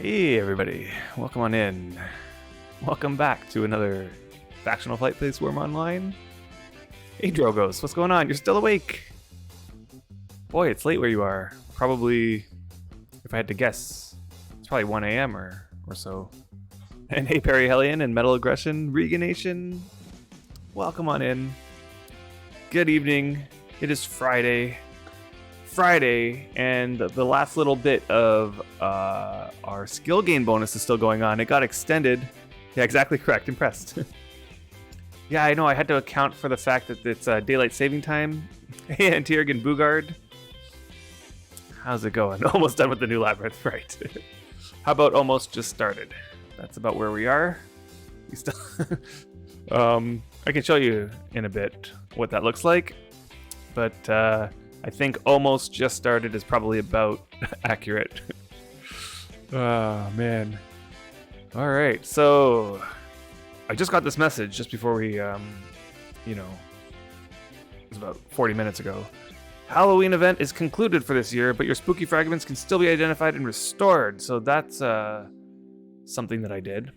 Hey everybody, welcome on in. Welcome back to another Factional Flight Plays Wurm Online. Hey Drogos, what's going on? You're still awake? Boy, it's late where you are. Probably, if I had to guess, it's probably 1 a.m. or so. And hey Perihelion and Metal Aggression, Reganation, welcome on in. Good evening, it is Friday, and the last little bit of our skill gain bonus is still going on. It got extended. Yeah, exactly correct. Impressed. Yeah, I know. I had to account for the fact that it's daylight saving time. Hey, Antiergan Bugard. How's it going? Almost done with the new labyrinth, right? How about almost just started? That's about where we are. We still. I can show you in a bit what that looks like, but I think almost just started is probably about accurate. Oh, man. All right, so I just got this message just before we, it was about 40 minutes ago. Halloween event is concluded for this year, but your spooky fragments can still be identified and restored. So that's something that I did.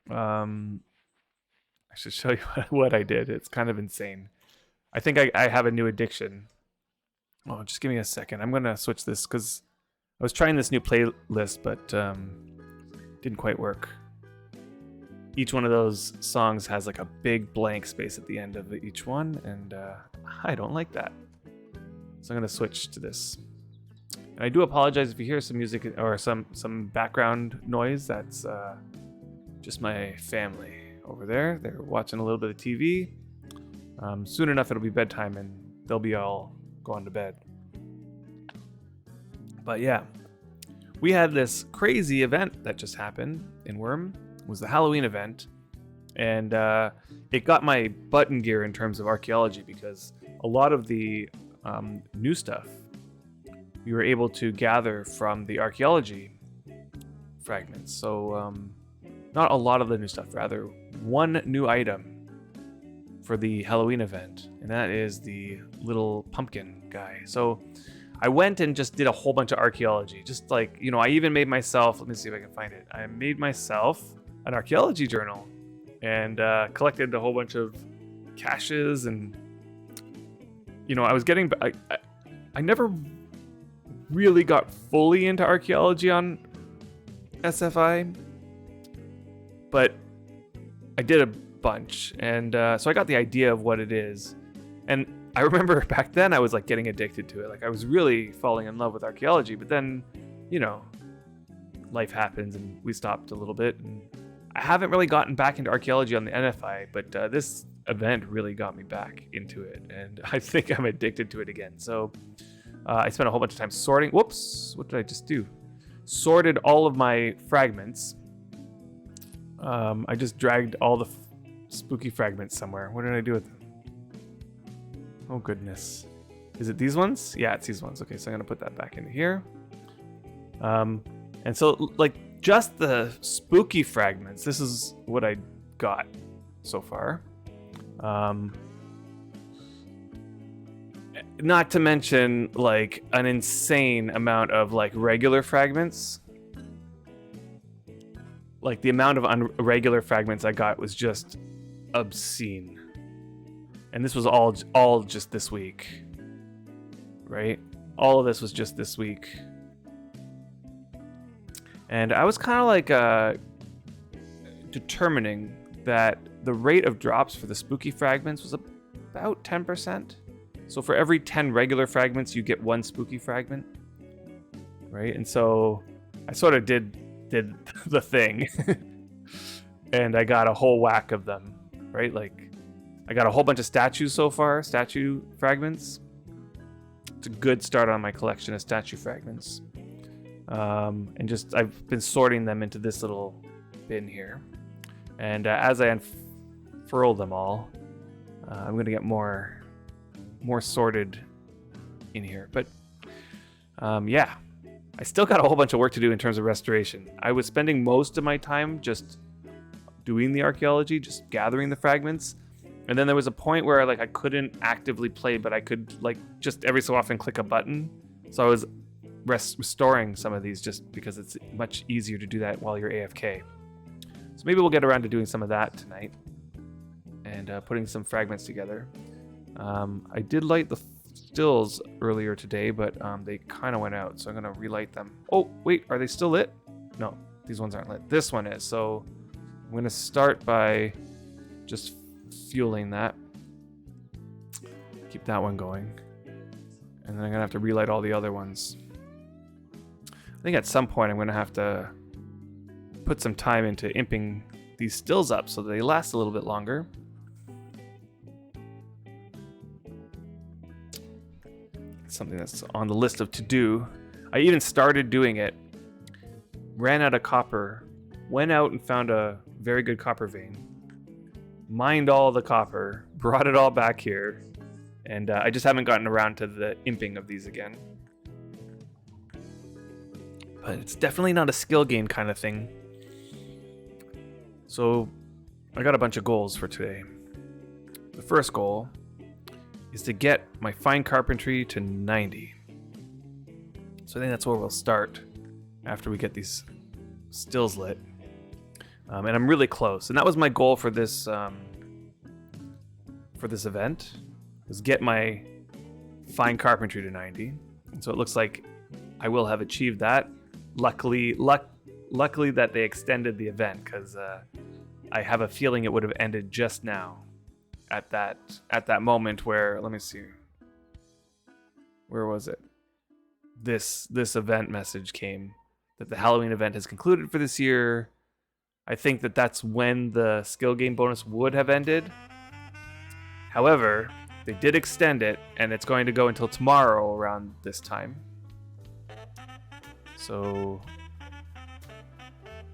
I should show you what I did. It's kind of insane. I think I have a new addiction. Oh, just give me a second. I'm going to switch this because I was trying this new playlist, but didn't quite work. Each one of those songs has like a big blank space at the end of each one, and I don't like that. So I'm going to switch to this. And I do apologize if you hear some music or some background noise. That's just my family over there. They're watching a little bit of TV. Soon enough, it'll be bedtime, and they'll be all going to bed. But yeah, we had this crazy event that just happened in Wurm. It was the Halloween event, and it got my butt in gear in terms of archaeology because a lot of the new stuff we were able to gather from the archaeology fragments. So not a lot of the new stuff, rather one new item for the Halloween event, and that is the little pumpkin guy. So I went and just did a whole bunch of archaeology, just like, I even made myself, let me see if I can find it. I made myself an archaeology journal and collected a whole bunch of caches, and I was getting, I never really got fully into archaeology on SFI, but I did a bunch, and so I got the idea of what it is. And I remember back then I was like getting addicted to it. Like I was really falling in love with archaeology, but then, life happens and we stopped a little bit, and I haven't really gotten back into archaeology on the NFI, but this event really got me back into it, and I think I'm addicted to it again. So I spent a whole bunch of time sorting. Whoops, what did I just do? Sorted all of my fragments. I just dragged all the spooky fragments somewhere. What did I do with them? Oh goodness. Is it these ones? Yeah, it's these ones. Okay, so I'm gonna put that back in here. And so like just the spooky fragments, this is what I got so far. Not to mention like an insane amount of like regular fragments. Like the amount of irregular fragments I got was just obscene. And this was all just this week, right? All of this was just this week. And I was kind of like determining that the rate of drops for the spooky fragments was about 10%. So for every 10 regular fragments, you get one spooky fragment, right? And so I sort of did the thing, and I got a whole whack of them, right? Like I got a whole bunch of statues so far, statue fragments. It's a good start on my collection of statue fragments. And just I've been sorting them into this little bin here. And as I unfurl them all, I'm going to get more sorted in here. But yeah, I still got a whole bunch of work to do in terms of restoration. I was spending most of my time just doing the archaeology, just gathering the fragments. And then there was a point where like I couldn't actively play, but I could like just every so often click a button. So I was restoring some of these just because it's much easier to do that while you're AFK. So maybe we'll get around to doing some of that tonight and putting some fragments together. I did light the stills earlier today, but they kind of went out, so I'm going to relight them. Oh, wait, are they still lit? No, these ones aren't lit. This one is, so I'm going to start by just fueling that. Keep that one going. And then I'm going to have to relight all the other ones. I think at some point I'm going to have to put some time into imping these stills up so that they last a little bit longer. It's something that's on the list of to-do. I even started doing it, ran out of copper, went out and found a very good copper vein, mined all the copper, brought it all back here, and I just haven't gotten around to the imping of these again. But it's definitely not a skill gain kind of thing. So I got a bunch of goals for today. The first goal is to get my fine carpentry to 90. So I think that's where we'll start after we get these stills lit. And I'm really close. And that was my goal for this event, was get my fine carpentry to 90. And so it looks like I will have achieved that. Luckily that they extended the event, because I have a feeling it would have ended just now at that moment where, let me see, where was it? This event message came that the Halloween event has concluded for this year. I think that's when the skill game bonus would have ended. However, they did extend it, and it's going to go until tomorrow around this time. So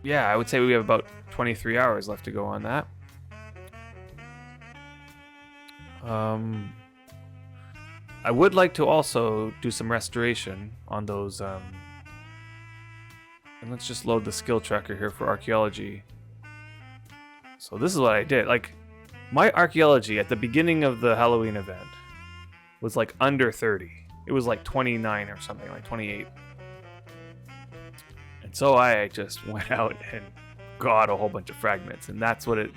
yeah, I would say we have about 23 hours left to go on that. I would like to also do some restoration on those. And let's just load the skill tracker here for archaeology. So this is what I did. Like, my archaeology at the beginning of the Halloween event was like under 30. It was like 29 or something, like 28. And so I just went out and got a whole bunch of fragments, and that's what it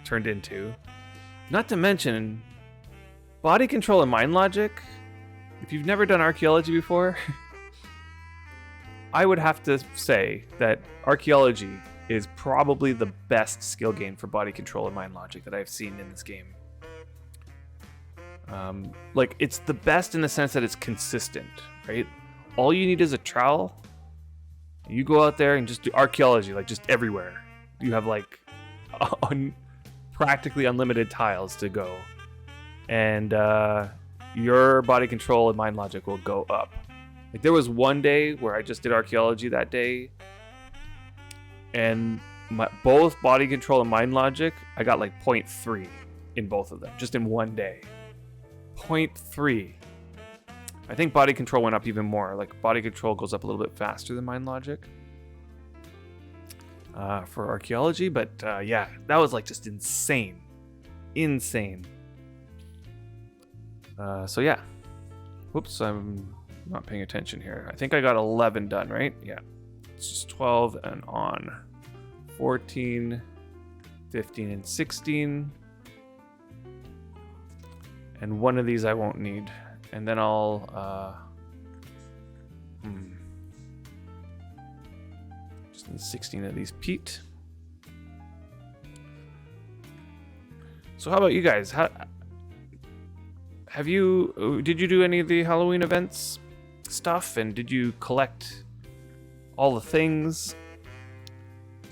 turned into. Not to mention, body control and mind logic. If you've never done archaeology before, I would have to say that archaeology is probably the best skill gain for body control and mind logic that I've seen in this game. Like, it's the best in the sense that it's consistent, right? All you need is a trowel. You go out there and just do archaeology, like, just everywhere. You have, like, practically unlimited tiles to go. And your body control and mind logic will go up. Like, there was one day where I just did archaeology that day, and both body control and mind logic, I got like 0.3 in both of them, just in one day. 0.3. I think body control went up even more. Like, body control goes up a little bit faster than mind logic for archaeology, but yeah, that was like just insane. So yeah. Whoops, I'm not paying attention here. I think I got 11 done, right? Yeah. It's just 12 and on. 14, 15, and 16. And one of these I won't need. And then I'll just need 16 of these peat. So how about you guys? Did you do any of the Halloween events stuff? And did you collect all the things?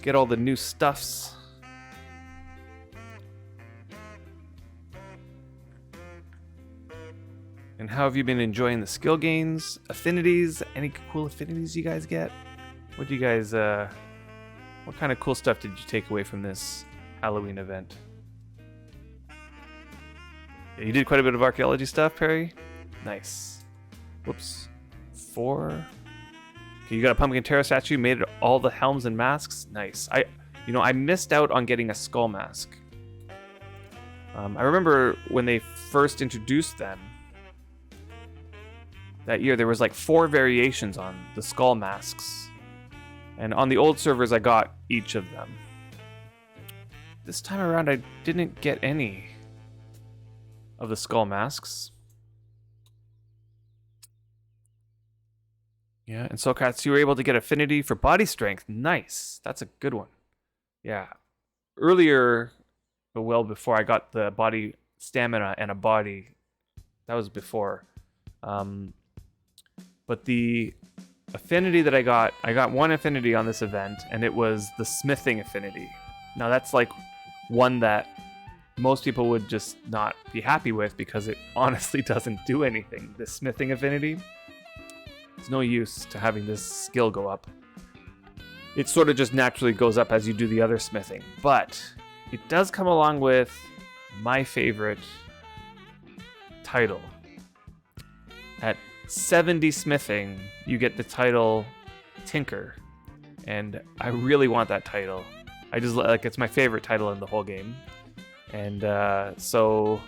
Get all the new stuffs? And how have you been enjoying the skill gains, affinities? Any cool affinities you guys get? What do you guys, what kind of cool stuff did you take away from this Halloween event? Yeah, you did quite a bit of archaeology stuff, Perry? Nice. Whoops. 4. Okay, you got a pumpkin terror statue, made it all the helms and masks. Nice. I missed out on getting a skull mask. I remember when they first introduced them, that year, there was like 4 variations on the skull masks. And on the old servers, I got each of them. This time around, I didn't get any of the skull masks. Yeah, and Socats, you were able to get affinity for body strength. Nice. That's a good one. Yeah. Earlier, well before I got the body stamina and a body, that was before. But the affinity that I got one affinity on this event, and it was the smithing affinity. Now that's like one that most people would just not be happy with because it honestly doesn't do anything. The smithing affinity, there's no use to having this skill go up. It sort of just naturally goes up as you do the other smithing. But it does come along with my favorite title. At 70 smithing, you get the title Tinker. And I really want that title. I just like, it's my favorite title in the whole game. And so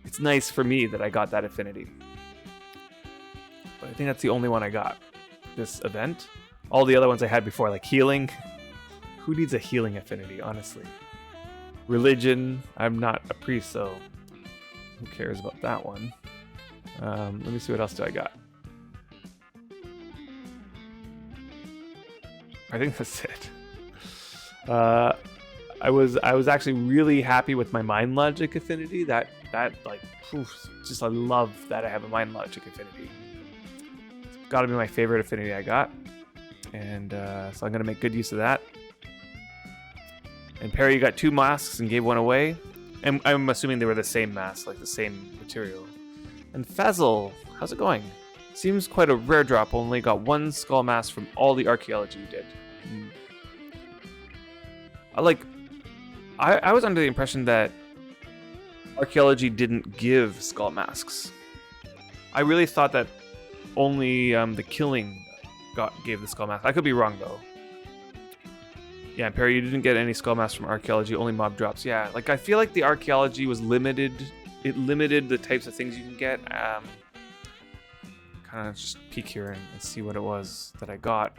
it's nice for me that I got that affinity. But I think that's the only one I got this event. All the other ones I had before, like healing. Who needs a healing affinity, honestly? Religion, I'm not a priest, so who cares about that one? Let me see what else do I got. I think that's it. I was actually really happy with my mind logic affinity. That like, just I love that I have a mind logic affinity. It's got to be my favorite affinity I got, and so I'm gonna make good use of that. And Perry, you got 2 masks and gave one away, and I'm assuming they were the same mask, like the same material. And Fazzle, how's it going? Seems quite a rare drop. Only got 1 skull mask from all the archaeology you did. I was under the impression that archaeology didn't give skull masks. I really thought that only the killing gave the skull mask. I could be wrong though. Yeah, Perry, you didn't get any skull masks from archaeology, only mob drops. Yeah, like I feel like the archaeology was limited. It limited the types of things you can get. Kind of just peek here and see what it was that I got.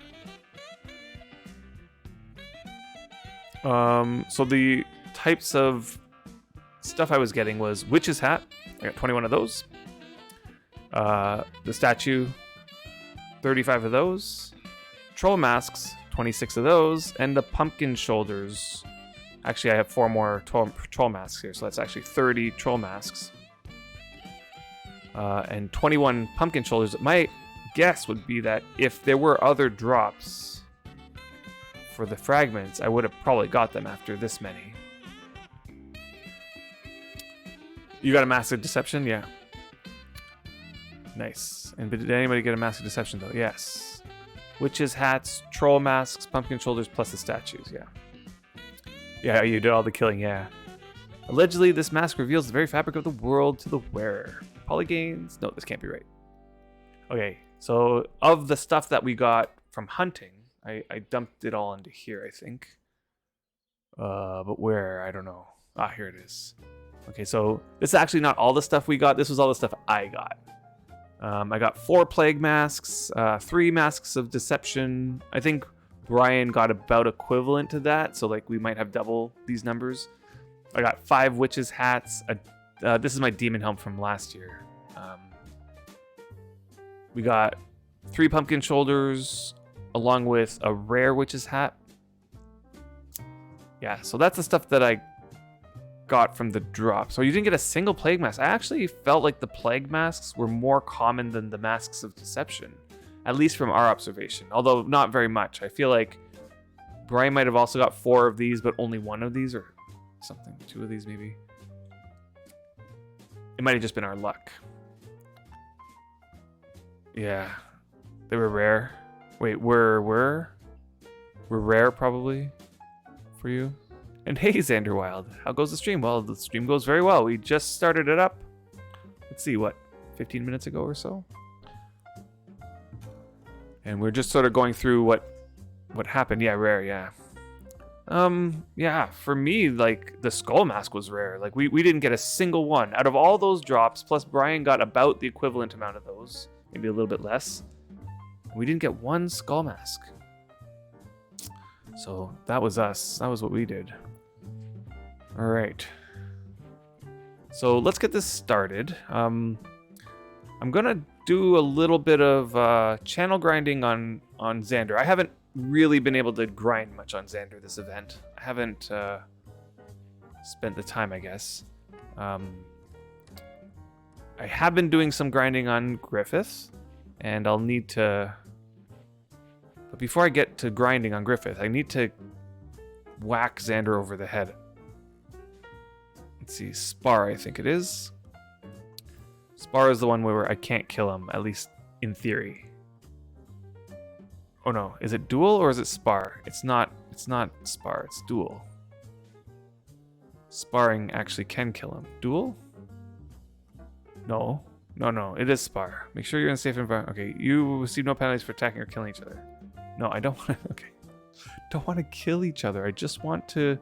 So the types of stuff I was getting was Witch's Hat. I got 21 of those. The statue, 35 of those. Troll masks, 26 of those. And the pumpkin shoulders. Actually, I have 4 more troll masks here, so that's actually 30 troll masks. And 21 pumpkin shoulders. My guess would be that if there were other drops for the fragments, I would have probably got them after this many. You got a Mask of Deception? Yeah. Nice. And did anybody get a Mask of Deception, though? Yes. Witches' hats, troll masks, pumpkin shoulders, plus the statues, yeah. Yeah, you did all the killing, yeah. Allegedly, this mask reveals the very fabric of the world to the wearer. Polygains? No, this can't be right. Okay, so of the stuff that we got from hunting, I dumped it all into here, I think. But where? I don't know. Ah, here it is. Okay, so this is actually not all the stuff we got. This was all the stuff I got. I got 4 plague masks, 3 masks of deception. I think Brian got about equivalent to that, so like we might have double these numbers. I got 5 witches' hats. This is my demon helm from last year. We got 3 pumpkin shoulders, along with a rare witch's hat. Yeah, so that's the stuff that I got from the drop. So you didn't get a single plague mask. I actually felt like the plague masks were more common than the masks of deception, at least from our observation, although not very much. I feel like Brian might have also got 4 of these, but only 1 of these, or something. 2 of these, maybe. It might have just been our luck. Yeah, they were rare. Wait, we're rare probably for you. And hey, Xanderwild, how goes the stream? Well, the stream goes very well. We just started it up. Let's see, what, 15 minutes ago or so? And we're just sort of going through what happened. Yeah, rare, yeah. Yeah, for me, like, the skull mask was rare. Like, we didn't get a single one. Out of all those drops, plus Brian got about the equivalent amount of those. maybe a little bit less. We didn't get one skull mask. So that was us. That was what we did. All right. So let's get this started. I'm gonna do a little bit of channel grinding on Xander. I haven't really been able to grind much on Xander this event. I haven't spent the time, I guess. I have been doing some grinding on Griffith, and I'll need to... But before I get to grinding on Griffith, I need to whack Xander over the head. Let's see, Spar, I think it is. Spar is the one where I can't kill him, at least in theory. Oh no, is it duel or is it Spar? It's not Spar, it's duel. Sparring actually can kill him. Duel? No, it is Spar. Make sure you're in a safe environment. Okay, you receive no penalties for attacking or killing each other. No, I don't want to, okay. Don't want to kill each other. I just want to...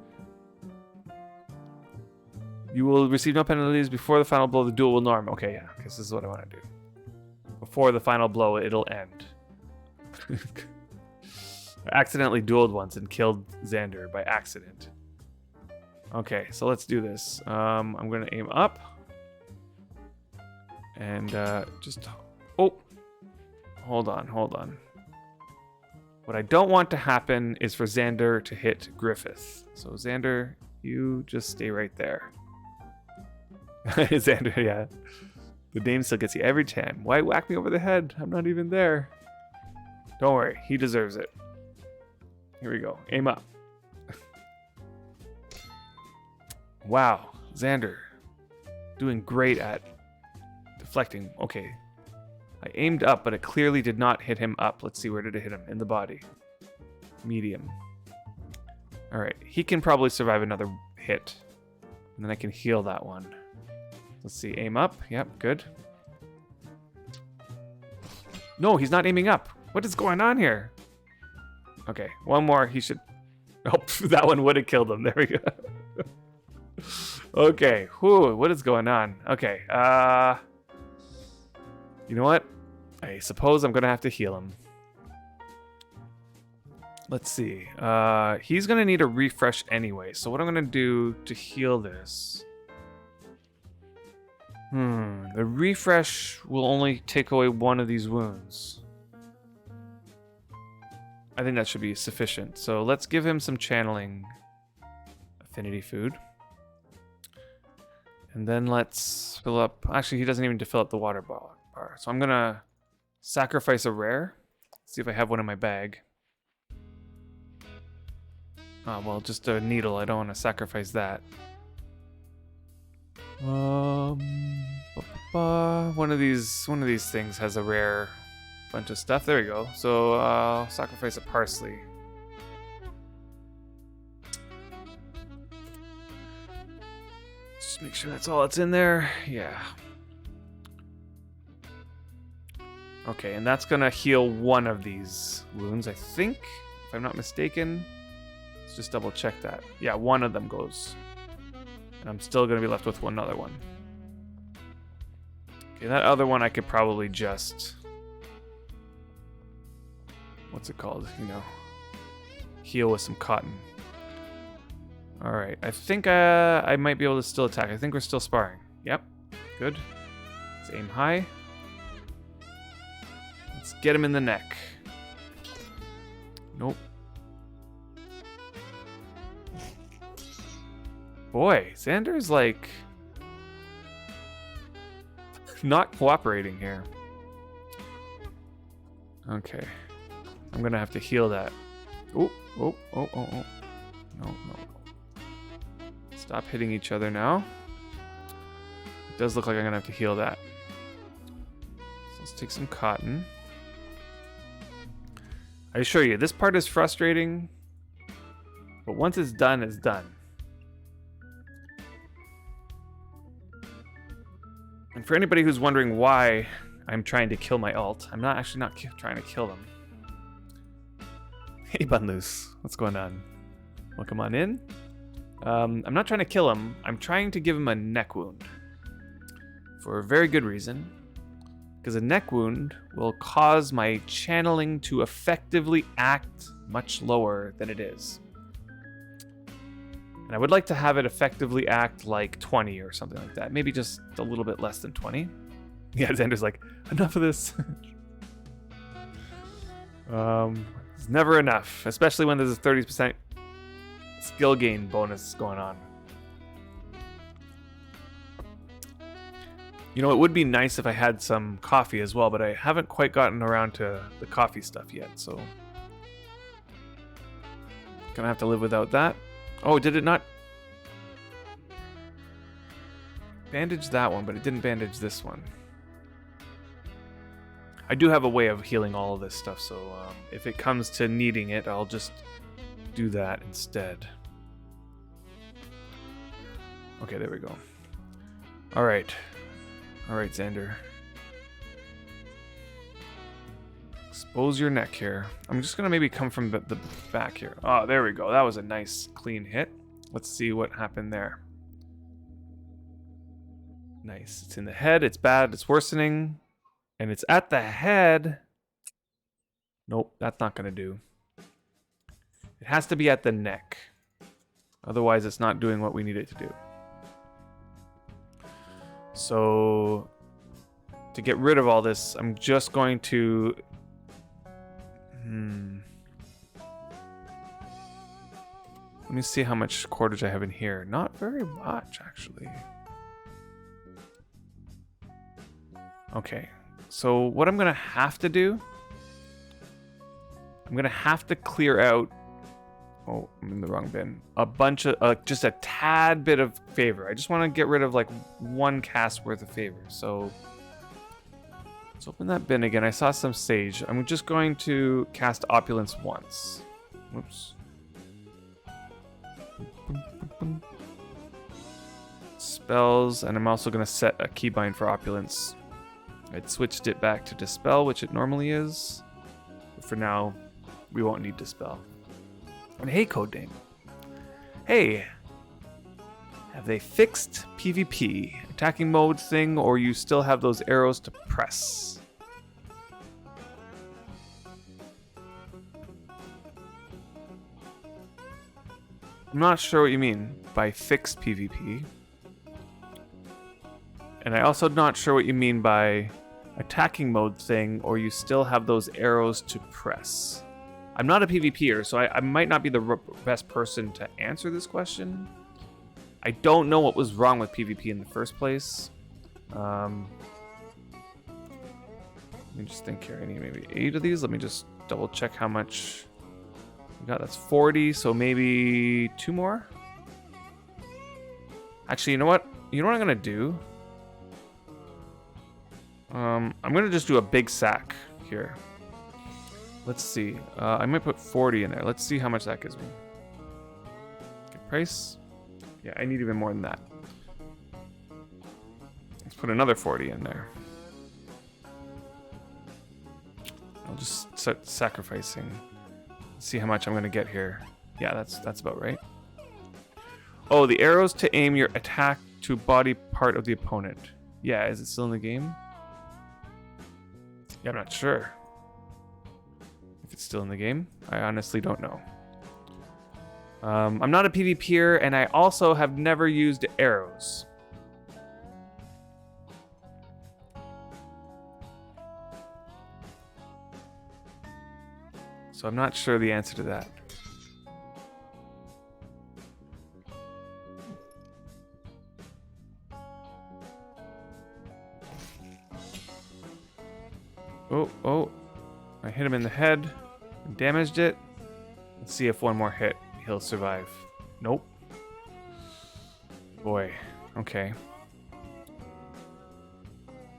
You will receive no penalties before the final blow. The duel will norm. Okay, yeah, because this is what I want to do. Before the final blow, it'll end. I accidentally dueled once and killed Xander by accident. Okay, so let's do this. I'm going to aim up. And just... Oh! Hold on. What I don't want to happen is for Xander to hit Griffith. So Xander, you just stay right there. Xander, yeah. The name still gets you every time. Why whack me over the head? I'm not even there. Don't worry, he deserves it. Here we go. Aim up. Wow, Xander. Doing great at deflecting. Okay. I aimed up, but it clearly did not hit him up. Let's see, where did it hit him? In the body. Medium. Alright, he can probably survive another hit. And then I can heal that one. Let's see, aim up. Yep, good. No, he's not aiming up. What is going on here? Okay, one more. He should... Oh, that one would have killed him. There we go. Okay, whew, what is going on? Okay, you know what? I suppose I'm gonna have to heal him. Let's see. He's gonna need a refresh anyway, so what I'm gonna do to heal this... The refresh will only take away one of these wounds. I think that should be sufficient. So let's give him some channeling affinity food. And then let's fill up... Actually, he doesn't even need to fill up the water bar. So I'm gonna sacrifice a rare. See if I have one in my bag. Oh, well, just a needle. I don't want to sacrifice that. One of these things has a rare bunch of stuff. There we go. So I'll sacrifice a parsley. Just make sure that's all that's in there. Yeah. Okay, and that's gonna heal one of these wounds, I think, if I'm not mistaken. Let's just double check that. Yeah, one of them goes. And I'm still gonna be left with one other one. Okay, that other one I could probably just... What's it called? You know, heal with some cotton. Alright, I think I might be able to still attack. I think we're still sparring. Yep, good. Let's aim high. Let's get him in the neck. Nope. Boy, Xander's like... not cooperating here. Okay. I'm gonna have to heal that. Oh. No. Stop hitting each other now. It does look like I'm gonna have to heal that. So let's take some cotton. I assure you, this part is frustrating, but once it's done, it's done. And for anybody who's wondering why I'm trying to kill my alt, I'm not trying to kill them. Hey, Bunloose, what's going on? Welcome on in. I'm not trying to kill him. I'm trying to give him a neck wound. For a very good reason. because a neck wound will cause my channeling to effectively act much lower than it is. And I would like to have it effectively act like 20 or something like that. Maybe just a little bit less than 20. Yeah, Xander's like, enough of this. It's never enough, especially when there's a 30% skill gain bonus going on. You know, it would be nice if I had some coffee as well, but I haven't quite gotten around to the coffee stuff yet, so gonna have to live without that. Oh, did it not bandage that one, but it didn't bandage this one. I do have a way of healing all of this stuff, so if it comes to needing it, I'll just do that instead. Okay, there we go. All right, Xander. Expose your neck here. I'm just gonna maybe come from the back here. Oh, there we go. That was a nice clean hit. Let's see what happened there. Nice. It's in the head. It's bad. It's worsening. And it's at the head. Nope, that's not gonna do. It has to be at the neck. Otherwise, it's not doing what we need it to do. So, to get rid of all this, I'm just going to... Let me see how much cordage I have in here. Not very much, actually. Okay, so what I'm going to have to do... I'm going to have to clear out... Oh, I'm in the wrong bin. A bunch of... just a tad bit of favor. I just want to get rid of like one cast worth of favor. So... Let's open that bin again. I saw some sage. I'm just going to cast Opulence once. Whoops. Spells, and I'm also going to set a keybind for Opulence. I'd switched it back to Dispel, which it normally is. But for now, we won't need Dispel. And hey, Codename. Hey! Have they fixed PvP? Attacking mode thing, or you still have those arrows to press? I'm not sure what you mean by fixed PvP. And I also not sure what you mean by attacking mode thing, or you still have those arrows to press. I'm not a PvPer, so I might not be the best person to answer this question. I don't know what was wrong with PvP in the first place. Let me just think here. I need maybe 8 of these. Let me just double check how much we got. That's 40, so maybe 2 more. Actually, you know what? You know what I'm gonna do? I'm gonna just do a big sack here. Let's see. I might put 40 in there. Let's see how much that gives me. Good price. Yeah, I need even more than that. Let's put another 40 in there. I'll just start sacrificing. See how much I'm gonna get here. Yeah, that's about right. Oh, the arrows to aim your attack to body part of the opponent. Yeah, is it still in the game? Yeah, I'm not sure if it's still in the game. I honestly don't know. I'm not a PvPer, and I also have never used arrows. So I'm not sure the answer to that. Oh, I hit him in the head, damaged it. Let's see if one more hit, he'll survive. Nope. Boy, okay.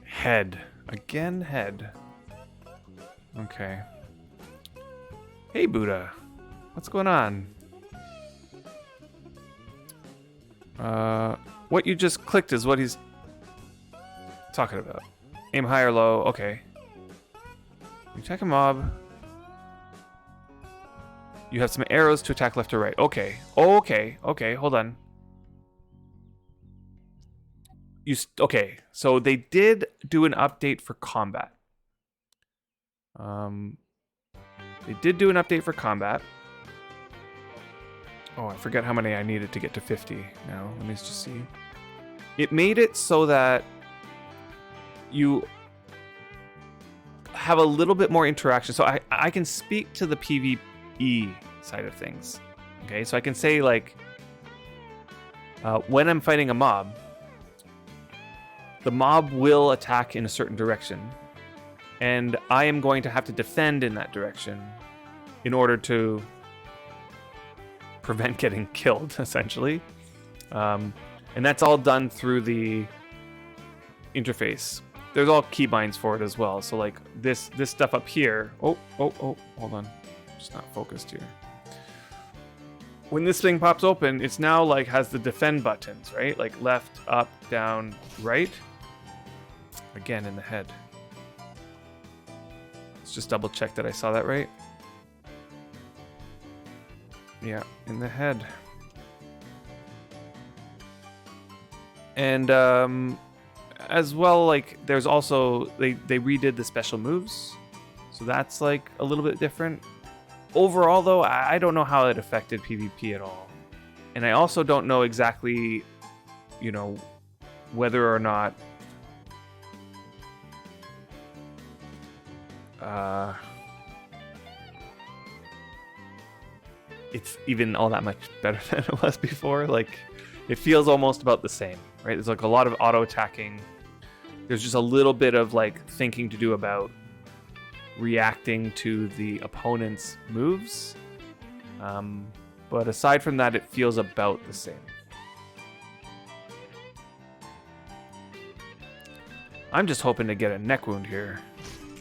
Head. Again, head. Okay. Hey, Buddha. What's going on? What you just clicked is what he's talking about. Aim high or low. Okay. You attack a mob. You have some arrows to attack left or right. Okay. Okay. Hold on. Okay, so they did do an update for combat. They did do an update for combat. Oh, I forget how many I needed to get to 50 now. Let me just see. It made it so that you have a little bit more interaction. So I can speak to the PvE side of things. Okay, so I can say, like, when I'm fighting a mob, the mob will attack in a certain direction, and I am going to have to defend in that direction in order to prevent getting killed, essentially. And that's all done through the interface. There's all keybinds for it as well. So, like, this stuff up here. Oh, hold on. It's not focused here. When this thing pops open, it's now, like, has the defend buttons, right? Like left, up, down, right. Again, in the head. Let's just double check that I saw that right. Yeah, in the head. And as well, like, there's also, they redid the special moves, so that's, like, a little bit different. Overall, though, I don't know how it affected PvP at all, and I also don't know exactly, you know, whether or not it's even all that much better than it was before. Like, it feels almost about the same, right? There's, like, a lot of auto attacking. There's just a little bit of, like, thinking to do about reacting to the opponent's moves. But aside from that, it feels about the same. I'm just hoping to get a neck wound here.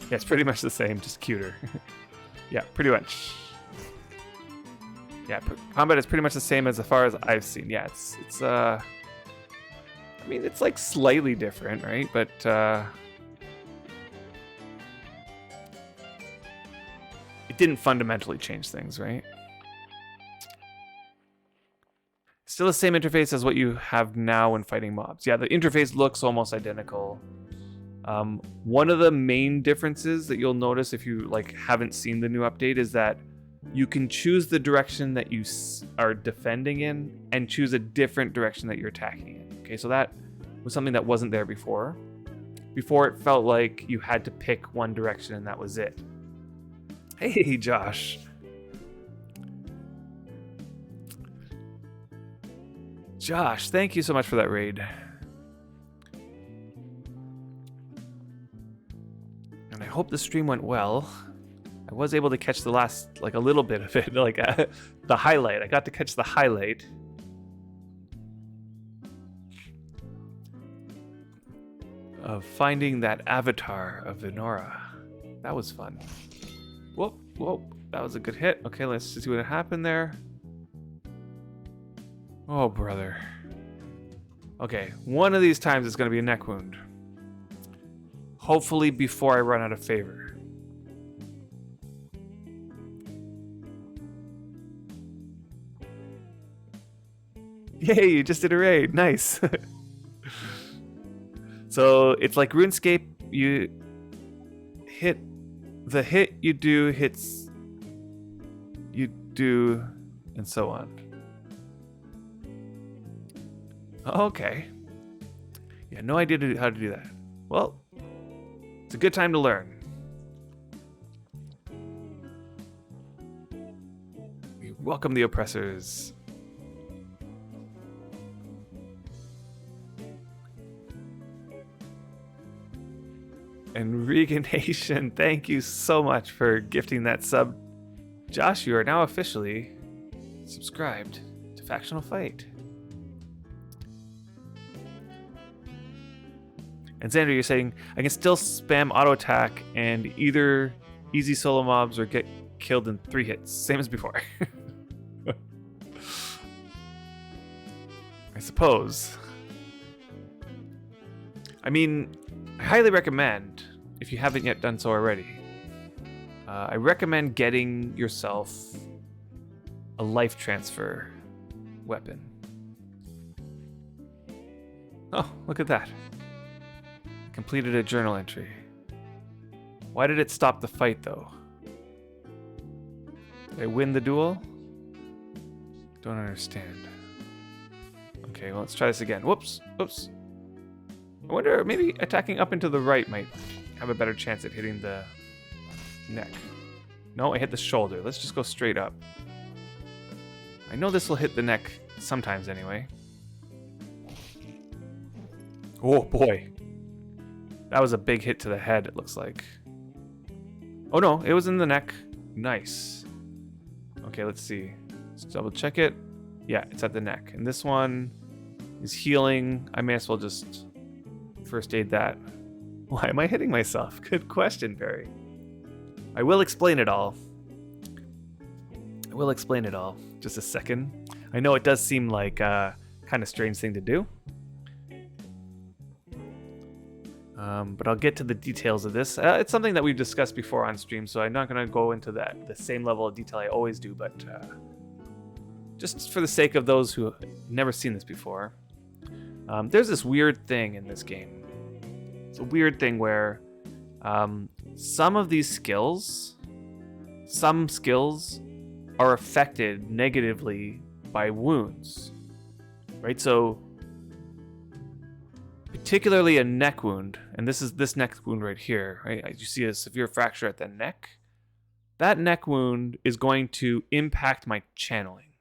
Yeah, it's pretty much the same, just cuter. Yeah, pretty much. Yeah, combat is pretty much the same as far as I've seen. Yeah, it's I mean, it's, like, slightly different, right? But it didn't fundamentally change things, right? Still the same interface as what you have now when fighting mobs. Yeah, the interface looks almost identical. One of the main differences that you'll notice if you, like, haven't seen the new update is that you can choose the direction that you are defending in and choose a different direction that you're attacking in. Okay, so that was something that wasn't there before. Before, it felt like you had to pick one direction and that was it. Hey, Josh. Josh, thank you so much for that raid. And I hope the stream went well. I was able to catch the last, like, a little bit of it, like, the highlight. I got to catch the highlight. Of finding that avatar of Venora. That was fun. Whoa, that was a good hit. Okay, let's see what happened there. Oh, brother. Okay, one of these times it's going to be a neck wound. Hopefully before I run out of favor. Yay, you just did a raid. Nice. So it's like RuneScape. You hit the hit you do hits you do, and so on. Okay. Yeah, no idea how to do that. Well, it's a good time to learn. We welcome the oppressors. And Regan Nation, thank you so much for gifting that sub. Josh, you are now officially subscribed to Factional Fight. And Xander, you're saying, I can still spam auto attack and either easy solo mobs or get killed in 3 hits. Same as before. I suppose. I mean, I highly recommend, if you haven't yet done so already, I recommend getting yourself a life transfer weapon. Oh, look at that. Completed a journal entry. Why did it stop the fight, though? Did I win the duel? Don't understand. Okay, well, let's try this again. Whoops. Oops. I wonder, maybe attacking up and to the right might have a better chance at hitting the neck. No, I hit the shoulder. Let's just go straight up. I know this will hit the neck sometimes anyway. Oh, boy. That was a big hit to the head, it looks like. Oh, no, it was in the neck. Nice. Okay, let's see. Let's double check it. Yeah, it's at the neck. And this one is healing. I may as well just first aid that. Why am I hitting myself? Good question, Barry. I will explain it all. Just a second. I know it does seem like a kind of strange thing to do. But I'll get to the details of this. It's something that we've discussed before on stream, so I'm not going to go into the same level of detail I always do, but just for the sake of those who have never seen this before, there's this weird thing in this game. It's a weird thing where some skills are affected negatively by wounds, right? So particularly a neck wound, and this neck wound right here, right? You see a severe fracture at the neck. That neck wound is going to impact my channeling.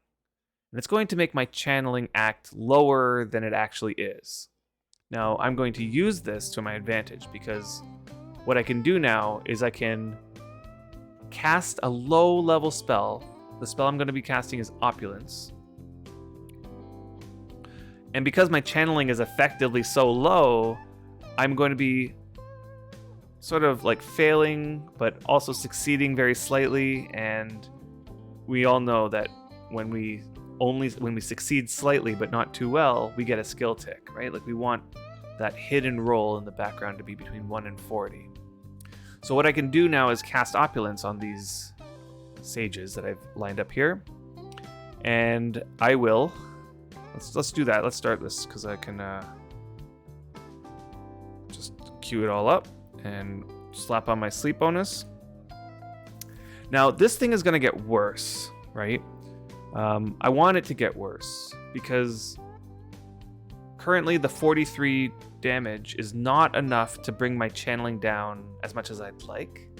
And it's going to make my channeling act lower than it actually is. Now, I'm going to use this to my advantage because what I can do now is I can cast a low-level spell. The spell I'm going to be casting is Opulence. And because my channeling is effectively so low, I'm going to be sort of like failing, but also succeeding very slightly. And we all know that when we succeed slightly but not too well, we get a skill tick, right? Like we want that hidden roll in the background to be between 1 and 40. So what I can do now is cast Opulence on these sages that I've lined up here. And I will... Let's do that. Let's start this because I can just queue it all up and slap on my sleep bonus. Now, this thing is going to get worse, right? I want it to get worse because currently the 43 damage is not enough to bring my channeling down as much as I'd like.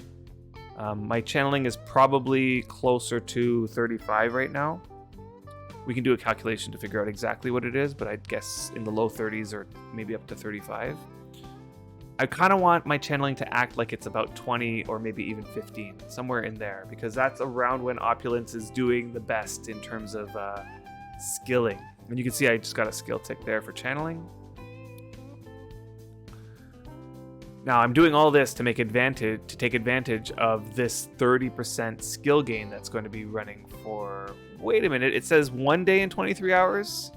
My channeling is probably closer to 35 right now. We can do a calculation to figure out exactly what it is, but I'd guess in the low 30s or maybe up to 35. I kind of want my channeling to act like it's about 20 or maybe even 15, somewhere in there, because that's around when Opulence is doing the best in terms of skilling. And you can see I just got a skill tick there for channeling. Now I'm doing all this to take advantage of this 30% skill gain that's going to be running for... Wait a minute, it says 1 day and 23 hours?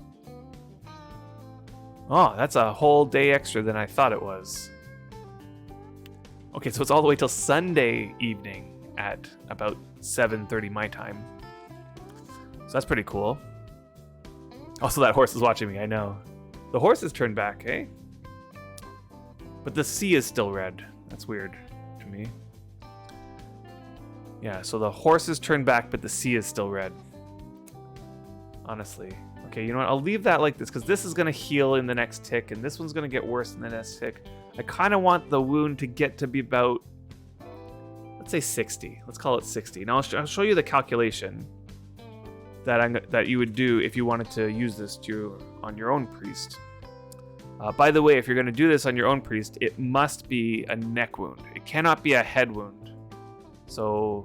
Oh, that's a whole day extra than I thought it was. Okay, so it's all the way till Sunday evening at about 7:30 my time. So that's pretty cool. Also, that horse is watching me, I know. The horse is turned back, eh? But the sea is still red. That's weird to me. Yeah, so the horse is turned back, but the sea is still red. Honestly. Okay, you know what? I'll leave that like this because this is going to heal in the next tick and this one's going to get worse in the next tick. I kind of want the wound to get to be about, let's say 60. Let's call it 60. Now I'll show you the calculation that you would do if you wanted to use this on your own priest. By the way, if you're going to do this on your own priest, it must be a neck wound. It cannot be a head wound. So,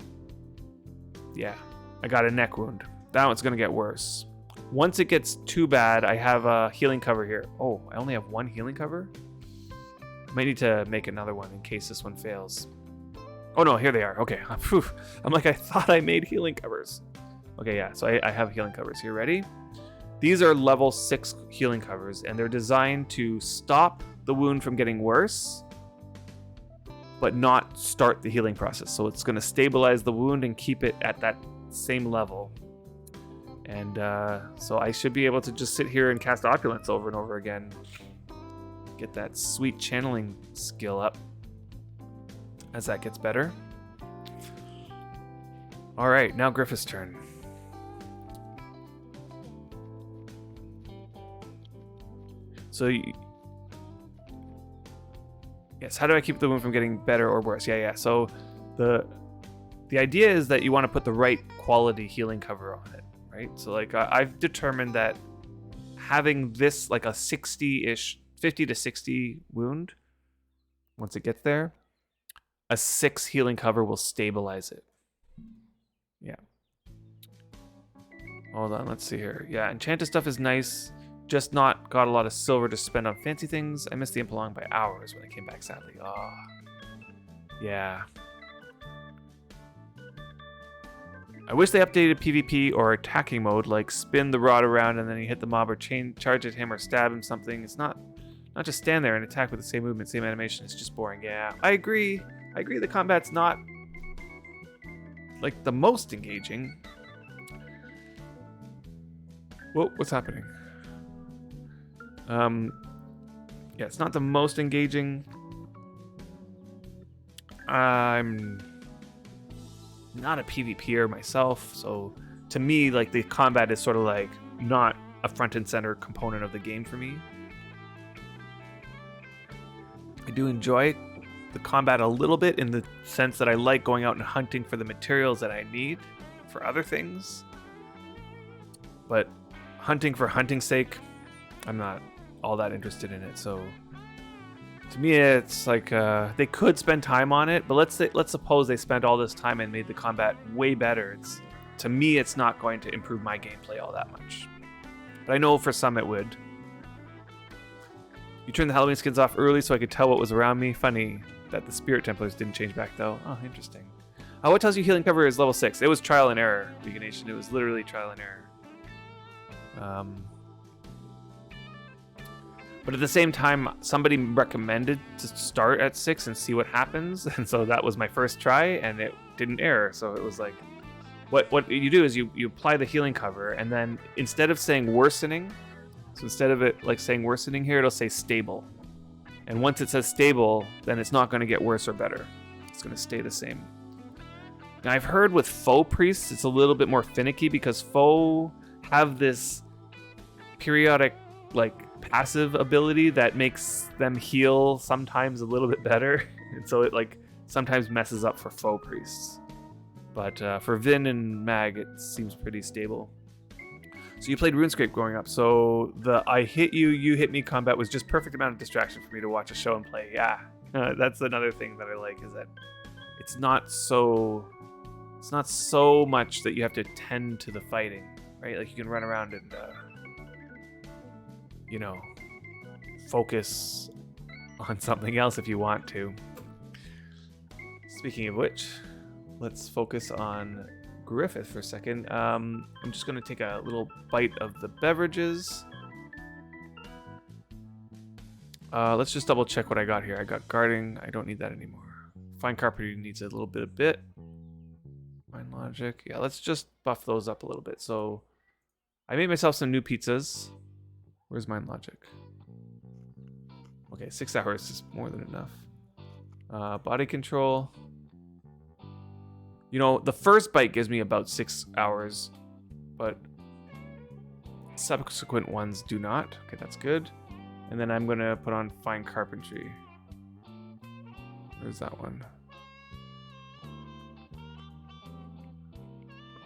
yeah, I got a neck wound. That one's going to get worse. Once it gets too bad, I have a healing cover here. Oh, I only have one healing cover? I might need to make another one in case this one fails. Oh no, here they are. Okay. I'm like, I thought I made healing covers. Okay, yeah, so I have healing covers here. Ready? These are level 6 healing covers, and they're designed to stop the wound from getting worse, but not start the healing process. So it's going to stabilize the wound and keep it at that same level. And so I should be able to just sit here and cast Opulence over and over again get that sweet channeling skill up as that gets better. All right, now Griffith's turn. So, yes, how do I keep the wound from getting better or worse? Yeah. So the idea is that you want to put the right quality healing cover on it, right? So like I've determined that having this like a 60-ish, 50 to 60 wound, once it gets there, a 6 healing cover will stabilize it. Yeah. Hold on, let's see here. Yeah, enchanted stuff is nice. Just not got a lot of silver to spend on fancy things. I missed the Impelong by hours when I came back, sadly. Oh, yeah. I wish they updated PvP or attacking mode, like spin the rod around and then you hit the mob or charge at him or stab him something. It's not just stand there and attack with the same movement, same animation. It's just boring. Yeah, I agree. The combat's not like the most engaging. Whoa, what's happening? Yeah, it's not the most engaging. I'm not a PvPer myself, so to me, like, the combat is sort of like not a front and center component of the game for me. I do enjoy the combat a little bit in the sense that I like going out and hunting for the materials that I need for other things. But hunting for hunting's sake, I'm not all that interested in it. So to me, it's like they could spend time on it, but let's suppose they spent all this time and made the combat way better. To me, it's not going to improve my gameplay all that much. But I know for some it would. You turned the Halloween skins off early so I could tell what was around me. Funny that the Spirit Templars didn't change back though. Oh, interesting. What tells you healing cover is level 6? It was trial and error, Vegan Nation. It was literally trial and error. But at the same time, somebody recommended to start at 6 and see what happens. And so that was my first try and it didn't error. So it was like, what you do is you apply the healing cover and then instead of saying worsening, so instead of it like saying worsening here, it'll say stable. And once it says stable, then it's not going to get worse or better. It's going to stay the same. Now I've heard with faux priests, it's a little bit more finicky because faux have this periodic like passive ability that makes them heal sometimes a little bit better. And so it like sometimes messes up for faux priests. But for Vin and Mag, it seems pretty stable. So you played RuneScape growing up. So the I hit you, you hit me combat was just perfect amount of distraction for me to watch a show and play. Yeah, that's another thing that I like is that it's not so much that you have to tend to the fighting, right? Like you can run around and focus on something else if you want to. Speaking of which, let's focus on Griffith for a second. I'm just going to take a little bite of the beverages. Let's just double check what I got here. I got guarding. I don't need that anymore. Fine carpentry needs a little bit. Mind logic. Yeah, let's just buff those up a little bit. So I made myself some new pizzas. Where's mind logic? Okay, 6 hours is more than enough. Body control. The first bite gives me about 6 hours, but subsequent ones do not. Okay, that's good. And then I'm going to put on fine carpentry. Where's that one?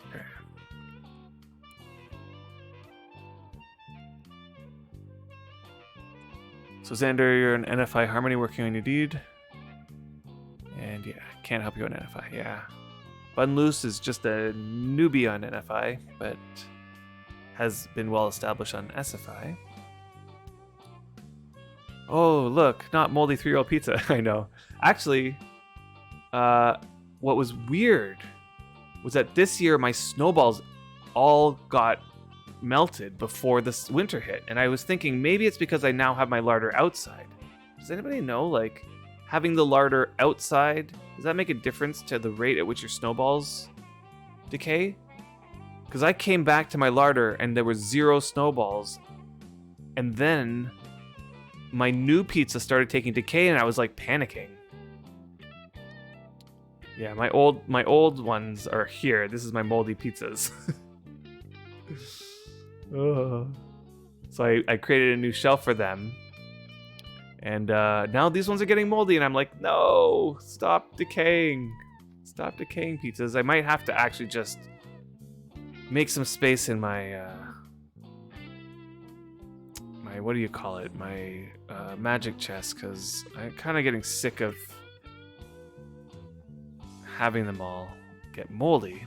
Okay. So Xander, you're an NFI Harmony working on your deed. And yeah, can't help you on NFI, yeah. Bun Loose is just a newbie on NFI, but has been well established on SFI. Oh, look, not moldy 3-year-old pizza. I know. Actually, what was weird was that this year my snowballs all got melted before this winter hit. And I was thinking maybe it's because I now have my larder outside. Does anybody know, like, having the larder outside, does that make a difference to the rate at which your snowballs decay? Because I came back to my larder and there was 0 snowballs. And then my new pizza started taking decay, and I was like panicking. Yeah, my old ones are here. This is my moldy pizzas. So I created a new shelf for them. And now these ones are getting moldy, and I'm like, no, stop decaying. Stop decaying pizzas. I might have to actually just make some space in my my, what do you call it? My magic chest, because I'm kind of getting sick of having them all get moldy.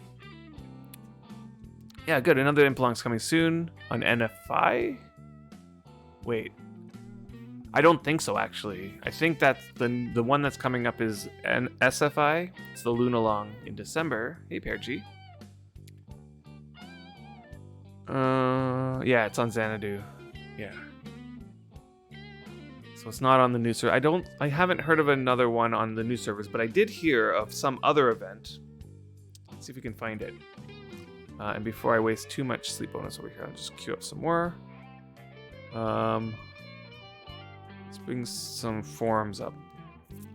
Yeah, good. Another Implong's coming soon on NFI. Wait. I don't think so, actually. I think that's the one that's coming up is an SFI. It's the Lunalong in December. Hey, Pear G. Yeah, it's on Xanadu. Yeah. So it's not on the new server. I haven't heard of another one on the new servers, but I did hear of some other event. Let's see if we can find it. And before I waste too much sleep bonus over here, I'll just queue up some more. Let's bring some forums up.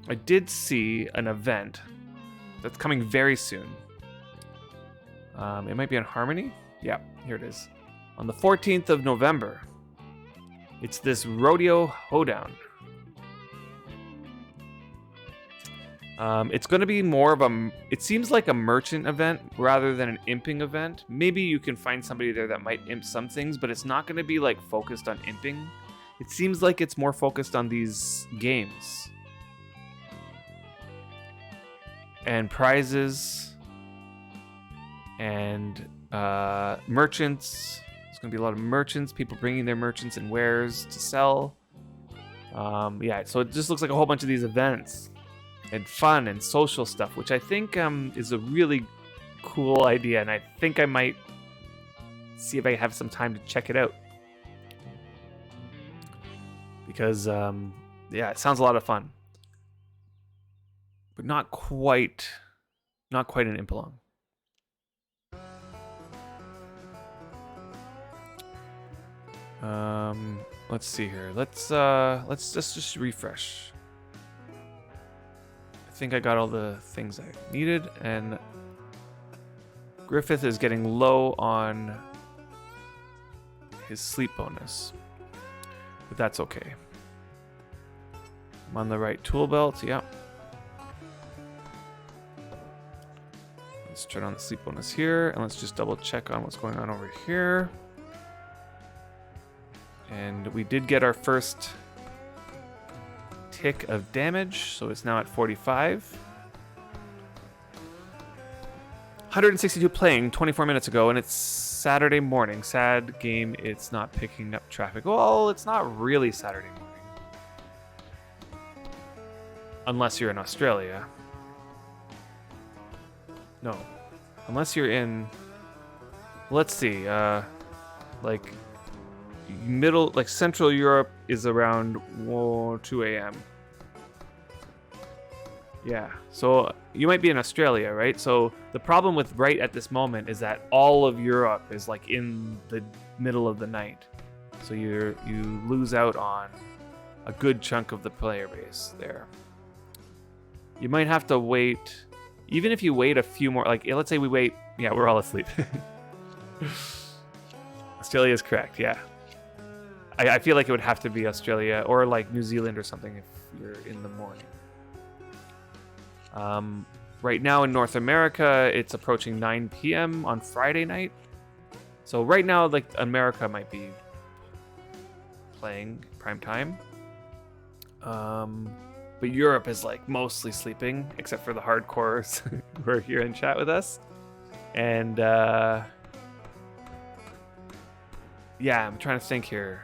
I did see an event that's coming very soon. It might be on Harmony. Yeah, here it is. On the 14th of November. It's this Rodeo Hoedown. It's going to be more of it seems like a merchant event rather than an imping event. Maybe you can find somebody there that might imp some things, but it's not going to be like focused on imping. It seems like it's more focused on these games. And prizes. And merchants. There's going to be a lot of merchants, people bringing their merchants and wares to sell. Yeah, so it just looks like a whole bunch of these events and fun and social stuff, which I think is a really cool idea, and I think I might see if I have some time to check it out. Because, yeah, it sounds a lot of fun. But not quite an Impelong. Let's see here. Let's just refresh. I think I got all the things I needed, and Griffith is getting low on his sleep bonus, but that's okay. I'm on the right tool belt. Yeah. Let's turn on the sleep bonus here, and let's just double check on what's going on over here. And we did get our first tick of damage, so it's now at 45. 162 playing 24 minutes ago, and it's Saturday morning. Sad game, it's not picking up traffic. Well, it's not really Saturday morning. Unless you're in Australia. No. Unless you're in... Let's see, like... Central Europe is around 2 a.m. Yeah, so you might be in Australia, right? So the problem with right at this moment is that all of Europe is like in the middle of the night. So you lose out on a good chunk of the player base there. You might have to wait, even if you wait a few more, like let's say we wait, yeah, we're all asleep. Australia is correct, yeah. I feel like it would have to be Australia or like New Zealand or something if you're in the morning. Right now in North America, it's approaching 9 p.m. on Friday night. So right now, like America might be playing prime time. But Europe is like mostly sleeping, except for the hardcores who are here in chat with us. And yeah, I'm trying to think here.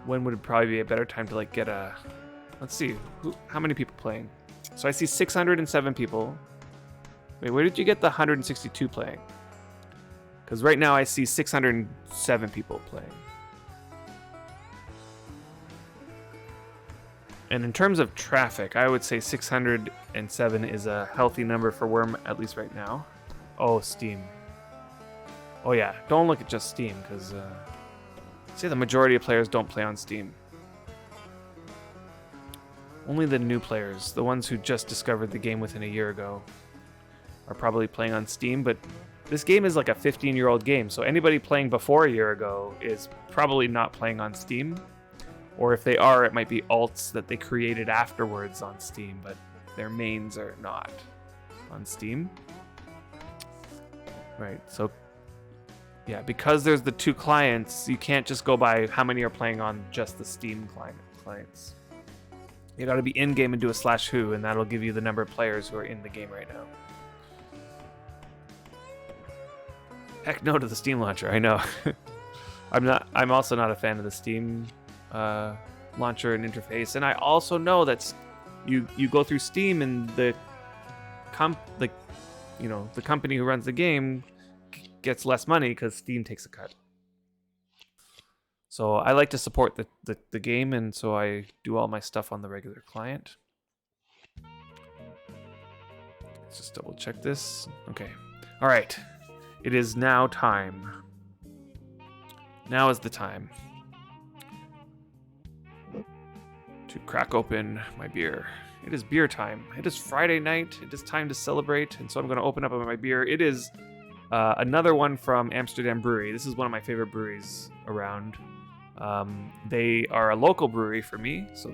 When would it probably be a better time to like get a... Let's see, how many people playing? So I see 607 people. Wait, where did you get the 162 playing? Because right now I see 607 people playing. And in terms of traffic, I would say 607 is a healthy number for Wurm, at least right now. Oh, Steam. Oh yeah, don't look at just Steam, because... say the majority of players don't play on Steam. Only the new players, the ones who just discovered the game within a year ago, are probably playing on Steam, but this game is like a 15-year-old game, so anybody playing before a year ago is probably not playing on Steam. Or if they are, it might be alts that they created afterwards on Steam, but their mains are not on Steam. Right, so yeah, because there's the two clients, you can't just go by how many are playing on just the Steam clients. You gotta be in-game and do a /who, and that'll give you the number of players who are in the game right now. Heck no to the Steam launcher, I know. I'm also not a fan of the Steam launcher and interface, and I also know that you go through Steam and the company who runs the game gets less money because Steam takes a cut. So I like to support the game, and so I do all my stuff on the regular client. Let's just double check this. Okay. All right. It is now time. Now is the time to crack open my beer. It is beer time. It is Friday night. It is time to celebrate, and so I'm going to open up my beer. It is another one from Amsterdam Brewery. This is one of my favorite breweries around. They are a local brewery for me, so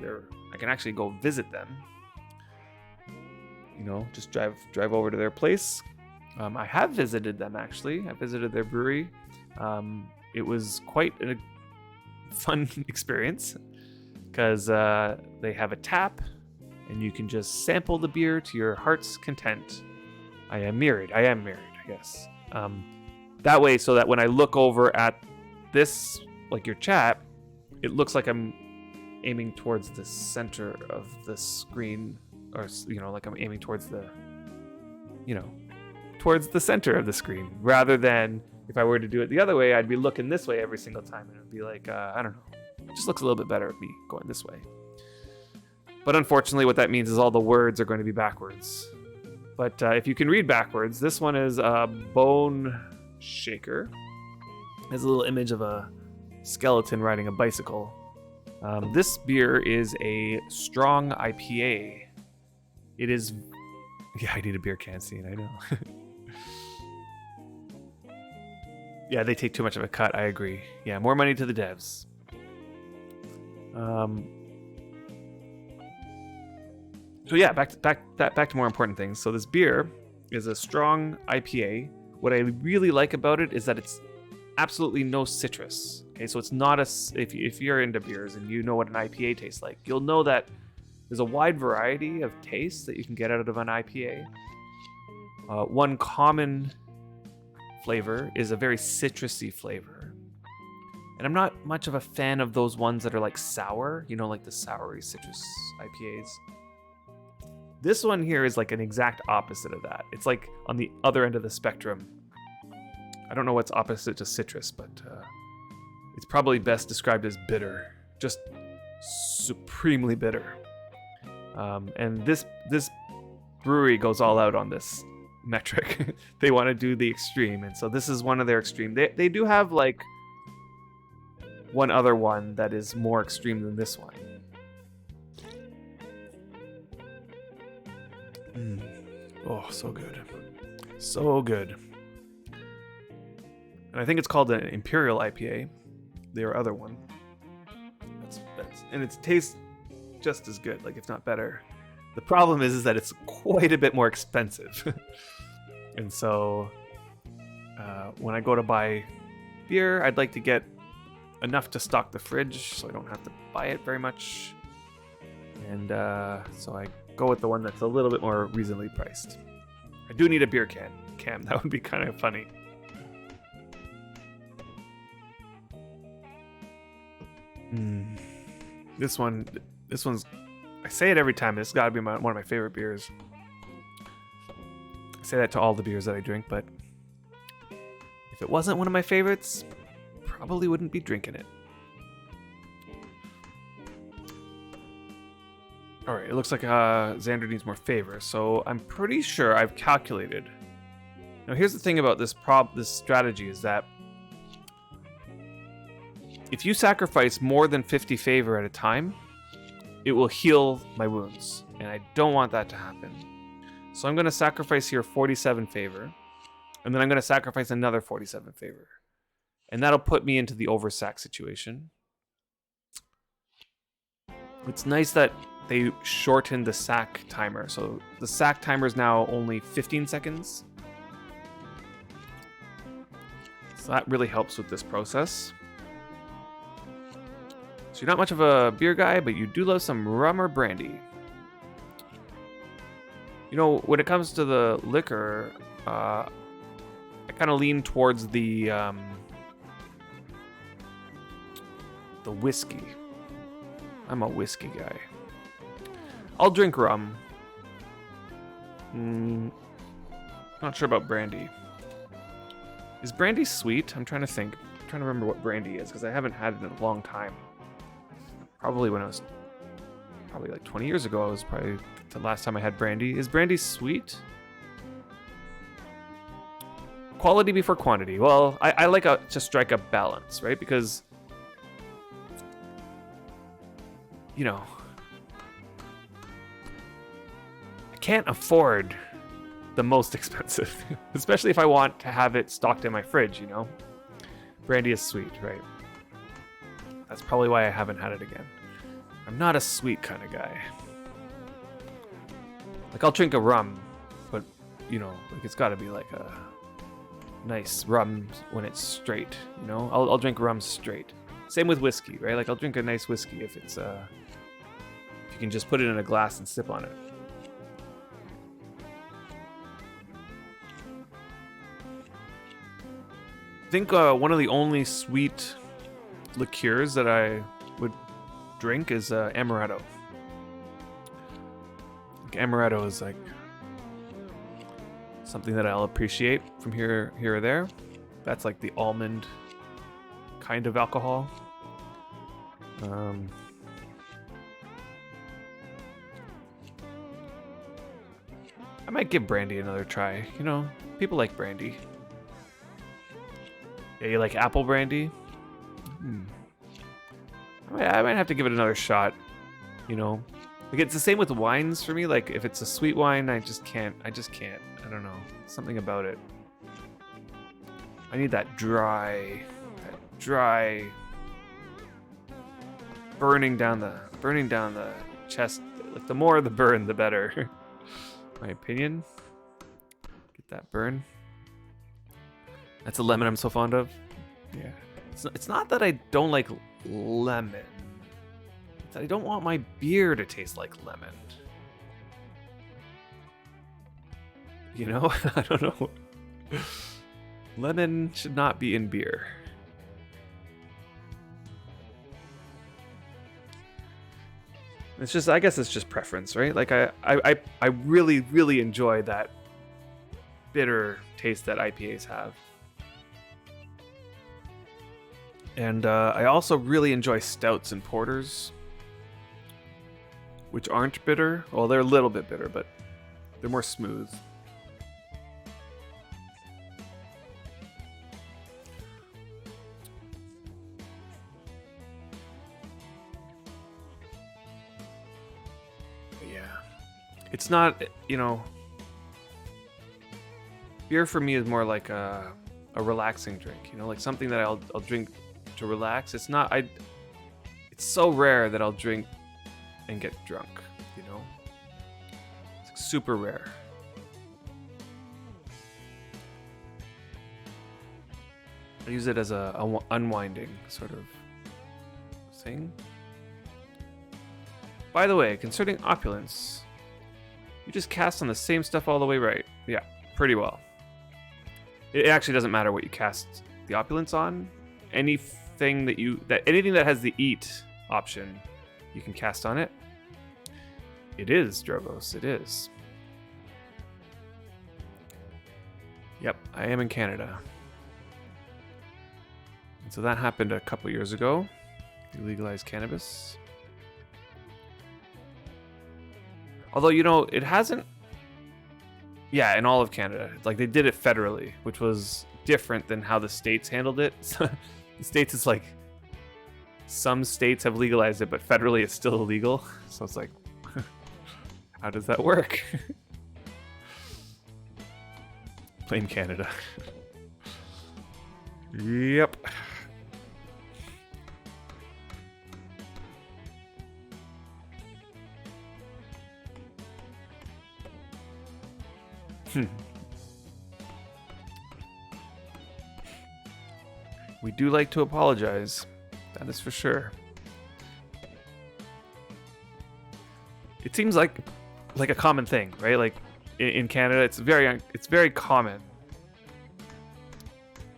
I can actually go visit them. You know, just drive over to their place. I have visited them, actually. I visited their brewery. It was quite a fun experience because they have a tap and you can just sample the beer to your heart's content. I am married, I guess. That way, so that when I look over at this, like your chat, it looks like I'm aiming towards the center of the screen, or, you know, like I'm aiming towards the, you know, towards the center of the screen, rather than if I were to do it the other way, I'd be looking this way every single time, and it would be like, I don't know, it just looks a little bit better with me going this way. But unfortunately, what that means is all the words are going to be backwards. But if you can read backwards, this one is a bone shaker. There's a little image of a skeleton riding a bicycle. This beer is a strong IPA. It is... Yeah, I need a beer can scene, I know. Yeah, they take too much of a cut, I agree. Yeah, more money to the devs. So yeah, back to more important things. So this beer is a strong IPA. What I really like about it is that it's absolutely no citrus. Okay, so it's not if you're into beers and you know what an IPA tastes like, you'll know that there's a wide variety of tastes that you can get out of an IPA. One common flavor is a very citrusy flavor. And I'm not much of a fan of those ones that are like sour, you know, like the soury citrus IPAs. This one here is like an exact opposite of that. It's like on the other end of the spectrum. I don't know what's opposite to citrus, but it's probably best described as bitter. Just supremely bitter. And this brewery goes all out on this metric. They want to do the extreme, and so this is one of their extreme. They do have like one other one that is more extreme than this one. Oh, so good. So good. And I think it's called an Imperial IPA, their other one. And it tastes just as good, like if not better. The problem is that it's quite a bit more expensive. And so when I go to buy beer, I'd like to get enough to stock the fridge so I don't have to buy it very much. And so I go with the one that's a little bit more reasonably priced. I do need a beer can, Cam. That would be kind of funny. This one's, I say it every time, this has got to be one of my favorite beers. I say that to all the beers that I drink, but if it wasn't one of my favorites, probably wouldn't be drinking it. Alright, it looks like Xander needs more favor, so I'm pretty sure I've calculated. Now here's the thing about this strategy is that if you sacrifice more than 50 favor at a time, it will heal my wounds, and I don't want that to happen. So I'm going to sacrifice here 47 favor, and then I'm going to sacrifice another 47 favor. And that'll put me into the oversack situation. It's nice that they shortened the sack timer. So the sack timer is now only 15 seconds. So that really helps with this process. So you're not much of a beer guy, but you do love some rum or brandy. You know, when it comes to the liquor, I kind of lean towards the whiskey. I'm a whiskey guy. I'll drink rum. Not sure about brandy. Is brandy sweet? I'm trying to think. I'm trying to remember what brandy is, because I haven't had it in a long time. Probably when I was... Probably like 20 years ago, I was probably the last time I had brandy. Is brandy sweet? Quality before quantity. Well, I like to strike a balance, right? Because... You know... I can't afford the most expensive. Especially if I want to have it stocked in my fridge, you know? Brandy is sweet, right? That's probably why I haven't had it again. I'm not a sweet kind of guy. Like, I'll drink a rum, but, you know, like, it's got to be like a nice rum when it's straight, you know? I'll drink rum straight. Same with whiskey, right? Like, I'll drink a nice whiskey if it's, if you can just put it in a glass and sip on it. I think one of the only sweet liqueurs that I would drink is amaretto. Like, amaretto is like something that I'll appreciate from here or there. That's like the almond kind of alcohol. I might give brandy another try. You know, people like brandy. Yeah, you like apple brandy? I might have to give it another shot, you know? Like, it's the same with wines for me. Like, if it's a sweet wine, I just can't. I don't know. Something about it. I need that dry, burning down the chest. Like, the more the burn, the better. My opinion. Get that burn. That's a lemon I'm so fond of. Yeah. It's not that I don't like lemon. It's that I don't want my beer to taste like lemon. You know? I don't know. Lemon should not be in beer. It's just, I guess it's just preference, right? Like, I really, really enjoy that bitter taste that IPAs have. And I also really enjoy stouts and porters, which aren't bitter. Well, they're a little bit bitter, but they're more smooth. Yeah. It's not, you know... Beer for me is more like a relaxing drink, you know? Like something that I'll drink to relax. It's not... It's so rare that I'll drink and get drunk, you know? It's super rare. I use it as a unwinding sort of thing. By the way, concerning opulence, you just cast on the same stuff all the way right. Yeah, pretty well. It actually doesn't matter what you cast the opulence on. Anything that has the eat option, you can cast on it. It is, Drovos, it is. Yep, I am in Canada. And so that happened a couple years ago. They legalized cannabis. Although, you know, it hasn't... Yeah, in all of Canada. Like, they did it federally, which was different than how the states handled it. The states is like... some states have legalized it, but federally it's still illegal. So it's like, how does that work? Blame Canada. Yep. We do like to apologize. That is for sure. It seems like a common thing, right? Like in Canada, it's very common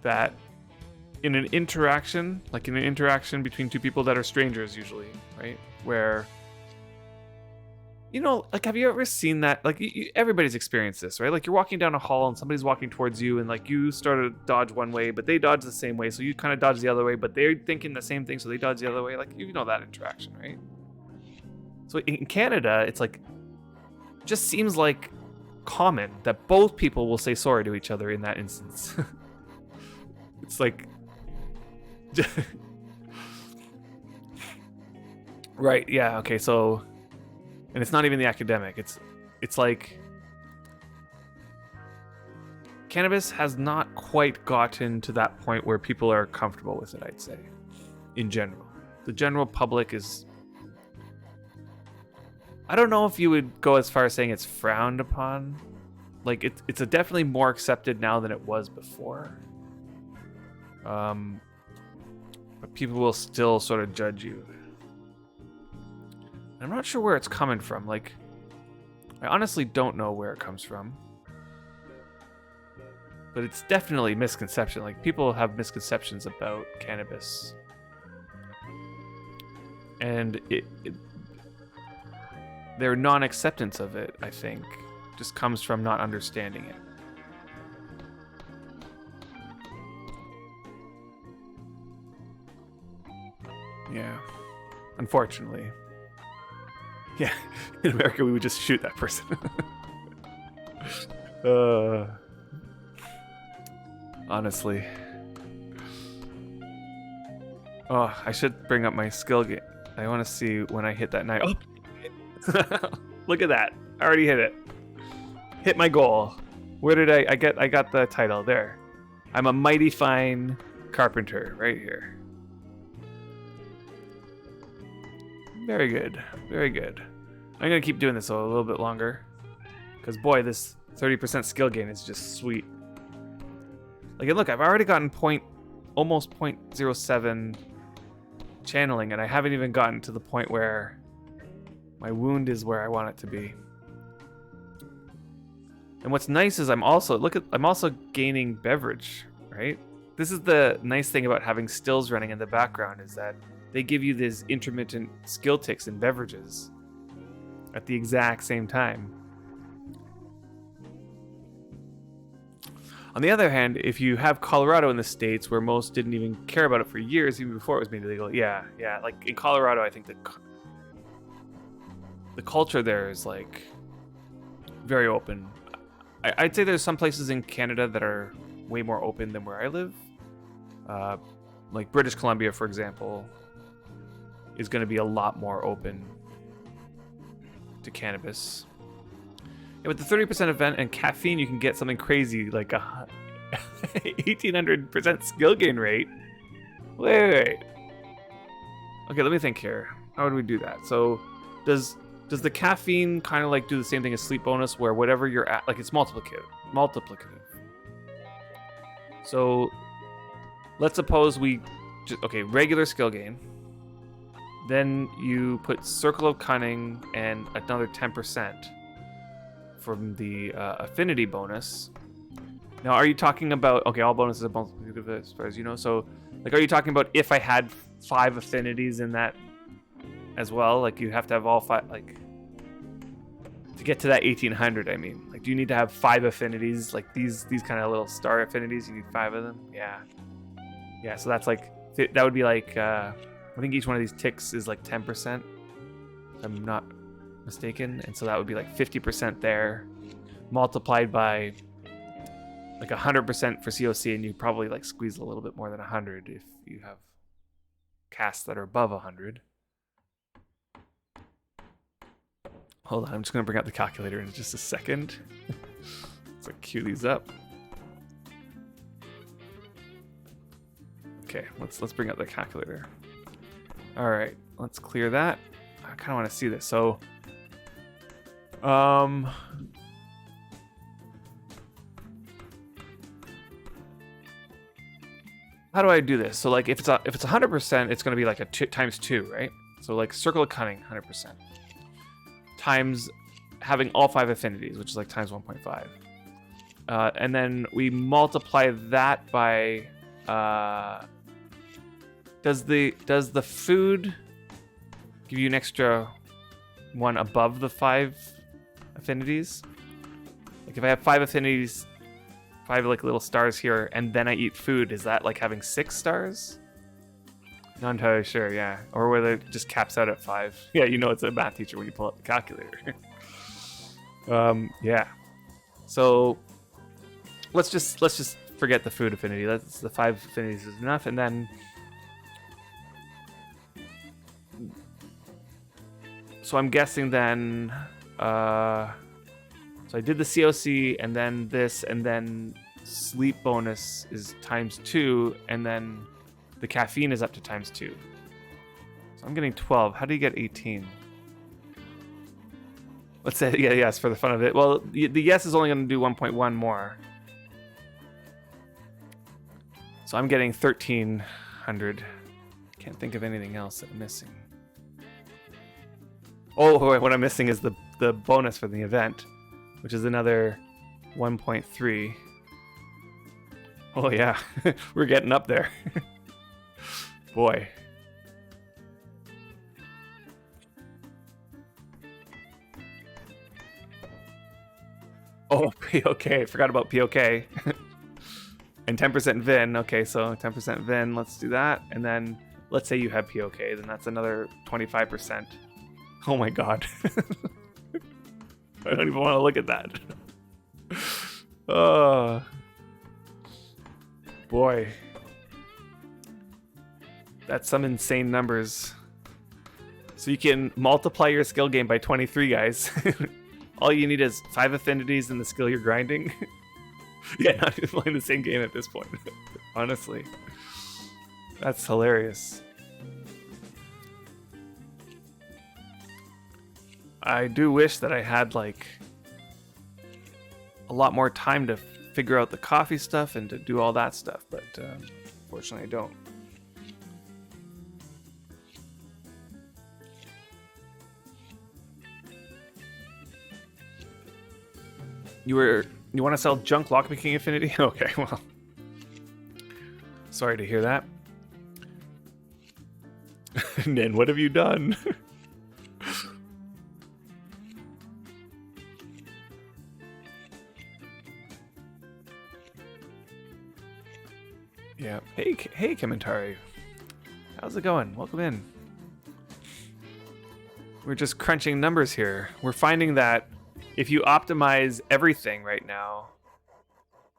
that in an interaction between two people that are strangers usually, right? Where, you know, like, have you ever seen that? Like, everybody's experienced this, right? Like, you're walking down a hall and somebody's walking towards you, and like you start to dodge one way, but they dodge the same way, so you kind of dodge the other way, but they're thinking the same thing, so they dodge the other way. Like, you know that interaction, right? So in Canada, it's like, just seems like common that both people will say sorry to each other in that instance. It's like, right? Yeah. Okay. So. And it's not even the academic. It's like cannabis has not quite gotten to that point where people are comfortable with it, I'd say, in general. The general public is... I don't know if you would go as far as saying it's frowned upon. Like, it's definitely more accepted now than it was before. But people will still sort of judge you. I'm not sure where it's coming from. Like, I honestly don't know where it comes from. But it's definitely misconception. Like, people have misconceptions about cannabis. And their non-acceptance of it, I think, just comes from not understanding it. Yeah. Unfortunately. Yeah, in America we would just shoot that person. Honestly. Oh, I should bring up my skill game. I want to see when I hit that knife. Oh! Look at that. I already hit it. Hit my goal. Where did I get? I got the title there. I'm a mighty fine carpenter right here. Very good. Very good. I'm going to keep doing this a little bit longer. Because, boy, this 30% skill gain is just sweet. Like, and look, I've already gotten almost 0.07 channeling, and I haven't even gotten to the point where my wound is where I want it to be. And what's nice is I'm also gaining beverage, right? This is the nice thing about having stills running in the background, is that they give you these intermittent skill ticks in beverages at the exact same time. On the other hand, if you have Colorado in the States, where most didn't even care about it for years, even before it was made illegal, yeah, like in Colorado, I think the culture there is like very open. I'd say there's some places in Canada that are way more open than where I live. Like British Columbia, for example, is going to be a lot more open to cannabis. Yeah, with the 30% event and caffeine, you can get something crazy like a 1800% skill gain rate. Wait. Okay, let me think here. How would we do that? So, does the caffeine kind of like do the same thing as sleep bonus, where whatever you're at, like it's multiplicative? So, let's suppose we just, regular skill gain. Then you put Circle of Cunning and another 10% from the affinity bonus. Now, are you talking about, all bonuses are multiplicative as far as you know, so, like, are you talking about if I had 5 affinities in that as well? Like, you have to have all 5, like, to get to that 1800, I mean. Like, do you need to have 5 affinities? Like, these kind of little star affinities, you need 5 of them? Yeah. Yeah, so that's like, that would be like, I think each one of these ticks is like 10%, if I'm not mistaken. And so that would be like 50% there, multiplied by like 100% for COC, and you probably like squeeze a little bit more than 100 if you have casts that are above 100. Hold on, I'm just gonna bring out the calculator in just a second. Let's like queue these up. Okay, let's bring up the calculator. All right, let's clear that. I kind of want to see this. So, how do I do this? So like if it's 100%, it's going to be like a times 2, right? So like Circle of Cunning, 100%. Times having all 5 affinities, which is like times 1.5. And then we multiply that by... does the food give you an extra one above the 5 affinities? Like if I have 5 affinities, 5 like little stars here, and then I eat food, is that like having 6 stars? Not entirely sure, yeah. Or whether it just caps out at 5. Yeah, you know it's a math teacher when you pull out the calculator. Yeah. So let's just forget the food affinity. That's the 5 affinities is enough, and then so I'm guessing then so I did the COC and then this, and then sleep bonus is times 2, and then the caffeine is up to times 2. So I'm getting 12. How do you get 18? Let's say, yeah, yes, for the fun of it. Well, the yes is only going to do 1.1 more. So I'm getting 1,300. Can't think of anything else that I'm missing. Oh, what I'm missing is the bonus for the event, which is another 1.3. Oh yeah, we're getting up there. Boy. Oh, POK. Forgot about POK. And 10% VIN. Okay, so 10% VIN. Let's do that. And then let's say you have POK. Then that's another 25%. Oh my god. I don't even want to look at that. Oh. Boy. That's some insane numbers. So you can multiply your skill game by 23, guys. All you need is 5 affinities in the skill you're grinding. Yeah, not even playing the same game at this point. Honestly. That's hilarious. I do wish that I had, like, a lot more time to figure out the coffee stuff and to do all that stuff, but unfortunately I don't. You want to sell junk lockpicking affinity? Okay, well. Sorry to hear that. Nin, what have you done? Yeah. Hey, Commentary. How's it going? Welcome in. We're just crunching numbers here. We're finding that if you optimize everything right now,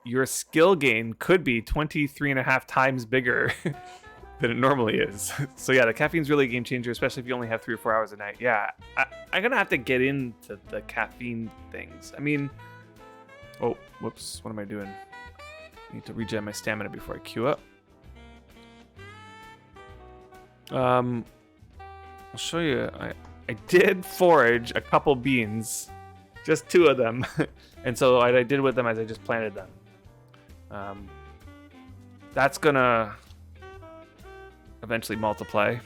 your skill gain could be 23.5 times bigger than it normally is. So yeah, the caffeine's really a game changer, especially if you only have 3 or 4 hours a night. Yeah, I'm gonna have to get into the caffeine things. I mean, oh, whoops, what am I doing? I need to regen my stamina before I queue up. I'll show you. I did forage a couple beans. Just 2 of them. And so what I did with them is I just planted them. That's gonna eventually multiply.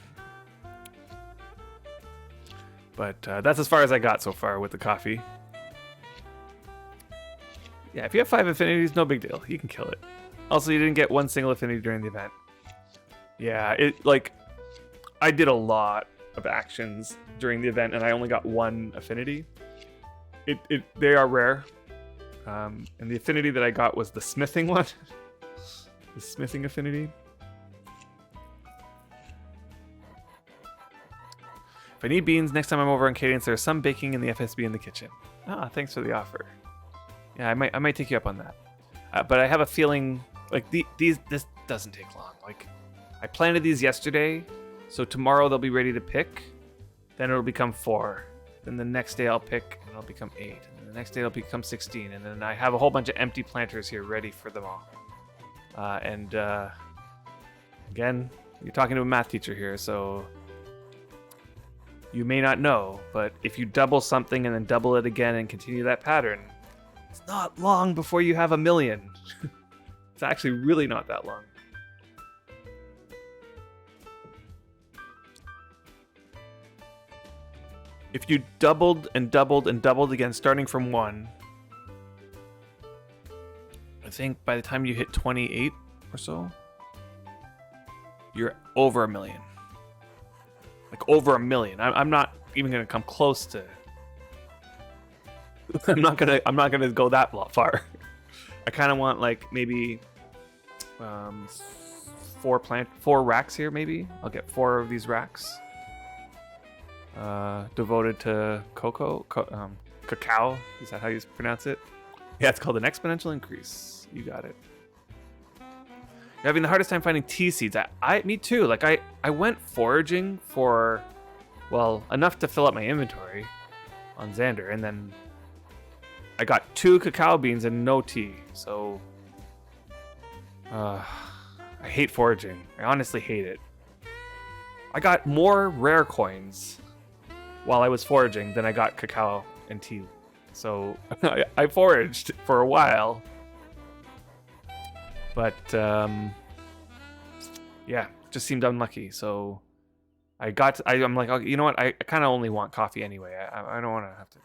But that's as far as I got so far with the coffee. Yeah, if you have 5 affinities, no big deal. You can kill it. Also, you didn't get 1 single affinity during the event. Yeah, I did a lot of actions during the event and I only got 1 affinity. They are rare. And the affinity that I got was the smithing one. The smithing affinity. If I need beans, next time I'm over on Cadence, there's some baking in the FSB in the kitchen. Ah, thanks for the offer. Yeah, I might take you up on that. But I have a feeling like this doesn't take long. Like I planted these yesterday, So tomorrow they'll be ready to pick. Then it'll become 4. Then the next day I'll pick and it'll become 8. And then the next day it'll become 16. And then I have a whole bunch of empty planters here ready for them all. Again, you're talking to a math teacher here, so you may not know, but if you double something and then double it again and continue that pattern, it's not long before you have 1 million. It's actually really not that long. If you doubled and doubled and doubled again, starting from 1, I think by the time you hit 28 or so, you're over 1 million. Like over 1 million. I'm not even gonna come close to. I'm not gonna go that far. I kind of want like maybe 4 racks here. Maybe I'll get 4 of these racks. Devoted to cacao. Is that how you pronounce it? Yeah, it's called an exponential increase. You got it. You're having the hardest time finding tea seeds. Me too. Like I went foraging for, well, enough to fill up my inventory on Xander, and then I got 2 cacao beans and no tea. So I hate foraging. I honestly hate it. I got more rare coins while I was foraging than I got cacao and tea. So I foraged for a while. But yeah, just seemed unlucky. So I'm like, okay, you know what? I kind of only want coffee anyway. I don't want to have to.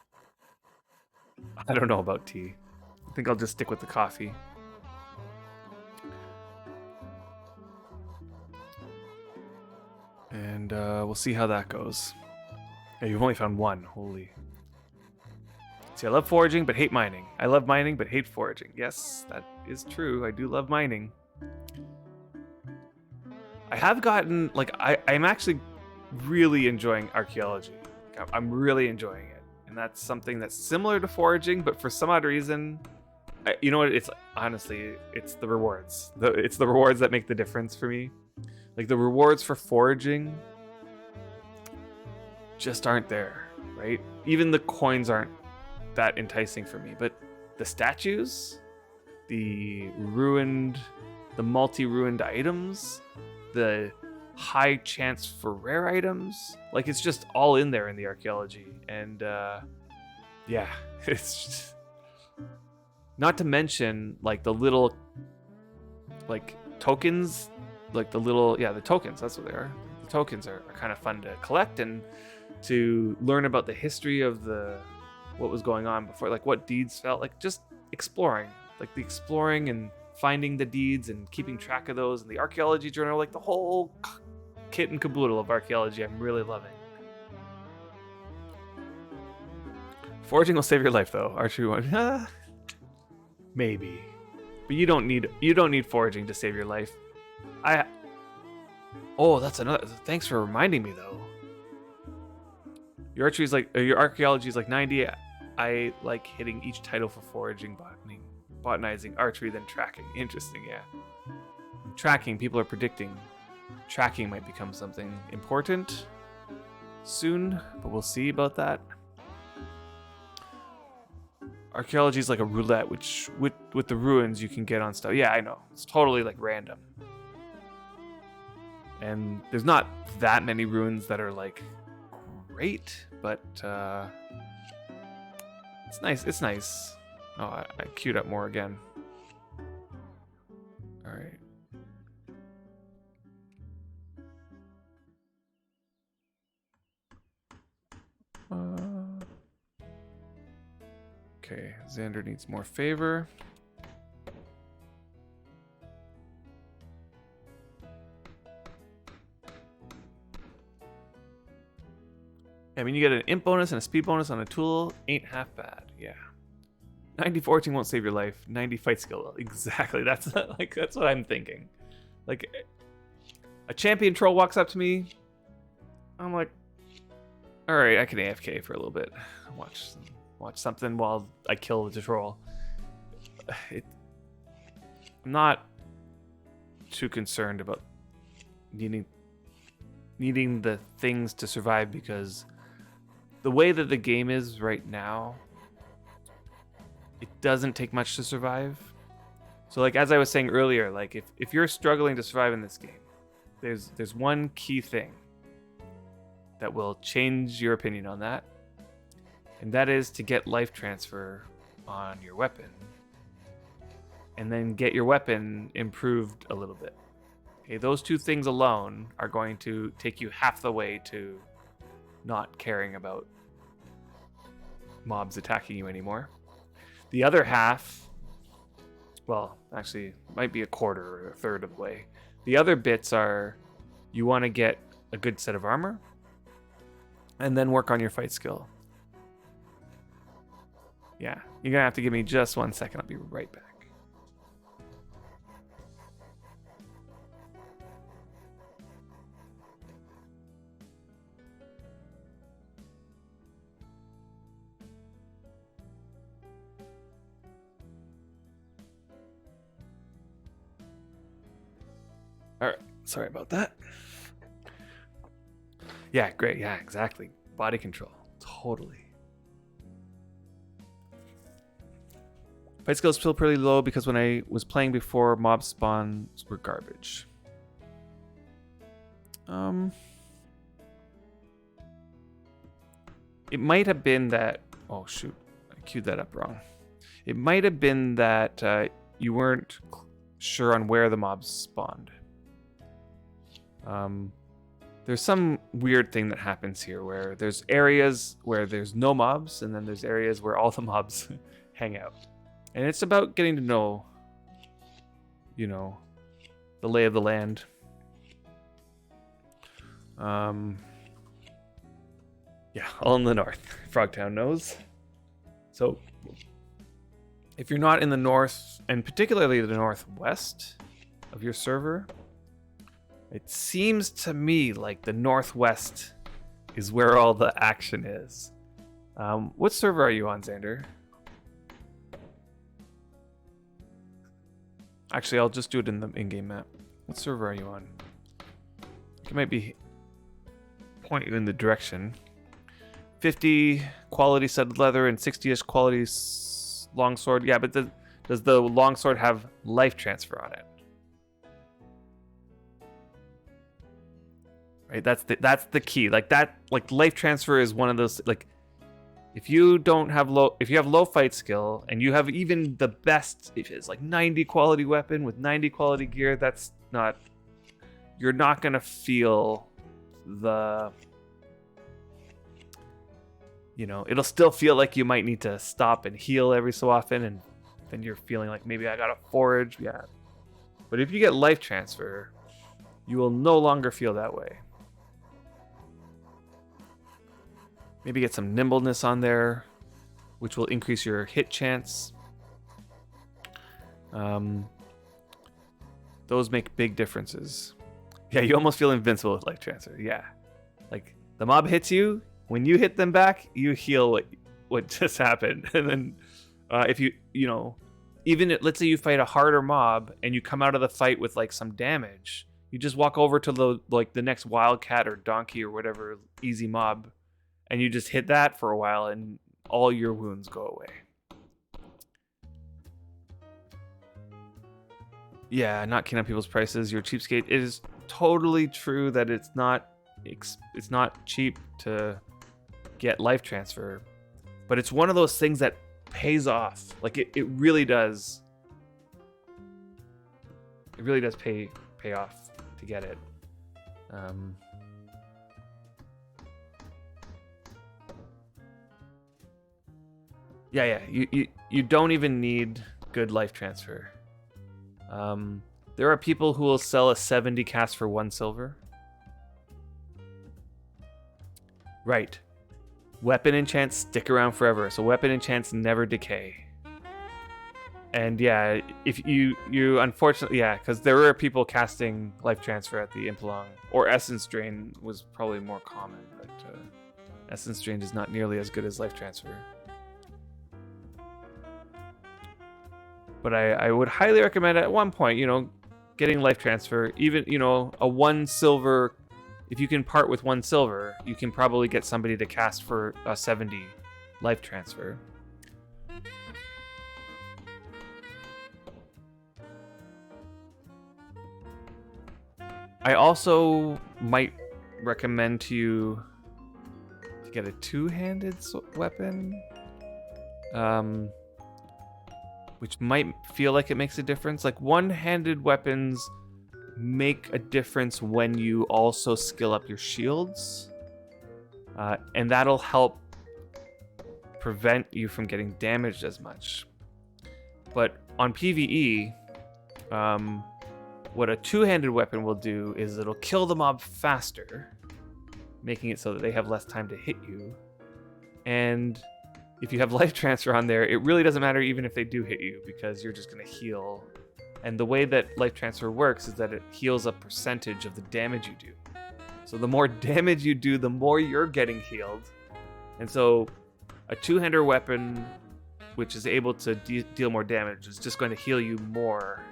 I don't know about tea. I think I'll just stick with the coffee. And we'll see how that goes. Yeah, you've only found 1. Holy. See, I love foraging, but hate mining. I love mining, but hate foraging. Yes, that is true. I do love mining. I have gotten, like, I'm actually really enjoying archaeology. I'm really enjoying it. And that's something that's similar to foraging, but for some odd reason, you know what? It's honestly, it's the rewards. It's the rewards that make the difference for me. Like, the rewards for foraging just aren't there, right? Even the coins aren't that enticing for me, but the statues, the multi-ruined items, the high chance for rare items, like, it's just all in there in the archaeology. And yeah, it's just... Not to mention, like, the little, like, tokens, like the tokens, that's what they are. The tokens are kind of fun to collect and to learn about the history of what was going on before, like what deeds felt like, just exploring, like the exploring and finding the deeds and keeping track of those, and the archaeology journal, like the whole kit and caboodle of archaeology I'm really loving. Foraging will save your life though, archery one. Maybe. But you don't need foraging to save your life. That's another, thanks for reminding me though. Your archaeology is like 90. I like hitting each title for foraging, botanizing, archery, then tracking. Interesting, yeah. Tracking, people are predicting tracking might become something important soon, but we'll see about that. Archaeology is like a roulette, which with the ruins you can get on stuff. Yeah, I know. It's totally like random. And there's not that many ruins that are like great, but it's nice. It's nice. Oh, I queued up more again. All right. Okay, Xander needs more favor. I mean, you get an imp bonus and a speed bonus on a tool. Ain't half bad. Yeah. 90 foraging won't save your life. 90 fight skill will. Exactly. That's what I'm thinking. Like, a champion troll walks up to me. I'm like, all right, I can AFK for a little bit. Watch something while I kill the troll. I'm not too concerned about needing needing the things to survive, because the way that the game is right now, it doesn't take much to survive. So like as I was saying earlier, like if you're struggling to survive in this game, there's one key thing that will change your opinion on that, and that is to get life transfer on your weapon, and then get your weapon improved a little bit. Okay, those two things alone are going to take you half the way to not caring about mobs attacking you anymore. The other half, well, actually, might be a quarter or a third of the way. The other bits are, you want to get a good set of armor, and then work on your fight skill. Yeah, you're gonna have to give me just 1 second. I'll be right back. All right, sorry about that. Yeah, great. Yeah, exactly. Body control. Totally. Fight skill is still pretty low because when I was playing before, mob spawns were garbage. It might have been that... Oh, shoot. I queued that up wrong. It might have been that you weren't sure on where the mobs spawned. There's some weird thing that happens here where there's areas where there's no mobs, and then there's areas where all the mobs hang out. And it's about getting to know, you know, the lay of the land. Yeah, all in the north. Frogtown knows. So, if you're not in the north, and particularly the northwest of your server, it seems to me like the northwest is where all the action is. What server are you on, Xander? Actually, I'll just do it in the in-game map. What server are you on? It might be point you in the direction. 50 quality studded leather and 60ish quality longsword. Yeah, but does the longsword have life transfer on it? Right, that's the key. Like life transfer is one of those, like, if you have low fight skill and you have even the best, if it's like 90 quality weapon with 90 quality gear, you're not gonna feel the, you know, it'll still feel like you might need to stop and heal every so often, and then you're feeling like maybe I gotta forage. Yeah, but if you get life transfer, you will no longer feel that way. Maybe get some nimbleness on there, which will increase your hit chance. Those make big differences. Yeah, you almost feel invincible with life transfer. Yeah, like the mob hits you, when you hit them back, you heal what just happened. And then if you know, even let's say you fight a harder mob and you come out of the fight with like some damage, you just walk over to the next wildcat or donkey or whatever easy mob, and you just hit that for a while, and all your wounds go away. Yeah, not keen on people's prices. You're a cheapskate. It is totally true that it's not cheap to get life transfer, but it's one of those things that pays off. Like it really does. It really does pay off to get it. Yeah. You don't even need good life transfer. There are people who will sell a 70 cast for 1 silver. Right. Weapon enchants stick around forever, so weapon enchants never decay. And yeah, if you unfortunately, yeah, because there were people casting life transfer at the Impelong, or Essence Drain was probably more common, but Essence Drain is not nearly as good as life transfer. But I would highly recommend at one point, you know, getting life transfer. Even, you know, a 1 silver if you can part with 1 silver, you can probably get somebody to cast for a 70 life transfer. I also might recommend to you to get a 2-handed weapon, which might feel like it makes a difference. Like 1-handed weapons make a difference when you also skill up your shields, and that'll help prevent you from getting damaged as much. But on PvE, what a 2-handed weapon will do is it'll kill the mob faster, making it so that they have less time to hit you. And if you have life transfer on there, it really doesn't matter even if they do hit you, because you're just going to heal. And the way that life transfer works is that it heals a percentage of the damage you do. So the more damage you do, the more you're getting healed. And so a 2-hander weapon, which is able to deal more damage, is just going to heal you more.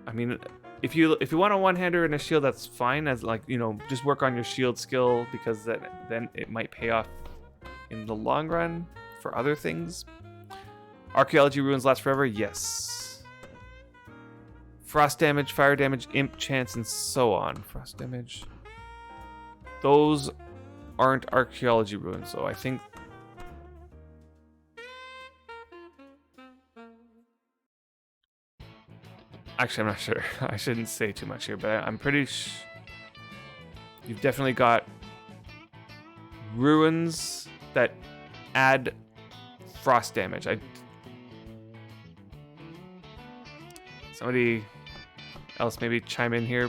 I mean, if you want a 1-hander and a shield, that's fine. As like, you know, just work on your shield skill, because then it might pay off in the long run for other things. Archaeology runes last forever? Yes. Frost damage, fire damage, imp chance, and so on. Frost damage. Those aren't archaeology runes, so I think... Actually, I'm not sure. I shouldn't say too much here, but I'm pretty you've definitely got runes that add frost damage. Somebody else maybe chime in here.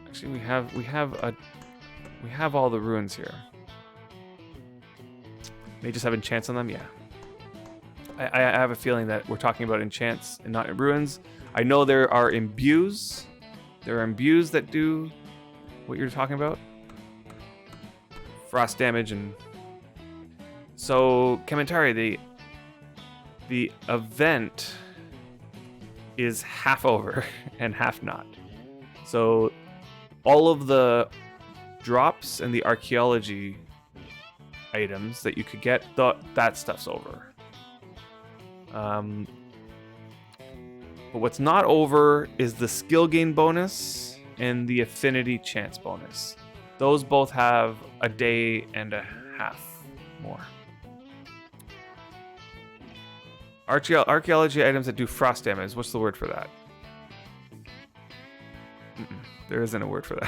Actually, we have all the runes here. They just have enchants on them, yeah. I have a feeling that we're talking about enchants and not runes. I know there are imbues. There are imbues that do what you're talking about. Frost damage and... So, Kementari, the event is half over and half not. So, all of the drops and the archaeology items that you could get, that stuff's over. But what's not over is the skill gain bonus and the affinity chance bonus. Those both have a day and a half more. Archaeology items that do frost damage. What's the word for that? There isn't a word for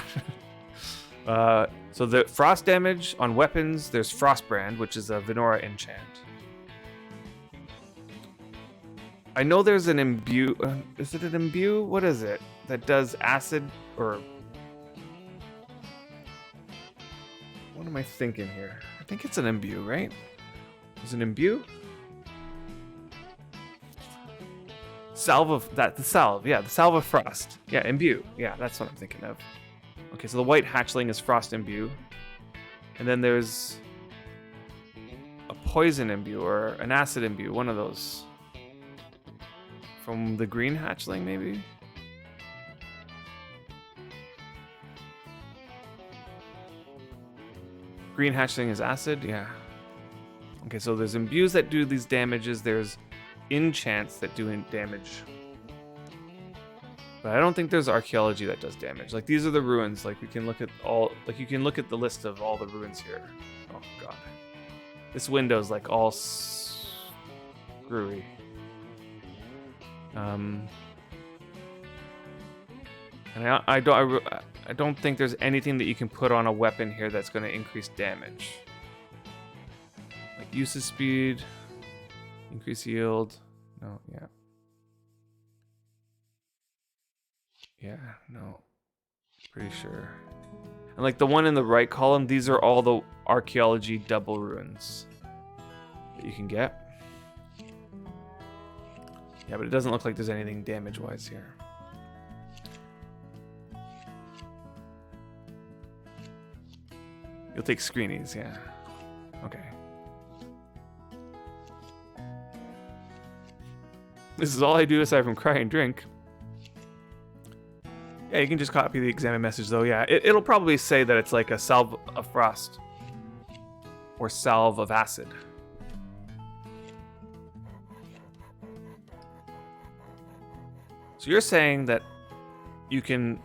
that. So the frost damage on weapons, there's Frostbrand, which is a Venora enchant. I know there's an imbue. Is it an imbue? What is it? That does acid or... What am I thinking here? I think it's an imbue, right? Is it an imbue? Salve of... The salve. Yeah, the salve of frost. Yeah, imbue. Yeah, that's what I'm thinking of. Okay, so the white hatchling is frost imbue. And then there's a poison imbue or an acid imbue. One of those. From the green hatchling, maybe? Green hatchling is acid? Yeah. Okay, so there's imbues that do these damages. There's enchants that do damage. But I don't think there's archaeology that does damage. Like, these are the ruins. Like, we can look at all... Like, you can look at the list of all the ruins here. Oh, God. This window's, like, all screwy. And I don't think there's anything that you can put on a weapon here that's going to increase damage. Like usage speed, increase yield. No, yeah. Yeah, no. Pretty sure. And like the one in the right column, these are all the archaeology double runes that you can get. Yeah, but it doesn't look like there's anything damage-wise here. You'll take screenies, yeah. Okay. This is all I do aside from cry and drink. Yeah, you can just copy the examine message though. Yeah, it'll probably say that it's like a salve of frost or salve of acid. So you're saying that you can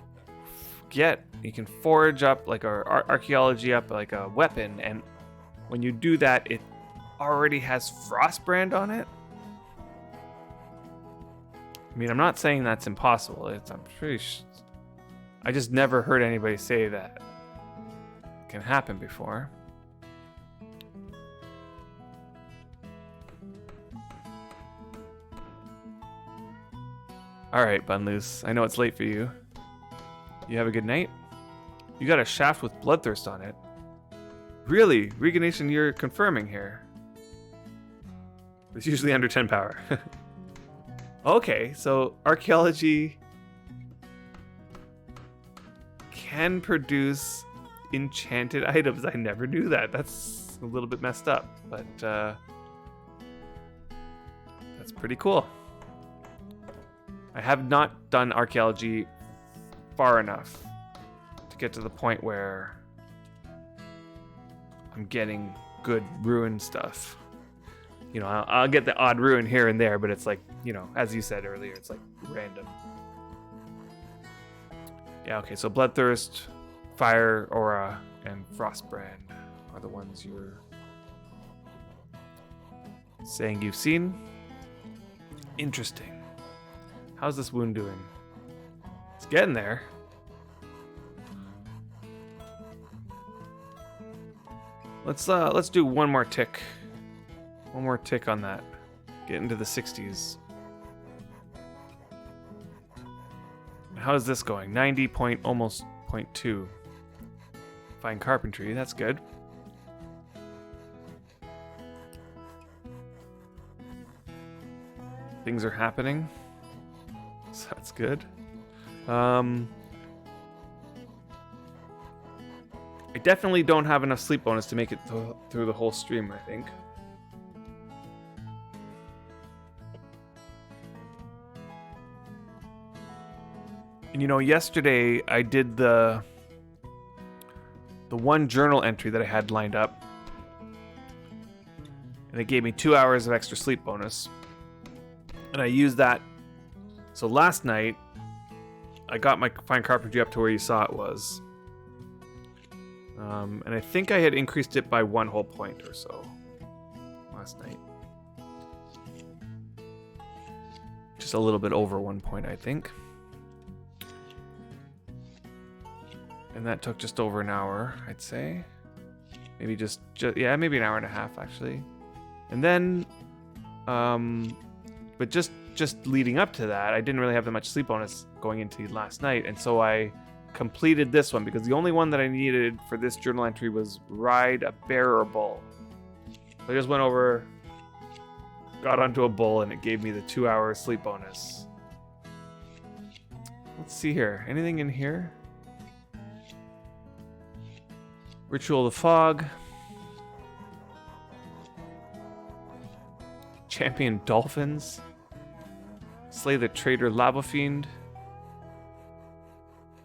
forge up like archaeology up like a weapon, and when you do that, it already has Frostbrand on it? I mean, I'm not saying that's impossible. I just never heard anybody say that can happen before. All right, Bunloose. I know it's late for you. You have a good night? You got a shaft with bloodthirst on it. Really? Reganation, you're confirming here. It's usually under 10 power. Okay, so archaeology can produce enchanted items. I never knew that. That's a little bit messed up, but that's pretty cool. I have not done archaeology far enough to get to the point where I'm getting good ruin stuff. You know, I'll get the odd ruin here and there, but it's like, you know, as you said earlier, it's like random. Yeah, okay, so Bloodthirst, Fire Aura, and Frostbrand are the ones you're saying you've seen. Interesting. How's this wound doing? It's getting there. Let's do one more tick. One more tick on that. Get into the 60s. How is this going? 90 point, almost 0.2. Fine carpentry, that's good. Things are happening. So that's good. I definitely don't have enough sleep bonus to make it through the whole stream, I think. And you know, yesterday I did the one journal entry that I had lined up, and it gave me 2 hours of extra sleep bonus, and I used that. So last night I got my fine carpentry up to where you saw it was, and I think I had increased it by 1 whole point or so last night, just a little bit over 1 point, I think. And that took just over an hour, I'd say. Maybe just yeah, maybe an hour and a half actually. And then, but just leading up to that, I didn't really have that much sleep bonus going into last night, and so I completed this one because the only one that I needed for this journal entry was ride a bearer bull. So I just went over, got onto a bull, and it gave me the 2 hour sleep bonus. Let's see here. Anything in here? Ritual of the Fog. Champion Dolphins. Slay the traitor Lava Fiend.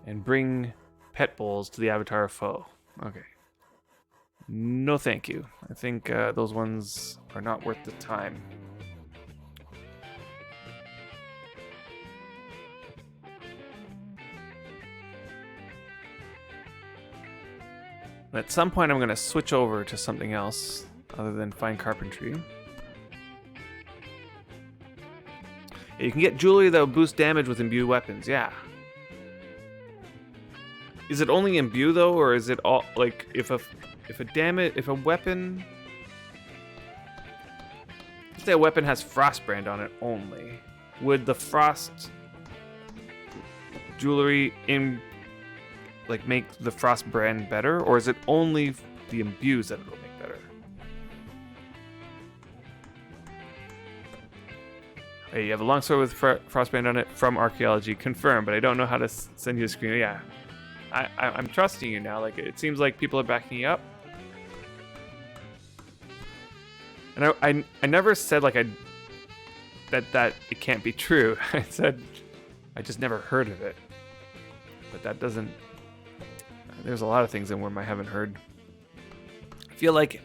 And bring pet bulls to the Avatar foe. Okay. No thank you. I think those ones are not worth the time. At some point I'm going to switch over to something else other than fine carpentry. Yeah, you can get jewelry that will boost damage with imbued weapons, yeah. Is it only imbue though, or is it all like if a weapon, let's say a weapon has Frostbrand on it only, would the frost jewelry make the Frostbrand better, or is it only the imbues that it'll make better? Hey, you have a longsword with Frostbrand on it from archaeology, confirmed, but I don't know how to send you a screen. Yeah, I'm trusting you now. Like, it seems like people are backing you up. And I never said like that it can't be true. I said I just never heard of it. but that doesn't... There's a lot of things in Wurm I haven't heard. I feel like,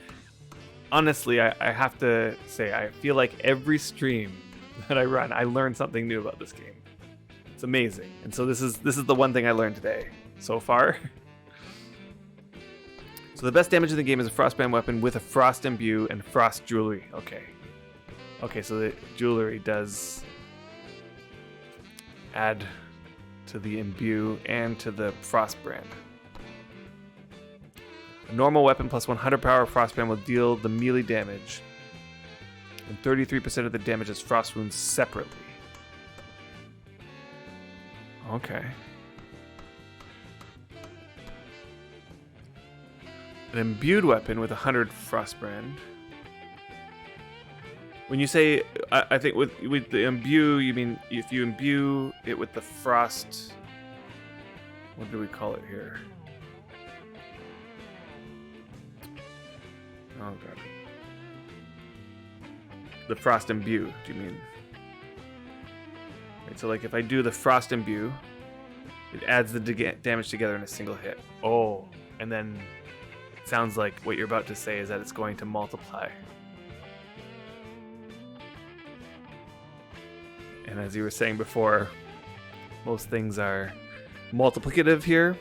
honestly, I have to say, I feel like every stream that I run, I learn something new about this game. It's amazing. And so this is the one thing I learned today so far. So the best damage in the game is a frostbrand weapon with a frost imbue and frost jewelry. Okay. Okay, so the jewelry does add to the imbue and to the frostbrand. A normal weapon plus 100 power frostbrand will deal the melee damage, and 33% of the damage is frost wounds separately. Okay. An imbued weapon with 100 frostbrand. When you say, I think with the imbue, you mean if you imbue it with the frost. What do we call it here? Oh god. The frost imbue, do you mean? Right, so like if I do the frost imbue, it adds the damage together in a single hit. Oh, and then it sounds like what you're about to say is that it's going to multiply. And as you were saying before, most things are multiplicative here.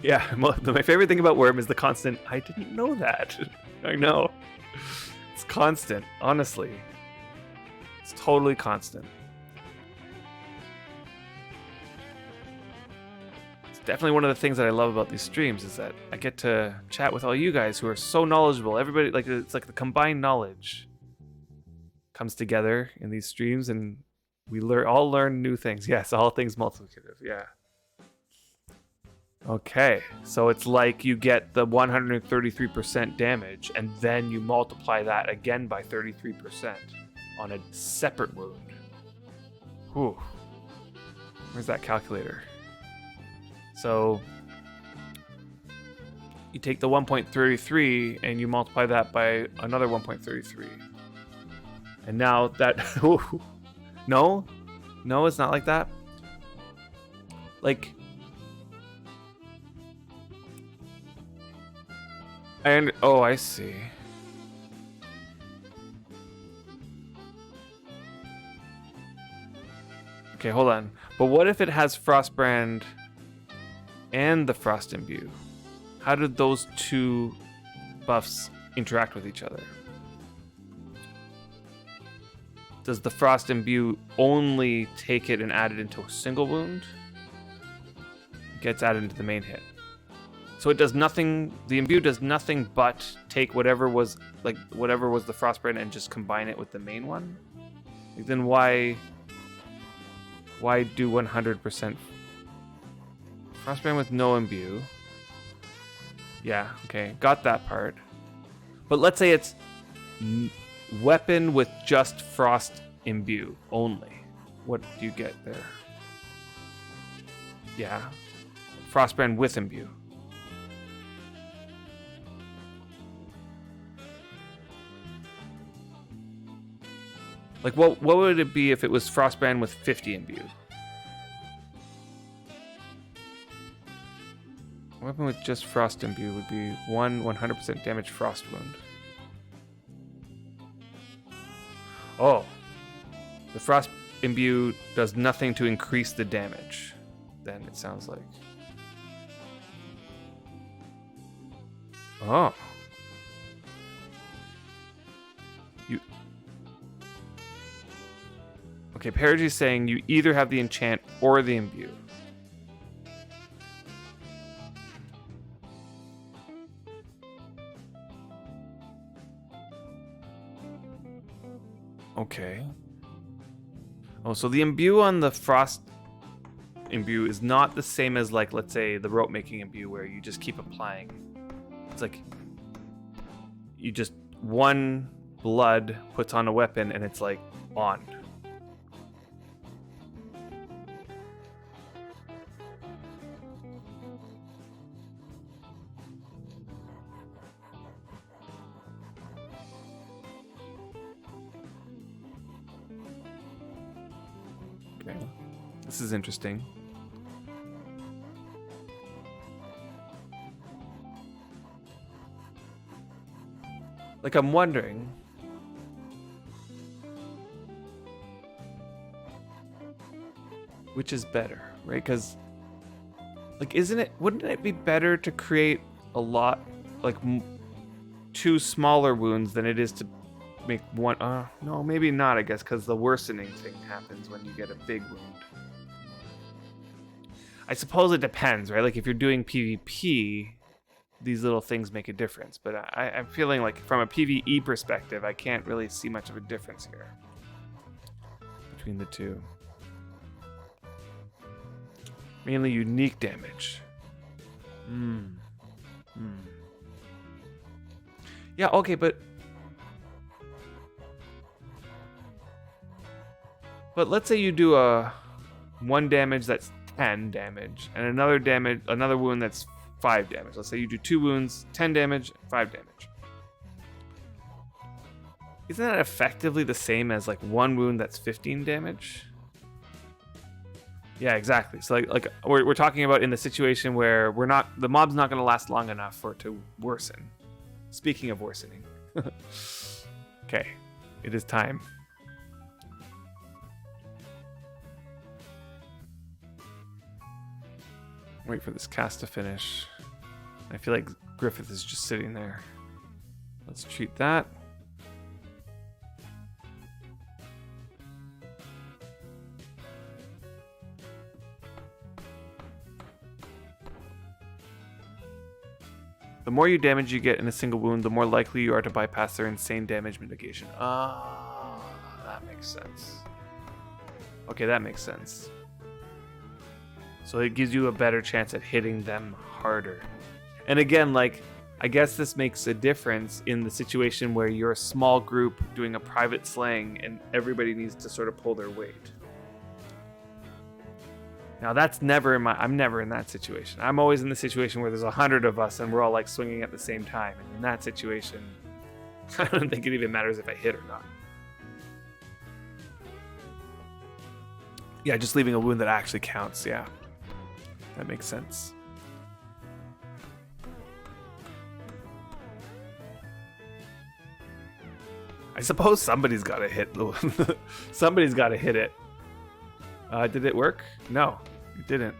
Yeah, my favorite thing about Wurm is the constant, I didn't know that. I know. It's constant, honestly. It's totally constant. It's definitely one of the things that I love about these streams is that I get to chat with all you guys who are so knowledgeable. Everybody, like, it's like the combined knowledge comes together in these streams, and we all learn new things. Yes, all things multiplicative. Yeah. Okay, so it's like you get the 133% damage, and then you multiply that again by 33% on a separate wound. Whew. Where's that calculator? So you take the 1.33 and you multiply that by another 1.33. And now that... No, it's not like that. Like... Oh, I see. Okay, hold on. But what if it has Frostbrand and the Frost Imbue? How did those two buffs interact with each other? Does the Frost Imbue only take it and add it into a single wound? It gets added into the main hit. So it does nothing, the Imbue does nothing but take whatever was the Frostbrand and just combine it with the main one? Like, then why do 100% Frostbrand with no Imbue? Yeah, okay, got that part. But let's say it's weapon with just Frost Imbue only. What do you get there? Yeah, Frostbrand with Imbue. Like, what would it be if it was Frostbrand with 50 Imbue? A weapon with just Frost Imbue would be 100% damage Frost Wound. Oh. The Frost Imbue does nothing to increase the damage, then it sounds like. Oh. Okay, Perigy's saying you either have the enchant or the imbue. Okay. Oh, so the imbue on the Frost Imbue is not the same as, like, let's say, the rope making imbue where you just keep applying. It's like you just one blood puts on a weapon and it's like on. Okay. This is interesting. Like, I'm wondering. Which is better, right? Because, like, wouldn't it be better to create a lot, like, 2 smaller wounds than it is to make one? No, maybe not, I guess, because the worsening thing happens when you get a big wound. I suppose it depends, right? Like, if you're doing PvP, these little things make a difference. But I'm feeling like from a PvE perspective, I can't really see much of a difference here between the two. Mainly unique damage. Yeah, okay, but let's say you do a 1 damage that's 10 damage, and another wound that's 5 damage. Let's say you do 2 wounds, 10 damage, 5 damage. Isn't that effectively the same as like 1 wound that's 15 damage? Yeah, exactly. So like we're talking about in the situation where the mob's not going to last long enough for it to worsen. Speaking of worsening. Okay, it is time. Wait for this cast to finish. I feel like Griffith is just sitting there. Let's treat that. The more damage you get in a single wound, the more likely you are to bypass their insane damage mitigation. Ah, that makes sense. Okay, that makes sense. So it gives you a better chance at hitting them harder. And again, like, I guess this makes a difference in the situation where you're a small group doing a private slaying and everybody needs to sort of pull their weight. Now that's never I'm never in that situation. I'm always in the situation where there's 100 of us and we're all like swinging at the same time. And in that situation, I don't think it even matters if I hit or not. Yeah, just leaving a wound that actually counts, yeah. That makes sense. I suppose somebody's got to hit. Somebody's got to hit it. Did it work? No, it didn't.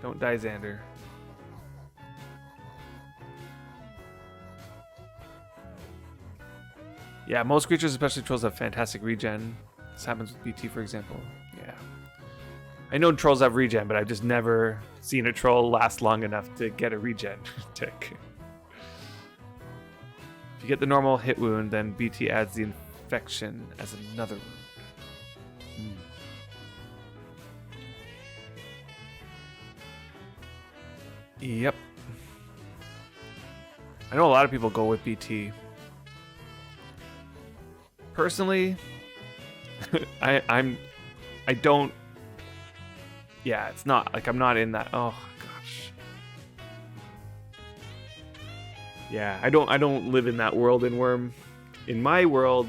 Don't die, Xander. Yeah, most creatures, especially trolls, have fantastic regen. This happens with BT, for example. Yeah. I know trolls have regen, but I've just never seen a troll last long enough to get a regen tick. If you get the normal hit wound, then BT adds the infection as another wound. Yep. I know a lot of people go with BT. Personally, I don't. Yeah, it's not like I'm not in that. Oh gosh. Yeah, I don't live in that world in Wurm. In my world,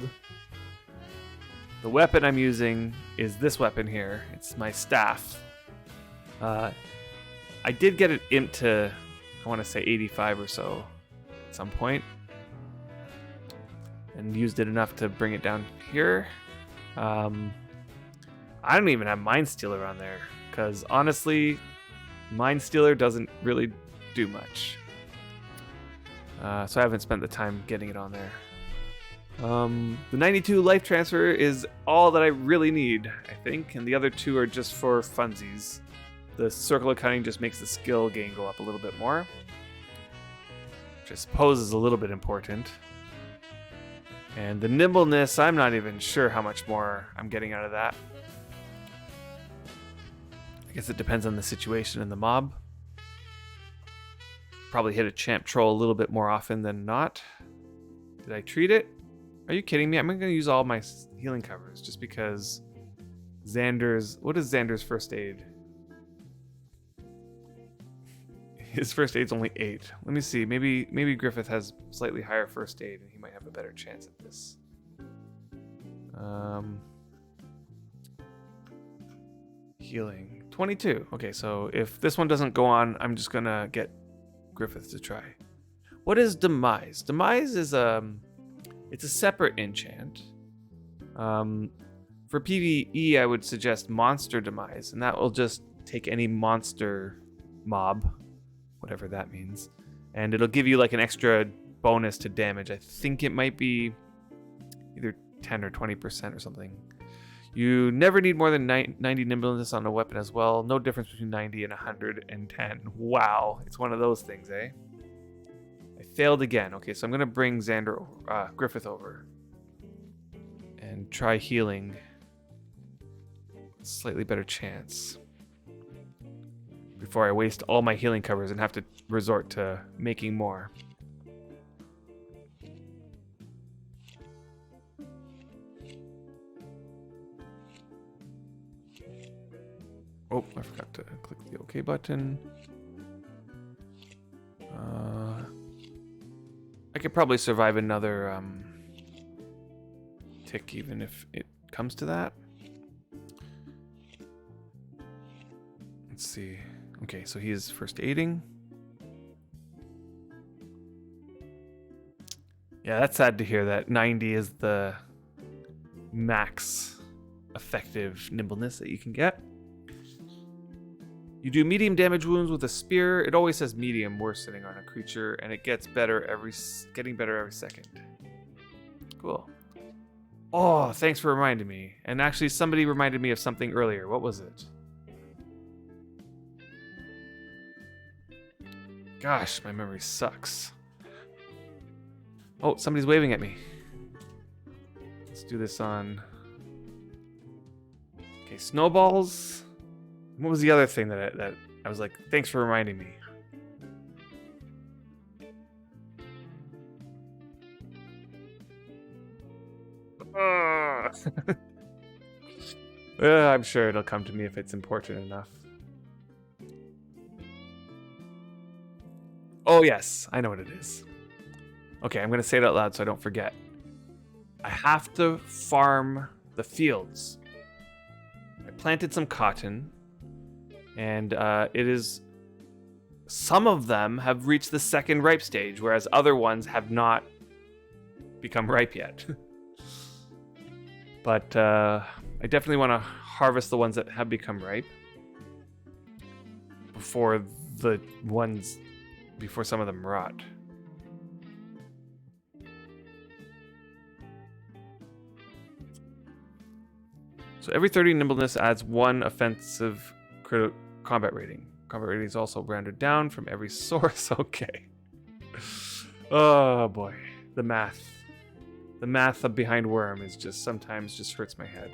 the weapon I'm using is this weapon here. It's my staff. I did get it into, I want to say 85 or so at some point, and used it enough to bring it down here. I don't even have Mind Stealer on there, because honestly, Mind Stealer doesn't really do much. So I haven't spent the time getting it on there. The 92 life transfer is all that I really need, I think, and the other 2 are just for funsies. The Circle of Cunning just makes the skill gain go up a little bit more, which I suppose is a little bit important. And the Nimbleness, I'm not even sure how much more I'm getting out of that. I guess it depends on the situation and the mob. Probably hit a champ troll a little bit more often than not. Did I treat it? Are you kidding me? I'm going to use all my healing covers just because Xander's... What is Xander's first aid? His first aid's only 8. Let me see. Maybe Griffith has slightly higher first aid and he might have a better chance at this. Healing. 22. Okay, so if this one doesn't go on, I'm just going to get Griffith to try. What is Demise? Demise is it's a separate enchant. For PvE, I would suggest Monster Demise, and that will just take any monster mob, whatever that means, and it'll give you like an extra bonus to damage. I think it might be either 10 or 20% or something. You never need more than 90 nimbleness on a weapon as well. No difference between 90 and 110. Wow, it's one of those things, eh? I failed again. Okay, so I'm gonna bring Griffith over and try healing. Slightly better chance before I waste all my healing covers and have to resort to making more. Oh, I forgot to click the OK button. I could probably survive another tick even if it comes to that. Let's see. Okay, so he is first aiding. Yeah, that's sad to hear that 90 is the max effective nimbleness that you can get. You do medium damage wounds with a spear. It always says medium. We're sitting on a creature, and it gets better getting better every second. Cool. Oh, thanks for reminding me. And actually, somebody reminded me of something earlier. What was it? Gosh, my memory sucks. Oh, somebody's waving at me. Let's do this on... Okay, snowballs. What was the other thing that I was like, thanks for reminding me? I'm sure it'll come to me if it's important enough. Oh, yes. I know what it is. Okay, I'm going to say it out loud so I don't forget. I have to farm the fields. I planted some cotton, and it is... Some of them have reached the second ripe stage, whereas other ones have not become ripe yet. But I definitely want to harvest the ones that have become ripe before some of them rot. So every 30 nimbleness adds 1 offensive combat rating. Combat rating is also rounded down from every source. Okay. Oh boy, the math. The math behind Wurm is just sometimes just hurts my head.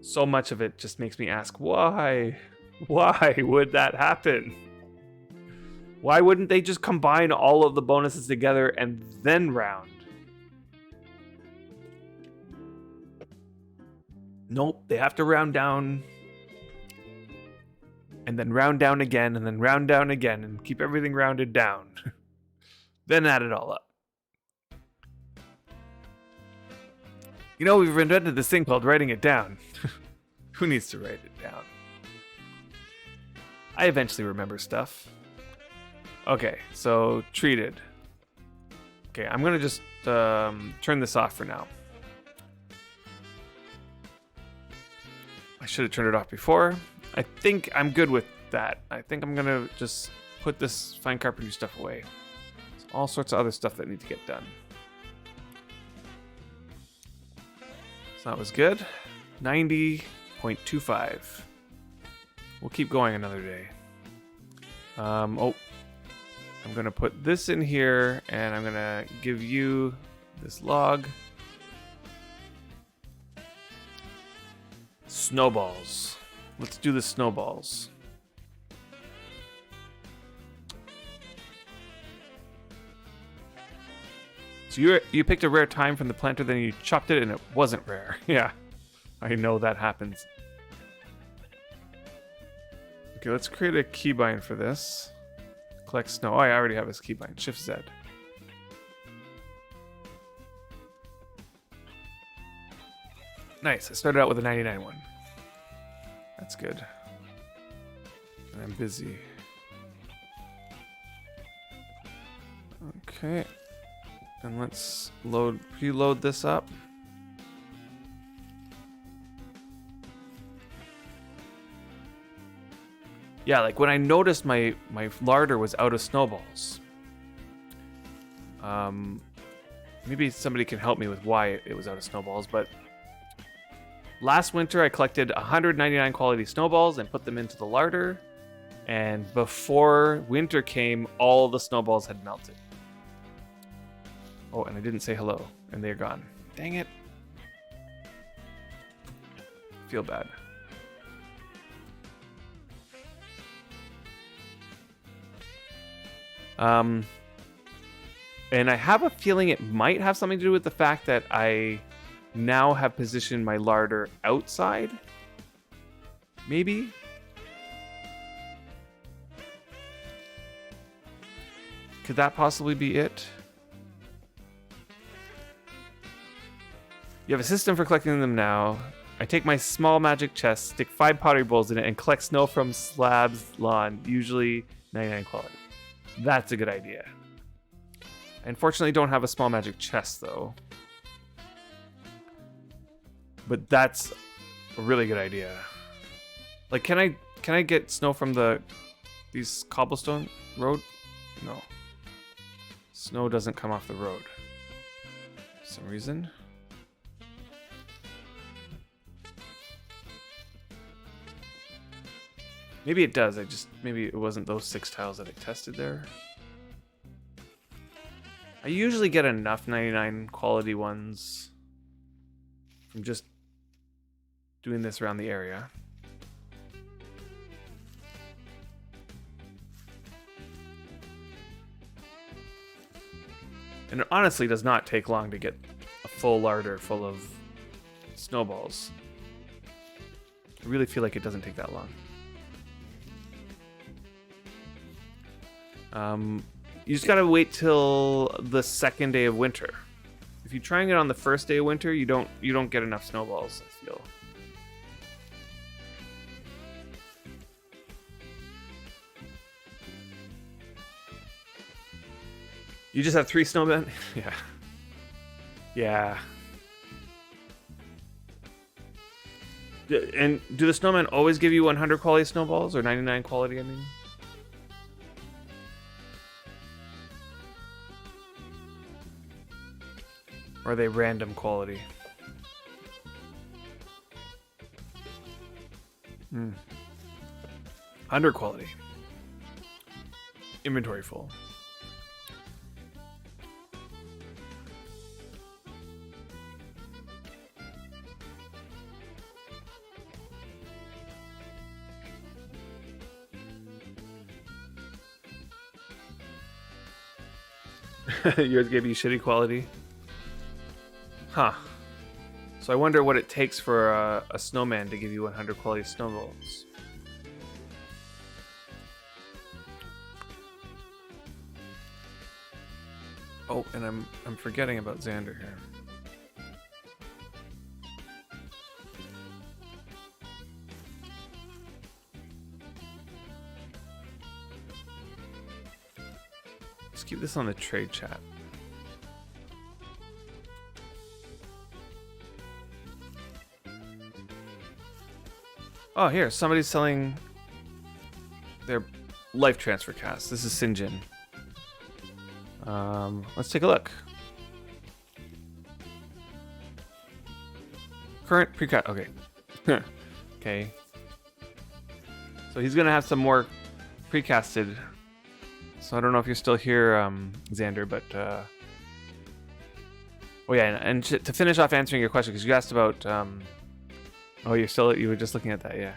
So much of it just makes me ask, why? Why would that happen? Why wouldn't they just combine all of the bonuses together and then round? Nope, they have to round down and then round down again and then round down again and keep everything rounded down. Then add it all up. You know, we've invented this thing called writing it down. Who needs to write it down? I eventually remember stuff. Okay, so treated. Okay, I'm gonna just turn this off for now. I should have turned it off before. I think I'm good with that. I think I'm gonna just put this fine carpentry stuff away. There's all sorts of other stuff that need to get done. So that was good. 90.25. We'll keep going another day. Oh, I'm gonna put this in here, and I'm gonna give you this log. Snowballs. Let's do the snowballs. So you picked a rare time from the planter, then you chopped it and it wasn't rare. Yeah, I know that happens. Okay, let's create a keybind for this. Collect snow. Oh, I already have this keybind. Shift Z. Nice. I started out with a 99 one. That's good. I'm busy. Okay. And let's preload this up. Yeah, like when I noticed my larder was out of snowballs. Maybe somebody can help me with why it was out of snowballs, but last winter I collected 199 quality snowballs and put them into the larder, and before winter came, all the snowballs had melted. Oh, and I didn't say hello, and they're gone. Dang it. Feel bad. And I have a feeling it might have something to do with the fact that I now have positioned my larder outside. Maybe? Could that possibly be it? You have a system for collecting them now. I take my small magic chest, stick 5 pottery bowls in it, and collect snow from slabs lawn, usually 99 quality. That's a good idea. I unfortunately don't have a small magic chest though. But that's a really good idea. Like, can I get snow from these cobblestone road? No. Snow doesn't come off the road. For some reason. Maybe it does. Maybe it wasn't those 6 tiles that I tested there. I usually get enough 99 quality ones from just doing this around the area. And it honestly does not take long to get a full larder full of snowballs. I really feel like it doesn't take that long. You just gotta wait till the second day of winter. If you're trying it on the first day of winter, you don't get enough snowballs, I feel. You just have 3 snowmen? Yeah. Yeah. And do the snowmen always give you 100 quality snowballs? Or 99 quality, I mean? Or are they random quality? 100 quality. Inventory full. Yours gave you shitty quality? Huh. So I wonder what it takes for a snowman to give you 100 quality snowballs. Oh, and I'm forgetting about Xander here. Let's keep this on the trade chat. Oh, here, somebody's selling their life transfer cast. This is Sinjin. Let's take a look. Current precast. Okay. Okay. So he's gonna have some more precasted. So I don't know if you're still here, Xander, but oh yeah, and to finish off answering your question, because you asked about oh, you were just looking at that, yeah.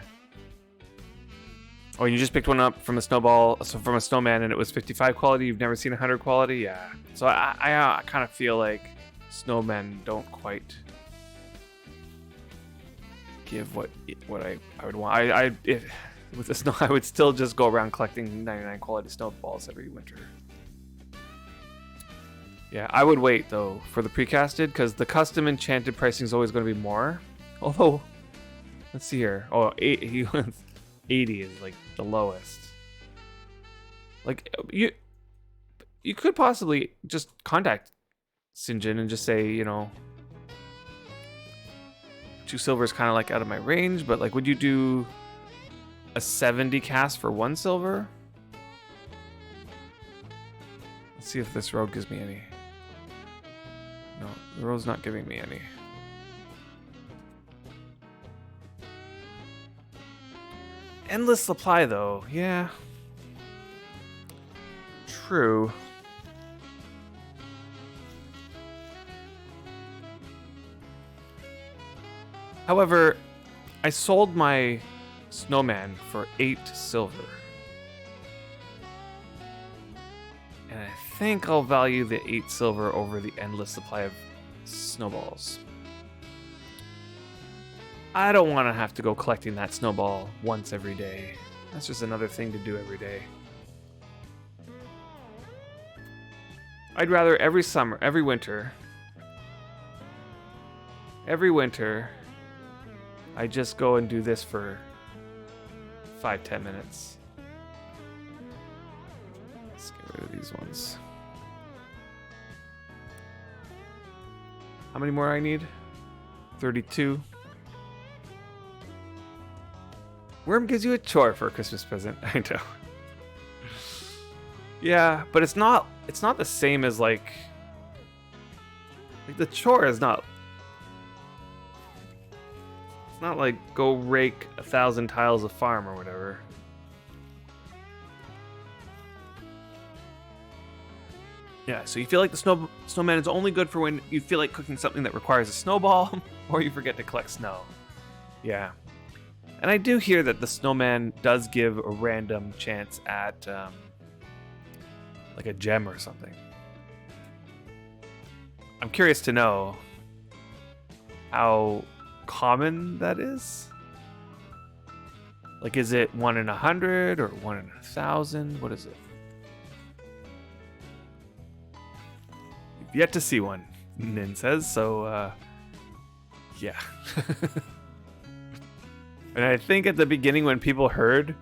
Oh, you just picked one up from a snowman, and it was 55 quality. You've never seen 100 quality, yeah. So I kind of feel like snowmen don't quite give what I would want. With the snow, I would still just go around collecting 99 quality snowballs every winter. Yeah, I would wait though for the precasted, because the custom enchanted pricing is always going to be more. Although, let's see here. Oh, 80 is like the lowest. Like you could possibly just contact Sinjin and just say, you know, 2 silver is kind of like out of my range, but like, would you do a 70 cast for 1 silver? Let's see if this road gives me any. No, the road's not giving me any. Endless supply though, yeah. True. However, I sold my snowman for 8 silver. And I think I'll value the 8 silver over the endless supply of snowballs. I don't want to have to go collecting that snowball once every day. That's just another thing to do every day. I'd rather every winter, I just go and do this for 5-10 minutes. Let's get rid of these ones. How many more I need? 32. Wurm gives you a chore for a Christmas present. I know. Yeah, but it's not the same as like the chore is not. It's not like go rake 1,000 tiles of farm or whatever. Yeah, so you feel like the snowman is only good for when you feel like cooking something that requires a snowball or you forget to collect snow. Yeah. And I do hear that the snowman does give a random chance at like a gem or something. I'm curious to know how common that is. Like, is it 1 in 100 or 1 in 1,000? What is it? You've yet to see one, Nin says, so yeah. And I think at the beginning when people heard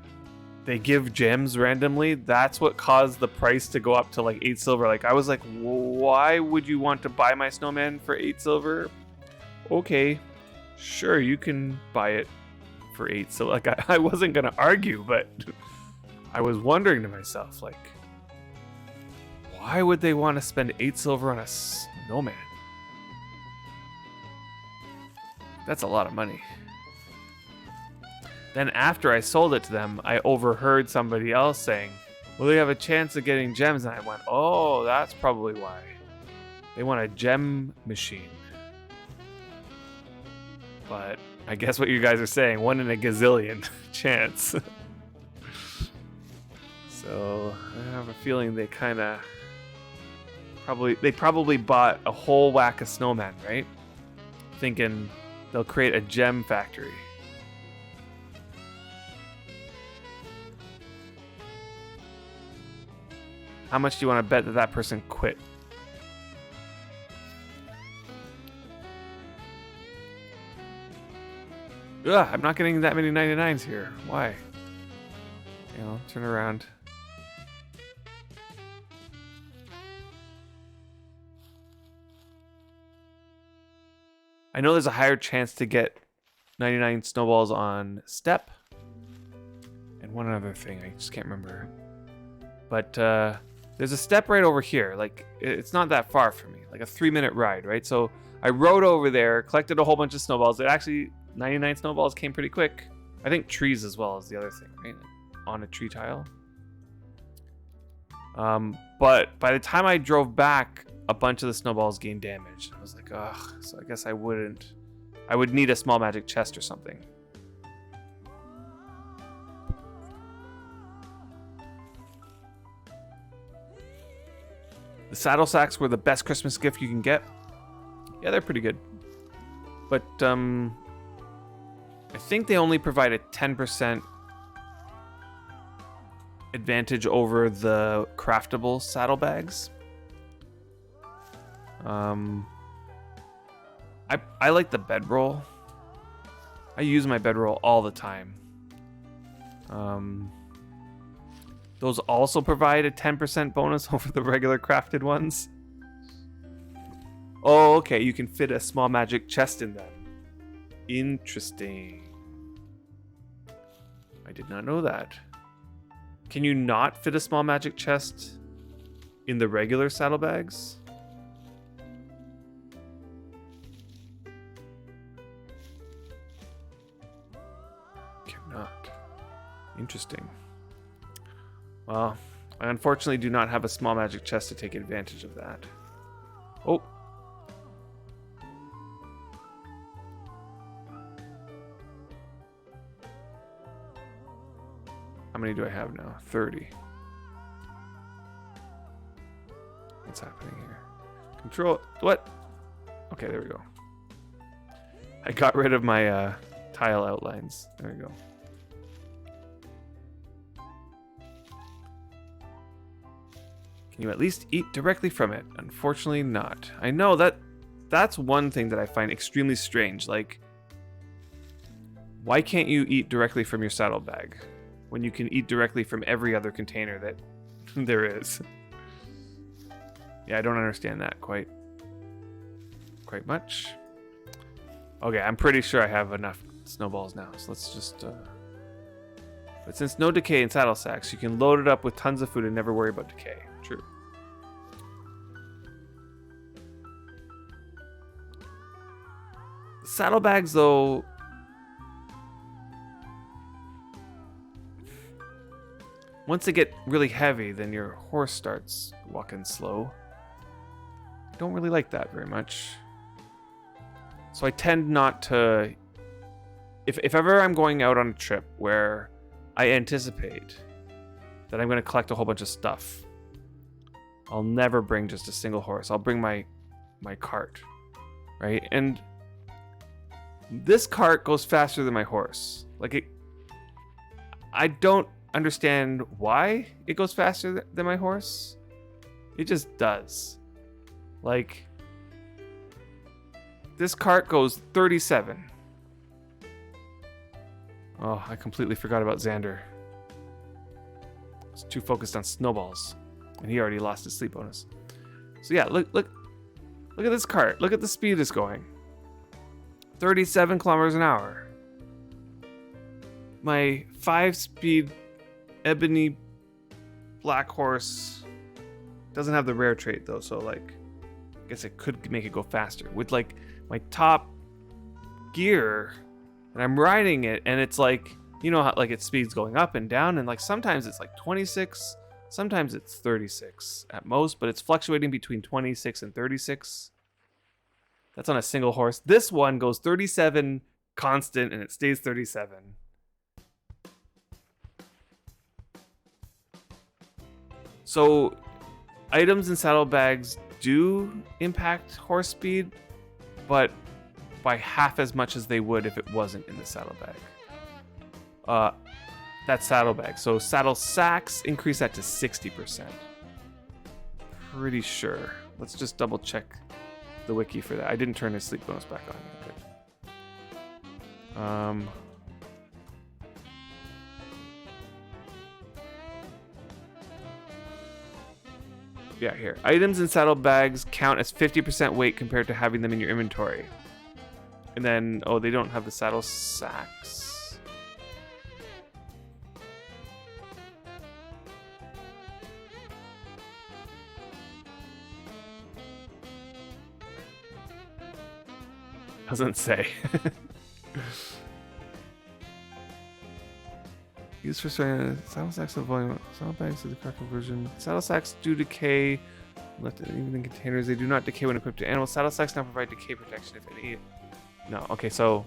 they give gems randomly, that's what caused the price to go up to like 8 silver. Like, I was like, why would you want to buy my snowman for 8 silver? Okay, sure, you can buy it for 8. So like, I wasn't going to argue, but I was wondering to myself, like, why would they want to spend 8 silver on a snowman? That's a lot of money. Then after I sold it to them, I overheard somebody else saying, well, they have a chance of getting gems. And I went, oh, that's probably why. They want a gem machine. But I guess what you guys are saying, 1 in a gazillion chance. So I have a feeling they kind of probably bought a whole whack of snowmen, right? Thinking they'll create a gem factory. How much do you want to bet that that person quit? Ugh, I'm not getting that many 99s here. Why? You know, turn around. I know there's a higher chance to get 99 snowballs on step. And one other thing, I just can't remember. But there's a step right over here. Like, it's not that far from me. Like a 3-minute ride, right? So I rode over there, collected a whole bunch of snowballs. It actually, 99 snowballs came pretty quick. I think trees as well is the other thing, right? On a tree tile. But by the time I drove back, a bunch of the snowballs gained damage. I was like, ugh. So I guess I would need a small magic chest or something. The saddle sacks were the best Christmas gift you can get. Yeah, they're pretty good. But I think they only provide a 10% advantage over the craftable saddlebags. I like the bedroll. I use my bedroll all the time. Those also provide a 10% bonus over the regular crafted ones. Oh, okay. You can fit a small magic chest in them. Interesting. I did not know that. Can you not fit a small magic chest in the regular saddlebags? Cannot. Interesting. Well, I unfortunately do not have a small magic chest to take advantage of that. Oh. How many do I have now? 30. What's happening here? Control. What? Okay, there we go. I got rid of my tile outlines. There we go. Can you at least eat directly from it? Unfortunately not. I know that's one thing that I find extremely strange. Like, why can't you eat directly from your saddlebag when you can eat directly from every other container that there is? Yeah, I don't understand that quite much. Okay, I'm pretty sure I have enough snowballs now, so let's just... But since no decay in saddle sacks, you can load it up with tons of food and never worry about decay. True. Saddlebags, though... Once they get really heavy, then your horse starts walking slow. I don't really like that very much. So I tend not to... If ever I'm going out on a trip where I anticipate that I'm going to collect a whole bunch of stuff, I'll never bring just a single horse. I'll bring my cart, right? And this cart goes faster than my horse. Like, I don't understand why it goes faster than my horse. It just does. Like, this cart goes 37. Oh, I completely forgot about Xander. I was too focused on snowballs. And he already lost his sleep bonus. So yeah, look at this cart. Look at the speed it's going. 37 kilometers an hour. My 5-speed ebony black horse doesn't have the rare trait though, so like, I guess it could make it go faster. With like my top gear, and I'm riding it, and it's like, you know how like its speed's going up and down, and like sometimes it's like 26. Sometimes it's 36 at most, but it's fluctuating between 26 and 36. That's on a single horse. This one goes 37 constant, and it stays 37. So, items in saddlebags do impact horse speed, but by half as much as they would if it wasn't in the saddlebag. That's saddlebag. So saddle sacks increase that to 60%. Pretty sure. Let's just double check the wiki for that. I didn't turn his sleep bonus back on yet. Yeah, here. Items in saddlebags count as 50% weight compared to having them in your inventory. And then, oh, they don't have the saddle sacks. Doesn't say. Used for storing saddle sacks of volume. Saddlebags of the car conversion. Saddle sacks do decay. Left even in containers. They do not decay when equipped to animals. Saddle sacks now provide decay protection if any. No. Okay, so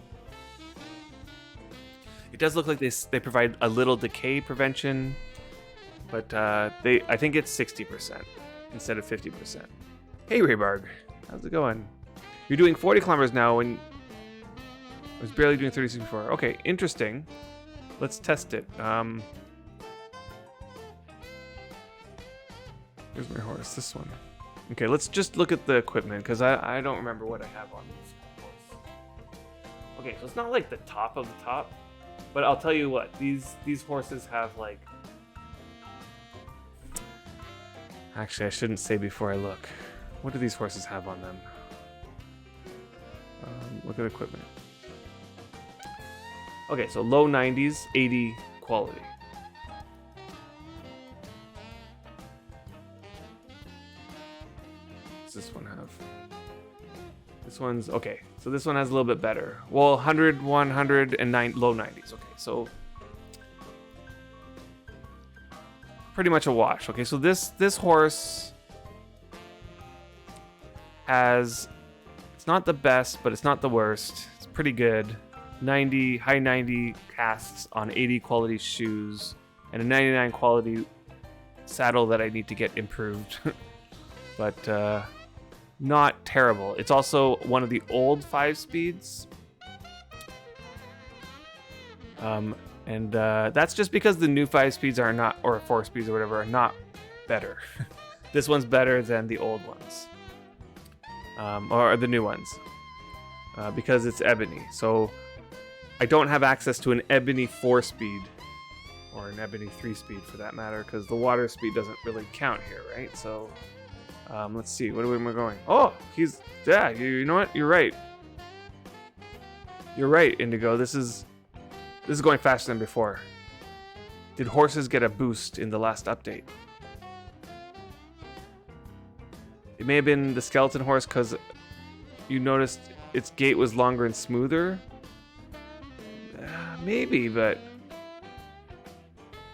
it does look like they provide a little decay prevention, but I think it's 60% instead of 50%. Hey Raybarg, how's it going? You're doing 40 kilometers now when I was barely doing 36 before. Okay, interesting. Let's test it. Here's my horse, this one. Okay, let's just look at the equipment, because I don't remember what I have on this horse. Okay, so it's not like the top of the top. But I'll tell you what, these horses have like... Actually, I shouldn't say before I look. What do these horses have on them? Look at equipment. Okay, so low 90s, 80 quality. What's this one have? This one's okay. So this one has a little bit better. Well, 100, 100, and low 90s. Okay, so pretty much a wash. Okay, so this horse has, it's not the best, but it's not the worst. It's pretty good. 90, high 90 casts on 80 quality shoes and a 99 quality saddle that I need to get improved. But not terrible. It's also one of the old 5 speeds. And that's just because the new 5 speeds are not, or 4 speeds or whatever, are not better. This one's better than the old ones. Or the new ones. Because it's ebony. So I don't have access to an ebony 4 speed. Or an ebony 3 speed for that matter. Because the water speed doesn't really count here, right? So let's see. What am I going? Oh, yeah, you know what? You're right. You're right, Indigo. This is going faster than before. Did horses get a boost in the last update? It may have been the skeleton horse because you noticed its gait was longer and smoother. Maybe, but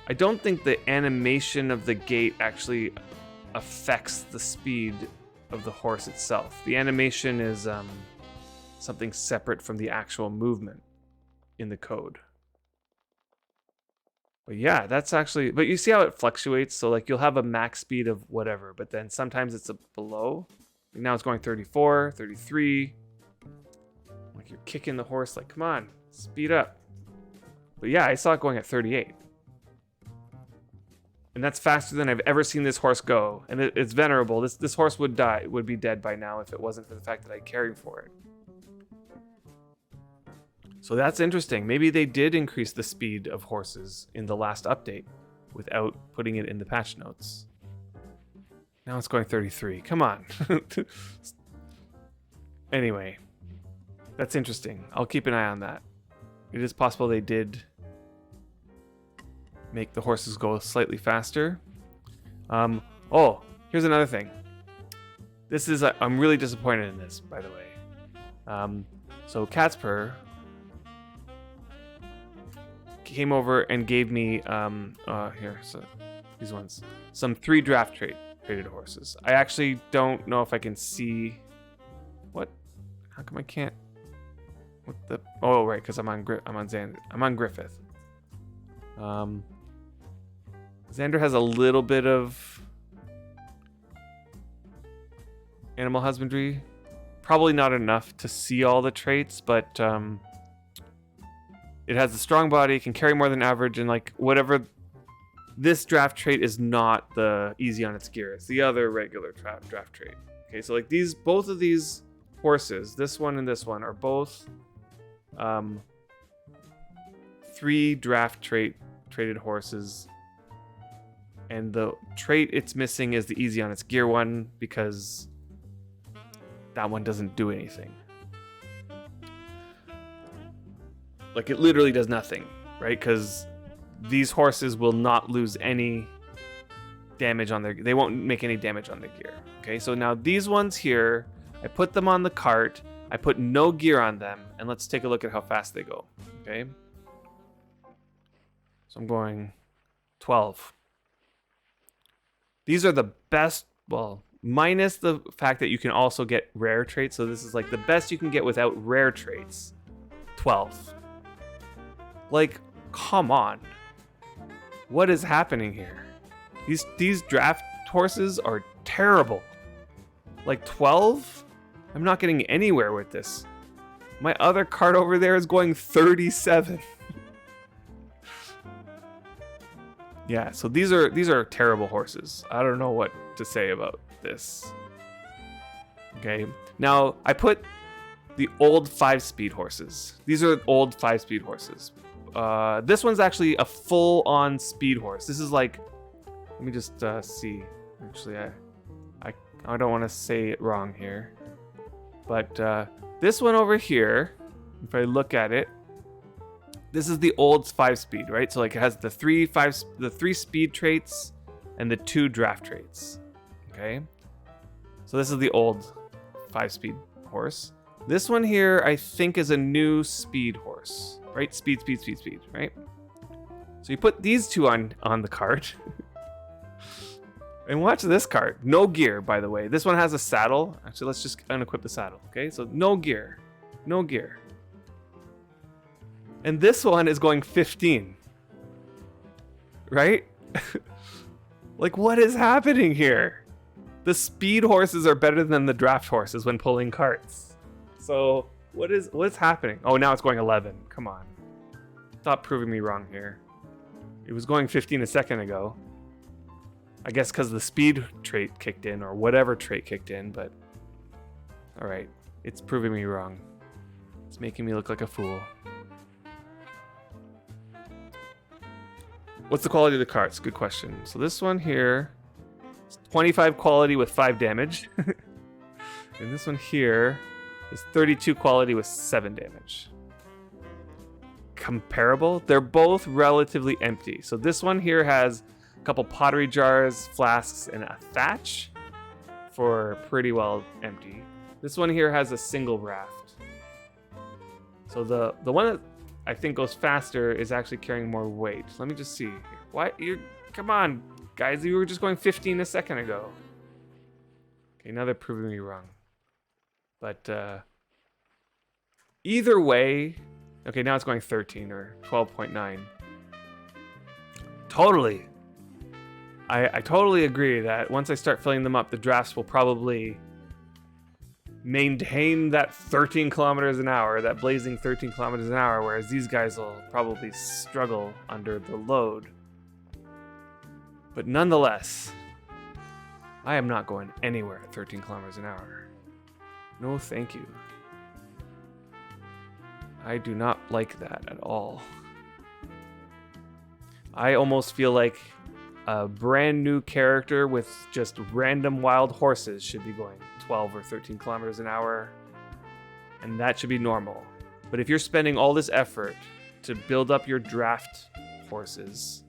I don't think the animation of the gait actually affects the speed of the horse itself. The animation is something separate from the actual movement in the code. But yeah, that's actually, but you see how it fluctuates? So like you'll have a max speed of whatever, but then sometimes it's below. Like now it's going 34, 33. Like you're kicking the horse like, come on, speed up. But yeah, I saw it going at 38. And that's faster than I've ever seen this horse go. And it's venerable. This horse would be dead by now if it wasn't for the fact that I cared for it. So that's interesting. Maybe they did increase the speed of horses in the last update without putting it in the patch notes. Now it's going 33. Come on. Anyway, that's interesting. I'll keep an eye on that. It is possible they did make the horses go slightly faster. Oh, here's another thing. This is, I'm really disappointed in this, by the way. So Catspur came over and gave me here, so these ones, some 3 draft traded horses. I actually don't know if I can see what. How come I can't? What the? Oh right, because I'm on Griffith. Xander has a little bit of animal husbandry, probably not enough to see all the traits, but it has a strong body, can carry more than average, and like whatever. This draft trait is not the easy on its gear. It's the other regular draft trait. Okay, so like both of these horses, this one and this one, are both 3 draft traded horses. And the trait it's missing is the easy on its gear one because that one doesn't do anything. Like it literally does nothing, right? Because these horses will not lose any damage on they won't make any damage on their gear. Okay, so now these ones here, I put them on the cart, I put no gear on them, and let's take a look at how fast they go. Okay. So I'm going 12. These are the best, well, minus the fact that you can also get rare traits. So this is like the best you can get without rare traits. 12. Like, come on. What is happening here? These draft horses are terrible. Like 12? I'm not getting anywhere with this. My other cart over there is going 37. Yeah, so these are terrible horses. I don't know what to say about this. Okay, now I put the old 5-speed horses. These are old 5-speed horses. this one's actually a full-on speed horse. This is like, let me just see. Actually, I don't want to say it wrong here, but this one over here, if I look at it, this is the old 5-speed, right? So like it has the three speed traits and the 2 draft traits. Okay, so this is the old 5-speed horse. This one here, I think, is a new speed horse, right? Speed, right? So you put these 2 on the cart. And watch this cart. No gear, by the way. This one has a saddle. Actually, let's just unequip the saddle, okay? So no gear. No gear. And this one is going 15. Right? Like, what is happening here? The speed horses are better than the draft horses when pulling carts. So, what's happening? Oh, now it's going 11. Come on. Stop proving me wrong here. It was going 15 a second ago. I guess because the speed trait kicked in, or whatever trait kicked in, but... Alright, it's proving me wrong. It's making me look like a fool. What's the quality of the carts? Good question. So this one here is 25 quality with 5 damage. And this one here is 32 quality with 7 damage. Comparable? They're both relatively empty. So this one here has a couple pottery jars, flasks, and a thatch for pretty well empty. This one here has a single raft. So the one that I think goes faster is actually carrying more weight. Let me just see. What? Come on, guys. You were just going 15 a second ago. Okay, now they're proving me wrong. But either way, okay, now it's going 13 or 12.9. Totally. I totally agree that once I start filling them up, the drafts will probably maintain that 13 kilometers an hour, that blazing 13 kilometers an hour, whereas these guys will probably struggle under the load. But nonetheless, I am not going anywhere at 13 kilometers an hour. No, thank you. I do not like that at all. I almost feel like a brand new character with just random wild horses should be going 12 or 13 kilometers an hour, and that should be normal. But if you're spending all this effort to build up your draft horses,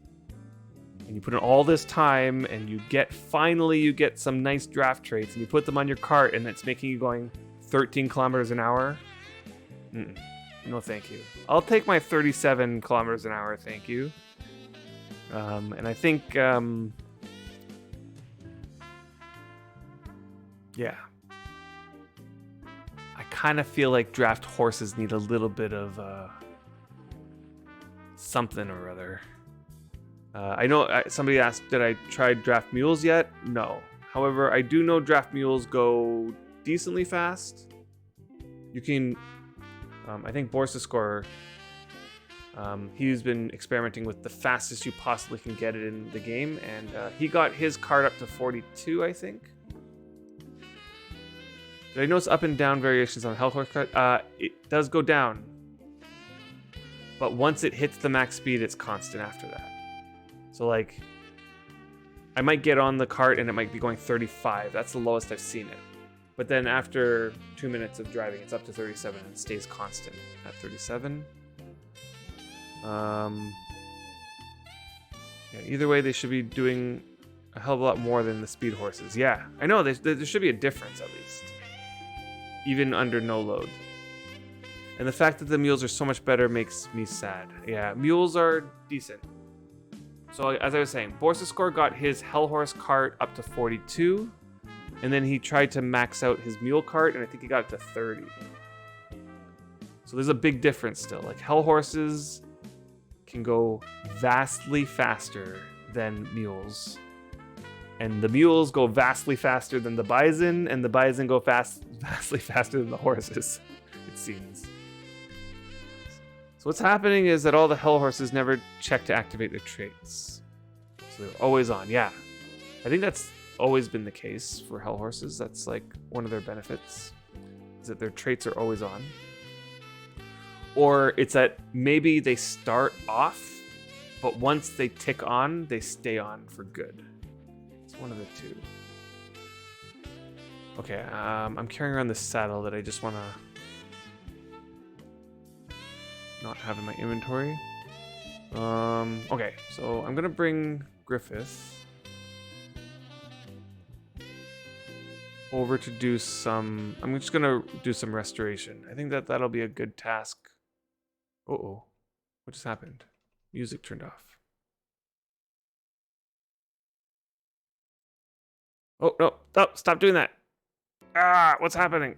and you put in all this time, and you finally get some nice draft traits, and you put them on your cart, and it's making you going 13 kilometers an hour, no thank you. I'll take my 37 kilometers an hour, thank you. And I think, yeah. I kind of feel like draft horses need a little bit of something or other. I know somebody asked, did I try draft mules yet? No. However, I do know draft mules go decently fast. You can, I think Borsascore, he's been experimenting with the fastest you possibly can get it in the game, and he got his cart up to 42, I think. Did I notice up and down variations on the Hell Horse cart? It does go down, but once it hits the max speed, it's constant after that. So like, I might get on the cart and it might be going 35. That's the lowest I've seen it. But then after 2 minutes of driving, it's up to 37 and it stays constant at 37. Yeah, either way, they should be doing a hell of a lot more than the speed horses. Yeah, I know, there should be a difference at least, even under no load. And the fact that the mules are so much better makes me sad. Yeah, mules are decent. So as I was saying, Borsascore got his Hellhorse cart up to 42, and then he tried to max out his mule cart, and I think he got it to 30. So there's a big difference still. Like, Hellhorses can go vastly faster than mules, and the mules go vastly faster than the bison, and the bison go vastly faster than the horses, it seems. So what's happening is that all the hell horses never check to activate their traits. So they're always on, yeah. I think that's always been the case for hell horses. That's like one of their benefits, is that their traits are always on. Or it's that maybe they start off, but once they tick on, they stay on for good. It's one of the two. Okay, I'm carrying around this saddle that I just want to not have in my inventory. Okay, so I'm gonna bring Griffith over to do some. I'm just gonna do some restoration. I think that'll be a good task. Uh-oh, what just happened? Music turned off. Oh no! Stop doing that! Ah, what's happening?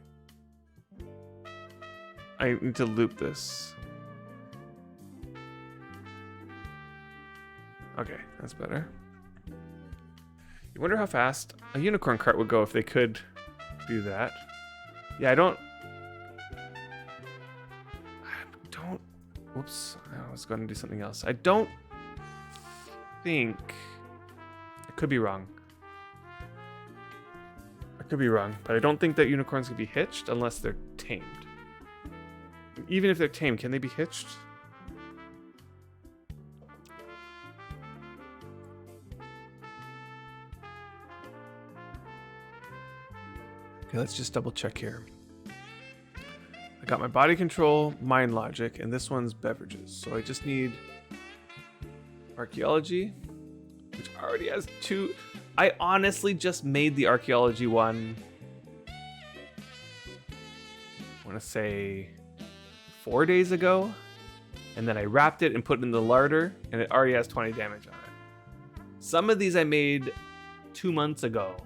I need to loop this. Okay, that's better. You wonder how fast a unicorn cart would go if they could do that. Yeah, I don't. Whoops, I was going to do something else. I don't think. I could be wrong. But I don't think that unicorns can be hitched unless they're tamed. Even if they're tamed, can they be hitched? Okay, let's just double check here. I got my body control, mind logic, and this one's beverages. So I just need archaeology, which already has 2. I honestly just made the archaeology one, I want to say 4 days ago, and then I wrapped it and put it in the larder, and it already has 20 damage on it. Some of these I made 2 months ago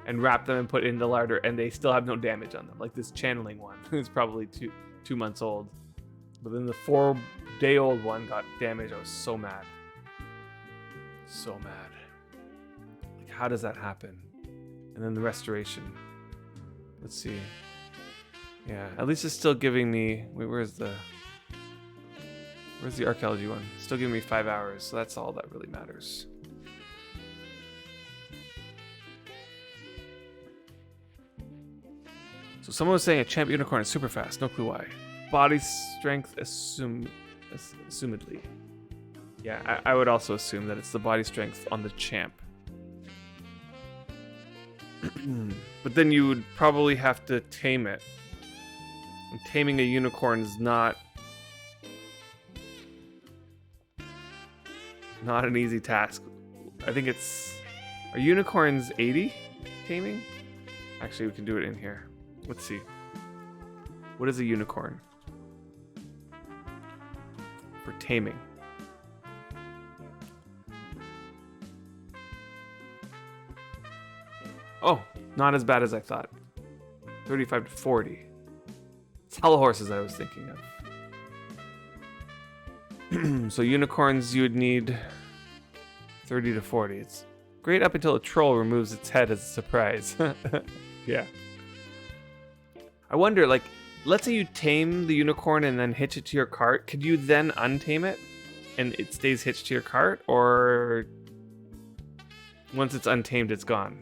and wrapped them and put it in the larder, and they still have no damage on them. Like this channeling one, it's probably two months old, but then the 4-day-old one got damage. I was so mad. Like, how does that happen? And then the restoration. Let's see. Yeah, at least it's still giving me. Wait, where's the archaeology one? It's still giving me 5 hours, so that's all that really matters. So someone was saying a champ unicorn is super fast. No clue why. Body strength assumedly. Yeah, I would also assume that it's the body strength on the champ. But then you would probably have to tame it. And taming a unicorn is not an easy task. I think are unicorns 80 taming? Actually, we can do it in here. Let's see. What is a unicorn? For taming. Oh, not as bad as I thought. 35 to 40. It's hella horses I was thinking of. So unicorns, you would need 30 to 40. It's great up until a troll removes its head as a surprise. Yeah. I wonder, like, let's say you tame the unicorn and then hitch it to your cart. Could you then untame it and it stays hitched to your cart? Or once it's untamed, it's gone?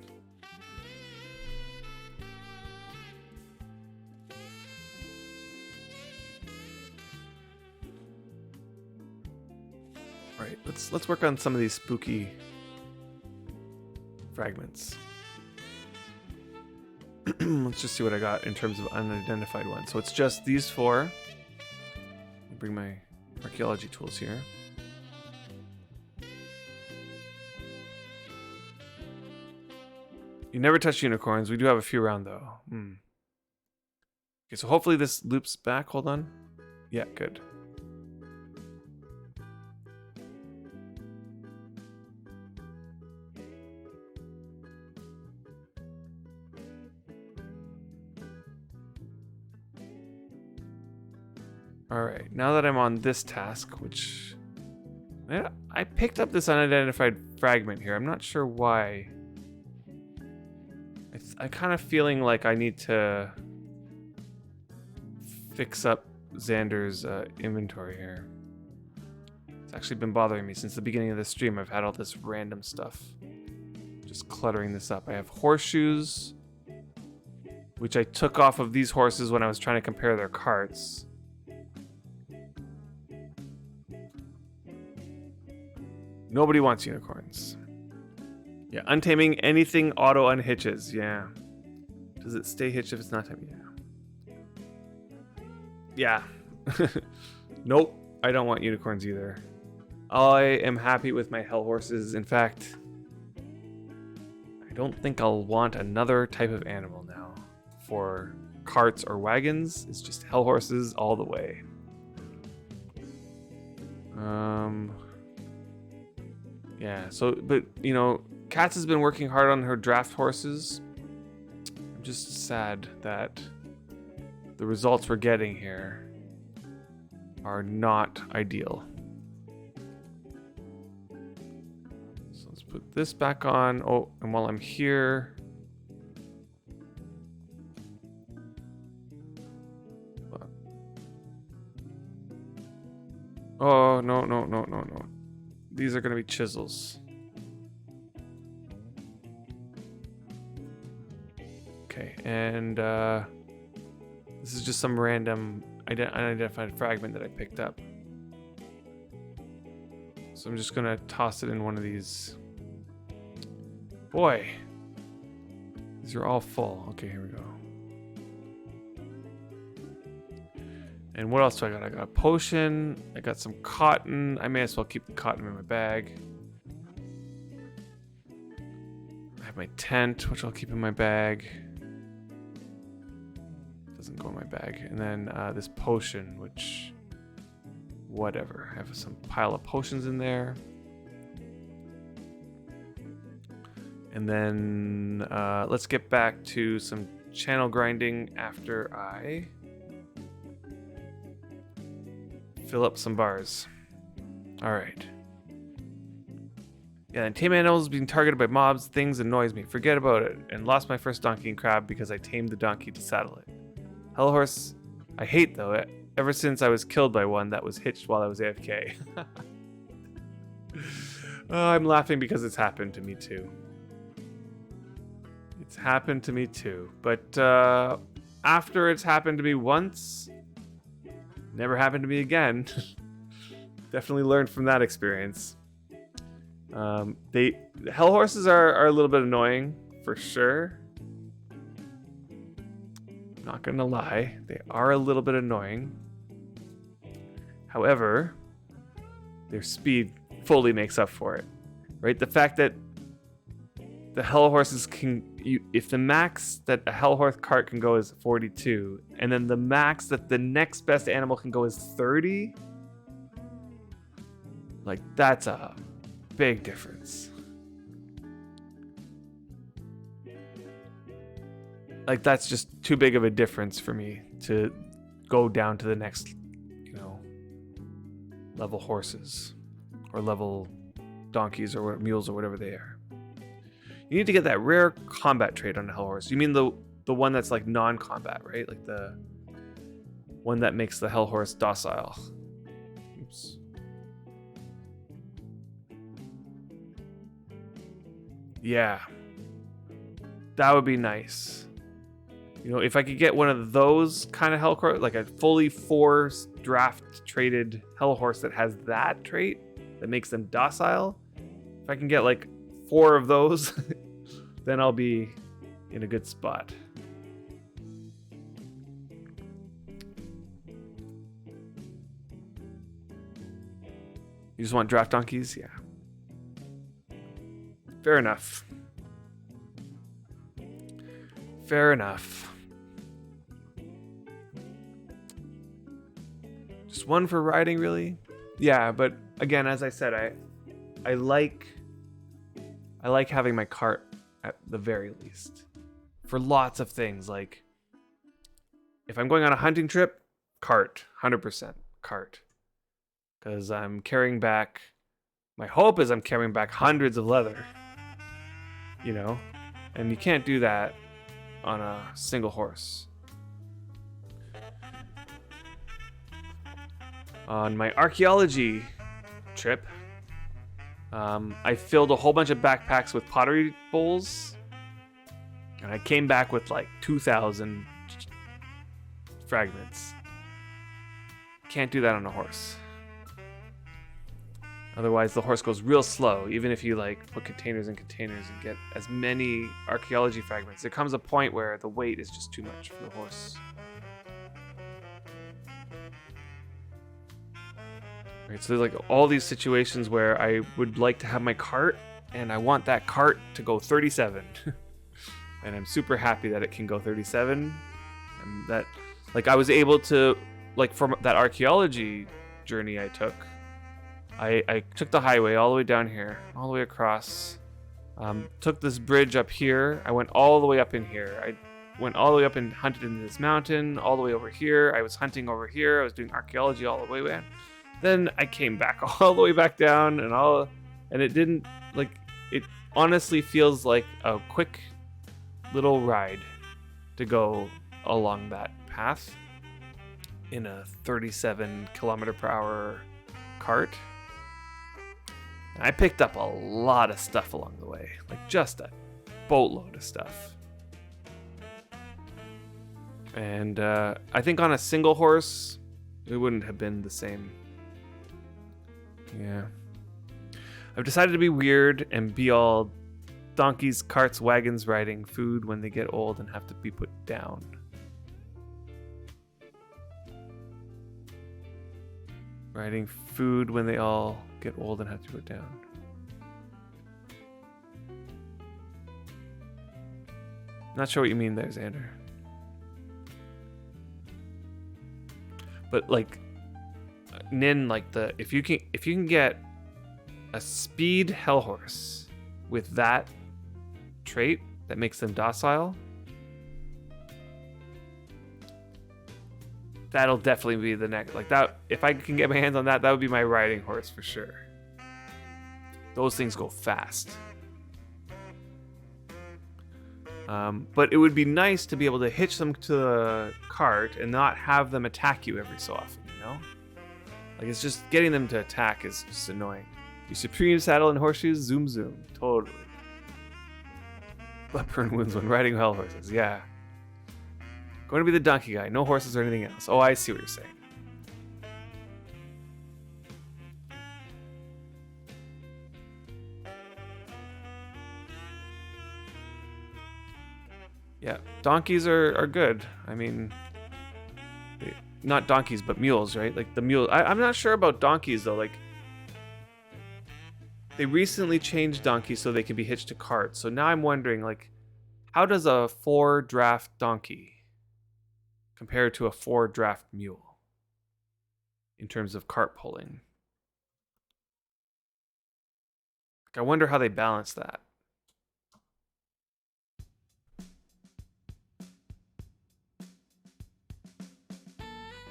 All right, let's work on some of these spooky fragments. Let's just see what I got in terms of unidentified ones. So it's just these 4. Let me bring my archaeology tools here. You never touch unicorns. We do have a few around though. Okay, so hopefully this loops back. Hold on. Yeah, good. Alright, now that I'm on this task, which... Yeah, I picked up this unidentified fragment here. I'm not sure why. I'm kind of feeling like I need to fix up Xander's inventory here. It's actually been bothering me since the beginning of the stream. I've had all this random stuff just cluttering this up. I have horseshoes, which I took off of these horses when I was trying to compare their carts. Nobody wants unicorns. Yeah, untaming anything auto unhitches. Yeah. Does it stay hitched if it's not tamed? Yeah. Yeah. Nope. I don't want unicorns either. I am happy with my hell horses. In fact, I don't think I'll want another type of animal now for carts or wagons. It's just hell horses all the way. Yeah, so, but, you know, Katz has been working hard on her draft horses. I'm just sad that the results we're getting here are not ideal. So let's put this back on. Oh, and while I'm here, oh, no. These are going to be chisels. Okay, and this is just some random unidentified fragment that I picked up. So I'm just going to toss it in one of these. Boy, these are all full. Okay, here we go. And what else do I got? I got a potion. I got some cotton. I may as well keep the cotton in my bag. I have my tent, which I'll keep in my bag. Doesn't go in my bag. And then this potion, which... whatever. I have some pile of potions in there. And then let's get back to some channel grinding after I... fill up some bars. Alright. Yeah, and tame animals being targeted by mobs, things annoys me. Forget about it. And lost my first donkey and crab because I tamed the donkey to saddle it. Hell horse, I hate though, ever since I was killed by one that was hitched while I was AFK. I'm laughing because it's happened to me too. It's happened to me too. But after it's happened to me once, never happened to me again. Definitely learned from that experience. The hell horses are a little bit annoying for sure. Not gonna lie, they are a little bit annoying. However, their speed fully makes up for it, right? The fact that the hell horses can, if the max that a hell horse cart can go is 42, and then the max that the next best animal can go is 30, like that's a big difference. Like that's just too big of a difference for me to go down to the next, level horses or level donkeys or mules or whatever they are. You need to get that rare combat trait on a hell horse. You mean the one that's like non-combat, right? Like the one that makes the hell horse docile. Oops. Yeah. That would be nice. If I could get one of those kind of hell horse, like a fully 4 draft traded hell horse that has that trait that makes them docile, if I can get like 4 of those, then I'll be in a good spot. You just want draft donkeys? Yeah. Fair enough. Fair enough. Just one for riding, really? Yeah, but again, as I said, I like having my cart at the very least for lots of things. Like if I'm going on a hunting trip, cart, 100% cart, because I'm carrying back. My hope is I'm carrying back hundreds of leather, and you can't do that on a single horse. On my archaeology trip, I filled a whole bunch of backpacks with pottery bowls, and I came back with like 2,000 fragments. Can't do that on a horse. Otherwise, the horse goes real slow, even if you like put containers and containers and get as many archaeology fragments. There comes a point where the weight is just too much for the horse. Right, so there's like all these situations where I would like to have my cart, and I want that cart to go 37. And I'm super happy that it can go 37. And that, like, I was able to, like, from that archaeology journey I took, I took the highway all the way down here, all the way across, took this bridge up here. I went all the way up in here. I went all the way up and hunted in this mountain, all the way over here. I was hunting over here. I was doing archaeology all the way down. Then I came back all the way back down, and it didn't, like, it honestly feels like a quick little ride to go along that path in a 37 kilometer per hour cart. I picked up a lot of stuff along the way, like just a boatload of stuff. And I think on a single horse, it wouldn't have been the same. Yeah. I've decided to be weird and be all donkeys, carts, wagons, riding food when they get old and have to be put down. Riding food when they all get old and have to put down. Not sure what you mean there, Xander. But like, Nin, like if you can get a speed hell horse with that trait that makes them docile, that'll definitely be the next, like that. If I can get my hands on that, that would be my riding horse for sure. Those things go fast. But it would be nice to be able to hitch them to the cart and not have them attack you every so often, you know? Like, it's just getting them to attack is just annoying. You supreme saddle and horseshoes, zoom zoom. Totally. Butt burn wounds when riding hell horses, yeah. Going to be the donkey guy, no horses or anything else. Oh, I see what you're saying. Yeah, donkeys are good. I mean, not donkeys, but mules, right? Like the mule. I'm not sure about donkeys though. Like, they recently changed donkeys so they can be hitched to carts. So now I'm wondering, like, how does a 4-draft donkey compare to a 4-draft mule in terms of cart pulling? Like, I wonder how they balance that.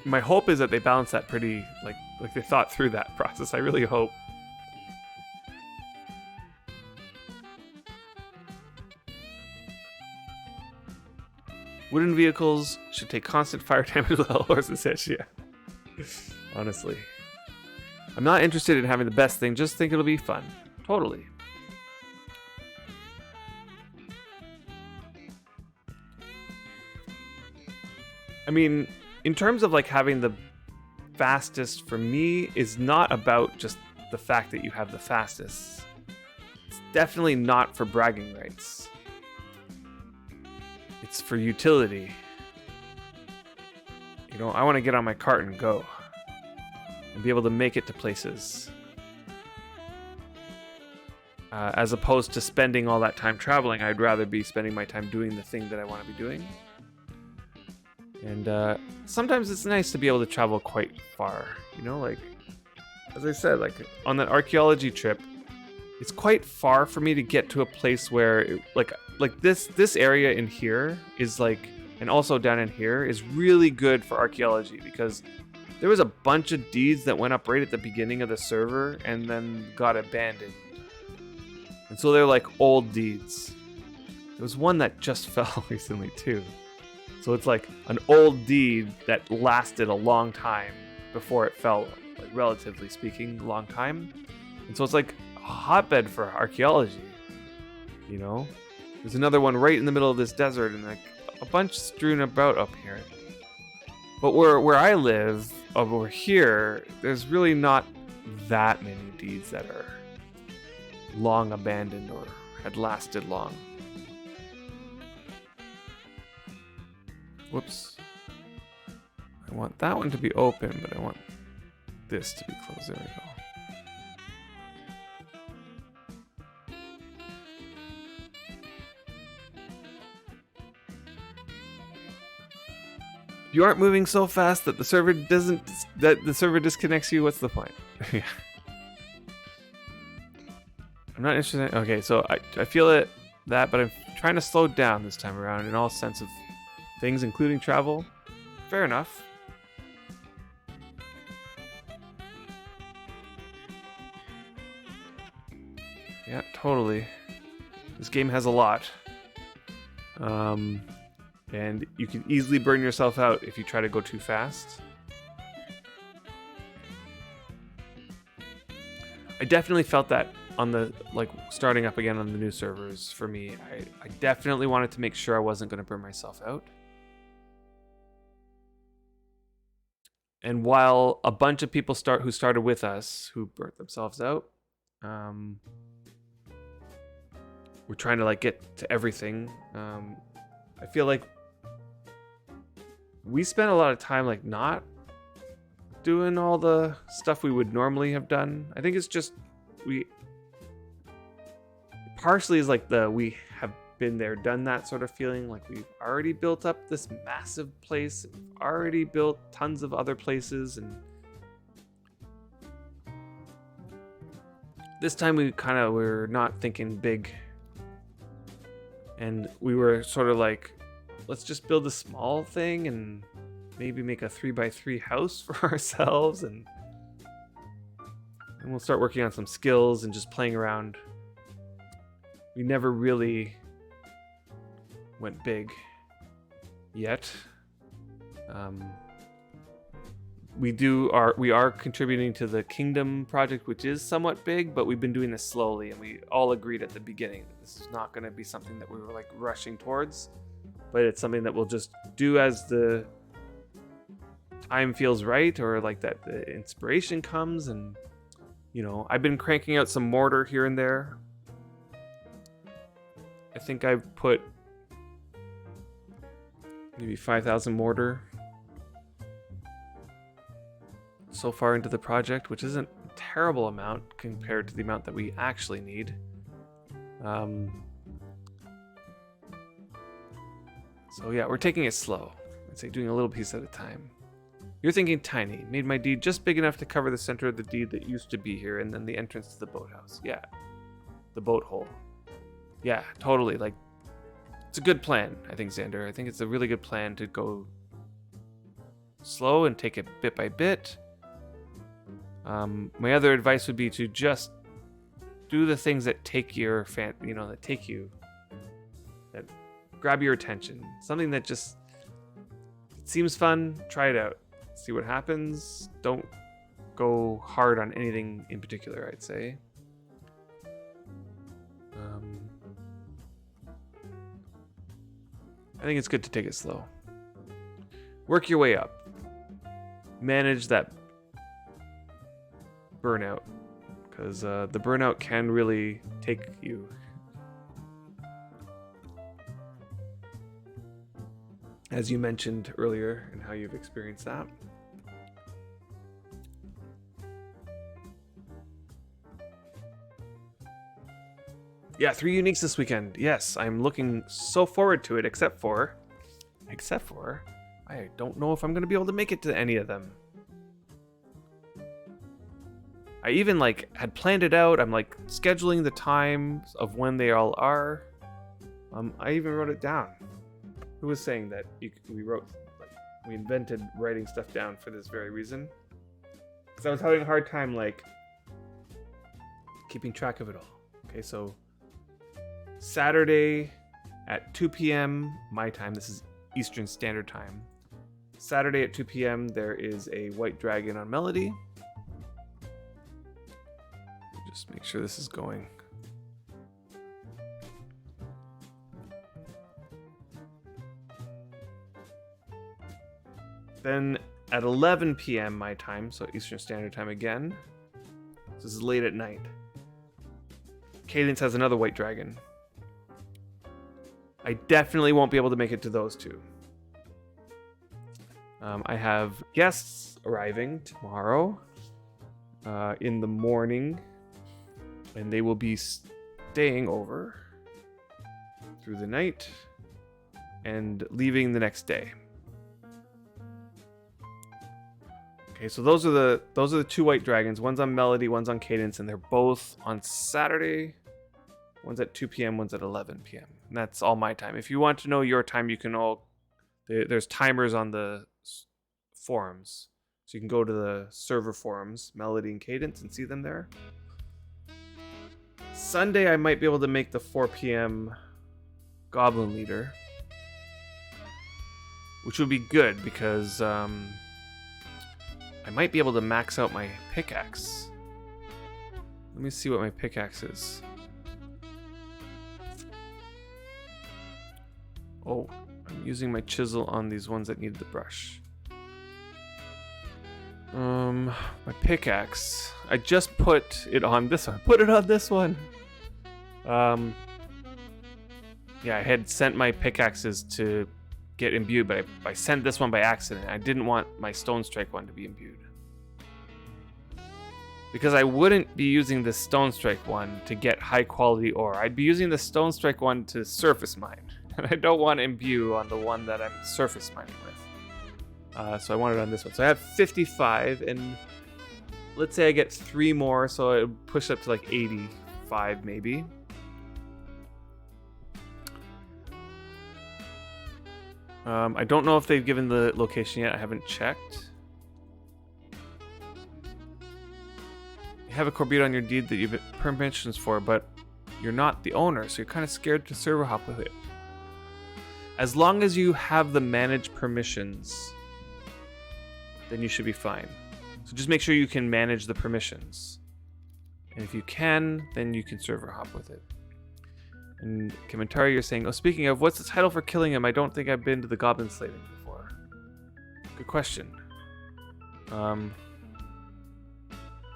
My hope is that they balance that pretty, like they thought through that process. I really hope. Wooden vehicles should take constant fire damage with a horse's hitch, yeah. Honestly. I'm not interested in having the best thing, just think it'll be fun. Totally. I mean, in terms of like having the fastest, for me is not about just the fact that you have the fastest. It's definitely not for bragging rights. It's for utility. You know, I want to get on my cart and go. And be able to make it to places. As opposed to spending all that time traveling, I'd rather be spending my time doing the thing that I want to be doing. And sometimes it's nice to be able to travel quite far, you know, like, as I said, like on that archaeology trip, it's quite far for me to get to a place where, like this area in here is like, and also down in here is really good for archaeology because there was a bunch of deeds that went up right at the beginning of the server and then got abandoned. And so they're like old deeds. There was one that just fell recently too. So it's like an old deed that lasted a long time before it fell, like relatively speaking, long time. And so it's like a hotbed for archaeology, you know? There's another one right in the middle of this desert and like a bunch strewn about up here. But where I live, over here, there's really not that many deeds that are long abandoned or had lasted long. Whoops. I want that one to be open, but I want this to be closed. There we go. You aren't moving so fast that the server disconnects you. What's the point? Yeah. I'm not interested in, okay, so I feel that, but I'm trying to slow down this time around in all sense of things, including travel. Fair enough. Yeah, totally. This game has a lot. And you can easily burn yourself out if you try to go too fast. I definitely felt that on the, like, starting up again on the new servers for me. I definitely wanted to make sure I wasn't going to burn myself out. And while a bunch of people who started with us who burnt themselves out, we're trying to like get to everything. I feel like we spent a lot of time like not doing all the stuff we would normally have done. I think it's just partially is like we have been there, done that sort of feeling. Like we've already built up this massive place, we've already built tons of other places, and this time we're not thinking big, and we were sort of like, let's just build a small thing and maybe make a 3x3 house for ourselves, and we'll start working on some skills and just playing around. We never really went big yet. We are contributing to the Kingdom project, which is somewhat big, but we've been doing this slowly, and we all agreed at the beginning that this is not going to be something that we were like rushing towards, but it's something that we'll just do as the time feels right, or like that the inspiration comes. And you know, I've been cranking out some mortar here and there. I think I've put maybe 5,000 mortar so far into the project, which isn't a terrible amount compared to the amount that we actually need. So yeah, we're taking it slow. I'd say doing a little piece at a time. You're thinking tiny. Made my deed just big enough to cover the center of the deed that used to be here, and then the entrance to the boathouse. Yeah, the boat hole. Yeah, totally. Like, it's a good plan, I think, Xander. I think it's a really good plan to go slow and take it bit by bit. My other advice would be to just do the things that take your that grab your attention. Something that just seems fun. Try it out. See what happens. Don't go hard on anything in particular, I'd say. I think it's good to take it slow. Work your way up. Manage that burnout, because the burnout can really take you. As you mentioned earlier, and how you've experienced that. Yeah, 3 uniques this weekend. Yes, I'm looking so forward to it, except for I don't know if I'm going to be able to make it to any of them. I even had planned it out. I'm scheduling the times of when they all are. I even wrote it down. Who was saying that we invented writing stuff down for this very reason? Because I was having a hard time keeping track of it all. Okay, so Saturday at 2 p.m. my time. This is Eastern Standard Time. Saturday at 2 p.m. there is a White Dragon on Melody. Just make sure this is going. Then at 11 p.m. my time, so Eastern Standard Time again, This is late at night. Cadence has another white dragon. I definitely won't be able to make it to those two. I have guests arriving tomorrow in the morning, and they will be staying over through the night and leaving the next day. Okay, so those are the two white dragons. One's on Melody, one's on Cadence, and they're both on Saturday. One's at 2 p.m., one's at 11 p.m. And that's all my time. If you want to know your time, you can there's timers on the forums. So you can go to the server forums, Melody and Cadence, and see them there. Sunday, I might be able to make the 4 p.m. Goblin Leader, which would be good because I might be able to max out my pickaxe. Let me see what my pickaxe is. Oh, I'm using my chisel on these ones that need the brush. My pickaxe. I just put it on this one. Put it on this one. Yeah, I had sent my pickaxes to get imbued, but I sent this one by accident. I didn't want my Stone Strike one to be imbued. Because I wouldn't be using the Stone Strike one to get high quality ore. I'd be using the Stone Strike one to surface mine. And I don't want to imbue on the one that I'm surface mining with. So I want it on this one. So I have 55, and let's say I get 3 more, so it would push up to like 85 maybe. I don't know if they've given the location yet. I haven't checked. You have a Corbett on your deed that you've permissions for, but you're not the owner, so you're kind of scared to server hop with it. As long as you have the manage permissions, then you should be fine. So just make sure you can manage the permissions. And if you can, then you can server hop with it. And Commentary, you're saying, oh, speaking of, what's the title for killing him? I don't think I've been to the Goblin Slaving before. Good question. Do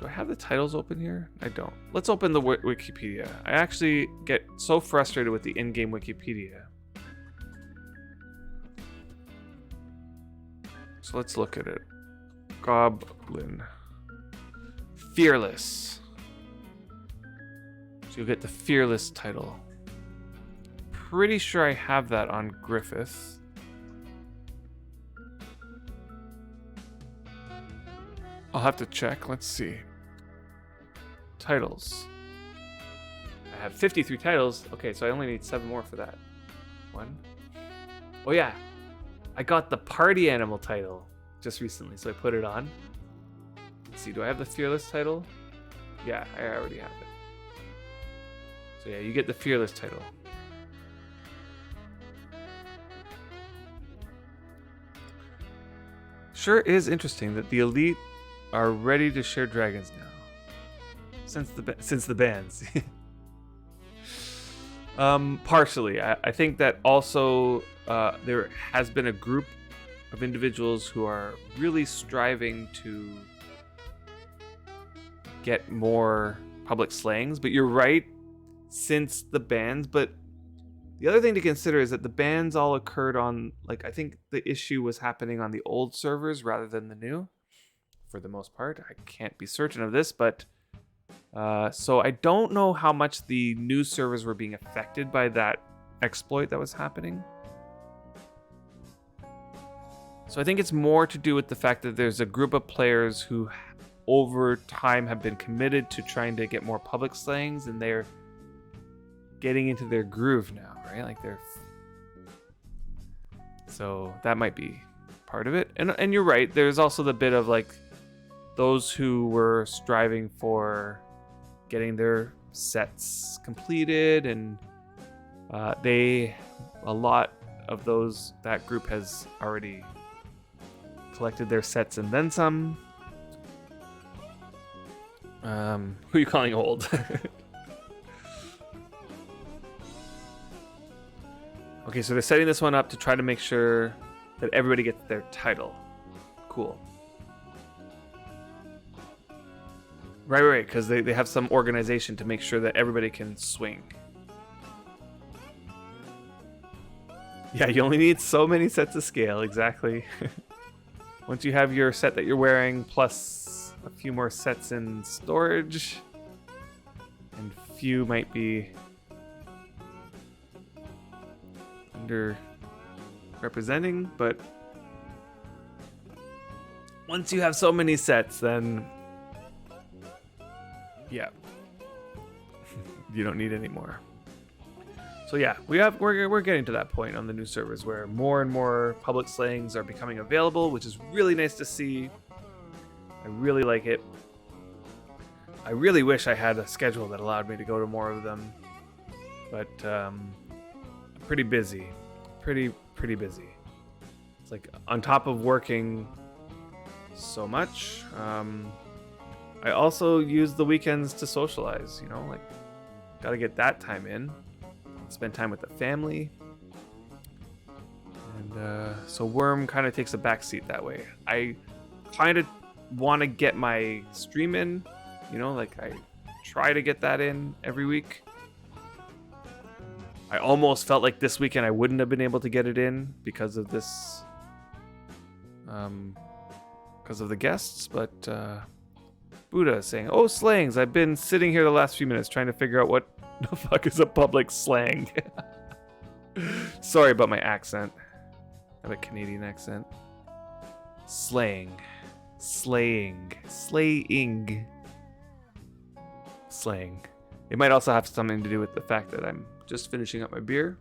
I have the titles open here? I don't. Let's open the Wikipedia. I actually get so frustrated with the in-game Wikipedia. So let's look at it. Goblin. Fearless. So you'll get the Fearless title. Pretty sure I have that on Griffith. I'll have to check. Let's see. Titles. I have 53 titles. Okay, so I only need 7 more for that. 1. Oh yeah. I got the Party Animal title just recently, so I put it on. Let's see, do I have the Fearless title? Yeah, I already have it. So yeah, you get the Fearless title. Sure is interesting that the elite are ready to share dragons now. Since the bans. Partially. I think that also there has been a group of individuals who are really striving to get more public slayings. But you're right, since the bans. But the other thing to consider is that the bans all occurred on, like, I think the issue was happening on the old servers rather than the new, for the most part. I can't be certain of this, but so I don't know how much the new servers were being affected by that exploit that was happening. So I think it's more to do with the fact that there's a group of players who over time have been committed to trying to get more public slayings, and they're getting into their groove now, right? Like so that might be part of it. And you're right, there's also the bit of like those who were striving for getting their sets completed, and a lot of that group has already collected their sets and then some. Who are you calling old? Okay, so they're setting this one up to try to make sure that everybody gets their title. Cool. Right, because they have some organization to make sure that everybody can swing. Yeah, you only need so many sets of scale, exactly. Once you have your set that you're wearing, plus a few more sets in storage, and few might be under representing, but once you have so many sets, then yeah, you don't need any more. So yeah, we're getting to that point on the new servers where more and more public slayings are becoming available, which is really nice to see. I really like it. I really wish I had a schedule that allowed me to go to more of them, but I'm pretty busy, pretty busy. It's like on top of working so much, I also use the weekends to socialize. You know, like gotta get that time in. Spend time with the family, and so Wurm kind of takes a backseat that way. I kind of want to get my stream in, you know, like I try to get that in every week. I almost felt like this weekend I wouldn't have been able to get it in because of this, because of the guests, but Buddha is saying, "Oh, slangs! I've been sitting here the last few minutes trying to figure out what the fuck is a public slang." Sorry about my accent. I have a Canadian accent. Slaying. Slaying. Slaying. Slang. It might also have something to do with the fact that I'm just finishing up my beer.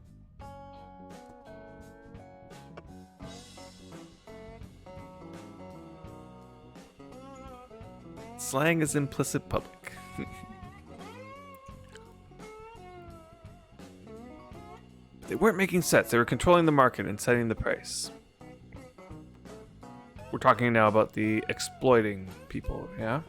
Slang is implicit public. They weren't making sets, they were controlling the market and setting the price. We're talking now about the exploiting people, yeah?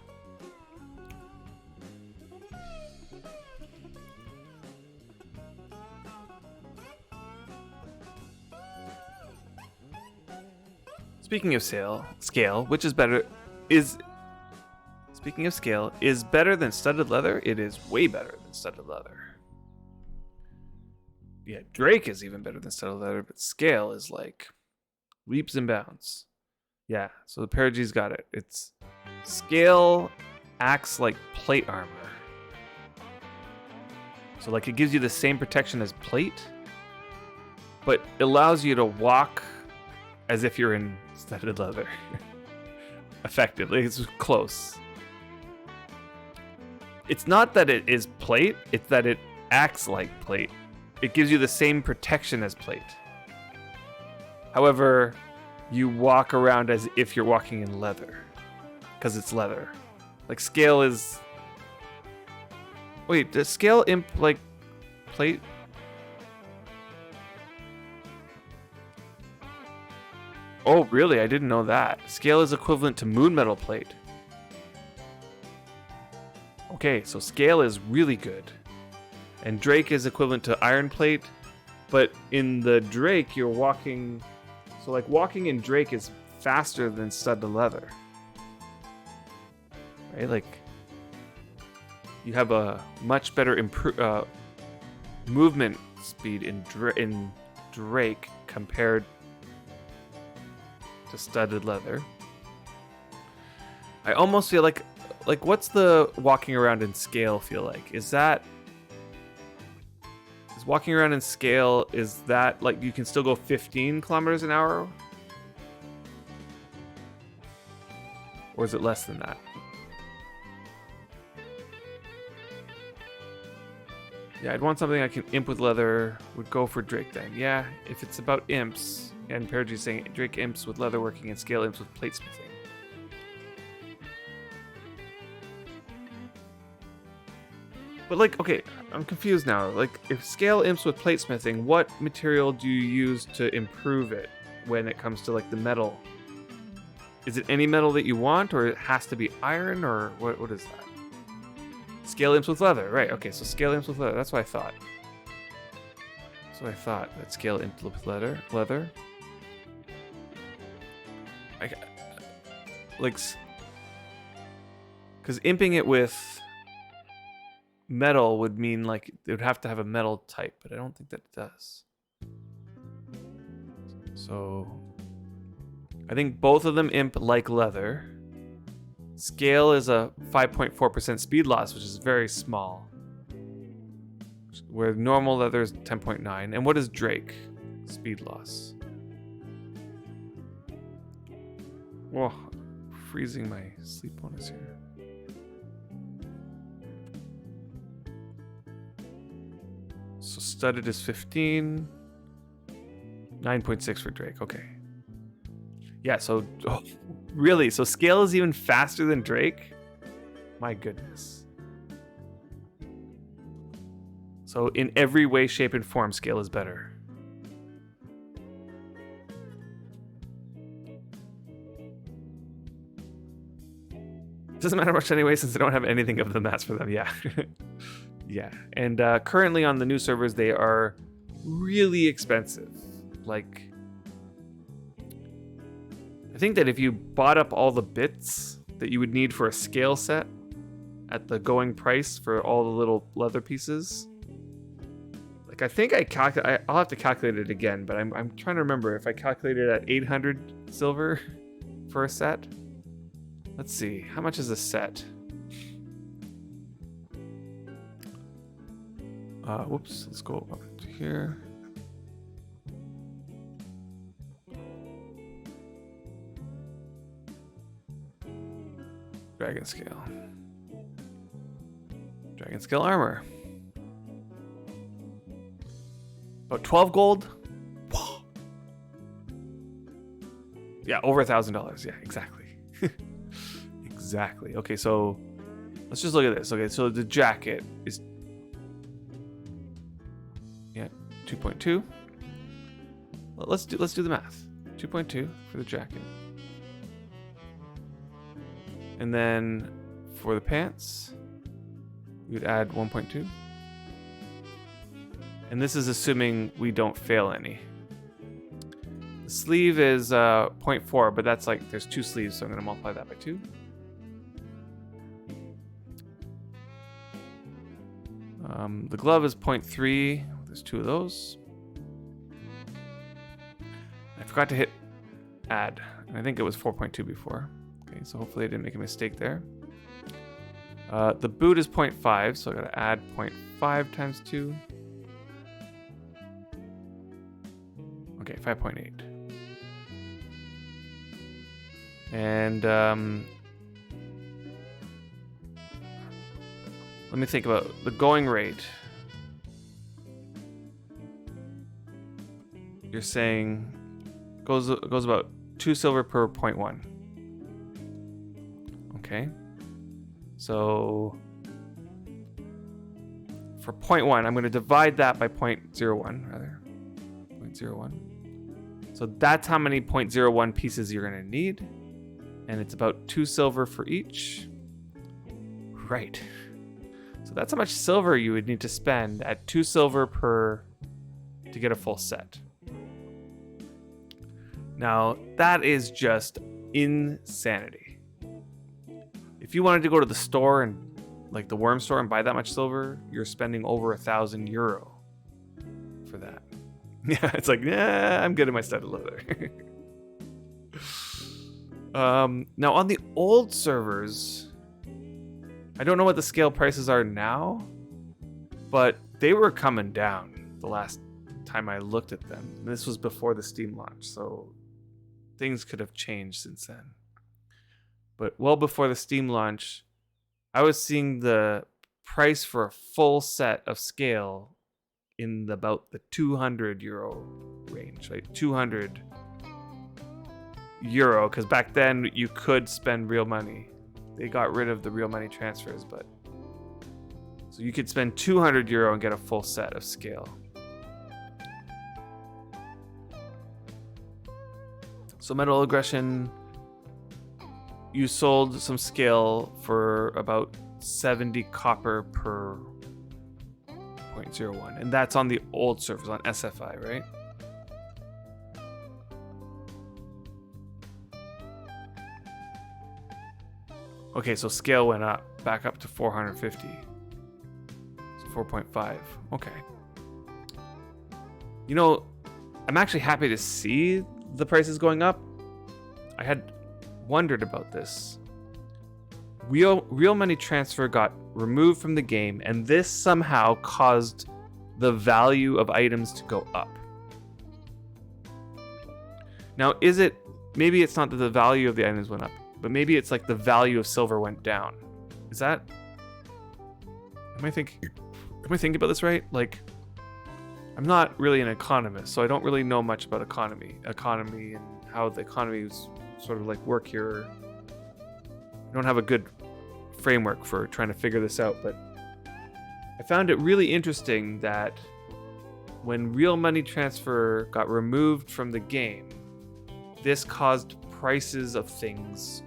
Speaking of scale, which is better, speaking of scale, is better than studded leather? It is way better than studded leather. Yeah, Drake is even better than studded leather, but scale is like leaps and bounds. Yeah, so the Perigy's got it. It's scale acts like plate armor. So like it gives you the same protection as plate, but allows you to walk as if you're in studded leather. Effectively, it's close. It's not that it is plate, it's that it acts like plate. It gives you the same protection as plate. However, you walk around as if you're walking in leather, because it's leather. Like scale is... Wait, does scale imp like plate? Oh, really? I didn't know that. Scale is equivalent to moon metal plate. Okay, so scale is really good. And Drake is equivalent to iron plate, but in the Drake, you're walking... So, like, walking in Drake is faster than studded leather. Right? Like, you have a much better movement speed in Drake compared to studded leather. I almost feel like what's the walking around in scale feel like? Is walking around in scale, is that like you can still go 15 kilometers an hour? Or is it less than that? Yeah, I'd want something I can imp with leather. Would go for Drake then. Yeah, if it's about imps, and Perigy's saying Drake imps with leather working and scale imps with platesmithing. But like, okay, I'm confused now. Like, if scale imps with platesmithing, what material do you use to improve it when it comes to like the metal? Is it any metal that you want, or it has to be iron, or what is that? Scale imps with leather, right? Okay, so scale imps with leather. That's what I thought. That's what I thought. That scale imps with leather. Like, Because imping it with metal would mean like it would have to have a metal type, but I don't think that it does. So I think both of them imp like leather. Scale is a 5.4% speed loss, which is very small. Where normal leather is 10.9. And what is Drake? Speed loss. Whoa, freezing my sleep bonus here. So studded is 15. 9.6 for Drake, okay. Yeah, so really, so scale is even faster than Drake? My goodness. So in every way, shape, and form, scale is better. Doesn't matter much anyway, since I don't have anything of the mats for them, yeah. Yeah, and currently on the new servers, they are really expensive. Like, I think that if you bought up all the bits that you would need for a scale set at the going price for all the little leather pieces, like I think I'll have to calculate it again, but I'm trying to remember if I calculated at 800 silver for a set. Let's see, how much is a set? Whoops, let's go up to here. Dragon scale. Dragon scale armor. About 12 gold. Whoa. Yeah, over $1,000. Yeah, exactly. Exactly. Okay, so let's just look at this. Okay, so the jacket is 2.2. Well, let's do the math. 2.2 for the jacket. And then for the pants, we would add 1.2. And this is assuming we don't fail any. The sleeve is 0.4, but that's like, there's 2 sleeves, so I'm gonna multiply that by 2. The glove is 0.3. There's 2 of those. I forgot to hit add. I think it was 4.2 before. Okay, so hopefully I didn't make a mistake there. The boot is 0.5, so I gotta add 0.5 times 2. Okay, 5.8. And let me think about the going rate. You're saying goes about 2 silver per 0.1. Okay. So for 0.1, I'm going to divide that by 0.01 rather. 0.01. So that's how many 0.01 pieces you're going to need. And it's about 2 silver for each. Right. So that's how much silver you would need to spend at 2 silver per to get a full set. Now, that is just insanity. If you wanted to go to the store and like the Wurm store and buy that much silver, you're spending over 1,000 euro for that. Yeah, it's like, yeah, I'm good at my studded leather. Now on the old servers, I don't know what the scale prices are now, but they were coming down the last time I looked at them. And this was before the Steam launch, so things could have changed since then. But well before the Steam launch, I was seeing the price for a full set of scale in about the 200 euro range, like 200 euro, because back then you could spend real money. They got rid of the real money transfers, but so you could spend 200 euro and get a full set of scale. So Metal Aggression, you sold some scale for about 70 copper per 0.01, and that's on the old servers on SFI, right? Okay, so scale went up, back up to 450. So 4.5. Okay. You know, I'm actually happy to see the prices going up. I had wondered about this. Real money transfer got removed from the game, and this somehow caused the value of items to go up. Now, maybe it's not that the value of the items went up, but maybe it's like the value of silver went down. Is that... Am I thinking about this right? Like, I'm not really an economist, so I don't really know much about economy and how the economies sort of like work here. I don't have a good framework for trying to figure this out, but I found it really interesting that when real money transfer got removed from the game, this caused prices of things,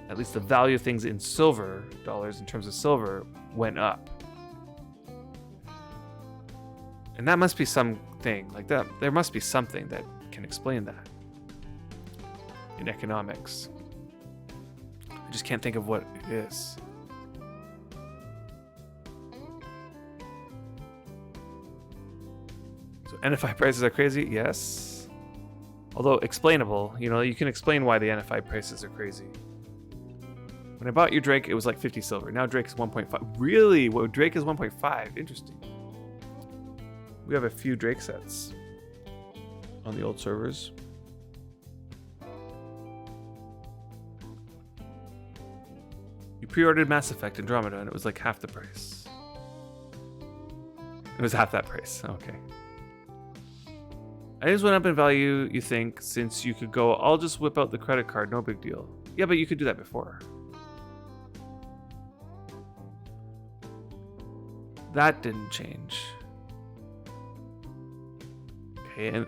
at least the value of things in silver, dollars in terms of silver, went up. And that must be something like that. There must be something that can explain that in economics. I just can't think of what it is. So NFI prices are crazy? Yes. Although explainable, you can explain why the NFI prices are crazy. When I bought your Drake, it was like 50 silver. Now Drake is 1.5. Really? Well, Drake is 1.5. Interesting. We have a few Drake sets on the old servers. You pre-ordered Mass Effect Andromeda and it was like half the price. It was half that price. Okay. Items went up in value, you think, since you could go, I'll just whip out the credit card, no big deal. Yeah, but you could do that before. That didn't change. Okay, and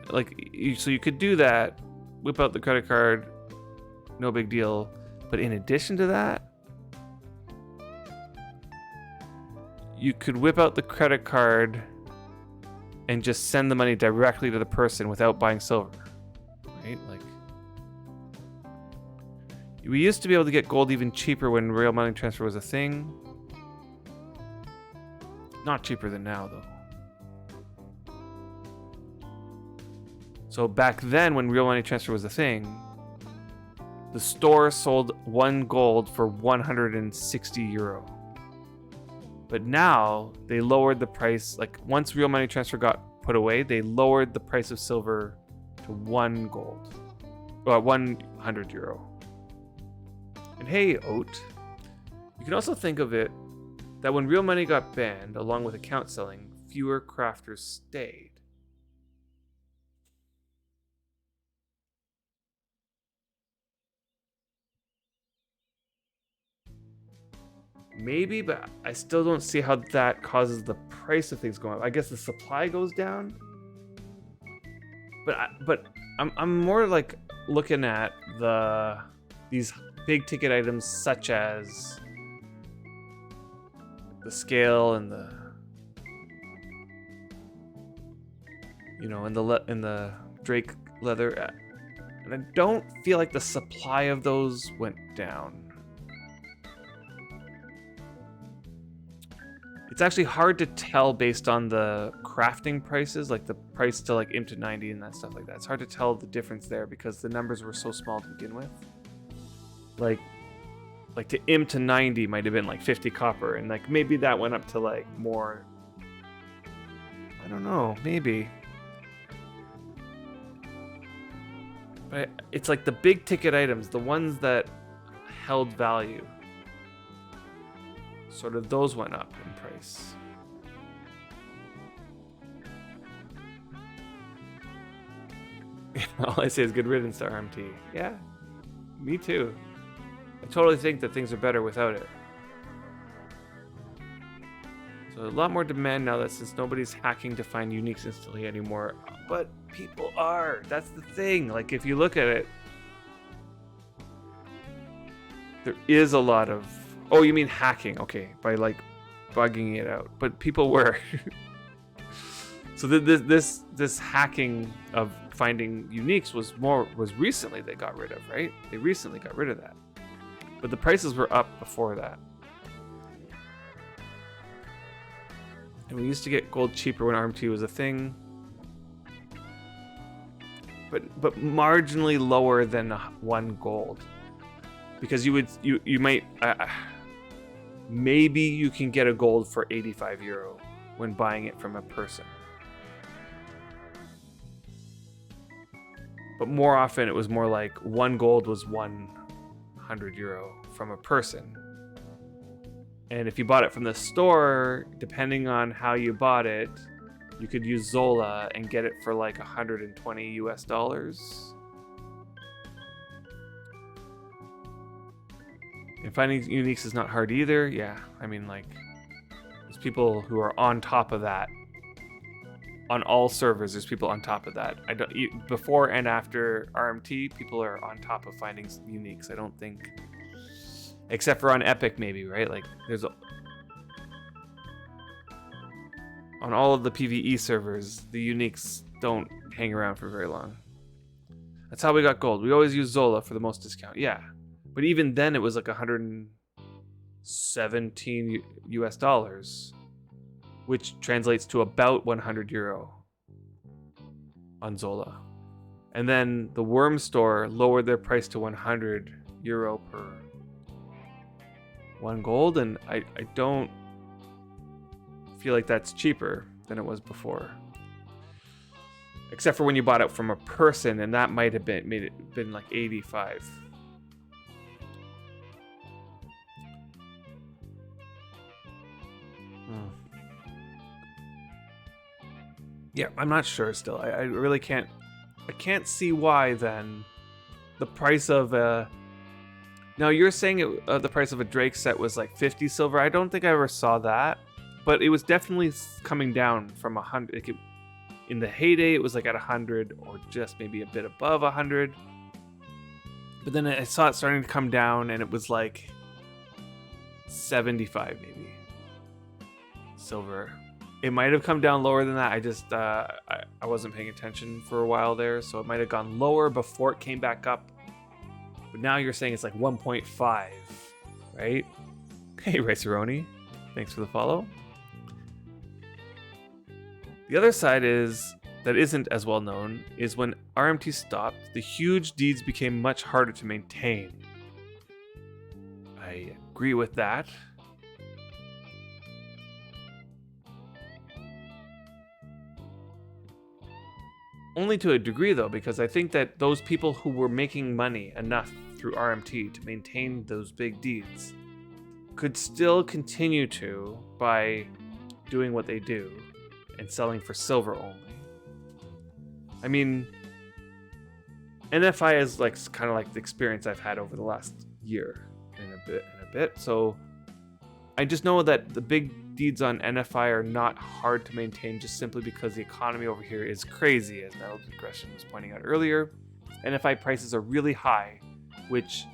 so you could do that, whip out the credit card, no big deal. But in addition to that, you could whip out the credit card and just send the money directly to the person without buying silver, right? Like, we used to be able to get gold even cheaper when real money transfer was a thing. Not cheaper than now, though. So back then, when real money transfer was a thing, the store sold 1 gold for 160 euro. But now they lowered the price. Like, once real money transfer got put away, they lowered the price of silver to 1 gold, or 100 euro. And hey, Oat, you can also think of it that when real money got banned, along with account selling, fewer crafters stayed. Maybe, but I still don't see how that causes the price of things going up. I guess the supply goes down. But I'm more like looking at these big ticket items such as the scale and the in the Drake leather, and I don't feel like the supply of those went down. It's actually hard to tell based on the crafting prices, like the price to like imp to 90 and that stuff like that. It's hard to tell the difference there because the numbers were so small to begin with. Like to imp to 90 might have been like 50 copper, and like maybe that went up to like more. I don't know, maybe. But it's like the big ticket items, the ones that held value. Sort of those went up in price. All I say is good riddance to RMT. Yeah, me too. I totally think that things are better without it. So a lot more demand now that since nobody's hacking to find uniques instantly anymore. But people are. That's the thing. Like if you look at it, there is a lot of... Oh, you mean hacking? Okay, by like bugging it out. But people were. So this hacking of finding uniques was recently they got rid of, right? They recently got rid of that. But the prices were up before that. And we used to get gold cheaper when RMT was a thing. But marginally lower than 1 gold. Because you might maybe you can get a gold for 85 euro when buying it from a person. But more often it was more like 1 gold was 100 euro from a person. And if you bought it from the store, depending on how you bought it, you could use Zola and get it for like $120 US. And finding uniques is not hard either. Yeah, I mean, like, there's people who are on top of that. On all servers, there's people on top of that. Before and after RMT, people are on top of finding uniques. I don't think, except for on Epic, maybe, right? Like, on all of the PvE servers, the uniques don't hang around for very long. That's how we got gold. We always use Zola for the most discount. Yeah. But even then, it was like $117 US, which translates to about 100 euro on Zola. And then the Wurm store lowered their price to 100 euro per 1 gold, and I don't feel like that's cheaper than it was before. Except for when you bought it from a person, and that might have been like 85. Yeah, I'm not sure still. I really can't. I can't see why then the price of a. Now you're saying the price of a Drake set was like 50 silver. I don't think I ever saw that, but it was definitely coming down from 100. In the heyday, it was like at 100 or just maybe a bit above 100. But then I saw it starting to come down, and it was like 75 maybe silver. It might have come down lower than that. I just I wasn't paying attention for a while there, so it might have gone lower before it came back up. But now you're saying it's like 1.5, right? Hey, Riceroni, thanks for the follow. The other side that isn't as well known is when RMT stopped, the huge deeds became much harder to maintain. I agree with that. Only to a degree, though, because I think that those people who were making money enough through RMT to maintain those big deeds could still continue to by doing what they do and selling for silver only. I mean, NFI is like kind of like the experience I've had over the last year and a bit. So I just know that the big deeds on NFI are not hard to maintain just simply because the economy over here is crazy, as Metal Digression was pointing out earlier. NFI prices are really high, which,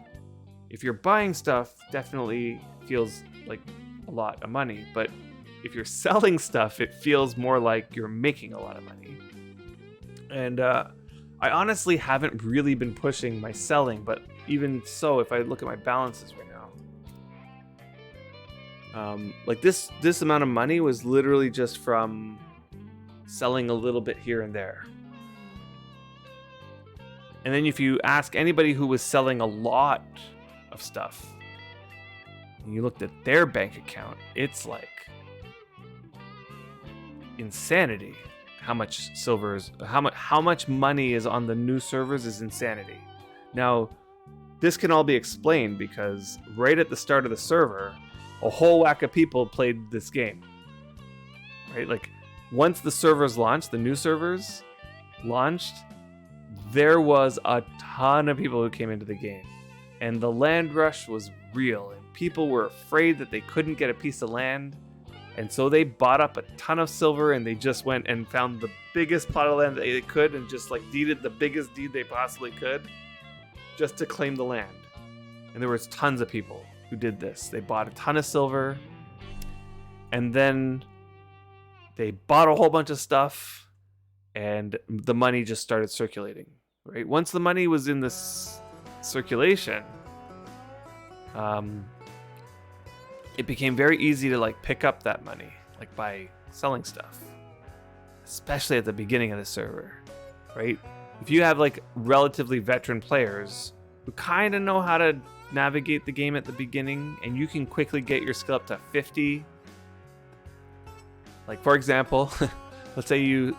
if you're buying stuff, definitely feels like a lot of money. But if you're selling stuff, it feels more like you're making a lot of money. And I honestly haven't really been pushing my selling, but even so, if I look at my balances right now, like this amount of money was literally just from selling a little bit here and there. And then if you ask anybody who was selling a lot of stuff, and you looked at their bank account, it's like insanity. How much silver is, how much money is on the new servers is insanity. Now, this can all be explained because right at the start of the server, a whole whack of people played this game, right? Like, once the servers launched, the new servers launched, there was a ton of people who came into the game, and the land rush was real, and people were afraid that they couldn't get a piece of land, and so they bought up a ton of silver, and they just went and found the biggest plot of land that they could, and just like deeded the biggest deed they possibly could, just to claim the land. And there was tons of people who did this. They bought a ton of silver, and then they bought a whole bunch of stuff, and the money just started circulating, right? Once the money was in this circulation, it became very easy to like pick up that money, like by selling stuff, especially at the beginning of the server, right? If you have like relatively veteran players who kind of know how to navigate the game at the beginning, and you can quickly get your skill up to 50. Like for example, let's say you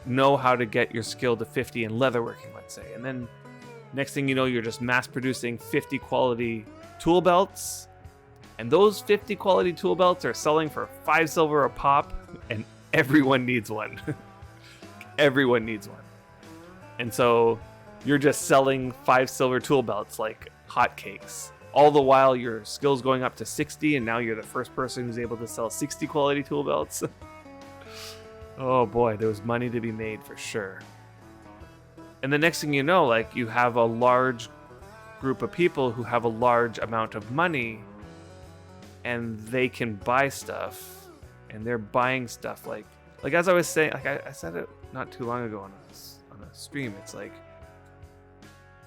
know how to get your skill to 50 in leatherworking, let's say, and then next thing you know, you're just mass producing 50 quality tool belts, and those 50 quality tool belts are selling for 5 silver a pop, and everyone needs one. Everyone needs one. And so you're just selling 5 silver tool belts like hotcakes. All the while your skill's going up to 60, and now you're the first person who's able to sell 60 quality tool belts. Oh boy, there was money to be made for sure. And the next thing you know, like, you have a large group of people who have a large amount of money, and they can buy stuff, and they're buying stuff like as I was saying, like I said it not too long ago on a stream. It's like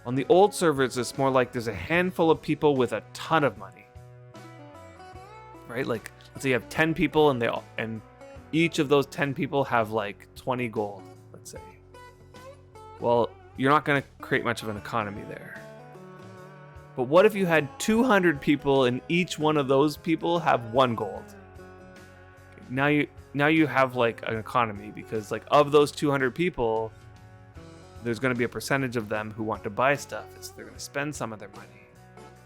on the old servers, it's more like there's a handful of people with a ton of money, right? Like let's say you have 10 people, and each of those 10 people have like 20 gold, let's say. Well, you're not going to create much of an economy there. But what if you had 200 people and each one of those people have 1 gold? Now you have like an economy, because like of those 200 people, there's going to be a percentage of them who want to buy stuff, so they're going to spend some of their money.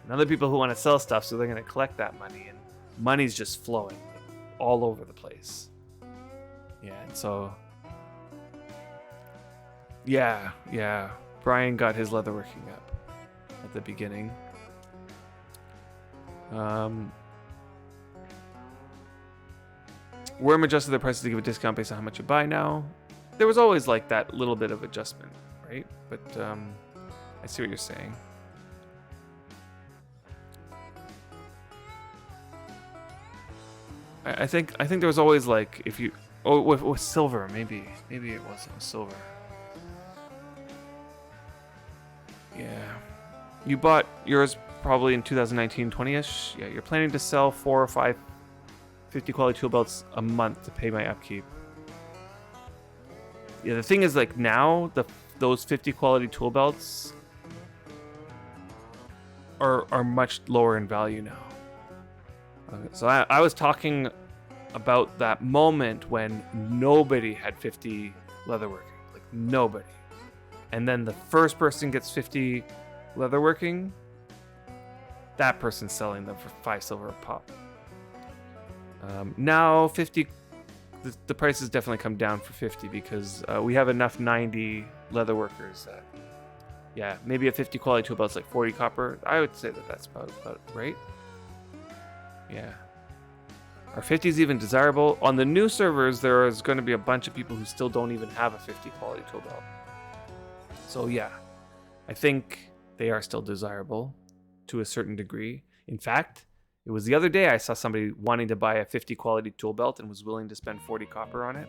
And other people who want to sell stuff, so they're going to collect that money, and money's just flowing all over the place. Yeah, and so yeah, Brian got his leatherworking up at the beginning. Wurm adjusted their prices to give a discount based on how much you buy now. There was always like that little bit of adjustment, right? But I see what you're saying. I think there was always like, if you with silver, maybe it wasn't silver. Yeah, you bought yours probably in 2019, 20ish. Yeah, you're planning to sell 4 or 5 50 quality tool belts a month to pay my upkeep. Yeah, the thing is, like, now those 50 quality tool belts are much lower in value now. So I was talking about that moment when nobody had 50 leatherworking, like nobody. And then the first person gets 50 leatherworking, that person's selling them for 5 silver a pop. Now 50, the price has definitely come down for 50 because we have enough 90 leatherworkers that, yeah, maybe a 50 quality tool belt's like 40 copper. I would say that's about right. Yeah. Are 50s even desirable? On the new servers, there is going to be a bunch of people who still don't even have a 50 quality tool belt. So yeah, I think they are still desirable to a certain degree. In fact, it was the other day I saw somebody wanting to buy a 50 quality tool belt and was willing to spend 40 copper on it.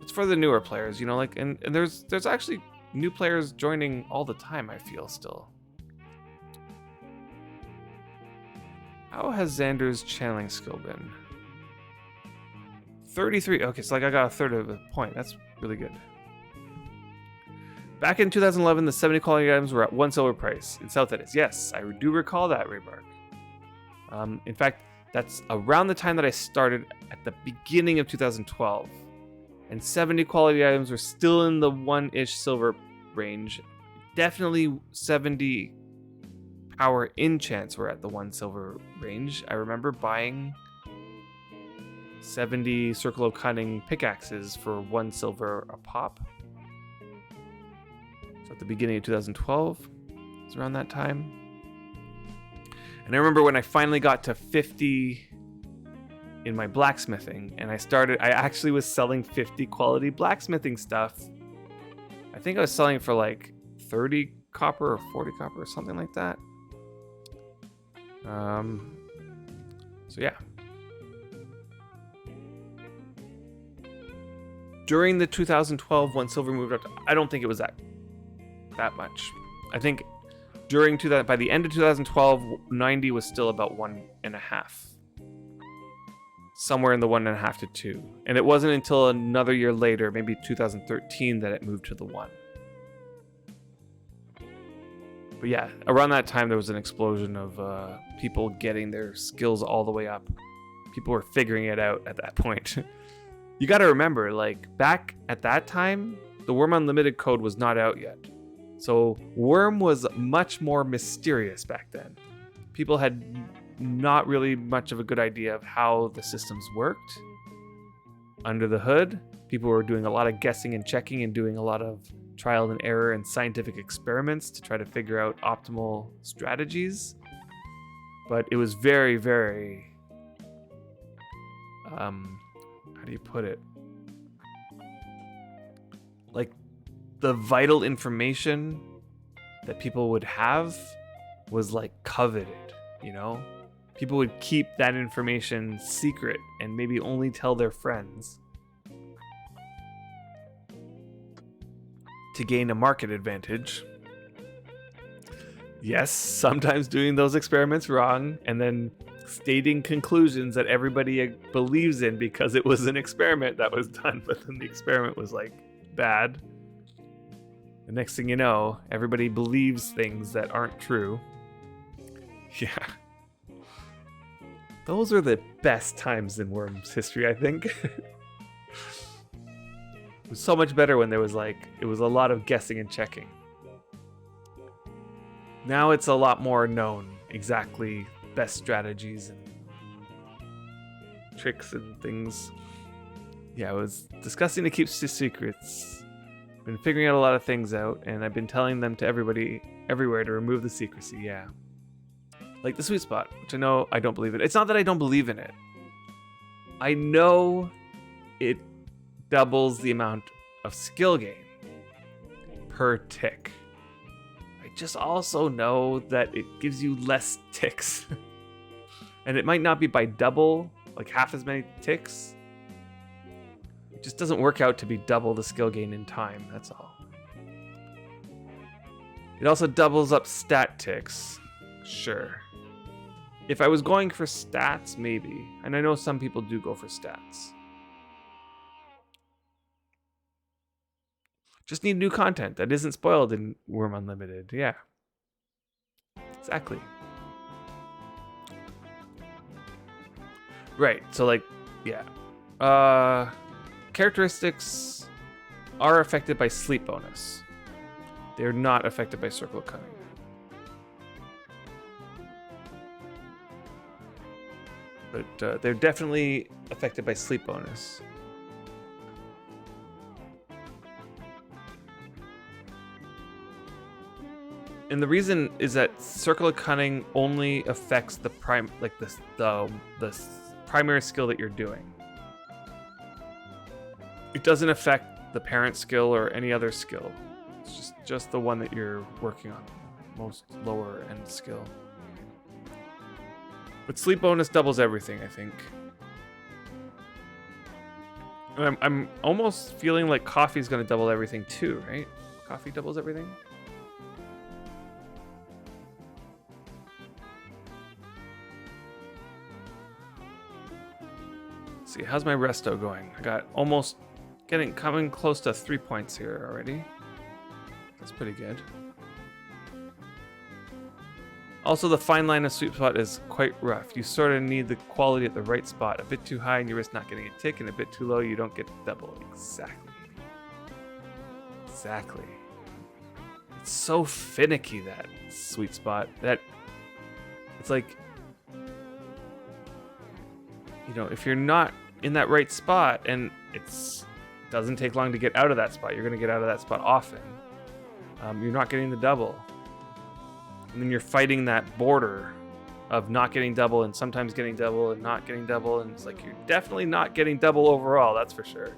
It's for the newer players, you know, like, and there's actually new players joining all the time, I feel still. How has Xander's channeling skill been? 33. Okay, so like I got a third of a point. That's really good. Back in 2011, the 70 quality items were at 1 silver price in South Edis. Yes, I do recall that, Raybark. In fact, that's around the time that I started at the beginning of 2012. And 70 quality items were still in the 1-ish silver range. Definitely 70 power enchants were at the 1 silver range. I remember buying 70 Circle of Cunning pickaxes for 1 silver a pop. So at the beginning of 2012, it's around that time. And I remember when I finally got to 50 in my blacksmithing, and I actually was selling 50 quality blacksmithing stuff. I think I was selling for like 30 copper or 40 copper or something like that. So yeah. During the 2012 when silver moved up to, I don't think it was that much. I think by the end of 2012, 90 was still about 1.5. Somewhere in the 1.5 to 2. And it wasn't until another year later, maybe 2013, that it moved to the 1. But yeah, around that time, there was an explosion of people getting their skills all the way up. People were figuring it out at that point. You got to remember, like, back at that time, the Wurm Unlimited code was not out yet. So Wurm was much more mysterious back then. People had not really much of a good idea of how the systems worked. Under the hood, people were doing a lot of guessing and checking and doing a lot of trial and error and scientific experiments to try to figure out optimal strategies. But it was very, very... how do you put it? Like, the vital information that people would have was like coveted, you know? People would keep that information secret and maybe only tell their friends to gain a market advantage. Yes, sometimes doing those experiments wrong and then stating conclusions that everybody believes in because it was an experiment that was done, but then the experiment was like bad. The next thing you know, everybody believes things that aren't true. Yeah. Those are the best times in Wurm's history, I think. It was so much better when it was a lot of guessing and checking. Now it's a lot more known, exactly best strategies and tricks and things. Yeah, it was disgusting to keep secrets. Been figuring out a lot of things out, and I've been telling them to everybody everywhere to remove the secrecy, yeah. Like the sweet spot, which I know I don't believe in. It's not that I don't believe in it. I know it doubles the amount of skill gain per tick. I just also know that it gives you less ticks. And it might not be by double, like half as many ticks. It just doesn't work out to be double the skill gain in time, that's all. It also doubles up stat ticks. Sure. If I was going for stats, maybe. And I know some people do go for stats. Just need new content that isn't spoiled in Wurm Unlimited. Yeah. Exactly. Right. So, like, yeah. Characteristics are affected by sleep bonus. They're not affected by circle of cunning. But they're definitely affected by sleep bonus. And the reason is that Circle of Cunning only affects the primary skill that you're doing. It doesn't affect the parent skill or any other skill. It's just the one that you're working on, most lower end skill. But sleep bonus doubles everything, I think. And I'm almost feeling like coffee's gonna double everything too, right? Coffee doubles everything? Let's see, how's my resto going? I got almost coming close to 3 points here already. That's pretty good. Also, the fine line of sweet spot is quite rough. You sort of need the quality at the right spot. A bit too high and you risk not getting a tick, and a bit too low, you don't get double. Exactly. Exactly. It's so finicky, that sweet spot, that it's like, you know, if you're not in that right spot and it doesn't take long to get out of that spot, you're going to get out of that spot often. You're not getting the double. And then you're fighting that border of not getting double and sometimes getting double and not getting double. And it's like, you're definitely not getting double overall, that's for sure.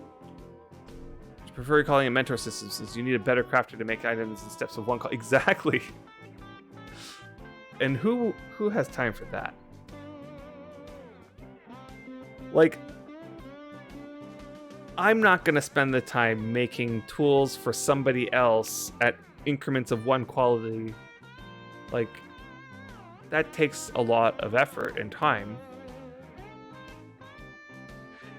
I prefer calling it mentor systems, since you need a better crafter to make items in steps of one call. Exactly. And who has time for that? Like, I'm not going to spend the time making tools for somebody else at increments of one quality, like, that takes a lot of effort and time.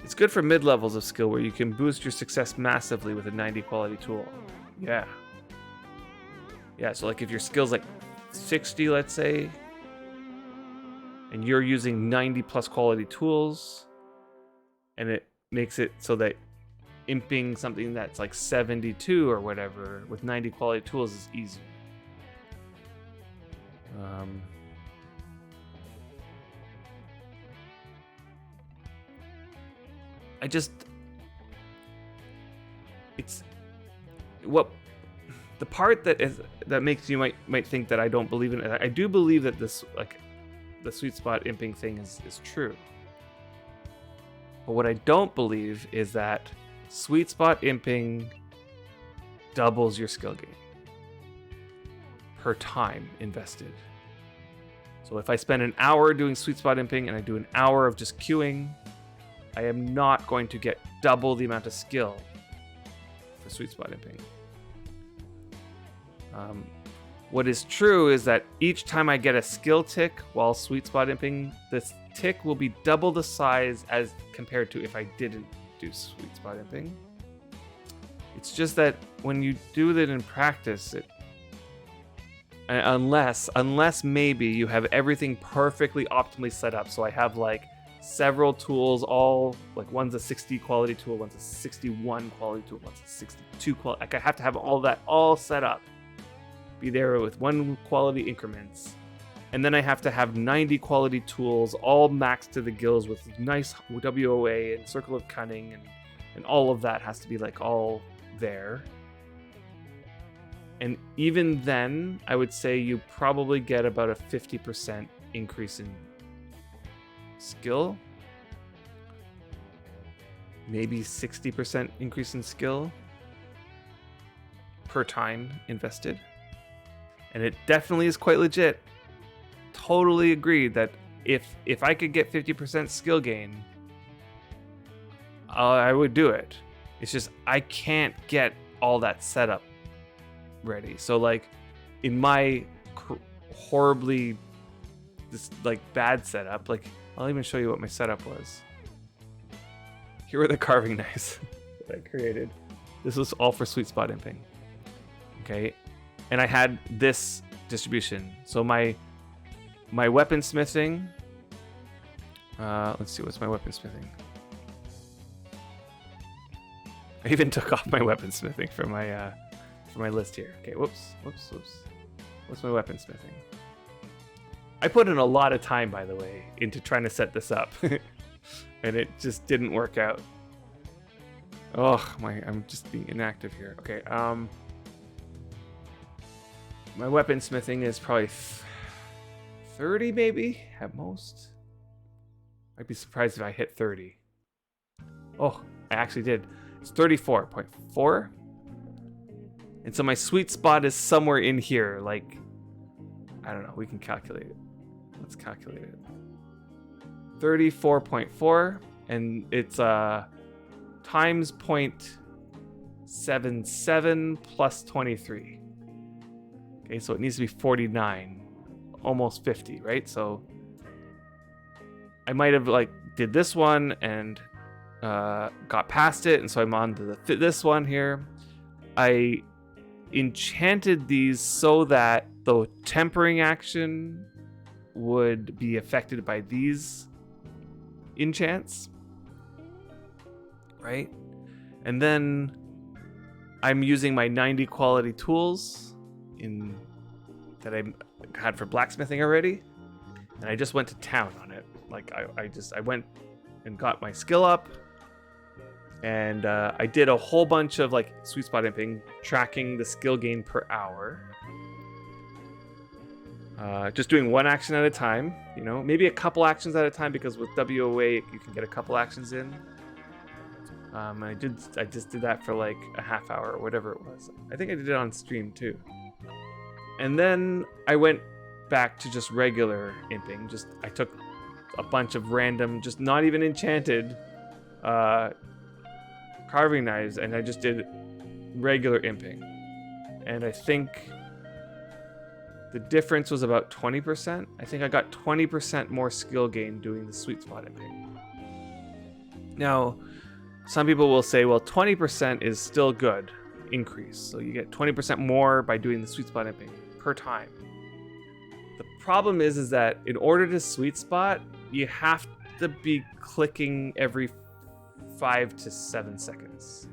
It's good for mid-levels of skill where you can boost your success massively with a 90 quality tool. Yeah. Yeah, so like if your skill's like 60, let's say, and you're using 90 plus quality tools, and it makes it so that imping something that's like 72 or whatever with 90 quality tools is easier. It's what the part that makes you might think that I don't believe in it. I do believe that this, like, the sweet spot imping thing is true. But what I don't believe is that sweet spot imping doubles your skill gain per time invested. So if I spend an hour doing sweet spot imping and I do an hour of just queuing, I am not going to get double the amount of skill for sweet spot imping. What is true is that each time I get a skill tick while sweet spot imping, this tick will be double the size as compared to if I didn't do sweet spot imping. It's just that when you do that in practice, unless maybe you have everything perfectly optimally set up. So I have like several tools, all like one's a 60 quality tool, one's a 61 quality tool, one's a 62 quality. Like I have to have all that all set up, be there with 1 quality increments, and then I have to have 90 quality tools all maxed to the gills with nice WOA and Circle of Cunning, and all of that has to be like all there. And even then, I would say you probably get about a 50% increase in skill, maybe 60% increase in skill per time invested. And it definitely is quite legit. Totally agreed that if I could get 50% skill gain, I would do it. It's just I can't get all that setup ready. So like in my horribly bad setup, like I'll even show you what my setup was. Here were the carving knives that I created. This was all for sweet spot imping. Okay. And I had this distribution. So my weaponsmithing, let's see, what's my weaponsmithing? I even took off my weaponsmithing for my list here. Okay, whoops. What's my weaponsmithing? I put in a lot of time, by the way, into trying to set this up. And it just didn't work out. Oh, I'm just being inactive here. Okay, my weaponsmithing is probably 30 maybe, at most. I'd be surprised if I hit 30. Oh, I actually did. It's 34.4. And so my sweet spot is somewhere in here, like, I don't know, we can calculate it. Let's calculate it. 34.4, and it's times 0.77 plus 23. Okay, so it needs to be 49, almost 50, right? So I might have did this one and got past it, and so I'm on to this one here. I enchanted these so that the tempering action would be affected by these enchants, right? And then I'm using my 90 quality tools that I had for blacksmithing already, and I just went to town on it. Like I went and got my skill up, and I did a whole bunch of sweet spot imping, tracking the skill gain per hour. Just doing one action at a time, maybe a couple actions at a time, because with WOA you can get a couple actions in. I just did that for like a half hour or whatever it was. I think I did it on stream too. And then I went back to just regular imping. I took a bunch of random, just not even enchanted carving knives, and I just did regular imping. And I think the difference was about 20%. I think I got 20% more skill gain doing the sweet spot imping. Now, some people will say, well, 20% is still good increase. So you get 20% more by doing the sweet spot imping per time. The problem is that in order to sweet spot, you have to be clicking every 5 to 7 seconds.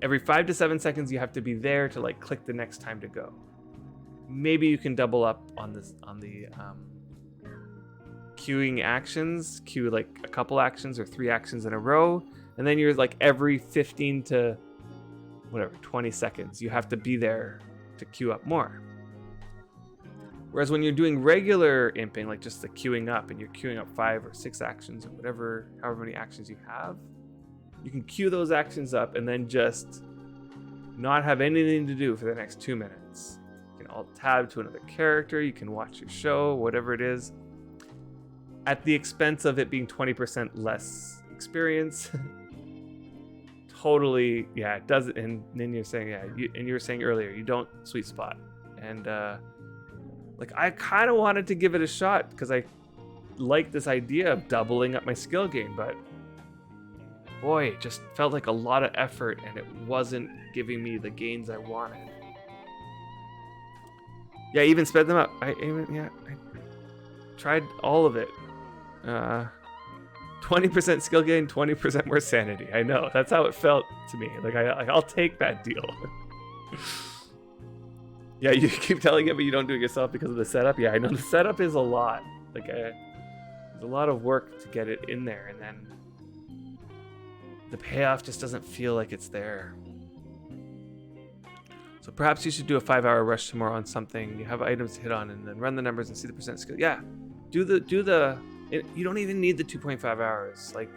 Every 5 to 7 seconds, you have to be there to like click the next time to go. Maybe you can double up on the queuing actions, queue like a couple actions or 3 actions in a row, and then you're like every 15 to whatever 20 seconds, you have to be there to queue up more. Whereas when you're doing regular imping, like just the queuing up, and you're queuing up 5 or 6 actions or whatever, however many actions you have, you can queue those actions up and then just not have anything to do for the next 2 minutes. You can alt tab to another character, you can watch your show, whatever it is, at the expense of it being 20% less experience. Totally, yeah, it does. And then you're saying, yeah, you were saying earlier, you don't sweet spot. And like, I kind of wanted to give it a shot because I like this idea of doubling up my skill gain, but boy, it just felt like a lot of effort and it wasn't giving me the gains I wanted. Yeah, I even sped them up. I tried all of it. 20% skill gain, 20% more sanity. I know, that's how it felt to me. Like, I'll take that deal. Yeah, you keep telling it, but you don't do it yourself because of the setup. Yeah, I know the setup is a lot. Like, there's a lot of work to get it in there, and then the payoff just doesn't feel like it's there. So perhaps you should do a 5-hour rush tomorrow on something you have items to hit on, and then run the numbers and see the percent skill. Yeah, do the. You don't even need the 2.5 hours. Like,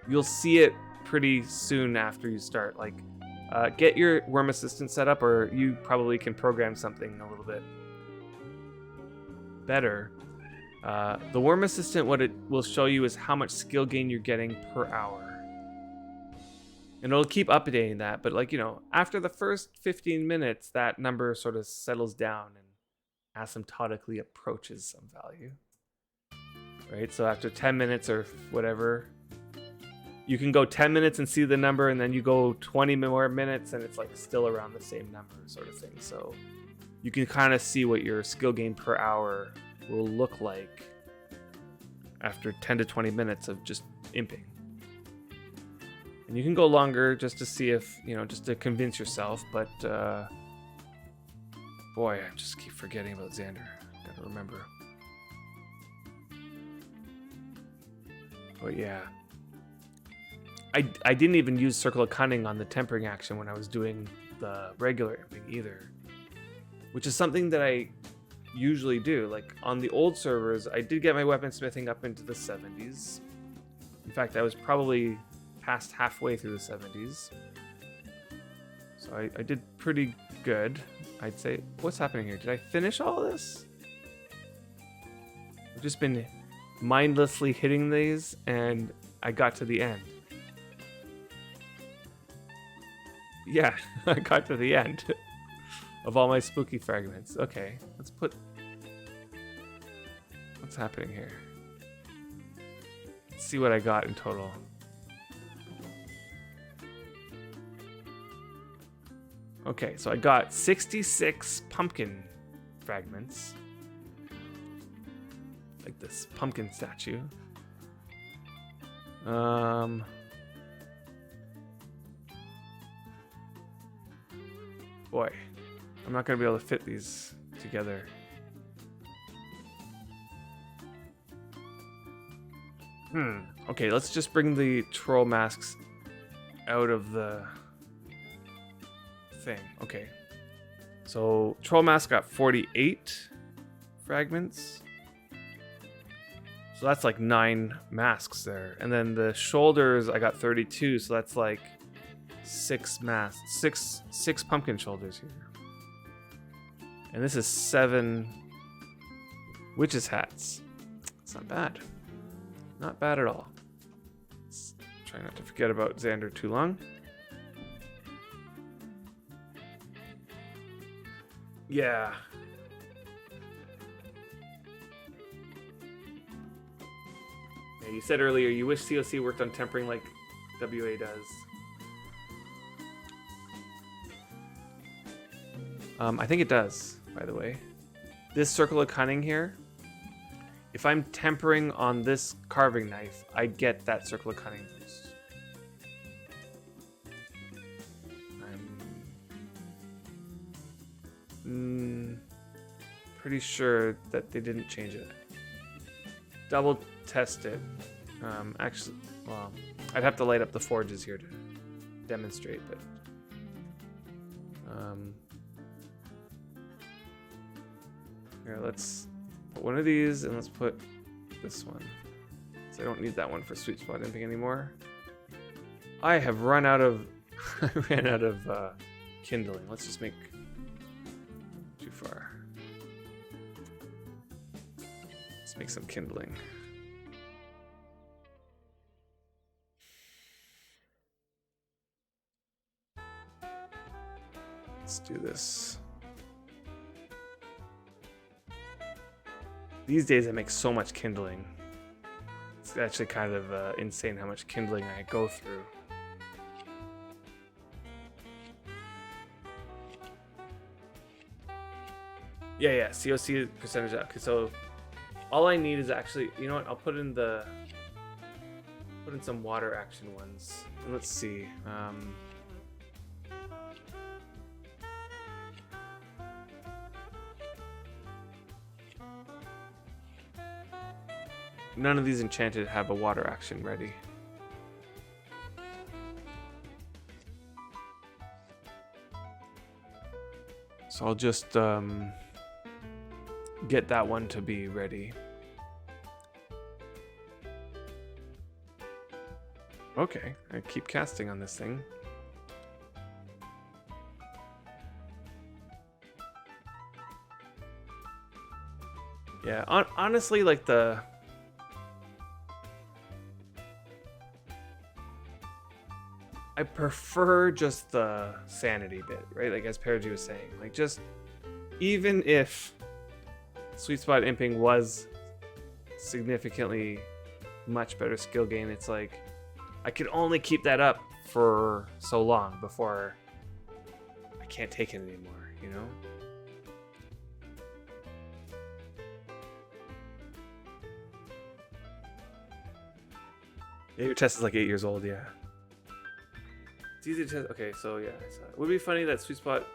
you'll see it pretty soon after you start. Like, get your Wurm assistant set up, or you probably can program something a little bit better. The Wurm assistant, what it will show you is how much skill gain you're getting per hour. And it'll keep updating that, but like, you know, after the first 15 minutes, that number sort of settles down and asymptotically approaches some value. Right? So after 10 minutes or whatever, you can go 10 minutes and see the number, and then you go 20 more minutes and it's like still around the same number sort of thing. So you can kind of see what your skill gain per hour will look like after 10 to 20 minutes of just imping. And you can go longer just to see if, you know, just to convince yourself, but boy, I just keep forgetting about Xander. Gotta remember. But yeah, I didn't even use Circle of Cunning on the tempering action when I was doing the regular imping either, which is something that I usually do. Like on the old servers, I did get my weaponsmithing up into the 70s. In fact, I was probably past halfway through the 70s. So I did pretty good, I'd say. What's happening here? Did I finish all this? I've just been mindlessly hitting these and I got to the end. Yeah, I got to the end of all my spooky fragments. Okay, let's put... What's happening here? Let's see what I got in total. Okay, so I got 66 pumpkin fragments. Like this pumpkin statue. Boy, I'm not gonna be able to fit these together. Okay, let's just bring the troll masks out of the thing. Okay. So troll mask got 48 fragments. So that's like 9 masks there. And then the shoulders, I got 32, so that's like 6 masks. 6 pumpkin shoulders here. And this is 7 witches' hats. It's not bad. Not bad at all. Let's try not to forget about Xander too long. Yeah. Yeah, you said earlier you wish COC worked on tempering like WA does. I think it does, by the way. This circle of cunning here, if I'm tempering on this carving knife, I get that circle of cunning boost. I'm pretty sure that they didn't change it. Double test it. Actually, well, I'd have to light up the forges here to demonstrate, but here, let's put one of these and let's put this one. So I don't need that one for sweet spot imping anymore. I have run out of I ran out of kindling. Let's just make too far. Let's make some kindling. Let's do this. These days I make so much kindling. It's actually kind of insane how much kindling I go through. Yeah, COC percentage. Okay, so all I need is actually, you know what? I'll put in some water action ones. Let's see. None of these enchanted have a water action ready. So I'll just get that one to be ready. Okay, I keep casting on this thing. Yeah, honestly, like I prefer just the sanity bit, right? Like as Perigi was saying, like just even if sweet spot imping was significantly much better skill gain, it's like I could only keep that up for so long before I can't take it anymore, you know? Yeah, your test is like 8 years old, yeah. It's easy to test. Okay, so yeah. So it would be funny that sweet spot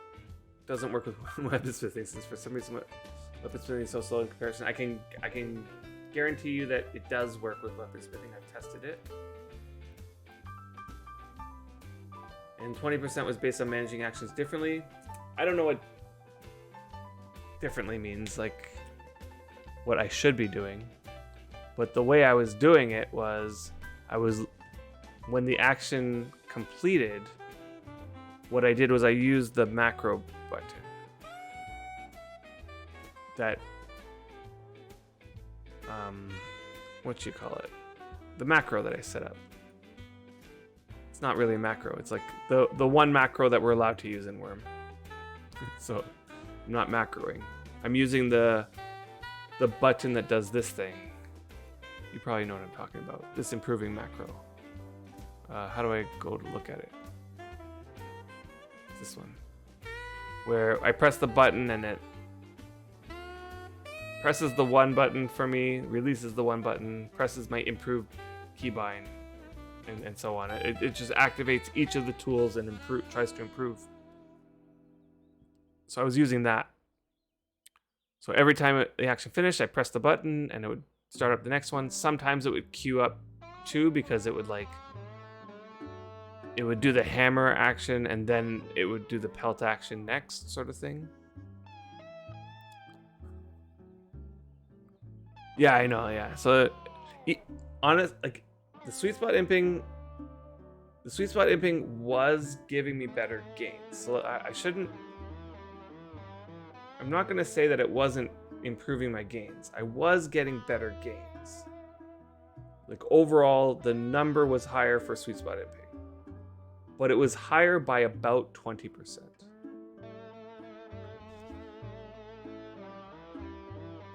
doesn't work with weaponsmithing, since for some reason weaponsmithing is so slow in comparison. I can guarantee you that it does work with weaponsmithing. I've tested it. And 20% was based on managing actions differently. I don't know what differently means, like what I should be doing. But the way I was doing it was when the action completed, what I did was I used the macro button. That what you call it? The macro that I set up. It's not really a macro. It's like the one macro that we're allowed to use in Wurm. So I'm not macroing. I'm using the button that does this thing. You probably know what I'm talking about. This improving macro. How do I go to look at it? It's this one. Where I press the button and it presses the one button for me, releases the one button, presses my improved keybind, and so on. It just activates each of the tools and tries to improve. So I was using that. So every time the action finished, I pressed the button and it would start up the next one. Sometimes it would queue up two because it would do the hammer action and then it would do the pelt action next, sort of thing. Yeah, I know, yeah. So honest, like the sweet spot imping was giving me better gains. So I'm not going to say that it wasn't improving my gains. I was getting better gains. Like overall, the number was higher for sweet spot imping, but it was higher by about 20%.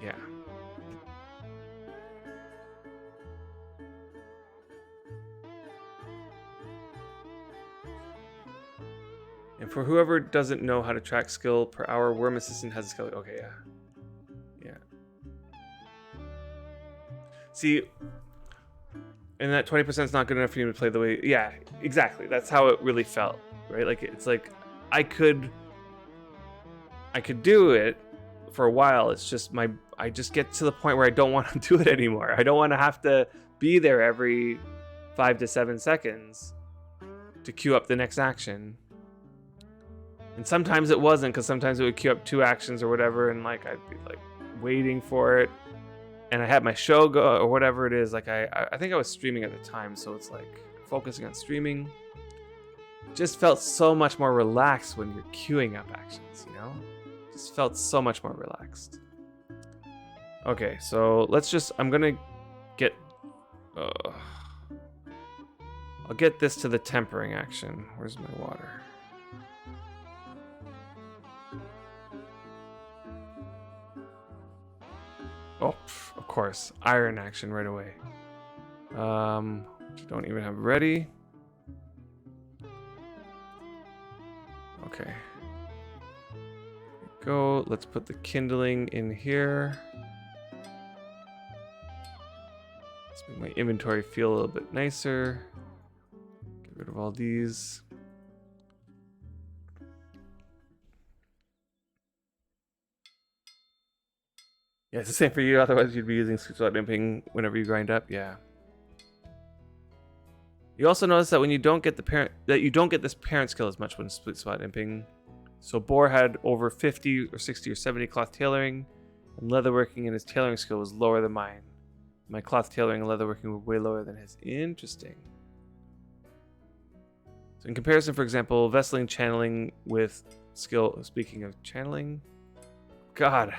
Yeah. And for whoever doesn't know how to track skill per hour, Wurm Assistant has a skill. Okay, yeah. Yeah. See, and that 20% is not good enough for you to play the way. Yeah, exactly. That's how it really felt, right? Like, it's like I could do it for a while. It's just I just get to the point where I don't want to do it anymore. I don't want to have to be there every 5 to 7 seconds to queue up the next action. And sometimes it wasn't, because sometimes it would queue up 2 actions or whatever, and like I'd be like waiting for it, and I had my show go or whatever it is. Like I think I was streaming at the time, so it's like focusing on streaming. Just felt so much more relaxed when you're queuing up actions, you know? Just felt so much more relaxed. Okay, so I'm gonna get I'll get this to the tempering action. Where's my water? Oh, of course. Iron action right away. Which I don't even have ready. Okay. Go. Let's put the kindling in here. Let's make my inventory feel a little bit nicer. Get rid of all these. Yeah, it's the same for you. Otherwise, you'd be using sweet spot imping whenever you grind up. Yeah. You also notice that when you don't get this parent skill as much when split spot imping. So Boar had over 50 or 60 or 70 cloth tailoring, and leatherworking, and his tailoring skill was lower than mine. My cloth tailoring and leatherworking were way lower than his. Interesting. So in comparison, for example, Vesseling channeling with skill. Speaking of channeling, God.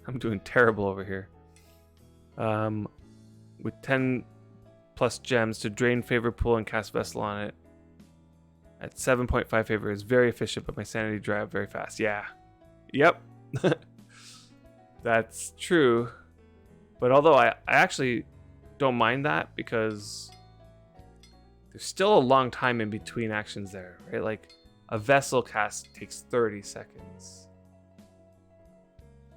I'm doing terrible over here. With 10 plus gems to drain favor pool and cast Vessel on it. At 7.5 favor is very efficient, but my sanity dry up very fast. Yeah. Yep. That's true. But although I actually don't mind that, because there's still a long time in between actions there, right? Like a Vessel cast takes 30 seconds.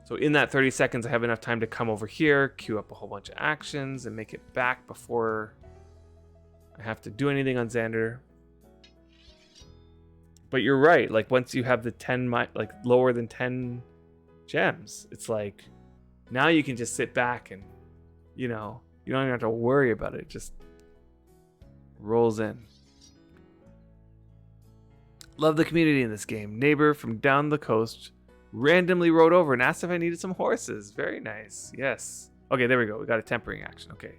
So in that 30 seconds, I have enough time to come over here, queue up a whole bunch of actions, and make it back before I have to do anything on Xander. But you're right. Like once you have the 10, like lower than 10 gems, it's like now you can just sit back and, you know, you don't even have to worry about it. It just rolls in. Love the community in this game. Neighbor from down the coast randomly rode over and asked if I needed some horses. Very nice. Yes. Okay, there we go. We got a tempering action. Okay.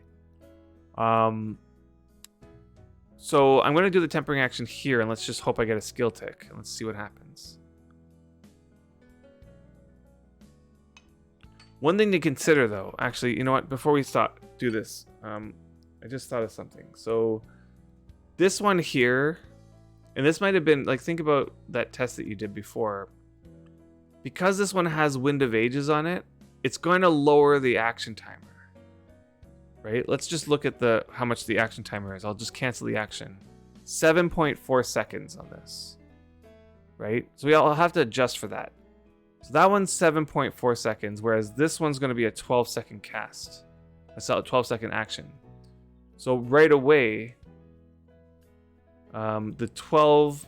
So I'm going to do the tempering action here, and let's just hope I get a skill tick. Let's see what happens. One thing to consider, though, actually, you know what? Before we do this, I just thought of something. So this one here, and this might have been, like, think about that test that you did before. Because this one has Wind of Ages on it, it's going to lower the action timer, right? Let's just look at how much the action timer is. I'll just cancel the action. 7.4 seconds on this, right? So I'll have to adjust for that. So that one's 7.4 seconds, whereas this one's going to be a 12-second cast. That's a 12-second action. So right away, the 12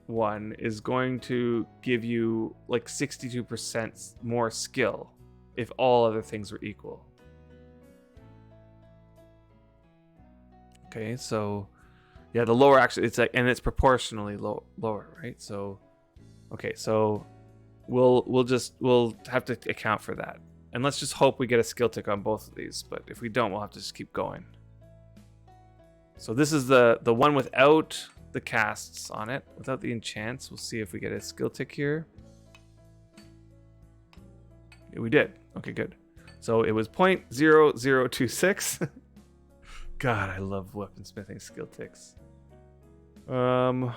one is going to give you like 62% more skill if all other things were equal. Okay, so yeah, the lower actually, it's like, and it's proportionally lower, right? So okay, so we'll have to account for that, and let's just hope we get a skill tick on both of these. But if we don't, we'll have to just keep going. So this is the one without the casts on it, without the enchants. We'll see if we get a skill tick here. Yeah, we did. Okay, good. So it was 0.0026. God, I love weaponsmithing skill ticks. Let's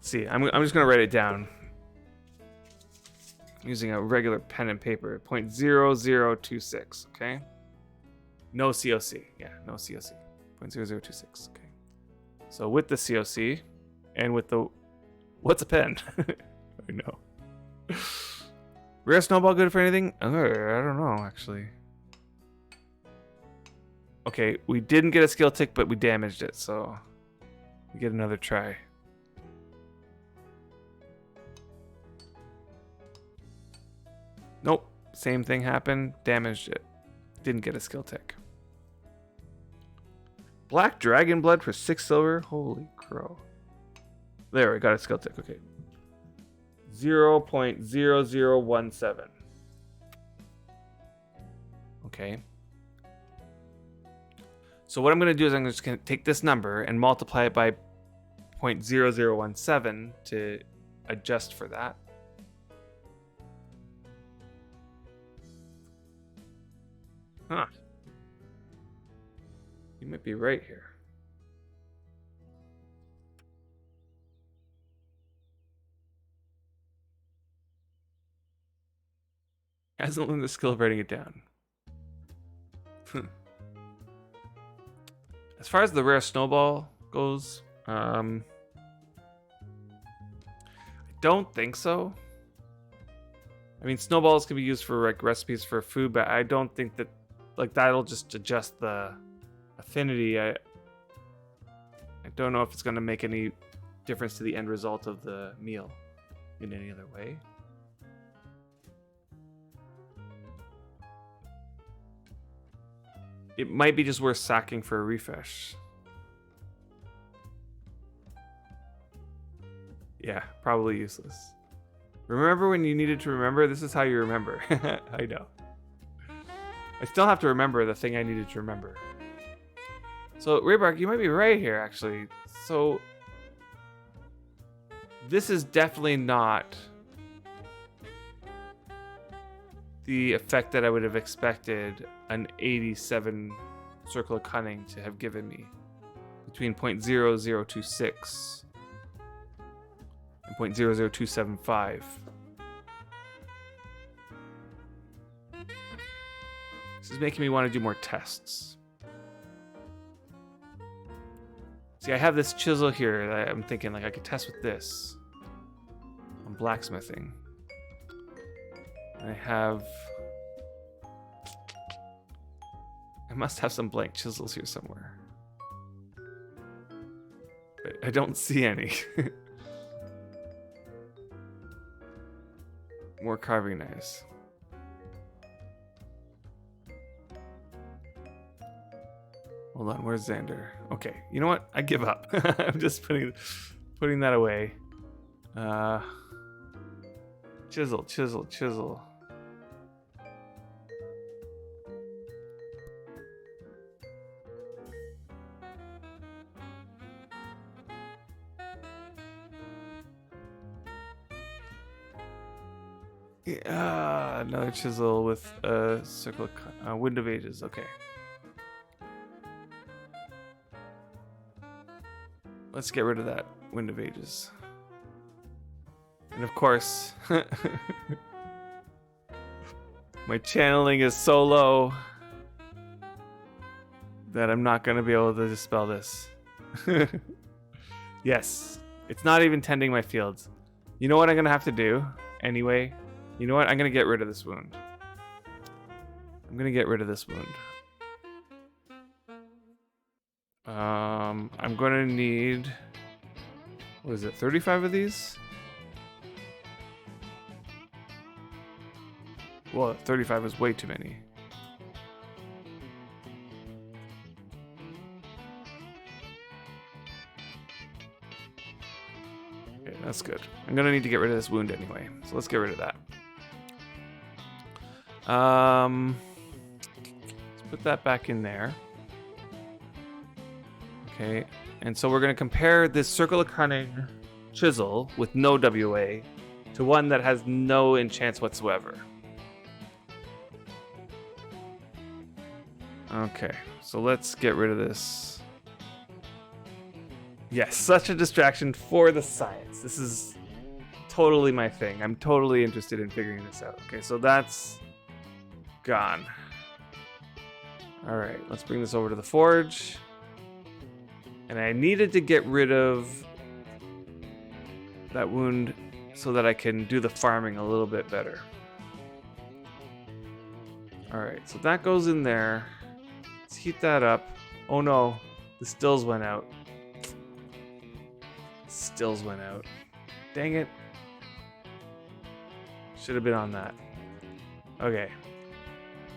see. I'm just gonna write it down. I'm using a regular pen and paper. 0.0026. Okay. No COC. Yeah, no COC. 0.0026. Okay. So with the COC and with the... What's a pen? I know. Rare snowball good for anything? I don't know, actually. Okay, we didn't get a skill tick, but we damaged it, so... We get another try. Nope. Same thing happened. Damaged it. Didn't get a skill tick. Black dragon blood for 6 silver? Holy crow. There, we got a skill tick. Okay. 0.0017. Okay. So what I'm going to do is I'm just going to take this number and multiply it by 0.0017 to adjust for that. Huh. You might be right here. Hasn't learned the skill of writing it down. As far as the rare snowball goes, I don't think so. I mean, snowballs can be used for like recipes for food, but I don't think that like that'll just adjust the affinity. I don't know if it's going to make any difference to the end result of the meal in any other way. It might be just worth sacking for a refresh. Yeah, probably useless. Remember when you needed to remember? This is how you remember. I know. I still have to remember the thing I needed to remember. So, Raybark, you might be right here, actually. So, this is definitely not the effect that I would have expected an 87 Circle of Cunning to have given me. Between 0.0026 and 0.00275. This is making me want to do more tests. See, I have this chisel here that I'm thinking like I could test with this on blacksmithing. And I must have some blank chisels here somewhere. But I don't see any. More carving knives. Hold on, where's Xander? Okay, you know what? I give up. I'm just putting that away. Chisel, chisel, chisel. Yeah, another chisel with a circle, Wind of Ages. Okay. Let's get rid of that Wind of Ages. And of course, my channeling is so low that I'm not going to be able to dispel this. Yes, it's not even tending my fields. You know what I'm going to have to do anyway? You know what? I'm going to get rid of this wound. I'm going to get rid of this wound. I'm going to need... What is it? 35 of these? Well, 35 is way too many. Okay, that's good. I'm going to need to get rid of this wound anyway. So let's get rid of that. Let's put that back in there. Okay, and so we're going to compare this Circle of Cunning chisel with no WA to one that has no enchants whatsoever. Okay, so let's get rid of this. Yes, such a distraction for the science. This is totally my thing. I'm totally interested in figuring this out. Okay, so that's gone. All right, let's bring this over to the forge. And I needed to get rid of that wound so that I can do the farming a little bit better. All right, so that goes in there. Let's heat that up. Oh no, the stills went out. Stills went out. Dang it. Should have been on that. Okay.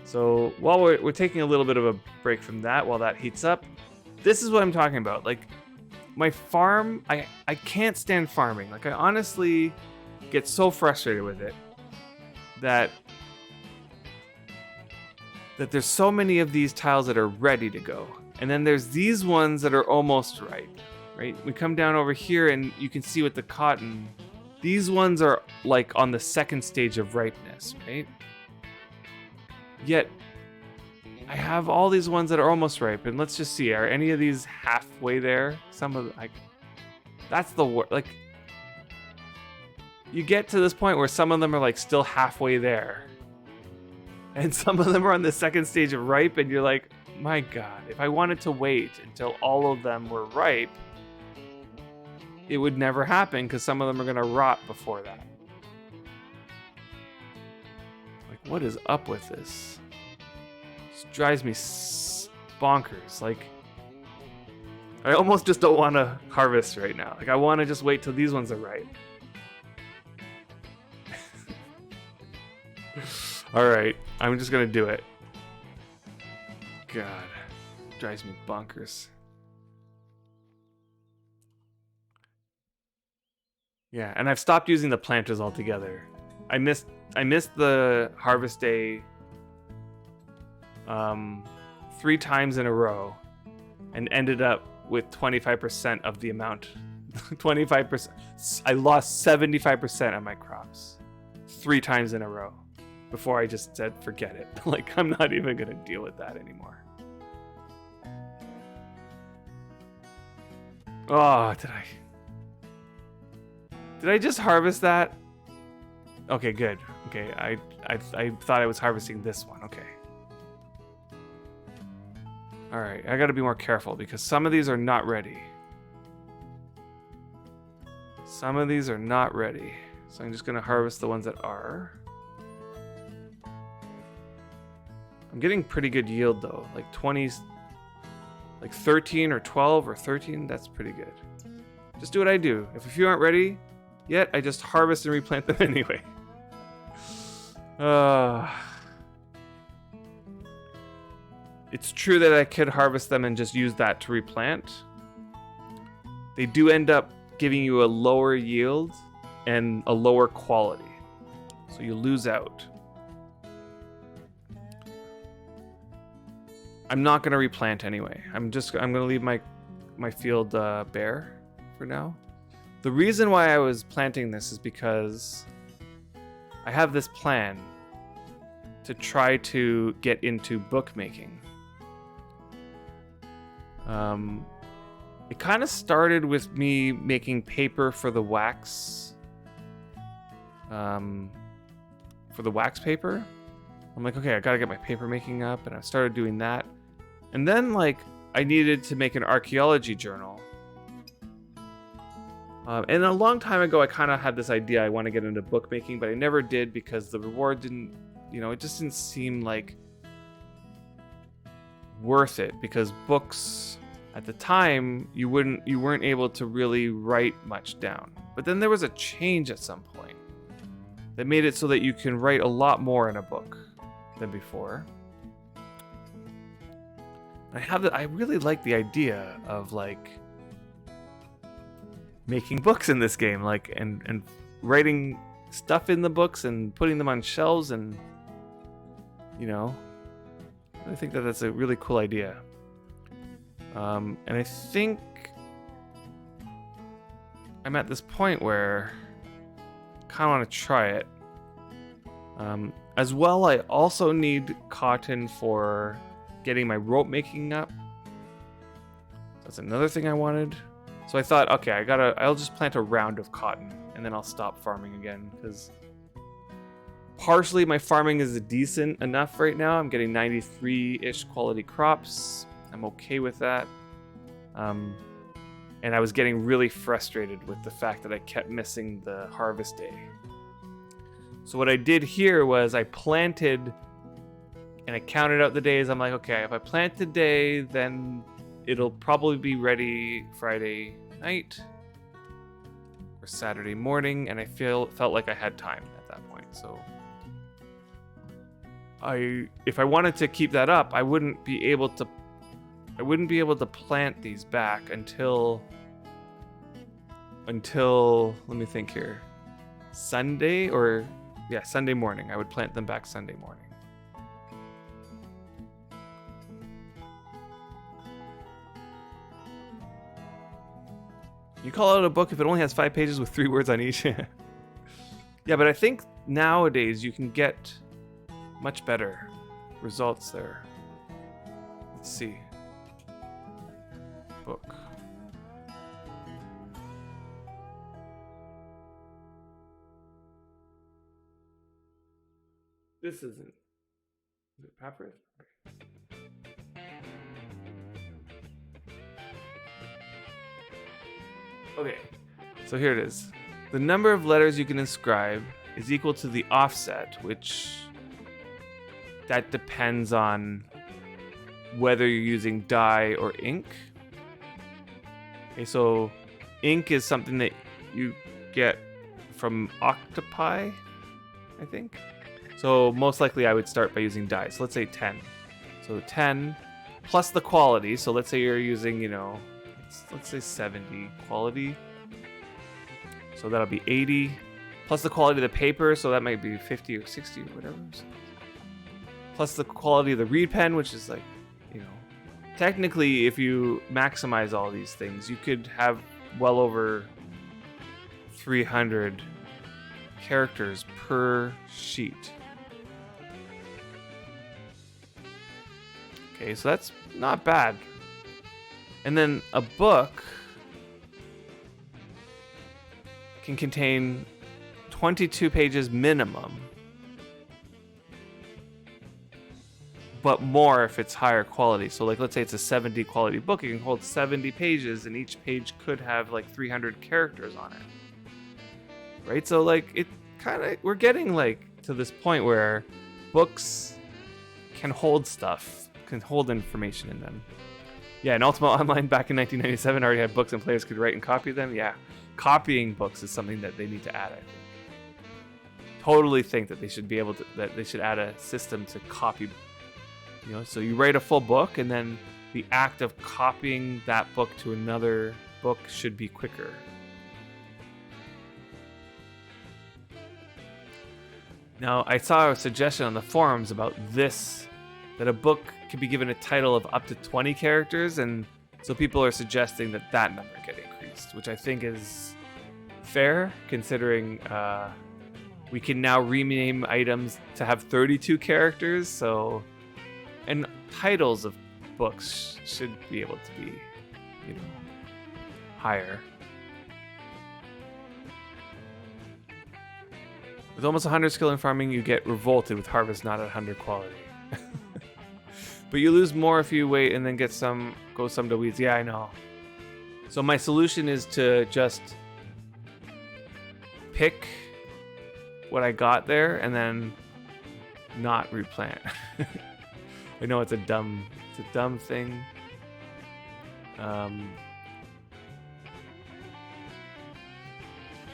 So while we're taking a little bit of a break from that while that heats up, this is what I'm talking about. Like, my farm, I can't stand farming. Like, I honestly get so frustrated with it that there's so many of these tiles that are ready to go. And then there's these ones that are almost ripe, right? We come down over here and you can see with the cotton, these ones are like on the second stage of ripeness, right? Yet, I have all these ones that are almost ripe, and let's just see, are any of these halfway there? Some of, like, that's the worst. Like, you get to this point where some of them are, like, still halfway there. And some of them are on the second stage of ripe, and you're like, my God, if I wanted to wait until all of them were ripe, it would never happen, because some of them are going to rot before that. Like, what is up with this? It drives me bonkers. Like, I almost just don't want to harvest right now. Like, I want to just wait till these ones are ripe. Alright, I'm just going to do it. God, drives me bonkers. Yeah, and I've stopped using the planters altogether. I missed the harvest day 3 times in a row and ended up with 25% of the amount. 25%. I lost 75% of my crops 3 times in a row before I just said, forget it. Like, I'm not even going to deal with that anymore. Oh, did I just harvest that? Okay, good. Okay, I thought I was harvesting this one. Okay. All right, I got to be more careful because some of these are not ready. Some of these are not ready. So I'm just going to harvest the ones that are. I'm getting pretty good yield though. Like 20s, like 13 or 12 or 13. That's pretty good. Just do what I do. If you aren't ready yet, I just harvest and replant them anyway. It's true that I could harvest them and just use that to replant. They do end up giving you a lower yield and a lower quality. So you lose out. I'm not going to replant anyway. I'm going to leave my field bare for now. The reason why I was planting this is because I have this plan to try to get into bookmaking. It kind of started with me making paper for the wax. For the wax paper. I'm like, okay, I gotta get my paper making up, and I started doing that. And then, like, I needed to make an archaeology journal. And a long time ago, I kind of had this idea I want to get into bookmaking, but I never did because the reward didn't, it just didn't seem like worth it, because books at the time you weren't able to really write much down. But then there was a change at some point that made it so that you can write a lot more in a book than before. I really like the idea of like making books in this game, like and writing stuff in the books and putting them on shelves, and I think that that's a really cool idea. And I think I'm at this point where I kind of want to try it. As well, I also need cotton for getting my rope making up. That's another thing I wanted. So I thought, okay, I'll just plant a round of cotton and then I'll stop farming again, because partially my farming is decent enough right now. I'm getting 93-ish quality crops. I'm okay with that. And I was getting really frustrated with the fact that I kept missing the harvest day. So what I did here was I planted and I counted out the days. I'm like, okay, if I plant today, then it'll probably be ready Friday night or Saturday morning, and I felt like I had time at that point. So if I wanted to keep that up, I wouldn't be able to plant these back until let me think here. Sunday morning. I would plant them back Sunday morning. You call out a book if it only has 5 pages with 3 words on each. Yeah, but I think nowadays you can get much better results there. Let's see. Book. This isn't. Is it papyrus? Okay, so here it is. The number of letters you can inscribe is equal to the offset, which that depends on whether you're using dye or ink. Okay, so ink is something that you get from octopi, I think. So most likely I would start by using dye. So let's say 10. So 10 plus the quality. So let's say you're using, let's say 70 quality. So that'll be 80 plus the quality of the paper. So that might be 50 or 60 or whatever. Plus the quality of the reed pen, which is like, technically if you maximize all these things, you could have well over 300 characters per sheet. Okay, so that's not bad. And then a book can contain 22 pages minimum, but more if it's higher quality. So like, let's say it's a 70 quality book, it can hold 70 pages, and each page could have like 300 characters on it. Right? So like, it kind of, we're getting like to this point where books can hold stuff, can hold information in them. Yeah, and Ultima Online back in 1997 already had books and players could write and copy them. Yeah, copying books is something that they need to add, I think. Totally think that they should be able to, that they should add a system to copy, so you write a full book and then the act of copying that book to another book should be quicker. Now, I saw a suggestion on the forums about this, that a book could be given a title of up to 20 characters, and so people are suggesting that that number get increased, which I think is fair, considering we can now rename items to have 32 characters, so, and titles of books should be able to be, higher. With almost 100 skill in farming, you get revolted with harvest not at 100 quality. But you lose more if you wait and then go some to weeds. Yeah, I know. So my solution is to just pick what I got there and then not replant. I know it's a dumb thing.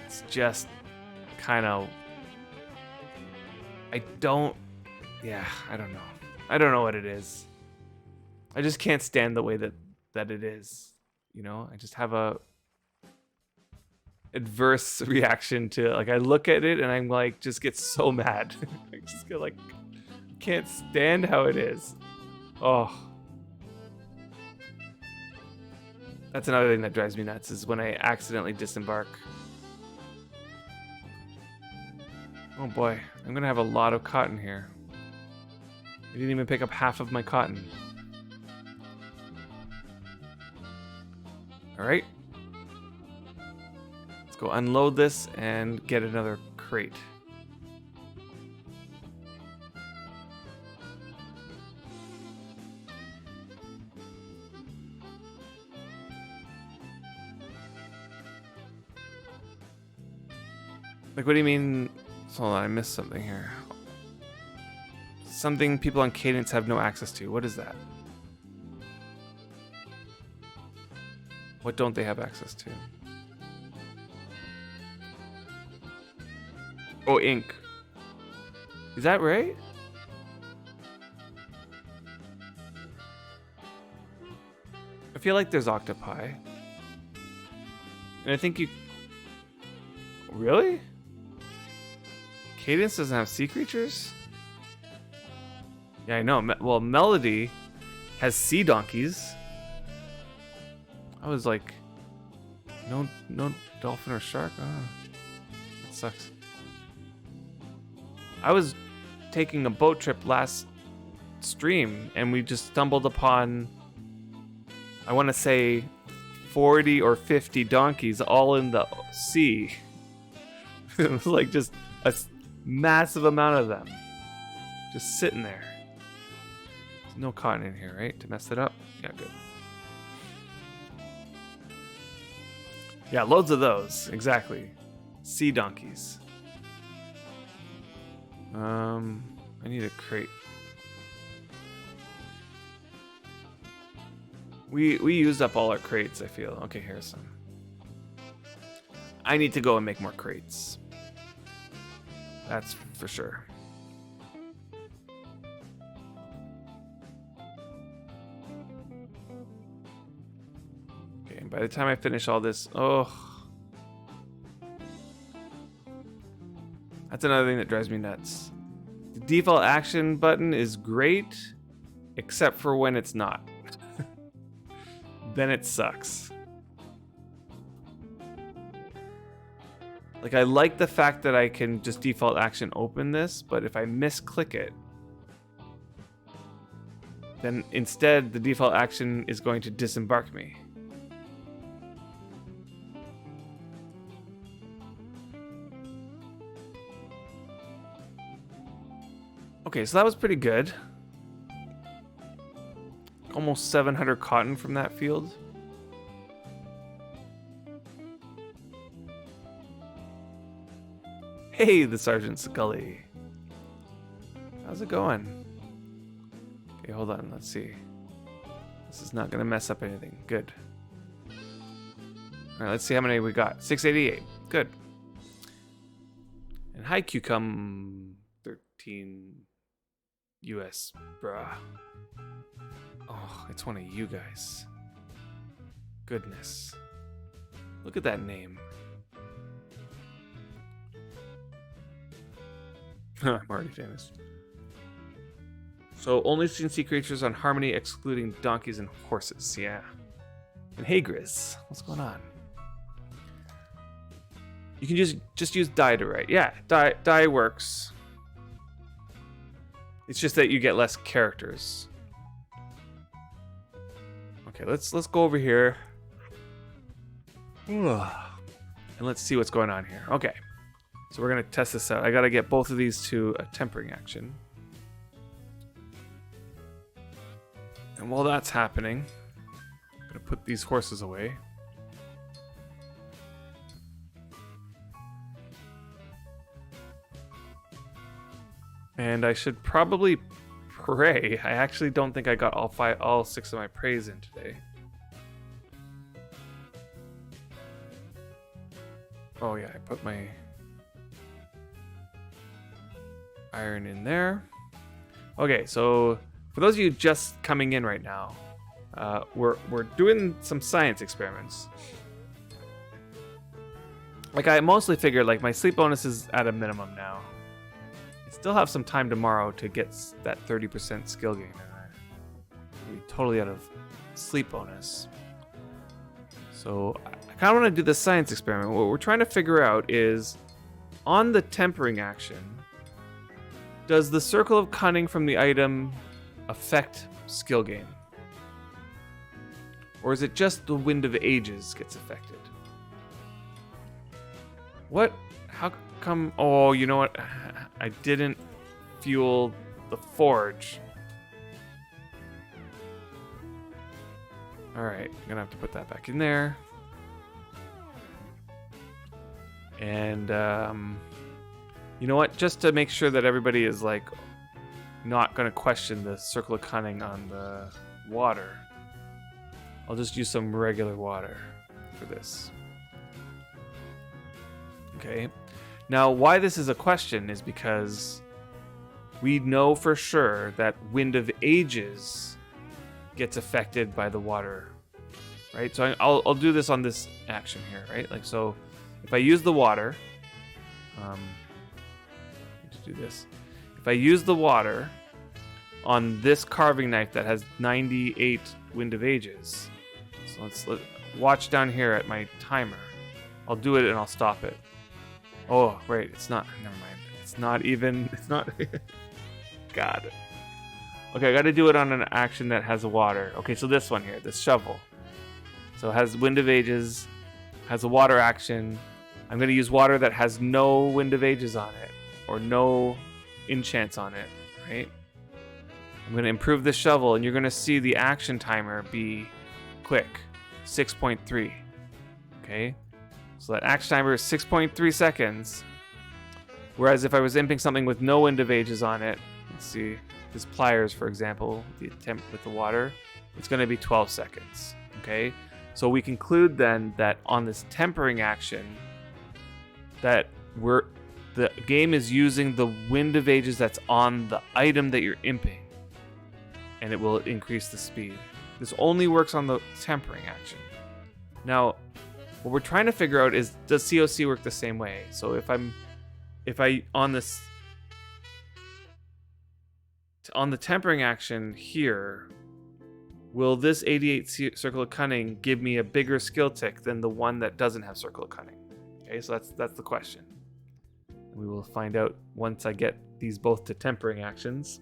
It's just kind of, I don't know. I don't know what it is. I just can't stand the way that it is. I just have a adverse reaction to, like, I look at it and I'm like, just get so mad. I just get like, can't stand how it is. Oh. That's another thing that drives me nuts, is when I accidentally disembark. Oh boy, I'm gonna have a lot of cotton here. I didn't even pick up half of my cotton. Alright. Let's go unload this and get another crate. Like, what do you mean? Hold on, I missed something here. Something people on Cadence have no access to. What is that? What don't they have access to? Oh, ink. Is that right? I feel like there's octopi. And I think you... Really? Cadence doesn't have sea creatures? Yeah, I know. Well, Melody has sea donkeys. I was like, no dolphin or shark? Oh, that sucks. I was taking a boat trip last stream and we just stumbled upon, I want to say 40 or 50 donkeys all in the sea. It was like just a massive amount of them just sitting there. There's no cotton in here, right? To mess it up? Yeah, good. Yeah, loads of those. Exactly. Sea donkeys. I need a crate. We used up all our crates, I feel. Okay, here's some. I need to go and make more crates. That's for sure. Okay, and by the time I finish all this, oh. That's another thing that drives me nuts. The default action button is great, except for when it's not. Then it sucks. Like, I like the fact that I can just default action open this, but if I misclick it, then instead the default action is going to disembark me. Okay, so that was pretty good. Almost 700 cotton from that field. Hey, the Sergeant Scully. How's it going? Okay, hold on. Let's see. This is not going to mess up anything. Good. All right, let's see how many we got. 688. Good. And hi, Cucum 13 US, bruh. Oh, it's one of you guys. Goodness. Look at that name. I'm already famous. So, only seen sea creatures on Harmony, excluding donkeys and horses. Yeah. And hey, Grizz, what's going on? You can just use die to write. Yeah, die works. It's just that you get less characters. Okay, let's go over here. And let's see what's going on here. Okay. So we're going to test this out. I got to get both of these to a tempering action. And while that's happening, I'm going to put these horses away. And I should probably pray. I actually don't think I got all 6 of my prays in today. Oh yeah, I put my iron in there. Okay, so for those of you just coming in right now, we're doing some science experiments. Like, I mostly figured like my sleep bonus is at a minimum now. I still have some time tomorrow to get that 30% skill gain, and I'll be totally out of sleep bonus. So I kind of want to do this science experiment. What we're trying to figure out is, on the tempering action, does the circle of cunning from the item affect skill gain? Or is it just the wind of ages gets affected? What? How come? Oh, you know what? I didn't fuel the forge. Alright, I'm gonna have to put that back in there. And, you know what? Just to make sure that everybody is, like, not gonna question the circle of cunning on the water, I'll just use some regular water for this. Okay. Now, why this is a question is because we know for sure that Wind of Ages gets affected by the water, right? So I'll do this on this action here, right? Like, so if I use the water, need to do this. If I use the water on this carving knife that has 98 Wind of Ages, so let's watch down here at my timer. I'll do it and I'll stop it. Oh, wait, it's not, never mind. It's not even, it's not, God. Okay, I gotta do it on an action that has water. Okay, so this one here, this shovel. So it has Wind of Ages, has a water action. I'm gonna use water that has no Wind of Ages on it, or no enchants on it, right? I'm gonna improve this shovel, and you're gonna see the action timer be quick, 6.3, okay? So that action timer is 6.3 seconds. Whereas if I was imping something with no Wind of Ages on it, let's see, this pliers, for example, the attempt with the water, it's going to be 12 seconds, okay? So we conclude then that on this tempering action, that the game is using the Wind of Ages that's on the item that you're imping, and it will increase the speed. This only works on the tempering action. Now, what we're trying to figure out is, does COC work the same way? So if I on the tempering action here, will this 88 Circle of Cunning give me a bigger skill tick than the one that doesn't have Circle of Cunning? Okay, so that's the question. We will find out once I get these both to tempering actions.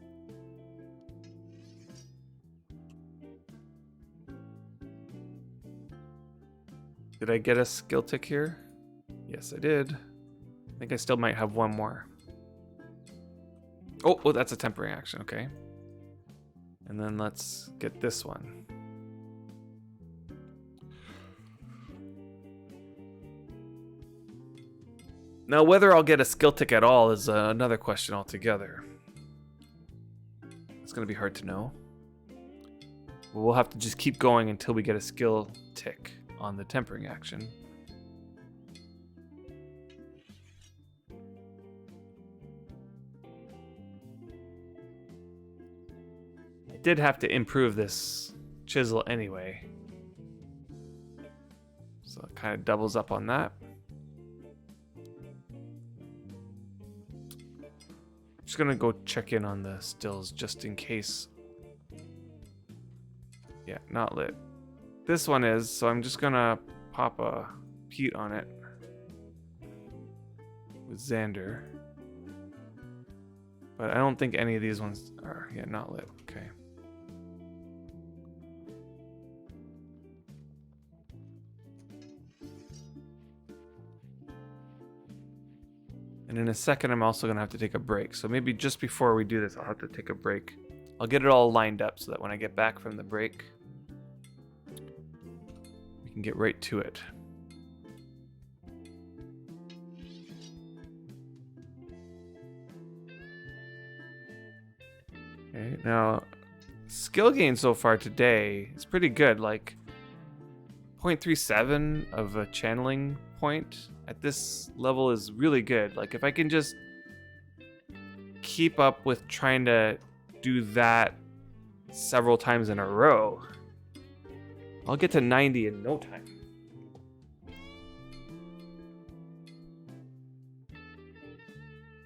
Did I get a skill tick here? Yes, I did. I think I still might have one more. Oh, that's a tempering action, okay. And then let's get this one. Now, whether I'll get a skill tick at all is another question altogether. It's going to be hard to know. We'll have to just keep going until we get a skill tick on the tempering action. I did have to improve this chisel anyway, so it kind of doubles up on that. I'm just gonna go check in on the stills just in case. Yeah, not lit. This one is, so I'm just gonna pop a heat on it with Xander. But I don't think any of these ones are, yeah, not lit. Okay. And in a second, I'm also gonna have to take a break. So maybe just before we do this, I'll have to take a break. I'll get it all lined up so that when I get back from the break, we can get right to it. Okay, now skill gain so far today is pretty good, like 0.37 of a channeling point at this level is really good. Like if I can just keep up with trying to do that several times in a row, I'll get to 90 in no time.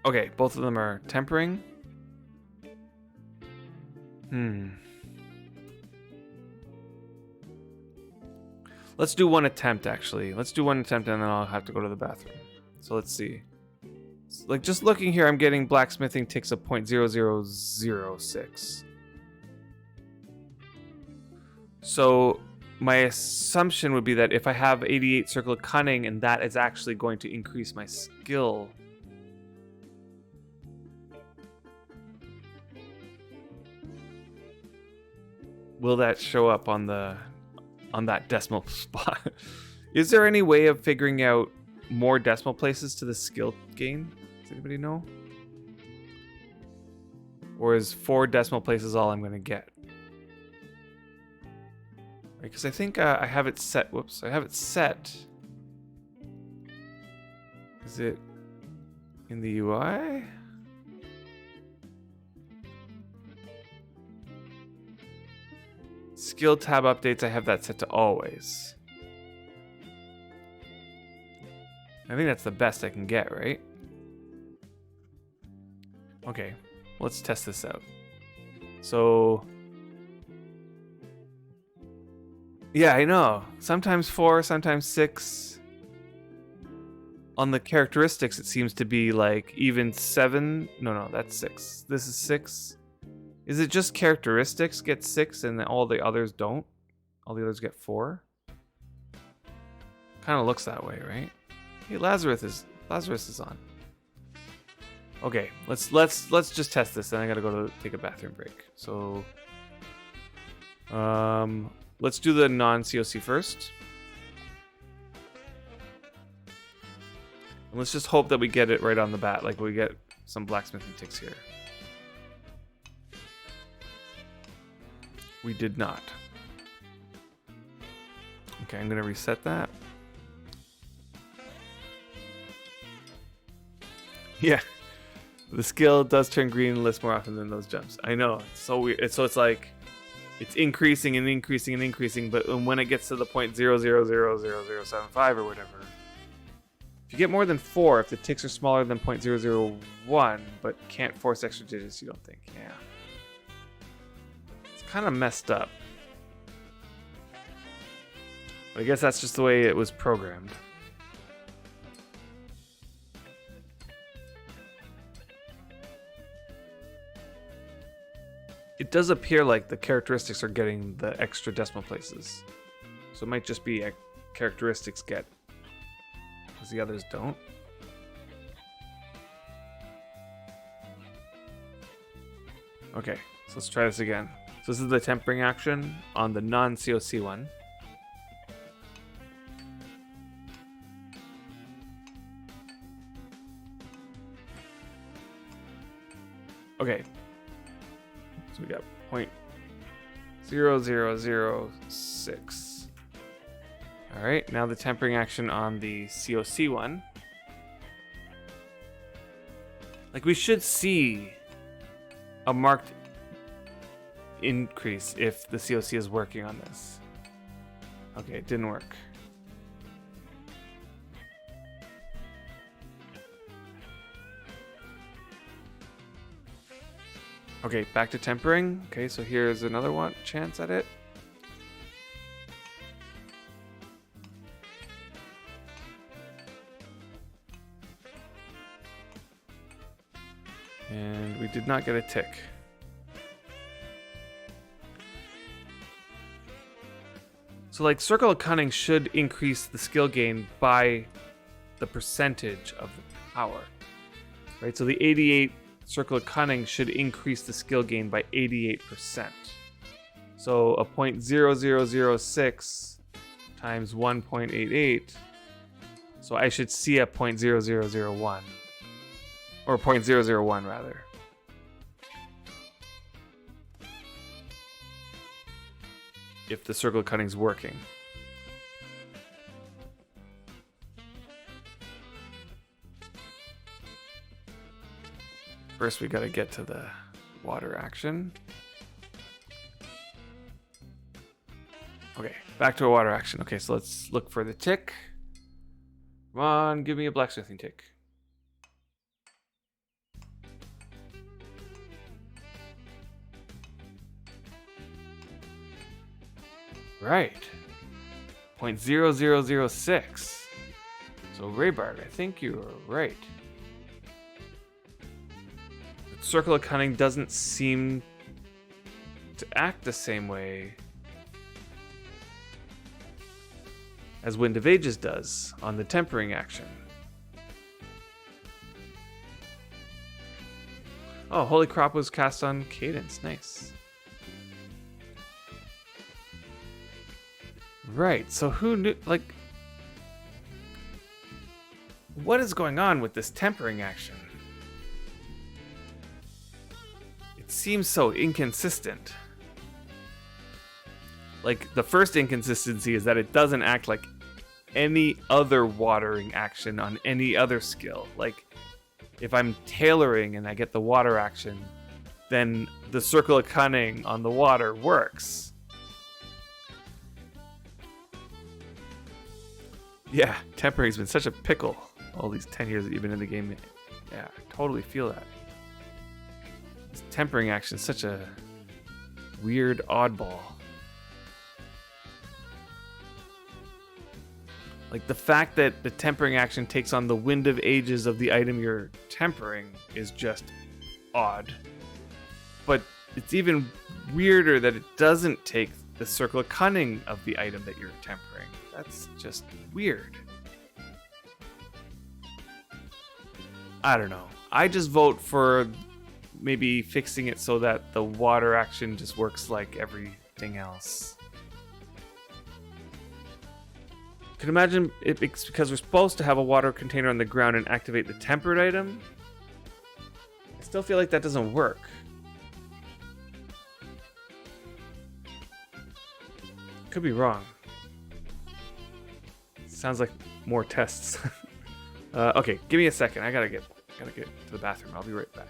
Okay, both of them are tempering. Let's do one attempt, actually. Let's do one attempt and then I'll have to go to the bathroom. So let's see. Like, just looking here, I'm getting blacksmithing ticks of 0.0006. So my assumption would be that if I have 88 Circle of Cunning, and that is actually going to increase my skill. Will that show up on that decimal spot? Is there any way of figuring out more decimal places to the skill gain? Does anybody know? Or is 4 decimal places all I'm going to get? Because I think I have it set. Whoops, I have it set. Is it in the UI? Skill tab updates, I have that set to always. I think that's the best I can get, right? Okay, let's test this out. So, yeah, I know. Sometimes 4, sometimes 6. On the characteristics, it seems to be like even 7. No, that's 6. This is 6. Is it just characteristics get 6 and then all the others don't? All the others get 4? Kind of looks that way, right? Hey, Lazarus is on. Okay, let's just test this. Then I gotta go to take a bathroom break. So, let's do the non-COC first. And let's just hope that we get it right on the bat, like we get some blacksmithing ticks here. We did not. Okay, I'm gonna reset that. Yeah, the skill does turn green and lists more often than those jumps. I know, it's so weird. So it's like, it's increasing and increasing and increasing, but when it gets to the point 0.000075 or whatever, if you get more than 4, if the ticks are smaller than 0.001, but can't force extra digits, you don't think, yeah. It's kind of messed up. But I guess that's just the way it was programmed. It does appear like the characteristics are getting the extra decimal places. So it might just be a characteristics get, because the others don't. Okay, so let's try this again. So this is the tempering action on the non-COC one. Okay. So we got 0.0006. All right, now the tempering action on the COC one. Like, we should see a marked increase if the COC is working on this. Okay, it didn't work. Okay, back to tempering. Okay, so here's another one chance at it. And we did not get a tick. So like Circle of Cunning should increase the skill gain by the percentage of the power. Right? So the 88 Circle of Cunning should increase the skill gain by 88%. So a 0.0006 times 1.88. So I should see a 0.0001. Or 0.001 rather. If the Circle of Cunning's working. First, we gotta get to the water action. Okay, back to a water action. Okay, so let's look for the tick. Come on, give me a blacksmithing tick. Right. 0.0006. So, Raybarg, I think you were right. Circle of Cunning doesn't seem to act the same way as Wind of Ages does on the tempering action. Oh, Holy Crop was cast on Cadence. Nice. Right, so who knew, like, what is going on with this tempering action? It seems so inconsistent. Like, the first inconsistency is that it doesn't act like any other watering action on any other skill. Like, if I'm tailoring and I get the water action, then the Circle of Cunning on the water works. Yeah, tempering's been such a pickle all these 10 years that you've been in the game. Yeah, I totally feel that. This tempering action is such a weird oddball. Like, the fact that the tempering action takes on the Wind of Ages of the item you're tempering is just odd. But it's even weirder that it doesn't take the Circle of Cunning of the item that you're tempering. That's just weird. I don't know. I just vote for maybe fixing it so that the water action just works like everything else. Could imagine it's because we're supposed to have a water container on the ground and activate the tempered item. I still feel like that doesn't work. Could be wrong. Sounds like more tests. Okay, give me a second. I gotta get to the bathroom. I'll be right back.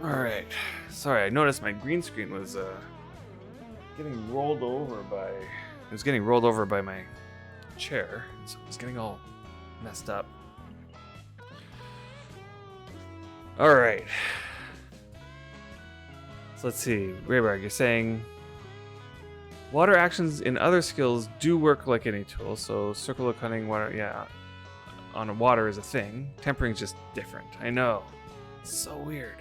Alright. Sorry, I noticed my green screen was getting rolled over by... It was getting rolled over by my chair, so it was getting all messed up. Alright. So let's see. Rayberg, you're saying... Water actions in other skills do work like any tool, so Circle of Cunning, water, yeah, on water is a thing. Tempering is just different. I know. It's so weird.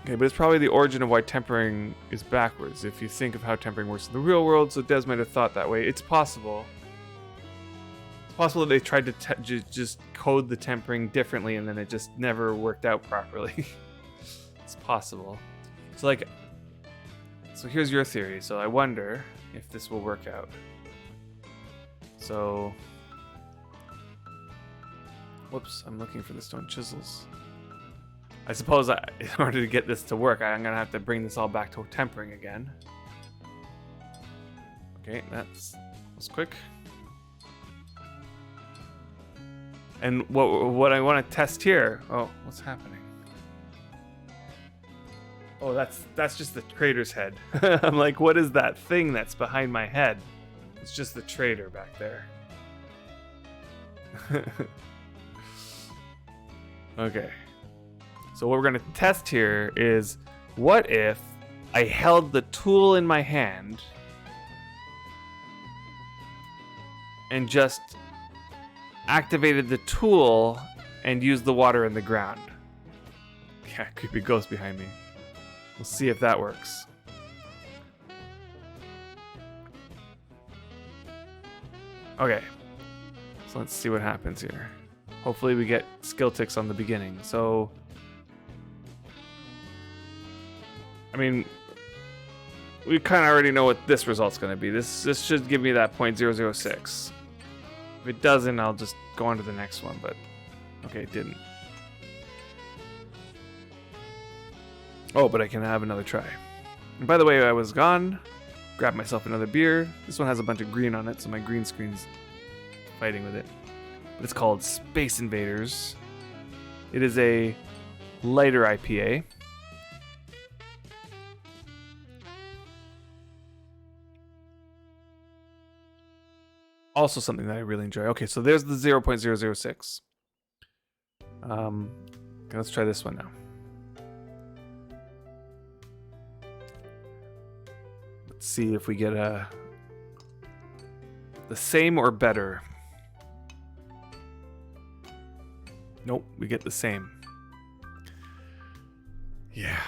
Okay, but it's probably the origin of why tempering is backwards. If you think of how tempering works in the real world, so Des might have thought that way. It's possible. It's possible that they tried to just code the tempering differently and then it just never worked out properly. It's possible. So here's your theory. So I wonder if this will work out. So, whoops, I'm looking for the stone chisels. I suppose in order to get this to work, I'm going to have to bring this all back to tempering again. Okay, that was quick. And what I want to test here... Oh, what's happening? Oh, that's just the trader's head. I'm like, what is that thing that's behind my head? It's just the trader back there. Okay. So what we're going to test here is, what if I held the tool in my hand and just activated the tool and used the water in the ground? Yeah, creepy ghost behind me. We'll see if that works. Okay. So let's see what happens here. Hopefully we get skill ticks on the beginning. So, I mean, we kind of already know what this result's going to be. This should give me that 0.006. If it doesn't, I'll just go on to the next one, but okay, it didn't. Oh, but I can have another try. And by the way, I was gone, grabbed myself another beer. This one has a bunch of green on it, so my green screen's fighting with it. But it's called Space Invaders. It is a lighter IPA. Also something that I really enjoy. Okay, so there's the 0.006. Okay, let's try this one now. Let's see if we get the same or better. Nope, we get the same. Yeah.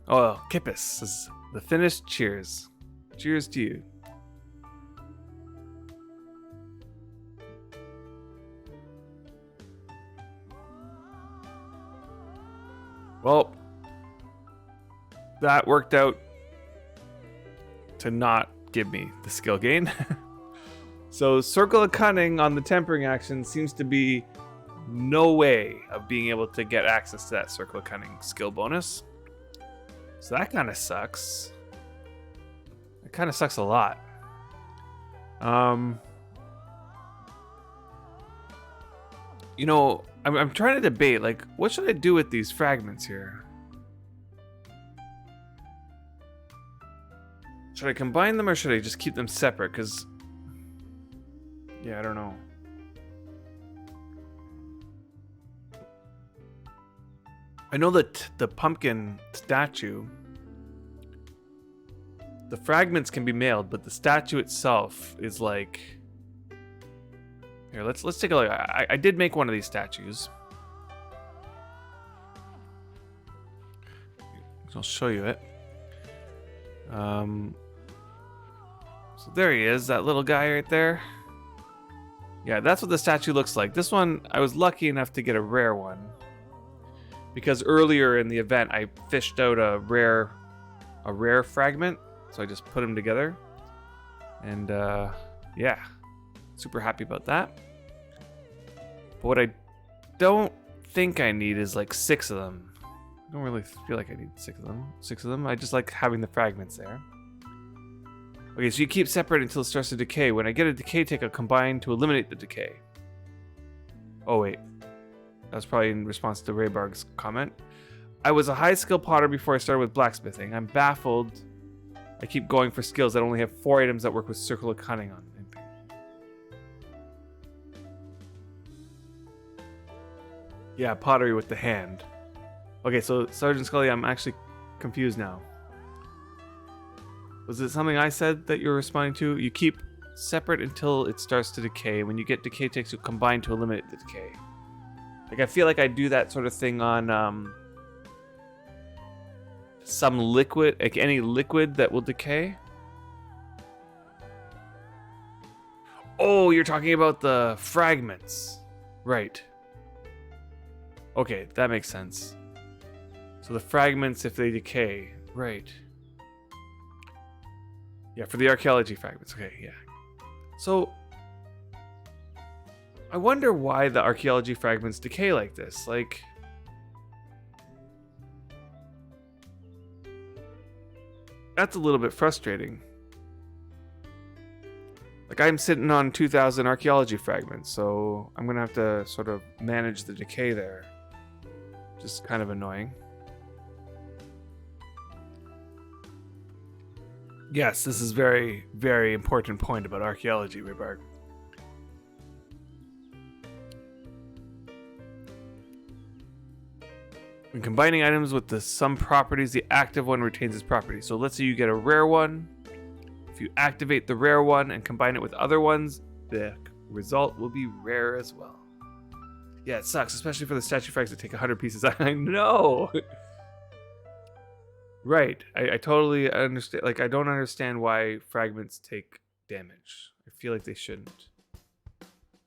Oh, Kippis is the finished cheers. Cheers to you. Well, that worked out to not give me the skill gain. So Circle of Cunning on the tempering action seems to be no way of being able to get access to that Circle of Cunning skill bonus. So that kind of sucks. It kind of sucks a lot. You know, I'm trying to debate, like, what should I do with these fragments here? Should I combine them or should I just keep them separate? Because, yeah, I don't know. I know that the pumpkin statue, the fragments can be mailed, but the statue itself is like... Here, let's take a look. I did make one of these statues. I'll show you it. So there he is, that little guy right there. Yeah, that's what the statue looks like. This one, I was lucky enough to get a rare one, because earlier in the event I fished out a rare fragment, so I just put them together, and yeah, super happy about that. But what I don't think I need is like 6 of them. I don't really feel like I need 6 of them. I just like having the fragments there. Okay, so you keep separate until it starts to decay. When I get a decay tick, I'll combine to eliminate the decay. Oh wait, that was probably in response to Raybarg's comment. I was a high skill potter before I started with blacksmithing. I'm baffled. I keep going for skills that only have 4 items that work with Circle of Cunning on. Yeah, pottery with the hand. Okay, so Sergeant Scully, I'm actually confused now. Was it something I said that you're responding to? You keep separate until it starts to decay. When you get decay ticks, you combine to eliminate the decay. Like, I feel like I do that sort of thing on some liquid, like any liquid that will decay. Oh, you're talking about the fragments. Right. Okay, that makes sense. So the fragments, if they decay. Right. Yeah, for the archaeology fragments. Okay, yeah. So, I wonder why the archaeology fragments decay like this. Like, that's a little bit frustrating. Like, I'm sitting on 2,000 archaeology fragments, so I'm gonna have to sort of manage the decay there. Just kind of annoying. Yes, this is very, very important point about archaeology, Raybarg. When combining items with some properties, the active one retains its properties. So let's say you get a rare one. If you activate the rare one and combine it with other ones, the result will be rare as well. Yeah, it sucks, especially for the statue frags that take 100 pieces. I know! Right, I totally understand. Like, I don't understand why fragments take damage. I feel like they shouldn't.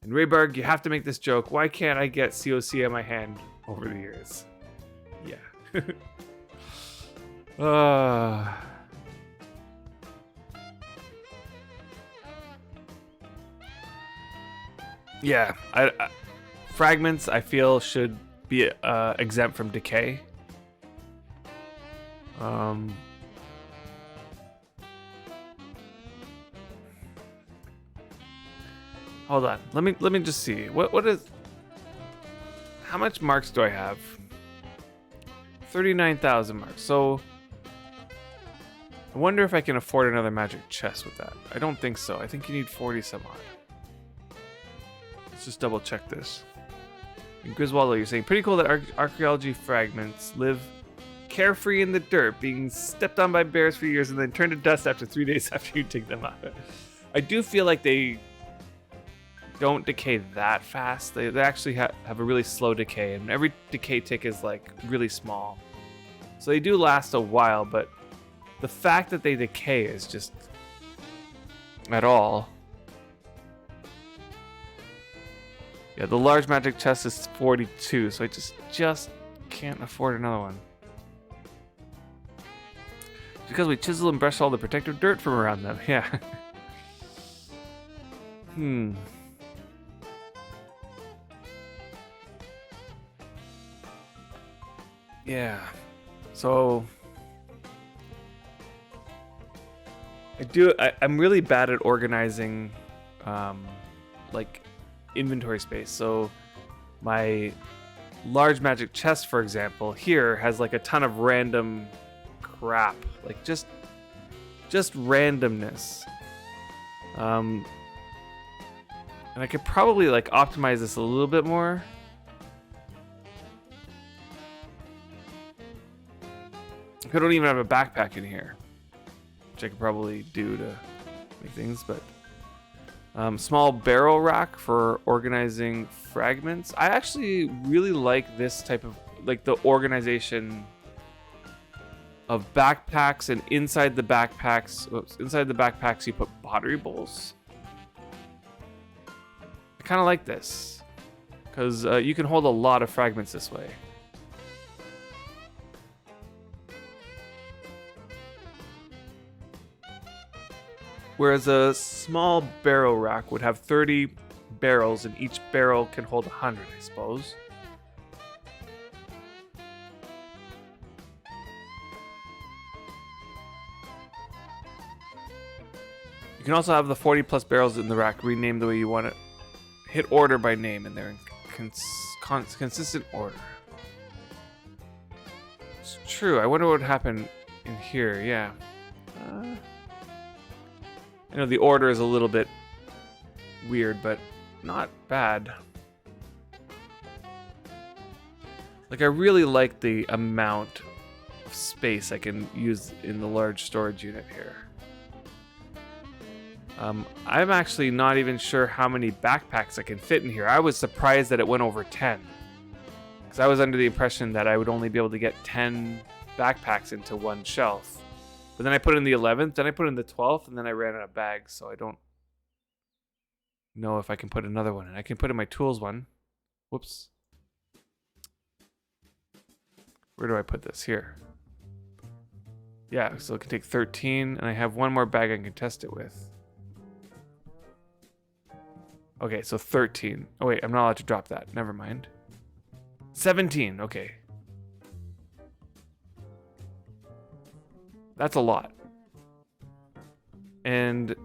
And Raybarg, you have to make this joke. Why can't I get COC on my hand over the years? Yeah. Yeah, fragments I feel should be exempt from decay. Hold on, let me just see what is. How much marks do I have? 39,000 marks. So I wonder if I can afford another magic chest with that. I don't think so. I think you need 40 some odd. Let's just double check this. And Griswaldo, you're saying pretty cool that archaeology fragments live carefree in the dirt, being stepped on by bears for years and then turn to dust after 3 days after you dig them up. I do feel like they don't decay that fast. They actually have a really slow decay, and every decay tick is like really small. So they do last a while, but the fact that they decay is just at all. Yeah, the large magic chest is 42, so I just can't afford another one. It's because we chisel and brush all the protective dirt from around them. Yeah. Yeah. So I'm really bad at organizing like inventory space. So my large magic chest, for example, here has like a ton of random crap, like just randomness. And I could probably like optimize this a little bit more. I don't even have a backpack in here, which I could probably do to make things, but small barrel rack for organizing fragments. I actually really like this type of, like, the organization of backpacks, and inside the backpacks, you put pottery bowls. I kind of like this because you can hold a lot of fragments this way. Whereas a small barrel rack would have 30 barrels, and each barrel can hold 100, I suppose. You can also have the 40 plus barrels in the rack renamed the way you want it. Hit order by name, and they're in consistent order. It's true. I wonder what would happen in here. Yeah. I know the order is a little bit weird, but not bad. Like, I really like the amount of space I can use in the large storage unit here. I'm actually not even sure how many backpacks I can fit in here. I was surprised that it went over 10. Because I was under the impression that I would only be able to get 10 backpacks into one shelf. But then I put in the 11th, then I put in the 12th, and then I ran out of bags, so I don't know if I can put another one in. I can put in my tools one. Whoops. Where do I put this? Here. Yeah, so it can take 13, and I have one more bag I can test it with. Okay, so 13. Oh wait, I'm not allowed to drop that. Never mind. 17, okay. That's a lot. And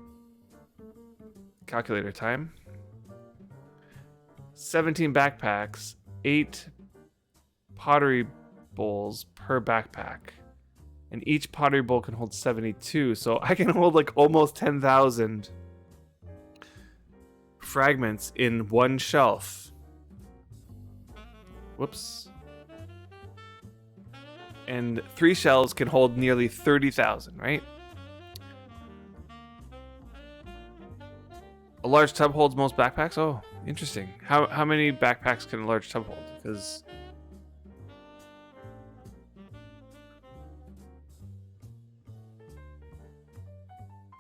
calculator time. 17 backpacks, 8 pottery bowls per backpack. And each pottery bowl can hold 72. So I can hold like almost 10,000 fragments in one shelf. Whoops. And 3 shelves can hold nearly 30,000, right? A large tub holds most backpacks? Oh, interesting. How many backpacks can a large tub hold? Because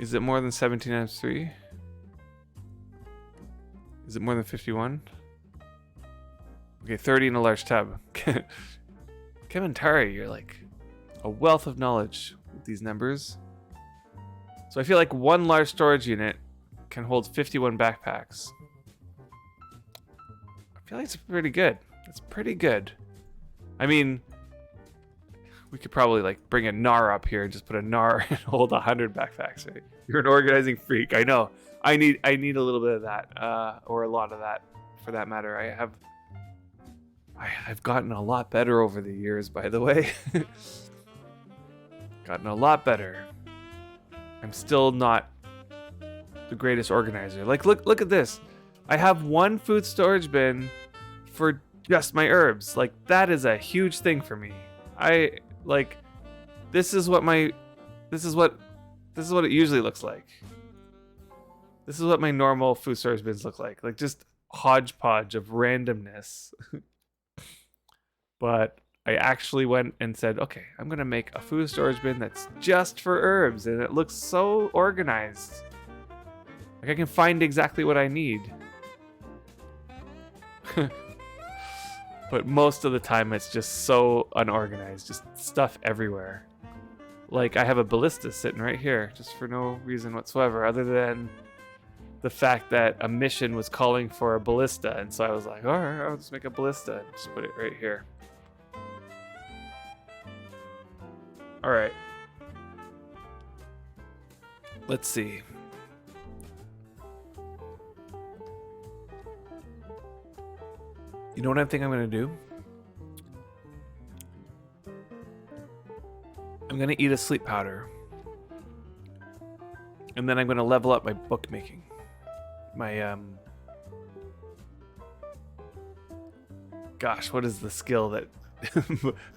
is it more than 17 times 3? Is it more than 51? Okay, 30 in a large tub. Kevin Tari, you're like a wealth of knowledge with these numbers. So I feel like one large storage unit can hold 51 backpacks. I feel like it's pretty good. It's pretty good. I mean, we could probably like bring a NAR up here and just put a NAR and hold 100 backpacks. Right? You're an organizing freak. I know. I need a little bit of that, or a lot of that, for that matter. I've gotten a lot better over the years, by the way. Gotten a lot better. I'm still not the greatest organizer. Like, look at this. I have one food storage bin for just my herbs. Like, that is a huge thing for me. This is what it usually looks like. This is what my normal food storage bins look like. Like, just hodgepodge of randomness. But I actually went and said, okay, I'm going to make a food storage bin that's just for herbs. And it looks so organized. Like, I can find exactly what I need. But most of the time, it's just so unorganized. Just stuff everywhere. Like, I have a ballista sitting right here, just for no reason whatsoever, other than the fact that a mission was calling for a ballista. And so I was like, all right, I'll just make a ballista and just put it right here. All right. Let's see. You know what I think I'm going to do? I'm going to eat a sleep powder. And then I'm going to level up my bookmaking. My, gosh, what is the skill that...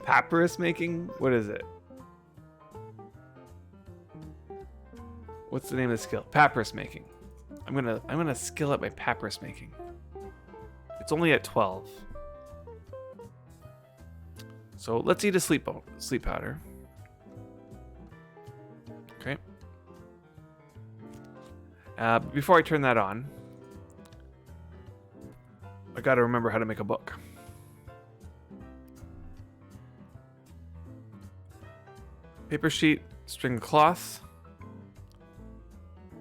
Papyrus making? What is it? What's the name of the skill? Papyrus making. I'm gonna skill up my papyrus making. It's only at 12. So let's eat a sleep powder. Okay. Before I turn that on, I gotta remember how to make a book. Paper sheet, string of cloth,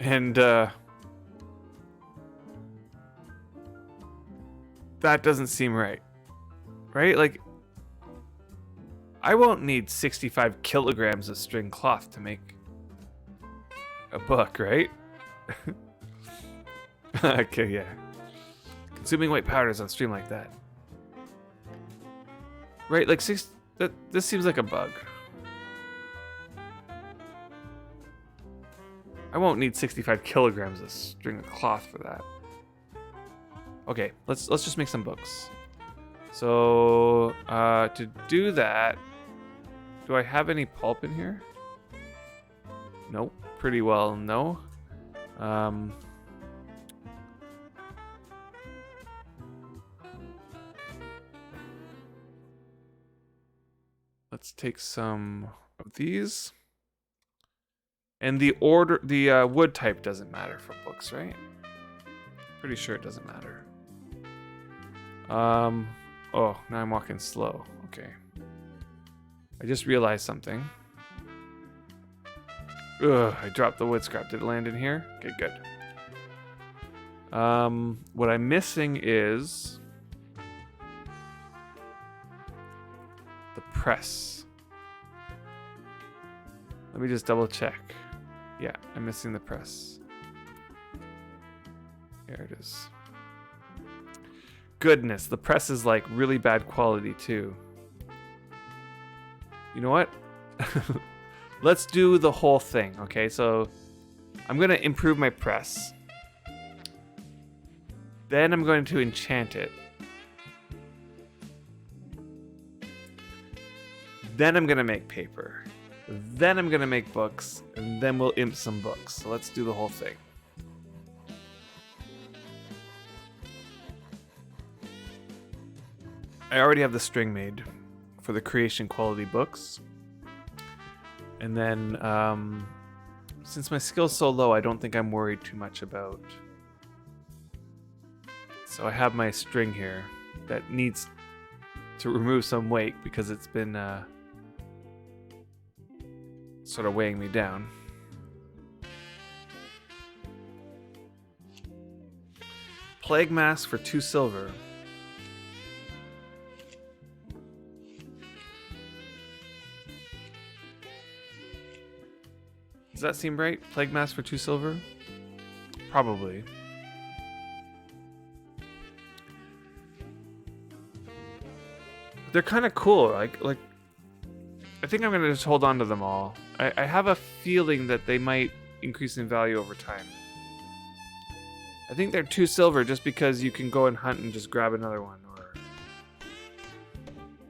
and that doesn't seem right. Right? Like, I won't need 65 kilograms of string cloth to make a book, right? Okay, yeah. Consuming white powders on stream like that. Right, like this seems like a bug. I won't need 65 kilograms of string of cloth for that. Okay, let's just make some books. So to do that, do I have any pulp in here? Nope, pretty well no. Let's take some of these. And the wood type doesn't matter for books, right? Pretty sure it doesn't matter. Oh, now I'm walking slow. Okay. I just realized something. Ugh, I dropped the wood scrap. Did it land in here? Okay, good. What I'm missing is the press. Let me just double check. Yeah, I'm missing the press. Here it is. Goodness, the press is like really bad quality too. You know what? Let's do the whole thing, okay? So I'm going to improve my press. Then I'm going to enchant it. Then I'm going to make paper. Then I'm going to make books. And then we'll imp some books. So let's do the whole thing. I already have the string made for the creation quality books. And then, since my skill's so low, I don't think I'm worried too much about. So I have my string here that needs to remove some weight because it's been sort of weighing me down. Plague mask for 2 silver. Does that seem right? Plague mask for 2 silver? Probably. They're kind of cool. Like I think I'm gonna just hold on to them all. I have a feeling that they might increase in value over time. I think they're 2 silver just because you can go and hunt and just grab another one. Or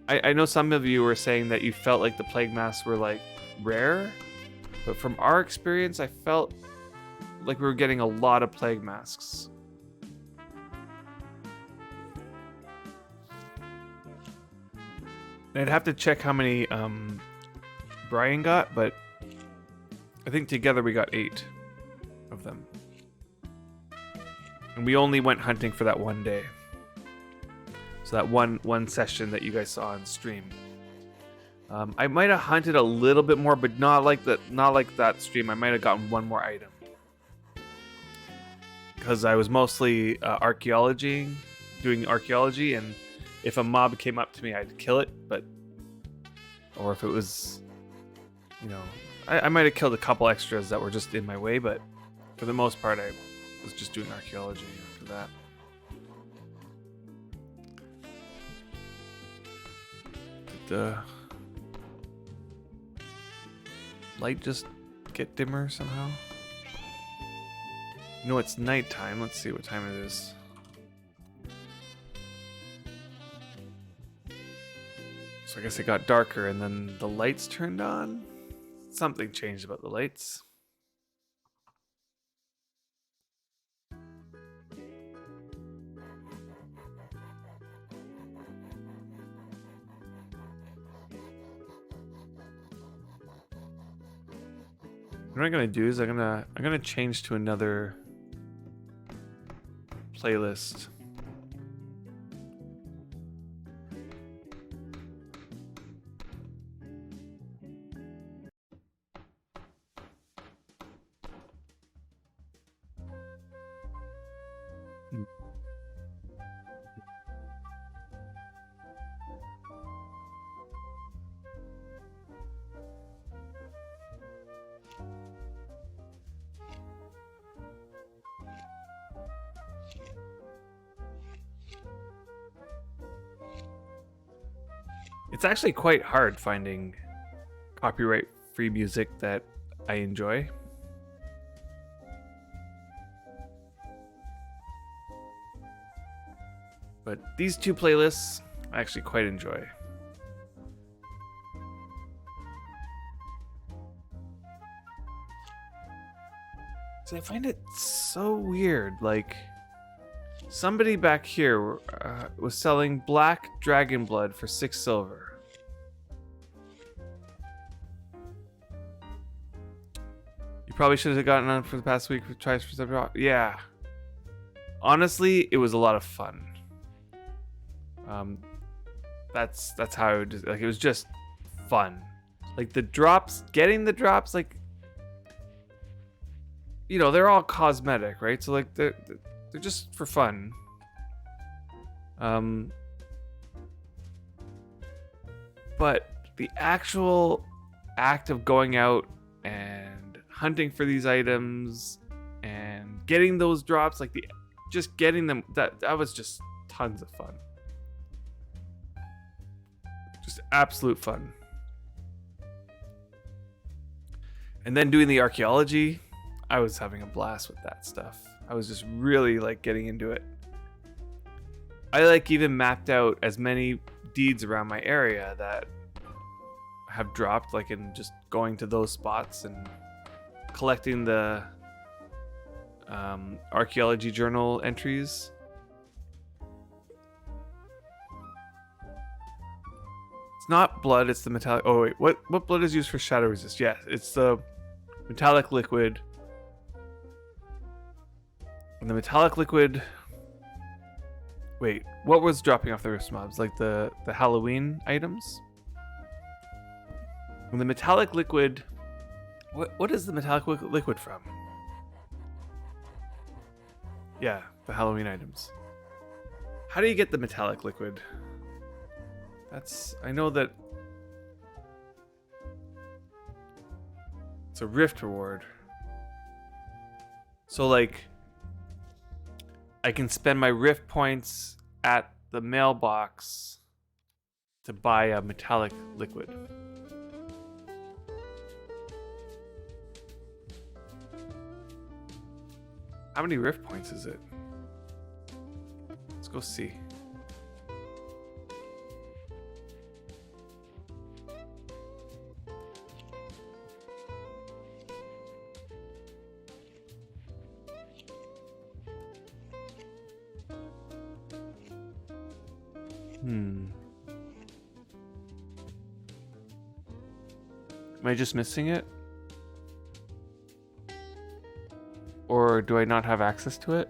I know some of you were saying that you felt like the plague masks were like rare. But from our experience, I felt like we were getting a lot of plague masks. I'd have to check how many Brian got, but I think together we got 8 of them. And we only went hunting for that one day. So that one session that you guys saw on stream. I might have hunted a little bit more, but not like that stream. I might have gotten one more item because I was mostly doing archaeology, and if a mob came up to me, I'd kill it. Or if it was, I might have killed a couple extras that were just in my way, but for the most part, I was just doing archaeology after that. Did the light just get dimmer somehow? No, it's nighttime. Let's see what time it is. So I guess it got darker and then the lights turned on. Something changed about the lights. What I'm gonna do is I'm gonna change to another playlist. It's actually quite hard finding copyright-free music that I enjoy. But these 2 playlists I actually quite enjoy. So I find it so weird, like somebody back here was selling black dragon blood for 6 silver. You probably should have gotten on for the past week with tries for $7. Yeah. Honestly, it was a lot of fun. That's how it was just fun. Like the drops, getting the drops, like they're all cosmetic, right? So like they're just for fun. But the actual act of going out and hunting for these items and getting those drops, like just getting them, that was just tons of fun. Just absolute fun. And then doing the archaeology, I was having a blast with that stuff. I was just really like getting into it. I like even mapped out as many deeds around my area that have dropped, like in just going to those spots and collecting the archaeology journal entries. It's not blood, it's the metallic. Oh wait, what blood is used for shadow resist? Yeah, it's the metallic liquid. And the metallic liquid. Wait, what was dropping off the rift mobs? Like the Halloween items? And the metallic liquid. What is the metallic liquid from? Yeah, the Halloween items. How do you get the metallic liquid? I know that it's a rift reward. So like, I can spend my rift points at the mailbox to buy a metallic liquid. How many rift points is it? Let's go see. Am I just missing it? Or do I not have access to it?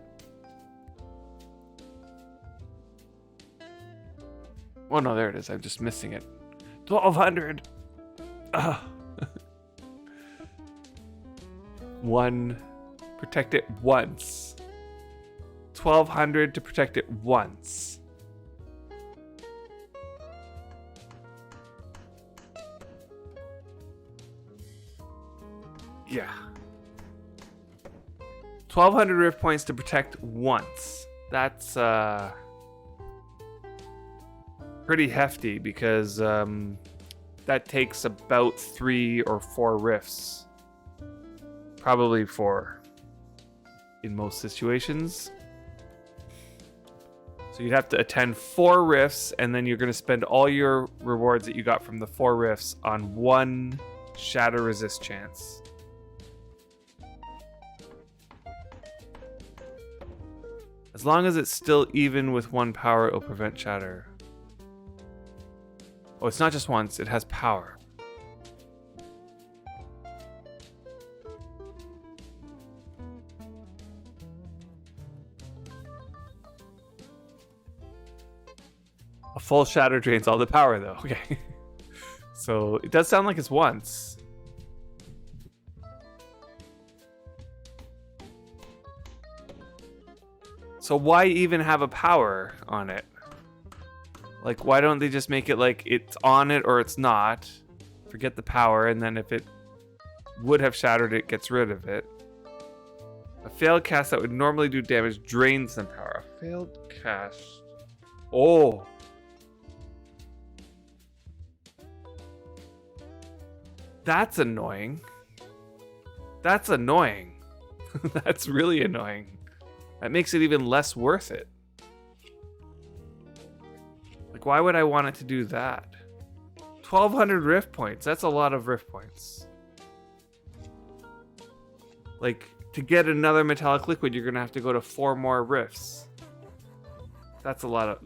Oh no, there it is. I'm just missing it. 1200! Ugh. One. Protect it once. 1200 to protect it once. Yeah. 1200 rift points to protect once. That's pretty hefty because that takes about 3 or 4 rifts. Probably 4 in most situations. So you'd have to attend 4 rifts, and then you're going to spend all your rewards that you got from the 4 rifts on 1 shatter resist chance. As long as it's still even with 1 power, it'll prevent shatter. Oh, it's not just once, it has power. A full shatter drains all the power though, okay. So it does sound like it's once. So why even have a power on it? Like, why don't they just make it like it's on it or it's not? Forget the power, and then if it would have shattered, it gets rid of it. A failed cast that would normally do damage drains some power. A failed cast. Oh. That's annoying. That's annoying. That's really annoying. That makes it even less worth it. Like, why would I want it to do that? 1200 rift points. That's a lot of rift points. Like, to get another metallic liquid, you're gonna have to go to 4 more rifts. That's a lot of...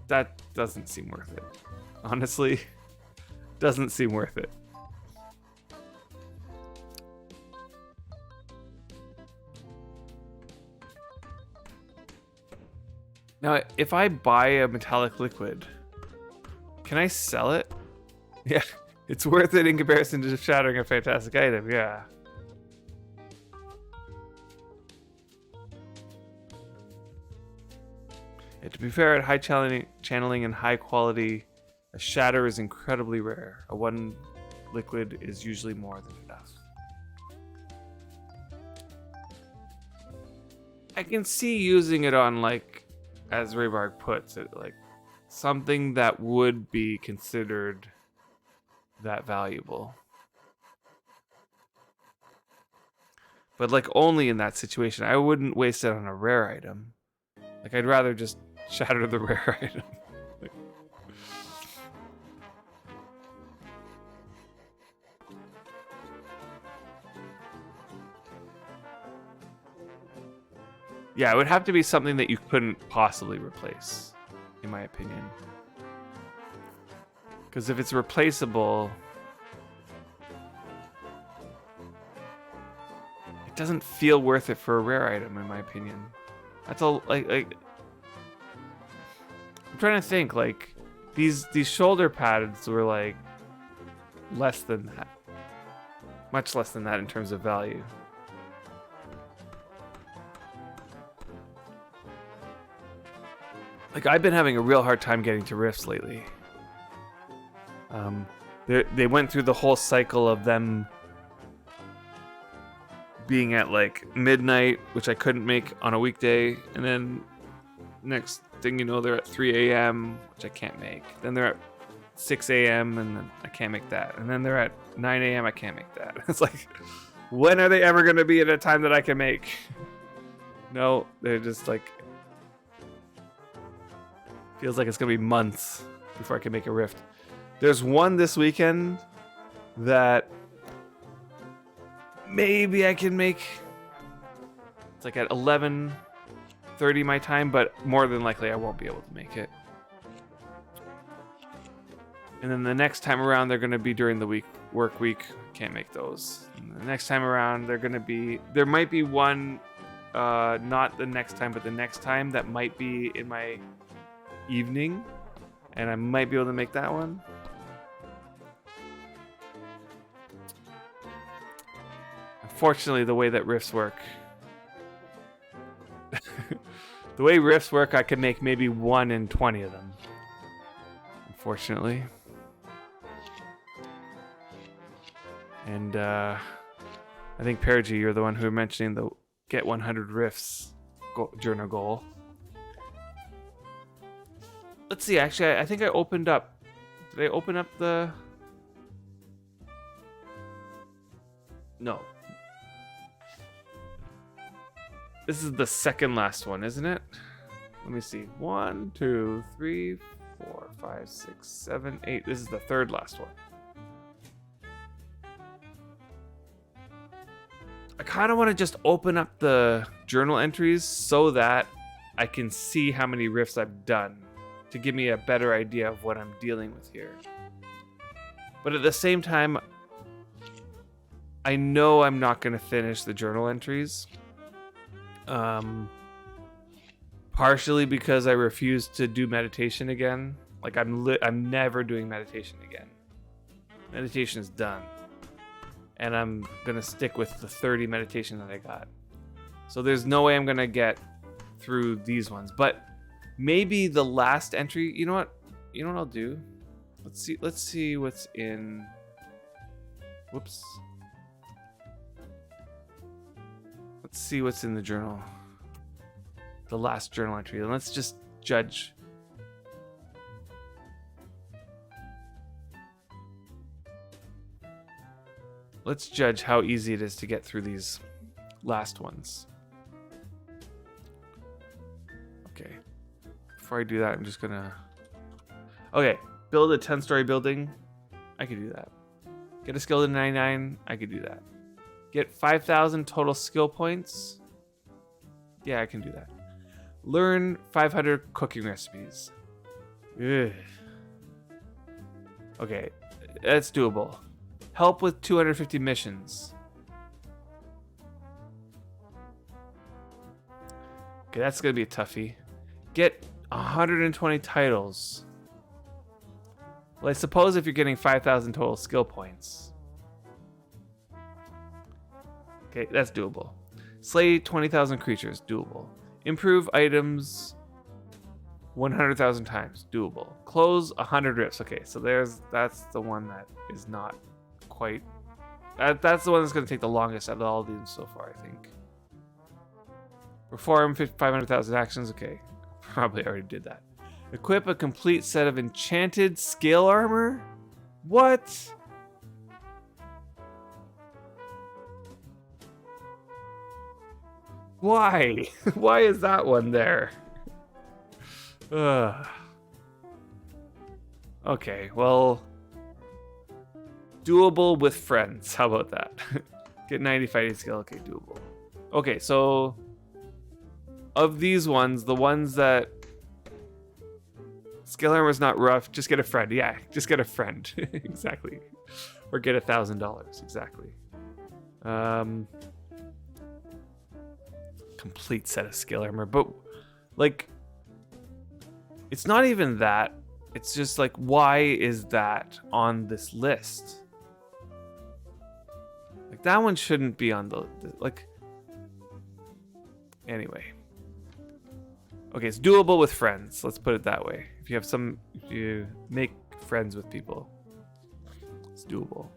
That doesn't seem worth it. Honestly, doesn't seem worth it. Now, if I buy a metallic liquid, can I sell it? Yeah, it's worth it in comparison to shattering a fantastic item, yeah. Yeah, to be fair, at high channeling and high quality, a shatter is incredibly rare. A 1 liquid is usually more than enough. I can see using it on, like, as Raybarg puts it, like something that would be considered that valuable. But like only in that situation. I wouldn't waste it on a rare item. Like I'd rather just shatter the rare item. Yeah, it would have to be something that you couldn't possibly replace, in my opinion. Because if it's replaceable, it doesn't feel worth it for a rare item, in my opinion. That's all. Like I'm trying to think. Like these shoulder pads were like less than that, much less than that in terms of value. Like I've been having a real hard time getting to rifts lately. They went through the whole cycle of them being at like midnight, which I couldn't make on a weekday, and then next thing you know, they're at 3 a.m., which I can't make. Then they're at 6 a.m. and then I can't make that. And then they're at 9 a.m. I can't make that. It's like, when are they ever going to be at a time that I can make? No, they're just like, feels like it's going to be months before I can make a rift. There's one this weekend that maybe I can make. It's like at 11:30 my time, but more than likely I won't be able to make it. And then the next time around, they're going to be during the work week. Can't make those. And the next time around, there might be one, not the next time, but the next time that might be in my evening, and I might be able to make that one. Unfortunately, the way that rifts work, I could make maybe 1 in 20 of them. Unfortunately. And I think Perigi, you're the one who mentioned the get 100 rifts journal goal. Let's see, actually, I think I opened up. Did I open up the... No. This is the second last one, isn't it? Let me see. 1, 2, 3, 4, 5, 6, 7, 8. This is the third last one. I kind of want to just open up the journal entries so that I can see how many rifts I've done to give me a better idea of what I'm dealing with here. But at the same time, I know I'm not going to finish the journal entries. Partially because I refuse to do meditation again. Like I'm never doing meditation again. Meditation is done. And I'm gonna stick with the 30 meditation that I got. So there's no way I'm gonna get through these ones. But maybe the last entry, you know what I'll do? Let's see what's in. Whoops. Let's see what's in the journal. The last journal entry. And let's just judge. Let's judge how easy it is to get through these last ones. Okay. Before I do that, I'm just gonna... Okay. Build a 10-story building. I could do that. Get a skill to 99. I could do that. Get 5,000 total skill points. Yeah, I can do that. Learn 500 cooking recipes. Ugh. Okay, that's doable. Help with 250 missions. Okay, that's gonna be a toughie. Get 120 titles. Well, I suppose if you're getting 5,000 total skill points. Okay, that's doable. Slay 20,000 creatures, doable. Improve items 100,000 times, doable. Close 100 rifts. Okay, so that's the one that is not quite... That's the one that's going to take the longest out of all of these so far, I think. Perform 500,000 actions. Okay, probably already did that. Equip a complete set of enchanted scale armor? What? Why? Why is that one there? Ugh. Okay, well, doable with friends. How about that? Get 90 fighting skill. Okay, doable. Okay, so of these ones, the ones that skill armor is not rough, just get a friend. Yeah, just get a friend. Exactly. Or get $1,000. Exactly. Complete set of skill armor, but like, it's not even that. It's just like, why is that on this list? Like, that one shouldn't be on the like. Anyway. Okay, it's doable with friends. Let's put it that way. If you make friends with people, it's doable.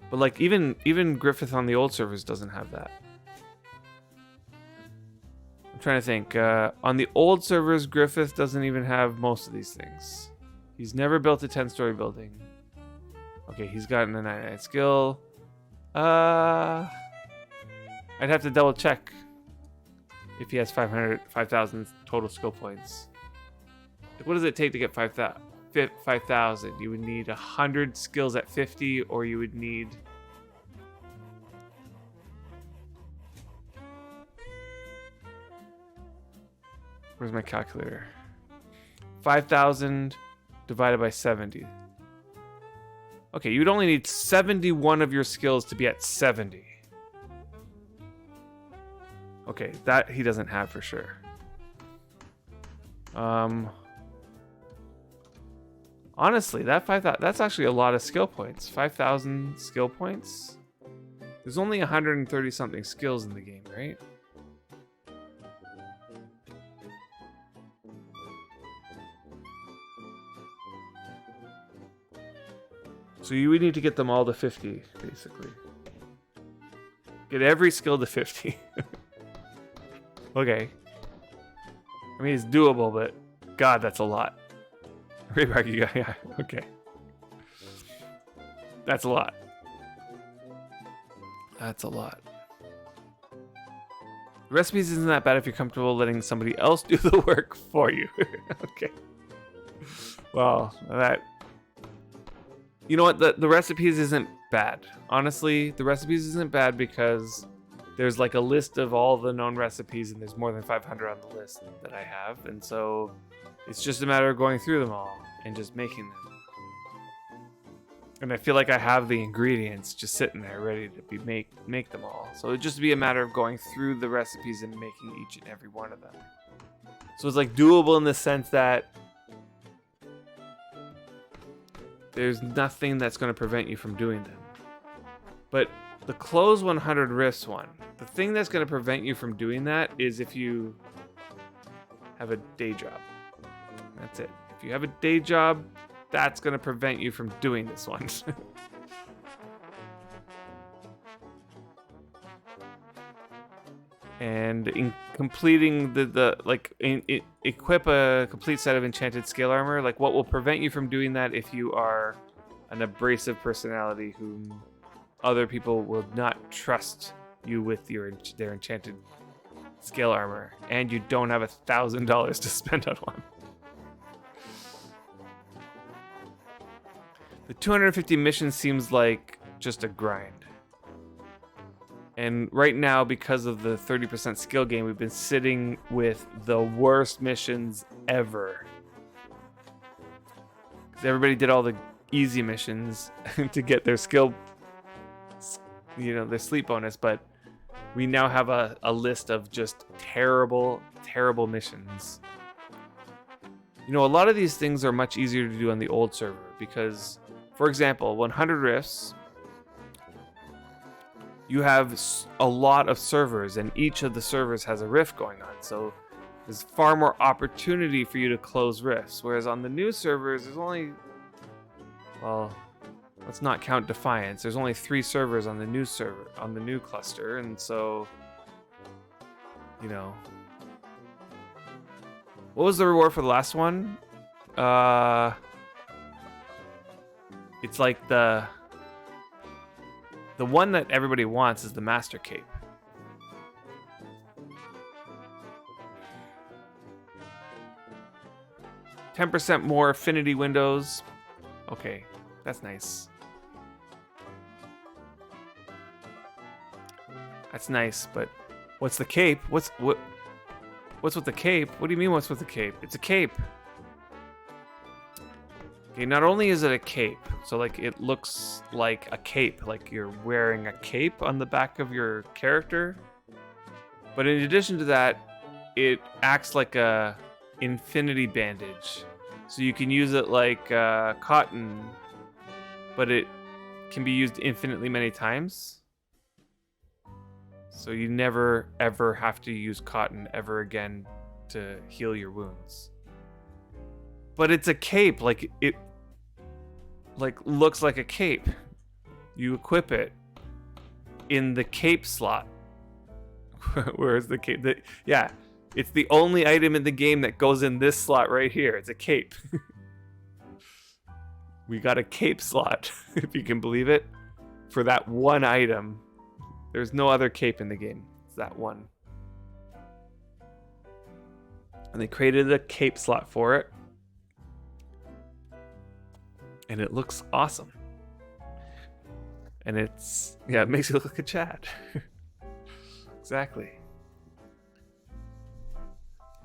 But like, even Griffith on the old servers doesn't have that. I'm trying to think. On the old servers, Griffith doesn't even have most of these things. He's never built a 10-story building. Okay, he's gotten a 99 skill. I'd have to double check if he has 5,000 total skill points. Like, what does it take to get 5,000? You would need 100 skills at 50, or you would need... Where's my calculator? 5,000 divided by 70. Okay, you'd only need 71 of your skills to be at 70. Okay, that he doesn't have for sure. Honestly, that's actually a lot of skill points. 5,000 skill points? There's only 130 something skills in the game, right? So you would need to get them all to 50, basically. Get every skill to 50. Okay. I mean, it's doable, but God, that's a lot. Yeah, okay. That's a lot. That's a lot. Recipes isn't that bad if you're comfortable letting somebody else do the work for you. Okay. Well, that... You know what? The recipes isn't bad. Honestly, the recipes isn't bad because there's like a list of all the known recipes, and there's more than 500 on the list that I have, and so it's just a matter of going through them all and just making them. And I feel like I have the ingredients just sitting there ready to be make them all. So it'd just be a matter of going through the recipes and making each and every one of them. So it's like doable in the sense that there's nothing that's going to prevent you from doing them. But the close 100 rifts one, the thing that's going to prevent you from doing that is if you have a day job. That's it. If you have a day job, that's going to prevent you from doing this one. And in completing equip a complete set of enchanted scale armor, like what will prevent you from doing that if you are an abrasive personality whom other people will not trust you with their enchanted scale armor, and you don't have $1,000 to spend on one. The 250 mission seems like just a grind. And right now, because of the 30% skill gain, we've been sitting with the worst missions ever. Because everybody did all the easy missions to get their skill, their sleep bonus, but we now have a list of just terrible, terrible missions. A lot of these things are much easier to do on the old server because, for example, 100 rifts, you have a lot of servers, and each of the servers has a rift going on. So there's far more opportunity for you to close rifts. Whereas on the new servers, there's only, well, let's not count Defiance. There's only 3 servers on the new cluster, and so, you know. What was the reward for the last one? It's like the one that everybody wants is the Master Cape. %10 more affinity windows. Okay, that's nice. That's nice, but what's the cape? What's with the cape? What do you mean what's with the cape? It's a cape. Okay, not only is it a cape, so like it looks like a cape, like you're wearing a cape on the back of your character, but in addition to that, it acts like a infinity bandage. So you can use it like cotton, but it can be used infinitely many times. So you never ever have to use cotton ever again to heal your wounds. But it's a cape, like it looks like a cape. You equip it in the cape slot. Where's the cape? Yeah, it's the only item in the game that goes in this slot right here. It's a cape. We got a cape slot, if you can believe it, for that one item. There's no other cape in the game. It's that one. And they created a cape slot for it. And it looks awesome. And it's, yeah, it makes you look like a Chad. Exactly.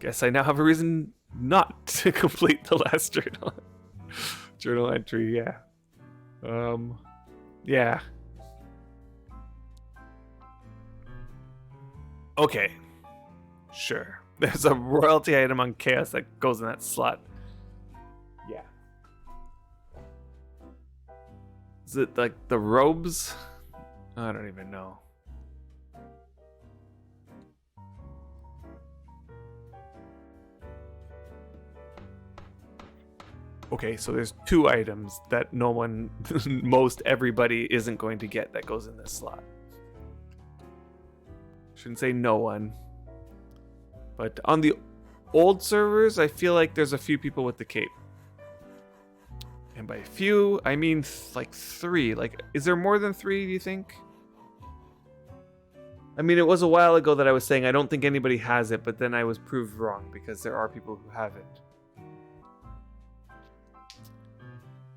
Guess I now have a reason not to complete the last journal entry, yeah. Yeah. Okay. Sure. There's a royalty item on Chaos that goes in that slot. Yeah. Is it like the robes? I don't even know. Okay, so there's 2 items that no one, most everybody isn't going to get that goes in this slot. Shouldn't say no one. But on the old servers, I feel like there's a few people with the cape. And by few, I mean like 3. Like, is there more than 3, do you think? I mean, it was a while ago that I was saying I don't think anybody has it, but then I was proved wrong because there are people who have it.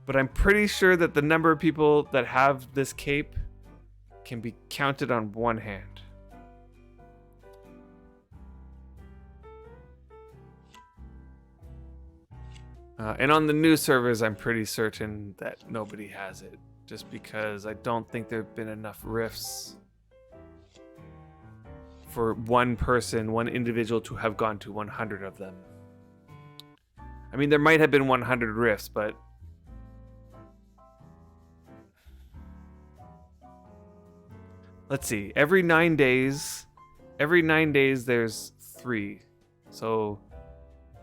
But I'm pretty sure that the number of people that have this cape can be counted on one hand. And on the new servers, I'm pretty certain that nobody has it. Just because I don't think there have been enough rifts for one person, one individual to have gone to 100 of them. I mean, there might have been 100 rifts, but let's see. Every 9 days there's 3. So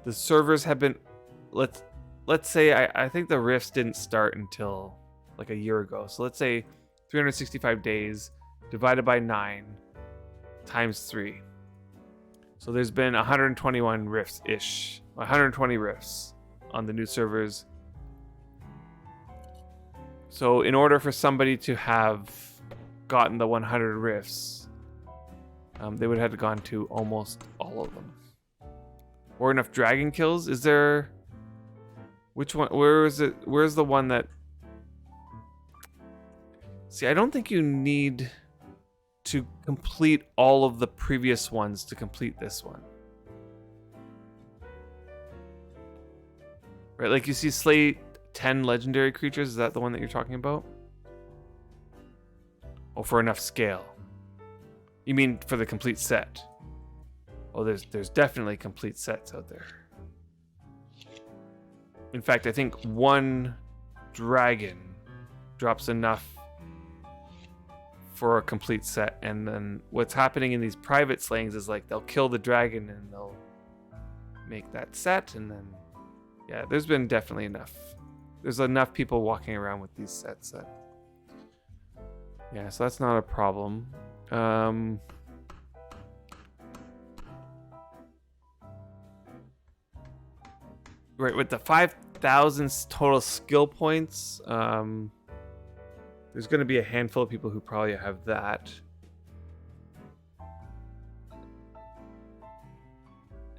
the servers have been, let's say I think the rifts didn't start until like a year ago. So let's say 365 days divided by 9 times 3. So there's been 121 rifts-ish. 120 rifts on the new servers. So in order for somebody to have gotten the 100 rifts, they would have gone to almost all of them. Or enough dragon kills. Is there... Which one? Where is it? Where's the one that... See, I don't think you need to complete all of the previous ones to complete this one. Right, like you see slay 10 legendary creatures. Is that the one that you're talking about? Oh, for enough scale. You mean for the complete set? Oh, there's definitely complete sets out there. In fact, I think one dragon drops enough for a complete set, and then what's happening in these private slayings is like they'll kill the dragon and they'll make that set, and then yeah, there's been definitely enough there's enough people walking around with these sets that... Yeah, so that's not a problem. Right, with the 5,000 total skill points, there's going to be a handful of people who probably have that.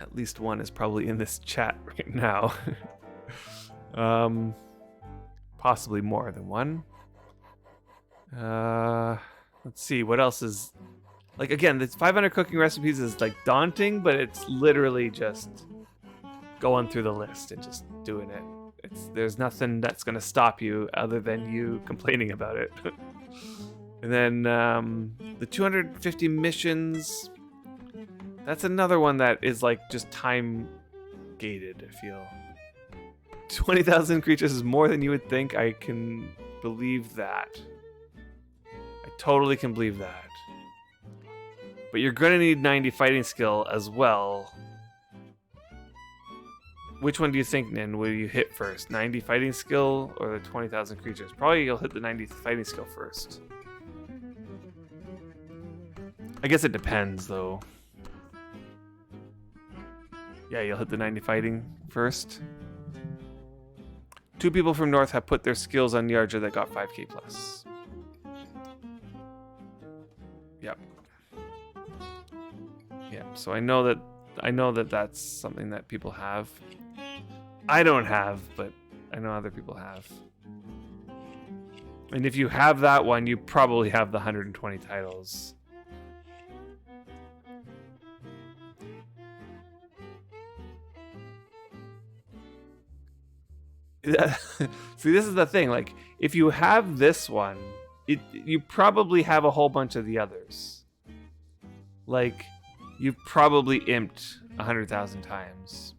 At least one is probably in this chat right now. Possibly more than one. Let's see, what else is... Like, again, this 500 cooking recipes is, like, daunting, but it's literally just going through the list and just doing it. There's nothing that's going to stop you other than you complaining about it. And then the 250 missions, that's another one that is like just time gated, I feel. 20,000 creatures is more than you would think. I can believe that. I totally can believe that. But you're going to need 90 fighting skill as well. Which one do you think, Nin, will you hit first? 90 fighting skill or the 20,000 creatures? Probably you'll hit the 90 fighting skill first. I guess it depends, though. Yeah, you'll hit the 90 fighting first. 2 people from North have put their skills on Yarja that got 5k plus. Yep. Yeah, so I know that that's something that people have. I don't have, but I know other people have. And if you have that one, you probably have the 120 titles. See, this is the thing. Like, if you have this one, you probably have a whole bunch of the others. Like, you've probably imped 100,000 times.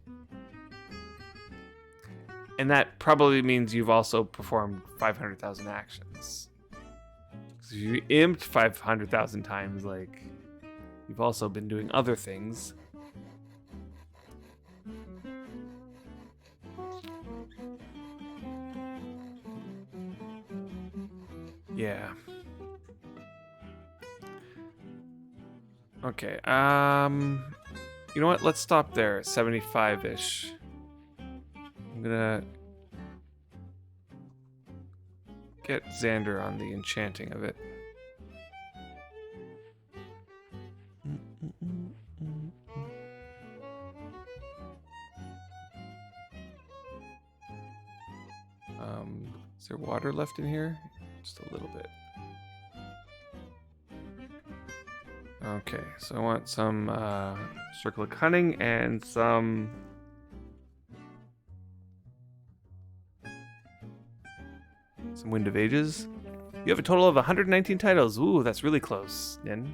And that probably means you've also performed 500,000 actions. So if you imped 500,000 times, like, you've also been doing other things. Yeah. Okay, you know what? Let's stop there, 75-ish. I'm gonna get Xander on the enchanting of it. Is there water left in here? Just a little bit. Okay, so I want some Circle of Cunning and some Wind of Ages. You have a total of 119 titles. Ooh, that's really close, Nin.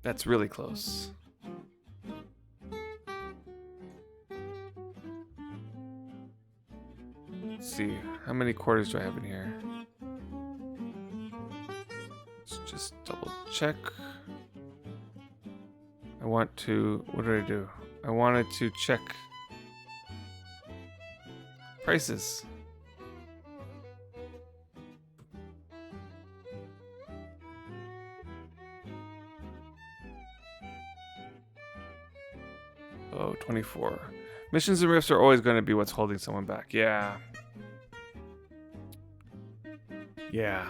That's really close. Let's see, how many quarters do I have in here? Let's just double check. I want to, what did I do? I wanted to check prices. Oh, 24. Missions and rifts are always going to be what's holding someone back. Yeah. Yeah.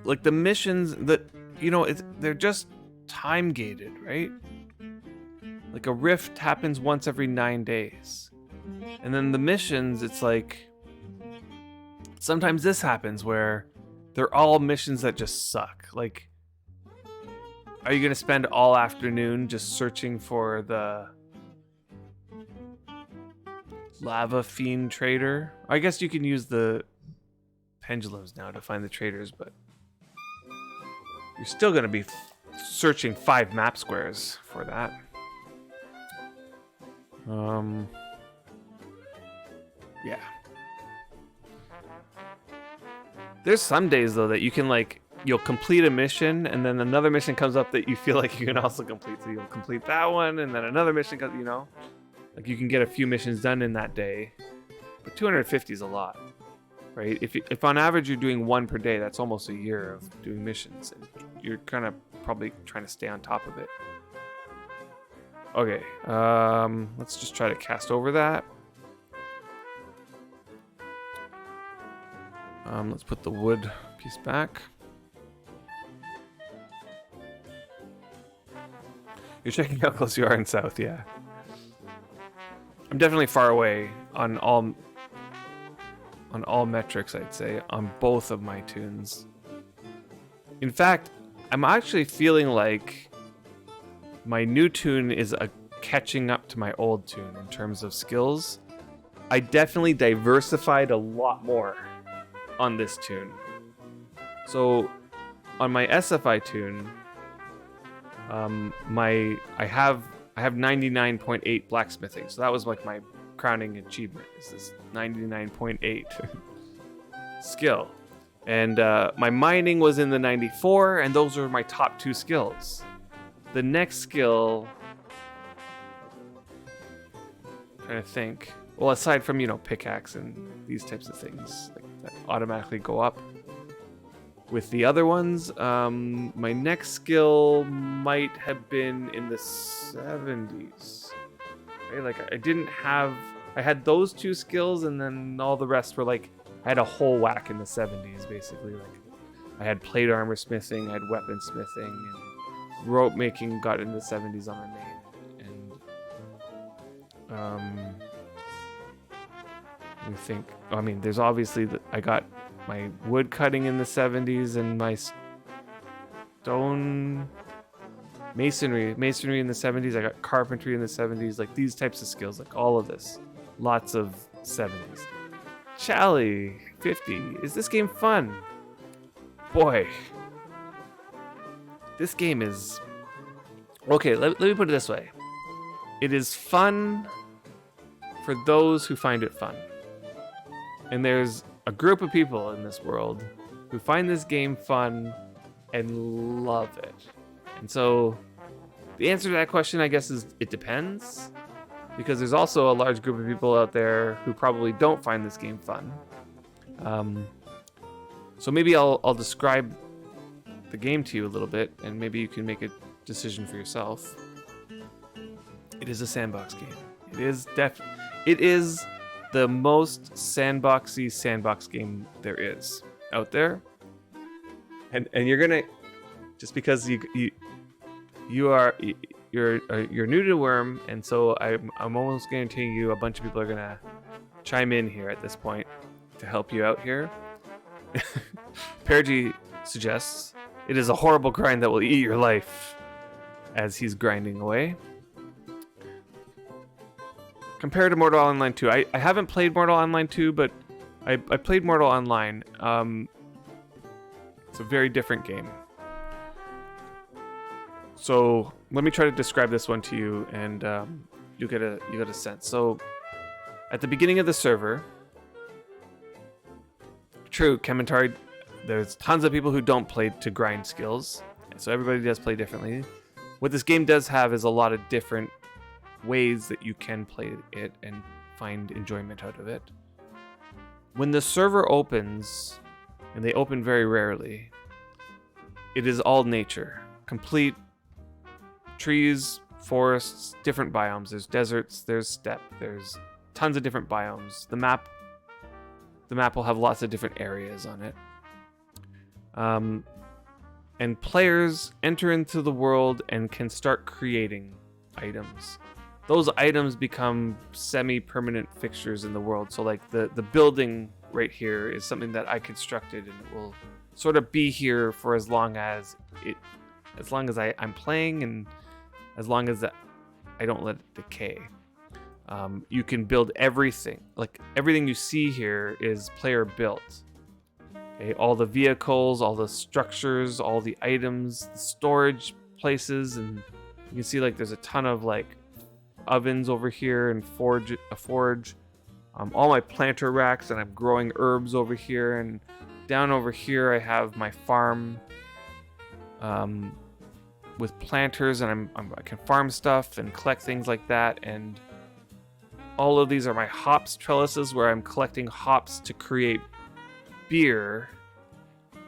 Like the missions that, you know, they're just time gated, right? Like a rift happens once every 9 days. And then the missions, it's like sometimes this happens where they're all missions that just suck. Like, are you going to spend all afternoon just searching for the Lava Fiend trader? I guess you can use the pendulums now to find the traders, but you're still going to be searching 5 map squares for that. Yeah. There's some days though that you can like you'll complete a mission, and then another mission comes up that you feel like you can also complete. So you'll complete that one, and then another mission comes, like you can get a few missions done in that day. But 250 is a lot, right? If on average you're doing one per day, that's almost a year of doing missions, and you're kind of probably trying to stay on top of it. Okay, let's just try to cast over that. Let's put the wood piece back. You're checking how close you are in south, yeah. I'm definitely far away on all metrics, I'd say, on both of my tunes. In fact, I'm actually feeling like my new tune is catching up to my old tune in terms of skills. I definitely diversified a lot more on this tune. So on my SFI tune, I have 99.8 blacksmithing. So that was like my crowning achievement, is this 99.8 skill. And my mining was in the 94, and those were my top 2 skills. The next skill, I'm trying to think. Well, aside from, pickaxe and these types of things like that automatically go up. With the other ones, my next skill might have been in the 70s. Right? Like I had those 2 skills, and then all the rest were like, I had a whole whack in the 70s, basically. Like I had plate armor smithing, I had weapon smithing, and rope making got into the 70s on my main. And we think, there's obviously I got my wood cutting in the 70s, and my stone masonry in the 70s. I got carpentry in the 70s, like these types of skills, like all of this, lots of 70s. Chally 50, is this game fun? Boy, this game is okay. Let me put it this way: it is fun for those who find it fun. And there's a group of people in this world who find this game fun and love it. And so the answer to that question, I guess, is it depends. Because there's also a large group of people out there who probably don't find this game fun. So maybe I'll describe the game to you a little bit, and maybe you can make a decision for yourself. It is a sandbox game. It is the most sandboxy sandbox game there is out there. And you're gonna, just because you're new to Wurm, and so I'm almost guaranteeing you a bunch of people are gonna chime in here at this point to help you out here. Pergy suggests it is a horrible grind that will eat your life as he's grinding away. Compared to Mortal Online 2, I haven't played Mortal Online 2, but I played Mortal Online. It's a very different game. So let me try to describe this one to you, and you get a sense. So at the beginning of the server, true, Kementari, there's tons of people who don't play to grind skills, so everybody does play differently. What this game does have is a lot of different ways that you can play it and find enjoyment out of it. When the server opens, and they open very rarely, it is all nature. Complete trees, forests, different biomes. There's deserts, there's steppe, there's tons of different biomes. The map will have lots of different areas on it. And players enter into the world and can start creating items. Those items become semi-permanent fixtures in the world. So like the building right here is something that I constructed, and it will sort of be here for as long as I'm playing, and as long as I don't let it decay. You can build everything. Like everything you see here is player built. Okay, all the vehicles, all the structures, all the items, the storage places, and you can see like there's a ton of like ovens over here and a forge. All my planter racks, and I'm growing herbs over here, and down over here I have my farm with planters, and I can farm stuff and collect things like that. And all of these are my hops trellises, where I'm collecting hops to create beer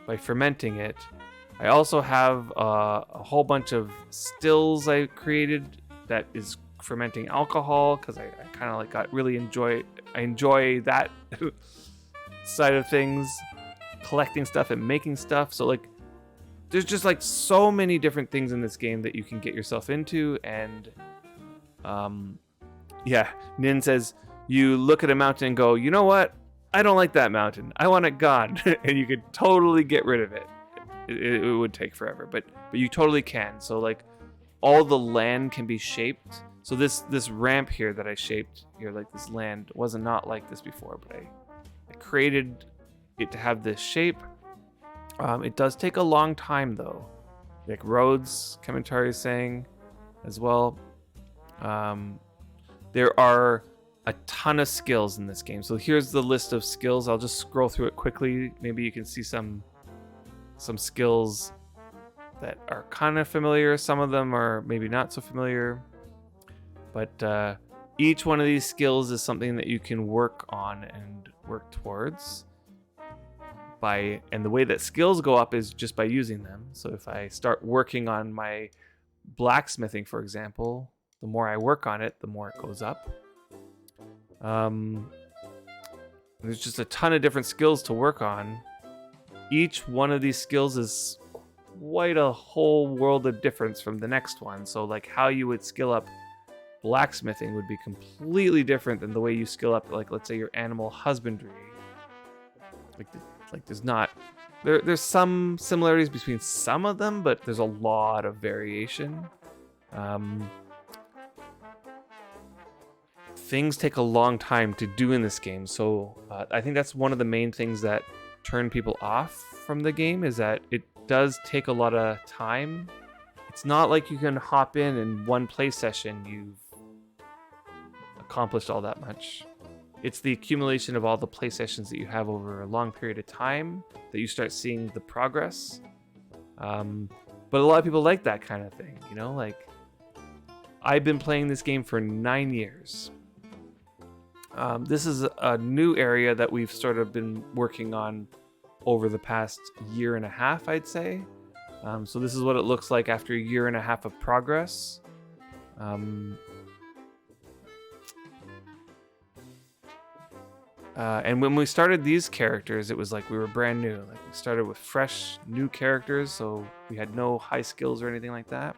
by fermenting it. I also have a whole bunch of stills I created that is fermenting alcohol, because I kind of like enjoy that side of things, collecting stuff and making stuff. So like there's just like so many different things in this game that you can get yourself into. And yeah, Nin says you look at a mountain and go, you know what, I don't like that mountain, I want it gone. And you could totally get rid of it. It would take forever, but you totally can. So like all the land can be shaped. So this ramp here that I shaped here, like this land, wasn't not like this before, but I created it to have this shape. It does take a long time though, like roads, Kementari is saying as well. There are a ton of skills in this game. So here's the list of skills. I'll just scroll through it quickly. Maybe you can see some skills that are kind of familiar. Some of them are maybe not so familiar. But each one of these skills is something that you can work on and work towards. And the way that skills go up is just by using them. So if I start working on my blacksmithing, for example, the more I work on it, the more it goes up. There's just a ton of different skills to work on. Each one of these skills is quite a whole world of difference from the next one. So like how you would skill up blacksmithing would be completely different than the way you skill up, like, let's say, your animal husbandry. Like there's not... There's some similarities between some of them, but there's a lot of variation. Things take a long time to do in this game, so I think that's one of the main things that turn people off from the game, is that it does take a lot of time. It's not like you can hop in one play session, you've accomplished all that much. It's the accumulation of all the play sessions that you have over a long period of time that you start seeing the progress. But a lot of people like that kind of thing, you know? Like, I've been playing this game for 9 years. This is a new area that we've sort of been working on over the past year and a half, I'd say. So this is what it looks like after a year and a half of progress. And when we started these characters, it was like we were brand new. Like, we started with fresh, new characters, so we had no high skills or anything like that.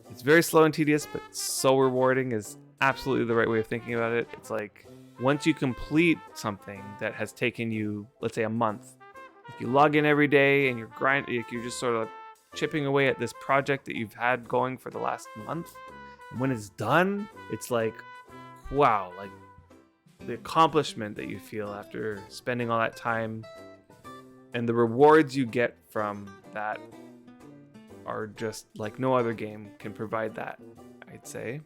It's very slow and tedious, but so rewarding is absolutely the right way of thinking about it. It's like, once you complete something that has taken you, let's say, a month, if you log in every day and you're just sort of chipping away at this project that you've had going for the last month, and when it's done, it's like, wow, like, the accomplishment that you feel after spending all that time and the rewards you get from that are just like no other game can provide that, I'd say.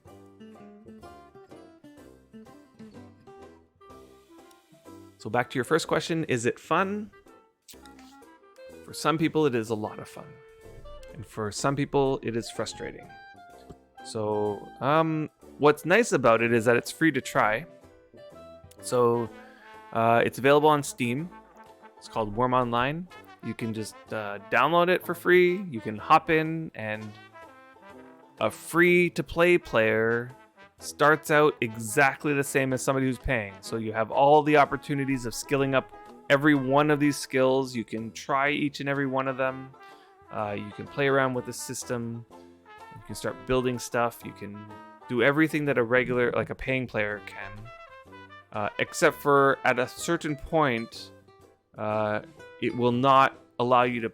So back to your first question, is it fun? For some people, it is a lot of fun. And for some people, it is frustrating. So what's nice about it is that it's free to try. So it's available on Steam. It's called Wurm Online. You can just download it for free. You can hop in, and a free-to-play player starts out exactly the same as somebody who's paying. So you have all the opportunities of skilling up every one of these skills. You can try each and every one of them. You can play around with the system. You can start building stuff. You can do everything that a paying player can. Except for at a certain point, it will not allow you to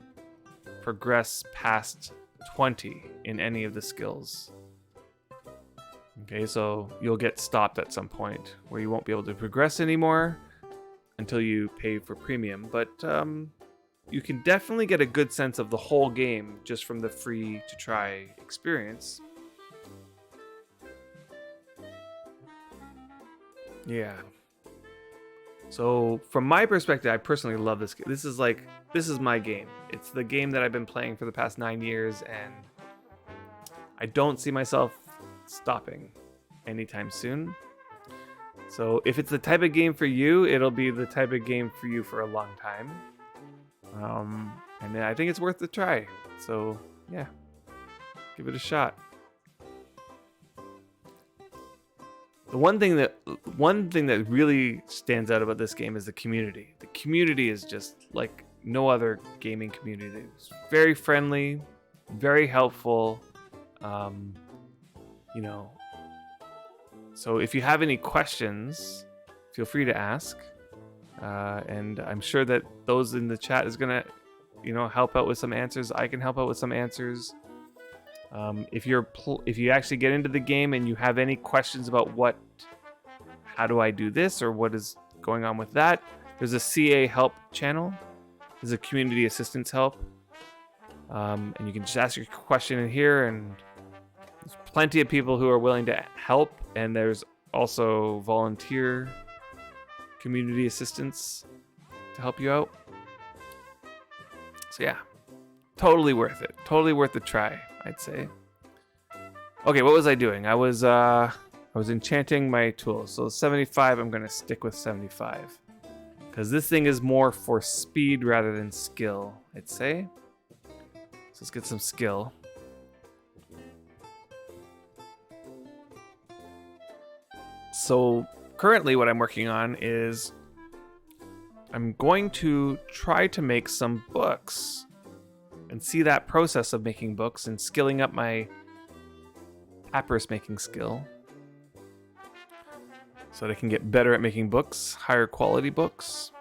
progress past 20 in any of the skills. Okay, so you'll get stopped at some point where you won't be able to progress anymore until you pay for premium. But you can definitely get a good sense of the whole game just from the free to try experience. Yeah. So from my perspective, I personally love this game. This is my game. It's the game that I've been playing for the past 9 years, and I don't see myself stopping anytime soon. So if it's the type of game for you, it'll be the type of game for you for a long time. And I think it's worth a try. So yeah, give it a shot. The one thing that really stands out about this game is the community. The community is just like no other gaming community. It's very friendly, very helpful. You know, so if you have any questions, feel free to ask. And I'm sure that those in the chat is gonna, help out with some answers. I can help out with some answers. If you actually get into the game and you have any questions about how do I do this or what is going on with that, there's a CA help channel. There's a community assistance help, and you can just ask your question in here. And there's plenty of people who are willing to help. And there's also volunteer community assistance to help you out. So yeah, totally worth it. Totally worth the try, I'd say. Okay, what was I doing? I was enchanting my tools. So 75, I'm gonna stick with 75. Because this thing is more for speed rather than skill, I'd say. So let's get some skill. So currently what I'm working on is I'm going to try to make some books and see that process of making books and skilling up my papyrus making skill so that I can get better at making books, higher quality books.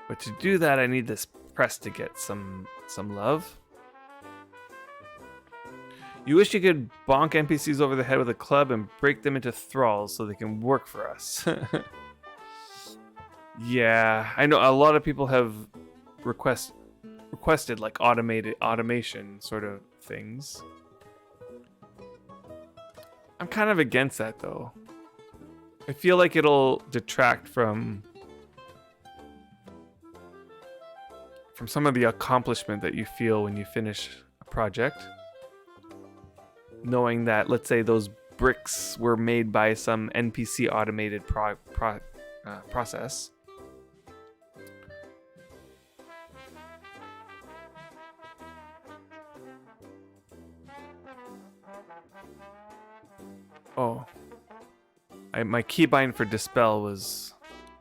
But to do that, I need this press to get some love. You wish you could bonk NPCs over the head with a club and break them into thralls so they can work for us. Yeah, I know a lot of people have requested like automation sort of things. I'm kind of against that though. I feel like it'll detract from some of the accomplishment that you feel when you finish a project. Knowing that, let's say those bricks were made by some NPC automated process. Oh. My keybind for Dispel was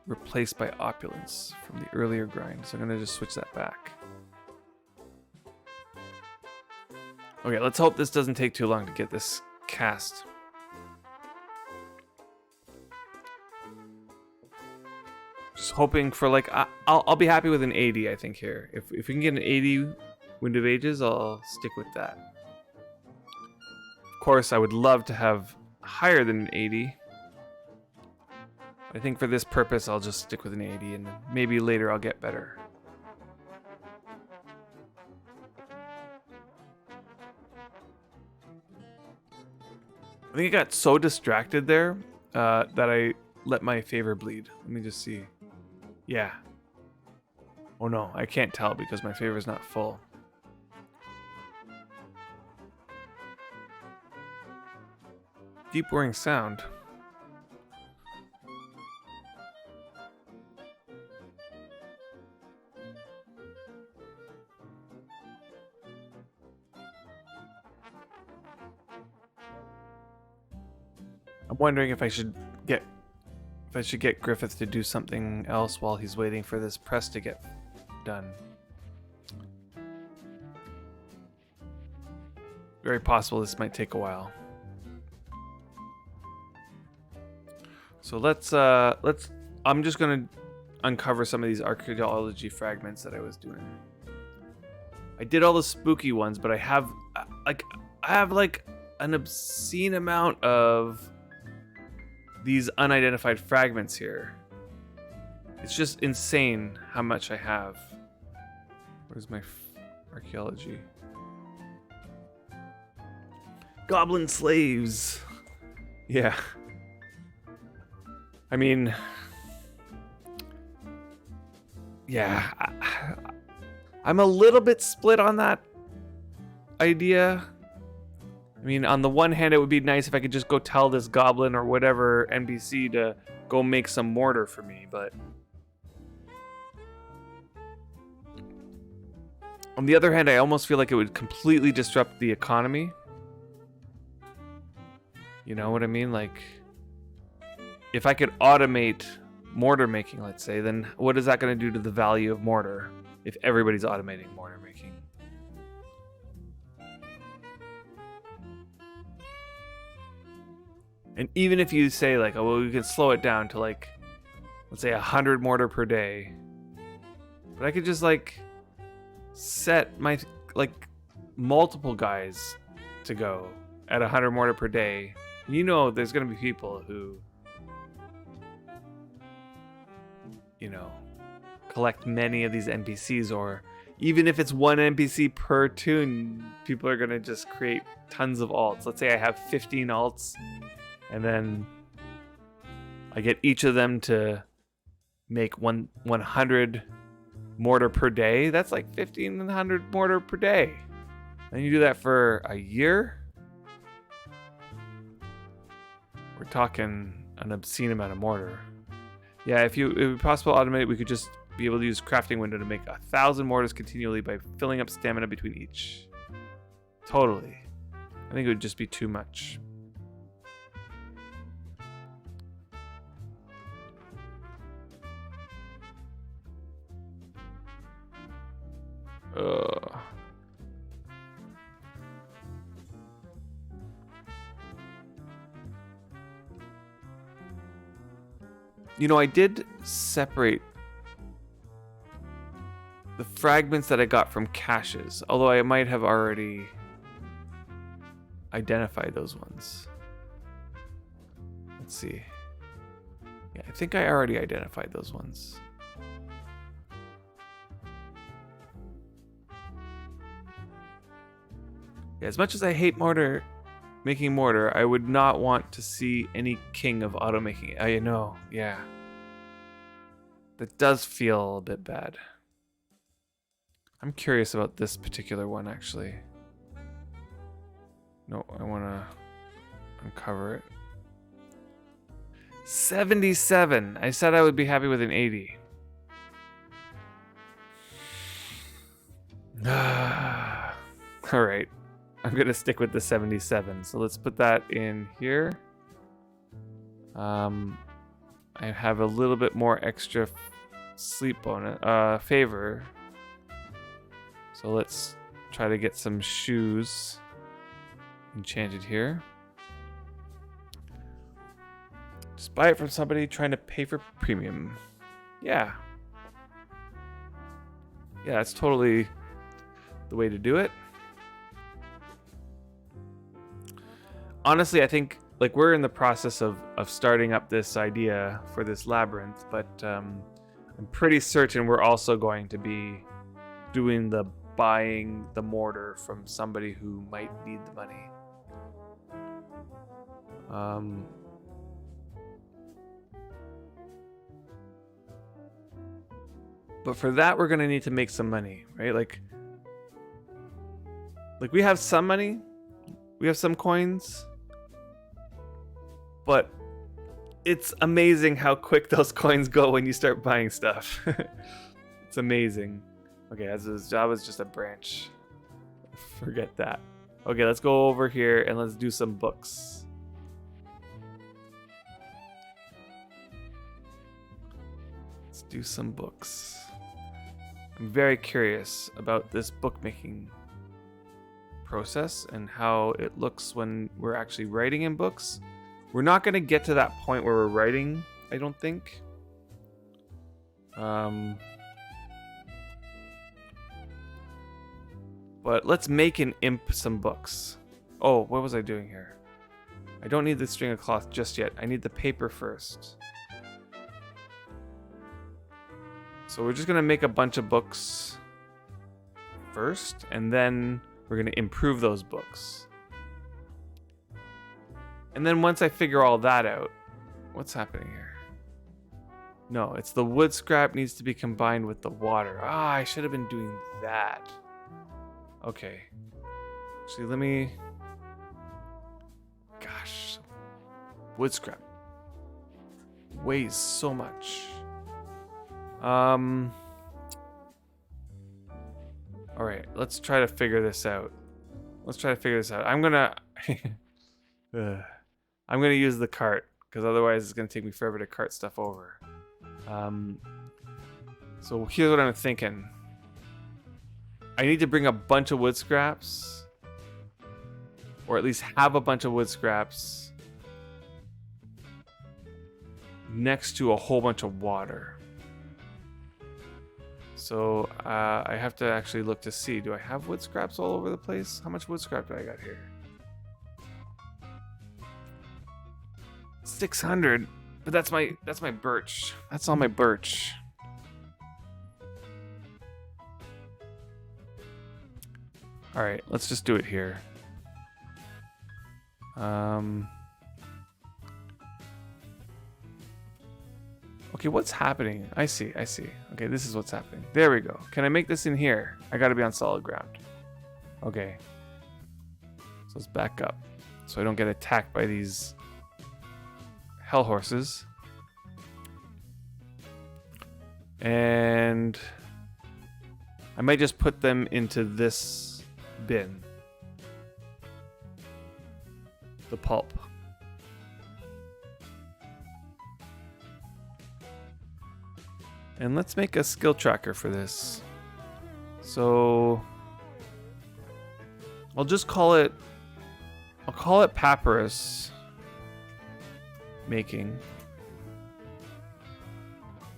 replaced by Opulence from the earlier grind, so I'm gonna just switch that back. Okay, let's hope this doesn't take too long to get this cast. Just hoping for like, I'll be happy with an 80, I think here. If we can get an 80 Wind of Ages, I'll stick with that. Of course, I would love to have higher than an 80. I think for this purpose, I'll just stick with an 80, and maybe later I'll get better. I think I got so distracted there that I let my favor bleed. Let me just see. Yeah. Oh no, I can't tell because my favor is not full. Deep whirring sound. I'm wondering if I should get Griffith to do something else while he's waiting for this press to get done. Very possible this might take a while. So let's I'm just gonna uncover some of these archaeology fragments that I was doing. I did all the spooky ones, but I have an obscene amount of these unidentified fragments here. It's just insane how much I have. Where's Archaeology. Goblin slaves. Yeah. I mean, yeah. I'm a little bit split on that idea. I mean, on the one hand, it would be nice if I could just go tell this goblin or whatever NPC to go make some mortar for me, but on the other hand, I almost feel like it would completely disrupt the economy. You know what I mean? Like, if I could automate mortar making, let's say, then what is that going to do to the value of mortar if everybody's automating mortar making? And even if you say, like, oh, well, we can slow it down to, like, let's say 100 mortar per day. But I could just, like, set my, like, multiple guys to go at 100 mortar per day. You know there's going to be people who, you know, collect many of these NPCs, or even if it's one NPC per toon, people are going to just create tons of alts. Let's say I have 15 alts, and then I get each of them to make 100 mortar per day. That's like 1,500 mortar per day. And you do that for a year? We're talking an obscene amount of mortar. Yeah, if it would be possible to automate it, we could just be able to use crafting window to make 1,000 mortars continually by filling up stamina between each. Totally. I think it would just be too much. You know, I did separate the fragments that I got from caches, although I might have already identified those ones. Let's see. Yeah, I think I already identified those ones. Yeah, as much as I hate making mortar, I would not want to see any king of automaking. I know, yeah. That does feel a bit bad. I'm curious about this particular one, actually. No, I want to uncover it. 77. I said I would be happy with an 80. All right. I'm going to stick with the 77. So let's put that in here. I have a little bit more extra sleep bonus, favor. So let's try to get some shoes enchanted here. Just buy it from somebody trying to pay for premium. Yeah. Yeah, that's totally the way to do it. Honestly, I think like we're in the process of starting up this idea for this labyrinth, but I'm pretty certain we're also going to be doing the buying the mortar from somebody who might need the money. But for that, we're gonna need to make some money, right? Like we have some money, we have some coins, but it's amazing how quick those coins go when you start buying stuff. It's amazing. Okay, his job is just a branch. Forget that. Okay, let's go over here and let's do some books. Let's do some books. I'm very curious about this bookmaking process and how it looks when we're actually writing in books. We're not going to get to that point where we're writing, I don't think. But let's make an imp some books. Oh, what was I doing here? I don't need the string of cloth just yet. I need the paper first. So we're just going to make a bunch of books first, and then we're going to improve those books. And then once I figure all that out, what's happening here? No, it's the wood scrap needs to be combined with the water. Ah, I should have been doing that. Okay. Actually, let me... Gosh. Wood scrap weighs so much. Alright, let's try to figure this out. I'm gonna... I'm gonna use the cart, because otherwise it's gonna take me forever to cart stuff over. So here's what I'm thinking. I need to bring a bunch of wood scraps, or at least have a bunch of wood scraps next to a whole bunch of water. So I have to actually look to see, do I have wood scraps all over the place? How much wood scrap do I got here? 600, but that's my birch. That's all my birch. All right, let's just do it here. Okay, what's happening? I see. Okay, this is what's happening. There we go. Can I make this in here? I gotta be on solid ground. Okay. So let's back up so I don't get attacked by these hell horses. And I might just put them into this bin. The pulp. And let's make a skill tracker for this. So I'll just call it papyrus making.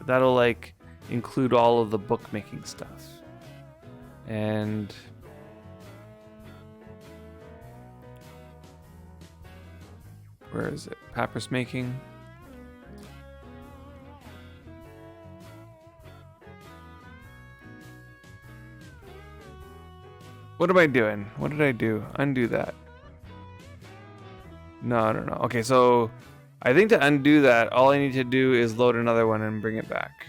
That'll like include all of the bookmaking stuff. And where is it? Papyrus making. What am I doing? What did I do? Undo that. No. Okay, so I think to undo that, all I need to do is load another one and bring it back.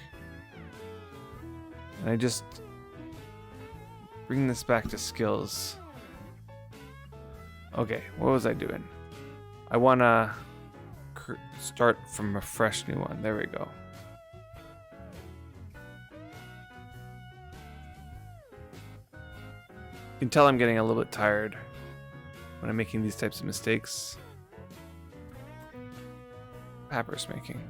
And I just bring this back to skills. Okay, what was I doing? I want to start from a fresh new one. There we go. You can tell I'm getting a little bit tired when I'm making these types of mistakes. Papyrus making.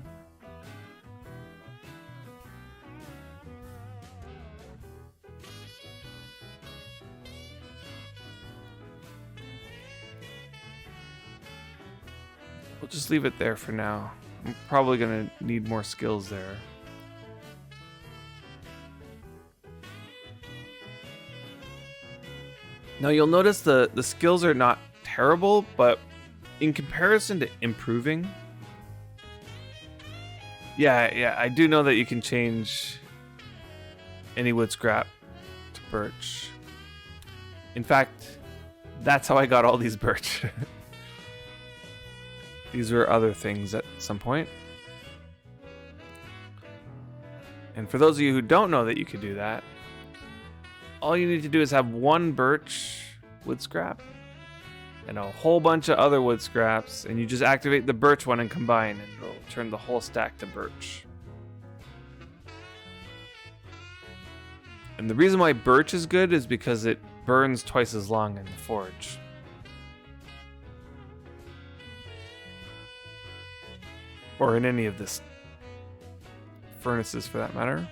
We'll just leave it there for now. I'm probably gonna need more skills there. Now you'll notice the skills are not terrible, but in comparison to improving, yeah, I do know that you can change any wood scrap to birch. In fact, that's how I got all these birch. These were other things at some point. And for those of you who don't know that you could do that, all you need to do is have one birch wood scrap and a whole bunch of other wood scraps, and you just activate the birch one and combine, and it'll turn the whole stack to birch. And the reason why birch is good is because it burns twice as long in the forge. Or in any of the furnaces for that matter.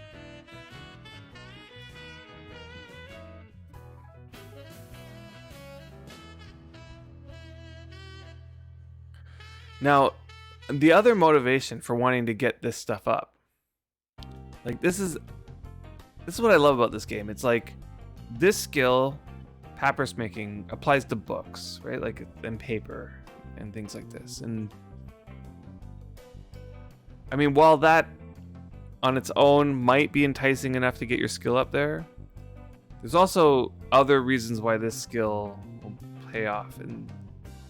Now, the other motivation for wanting to get this stuff up, like this is what I love about this game. It's like this skill, papyrus making, applies to books, right? Like and paper and things like this. And I mean, while that on its own might be enticing enough to get your skill up there, there's also other reasons why this skill will pay off. And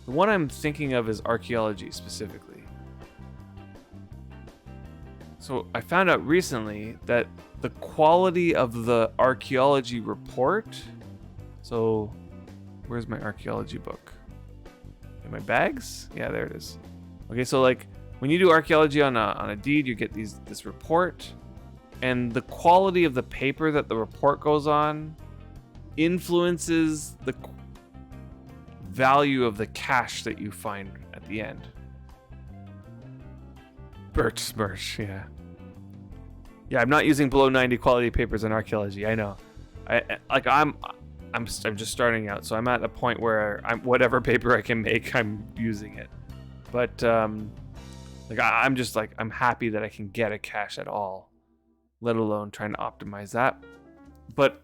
the one I'm thinking of is archaeology specifically. So I found out recently that the quality of the archaeology report. So where's my archaeology book? In my bags? Yeah, there it is. Okay, so like when you do archaeology on a deed, you get this report, and the quality of the paper that the report goes on influences the value of the cash that you find at the end. Birch smirch, yeah. Yeah, I'm not using below 90 quality papers in archaeology. I know. I'm just starting out, so I'm at a point where whatever paper I can make, I'm using it. But I'm happy that I can get a cache at all, let alone trying to optimize that. But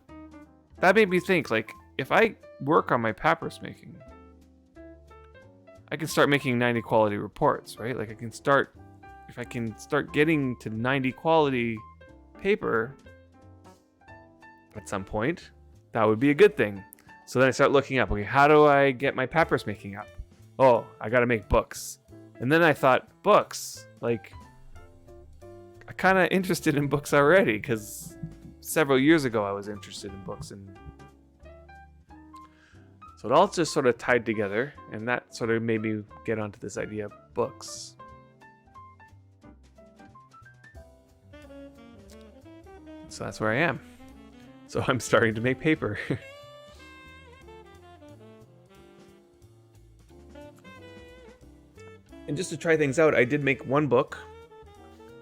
that made me think, like, if I work on my papyrus making, I can start making 90 quality reports, right? Like if I can start getting to 90 quality paper at some point, that would be a good thing. So then I start looking up, okay, how do I get my papyrus making up? Oh, I gotta make books. And then I thought, books? Like, I'm kind of interested in books already, because several years ago I was interested in books. And so it all just sort of tied together, and that sort of made me get onto this idea of books. So that's where I am. So I'm starting to make paper. And just to try things out, I did make one book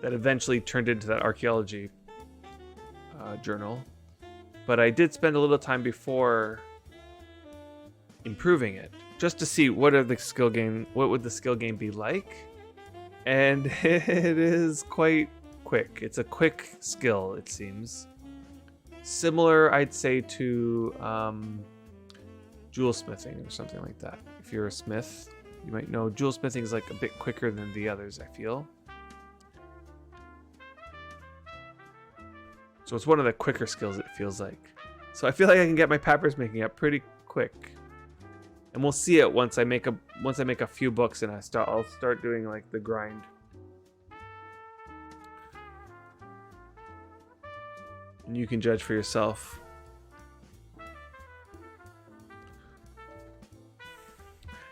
that eventually turned into that archaeology journal. But I did spend a little time before improving it, just to see what would the skill gain be like. And it is quite quick. It's a quick skill, it seems. Similar, I'd say, to jewel smithing or something like that. If you're a smith, you might know jewel smithing is like a bit quicker than the others, I feel. So it's one of the quicker skills, it feels like. So I feel like I can get my papyrus making up pretty quick. And we'll see it once I make a few books and I'll start doing like the grind. And you can judge for yourself.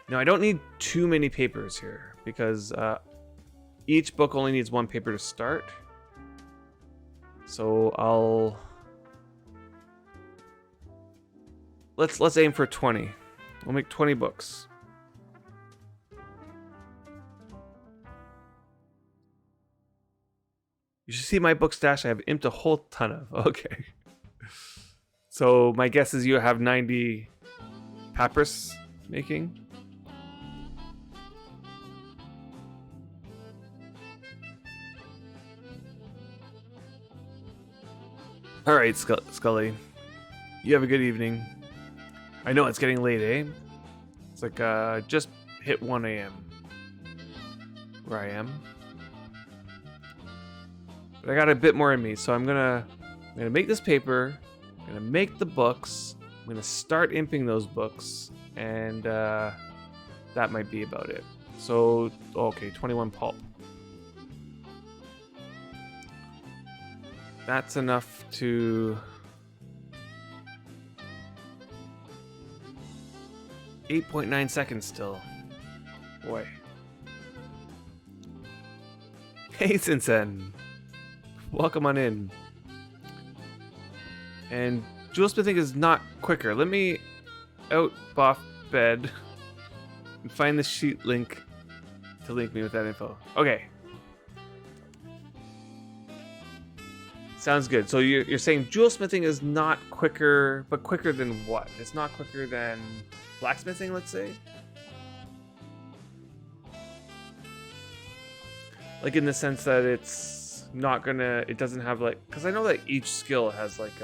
Now I don't need too many papers here because each book only needs one paper to start. So let's aim for 20. We'll make 20 books. You should see my book stash. I have imped a whole ton of. Okay. So my guess is you have 90 papyrus making. All right, Scully. You have a good evening. I know it's getting late, eh? It's like just hit 1 a.m. where I am. But I got a bit more in me, so I'm gonna make this paper. I'm gonna make the books. I'm gonna start imping those books, and that might be about it. So okay, 21 pulp. That's enough to 8.9 seconds still. Boy. Hey, Sinsen. Welcome on in. And jewel smithing is not quicker. Let me out off bed and find the sheet link to link me with that info. Okay. Sounds good. So you're saying jewel smithing is not quicker, but quicker than what? It's not quicker than blacksmithing, let's say? Like in the sense that it's not gonna, it doesn't have like, because I know that each skill has like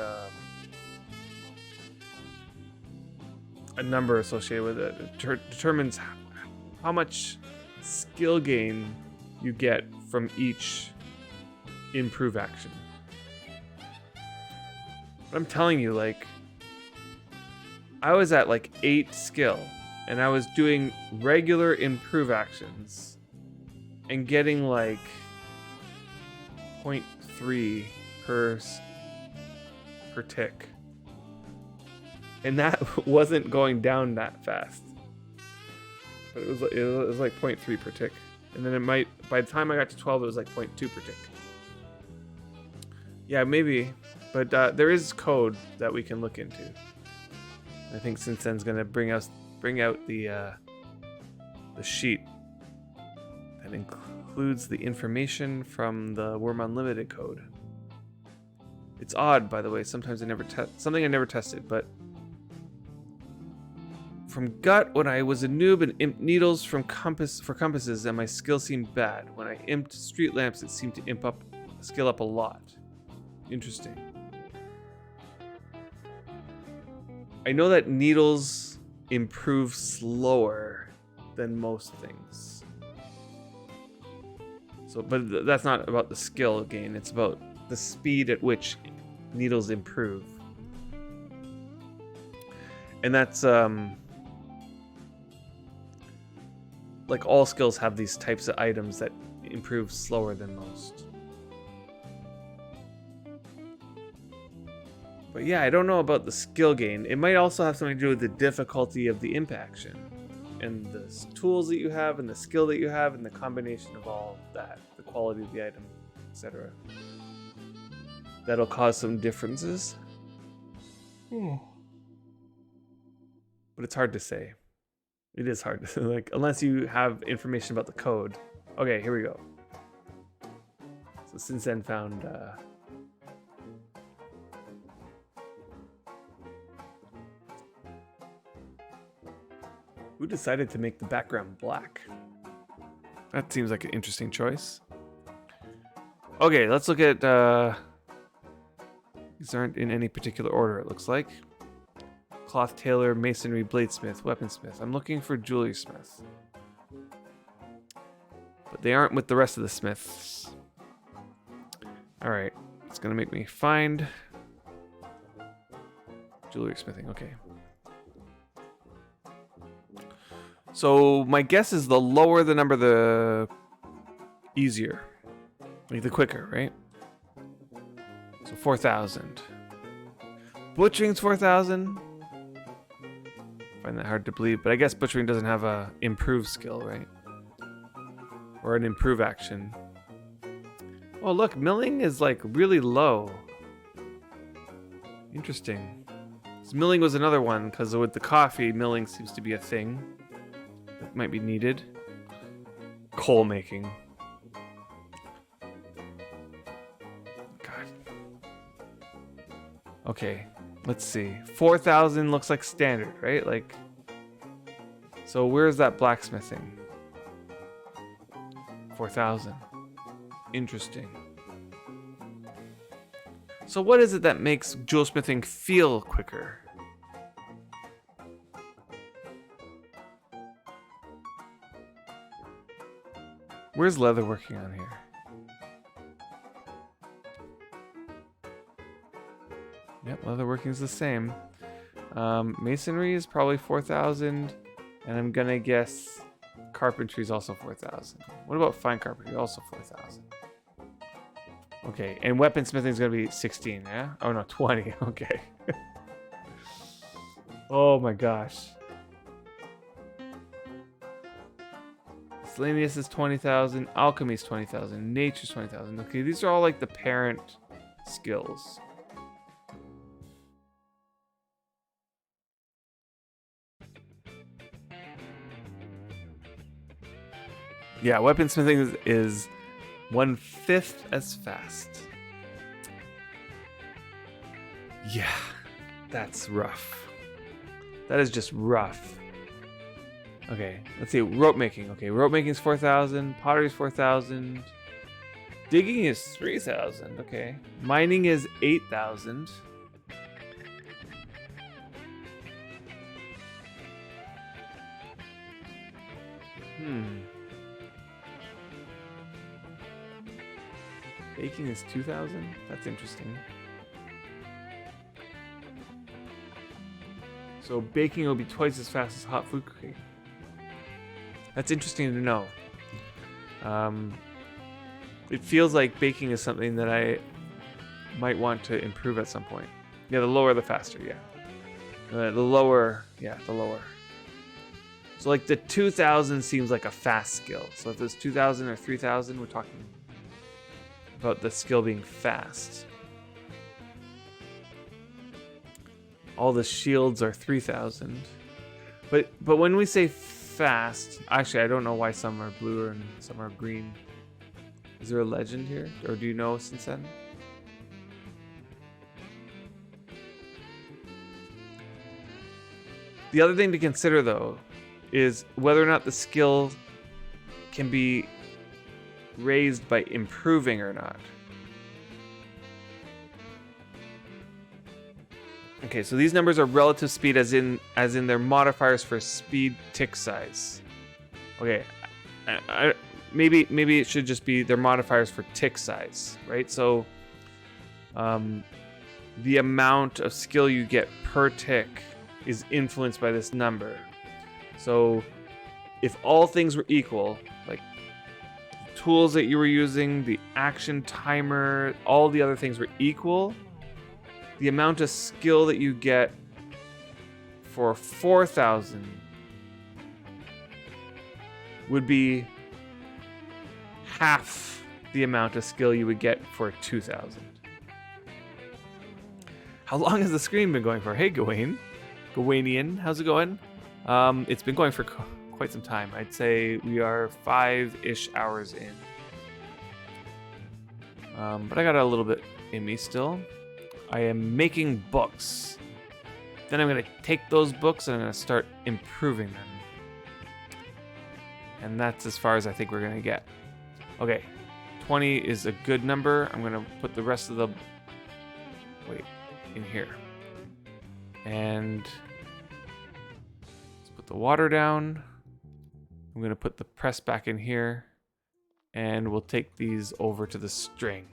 a number associated with it. It determines how much skill gain you get from each improve action. But I'm telling you, like, I was at like 8 skill, and I was doing regular improve actions and getting like 0.3 per tick. And that wasn't going down that fast. But it was like 0.3 per tick. And then by the time I got to 12, it was like 0.2 per tick. Yeah, maybe. But there is code that we can look into. I think Sinsen's gonna bring out the sheet that includes the information from the Wurm Unlimited code. It's odd, by the way. Sometimes I never something I never tested, but from gut, when I was a noob and imped needles for compasses, and my skill seemed bad. When I imped street lamps, it seemed to skill up a lot. Interesting. I know that needles improve slower than most things. So, but that's not about the skill gain. It's about the speed at which needles improve. And that's like all skills have these types of items that improve slower than most. But yeah, I don't know about the skill gain. It might also have something to do with the difficulty of the imp action and the tools that you have and the skill that you have and the combination of all that, the quality of the item, etc. That'll cause some differences. But it's hard to say. It is hard to like unless you have information about the code. Okay, here we go. So Sinsen found who decided to make the background black? That seems like an interesting choice. Okay, let's look at these aren't in any particular order, it looks like. Cloth tailor, masonry, bladesmith, weaponsmith. I'm looking for jewelry smith. But they aren't with the rest of the smiths. Alright, it's gonna make me find jewelry smithing, okay. So my guess is the lower the number, the easier. Like the quicker, right? So 4,000. Butchering's 4,000. Find that hard to believe, but I guess butchering doesn't have a improve skill, right? Or an improve action. Oh look, milling is like really low. Interesting. So milling was another one, because with the coffee, milling seems to be a thing that might be needed. Coal making. God. Okay. Let's see. 4,000 looks like standard, right? Like, so where's that blacksmithing? 4,000. Interesting. So what is it that makes jewelsmithing feel quicker? Where's leatherworking on here? Yep, leatherworking is the same. Masonry is probably 4,000, and I'm gonna guess carpentry is also 4,000. What about fine carpentry? Also 4,000. Okay, and weaponsmithing is gonna be 16, yeah? Oh no, 20. Okay. Oh my gosh. Miscellaneous is 20,000. Alchemy is 20,000. Nature's 20,000. Okay, these are all like the parent skills. Yeah, weaponsmithing is 1/5 as fast. Yeah, that's rough. That is just rough. Okay, let's see. Rope making. Okay, rope making is 4,000. Pottery is 4,000. Digging is 3,000. Okay. Mining is 8,000. Baking is 2,000? That's interesting. So baking will be twice as fast as hot food cooking. That's interesting to know. It feels like baking is something that I might want to improve at some point. Yeah, the lower the faster, yeah. The lower, yeah, the lower. So like the 2000 seems like a fast skill. So if it's 2000 or 3000, we're talking about the skill being fast. All the shields are 3000. But when we say fast, actually I don't know why some are blue and some are green. Is there a legend here? Or do you know since then? The other thing to consider though is whether or not the skill can be raised by improving or not. Okay, so these numbers are relative speed as in their modifiers for speed tick size. Okay, maybe it should just be their modifiers for tick size, right? So the amount of skill you get per tick is influenced by this number. So if all things were equal, like the tools that you were using, the action timer, all the other things were equal, the amount of skill that you get for 4000 would be half the amount of skill you would get for 2000. How long has the screen been going for? Hey, Gawain. Gawainian, how's it going? It's been going for quite some time. I'd say we are 5-ish hours in. But I got a little bit in me still. I am making books. Then I'm going to take those books and I'm going to start improving them. And that's as far as I think we're going to get. Okay, 20 is a good number. I'm going to put the rest of the... Wait, in here. And let's put the water down. I'm going to put the press back in here. And we'll take these over to the string.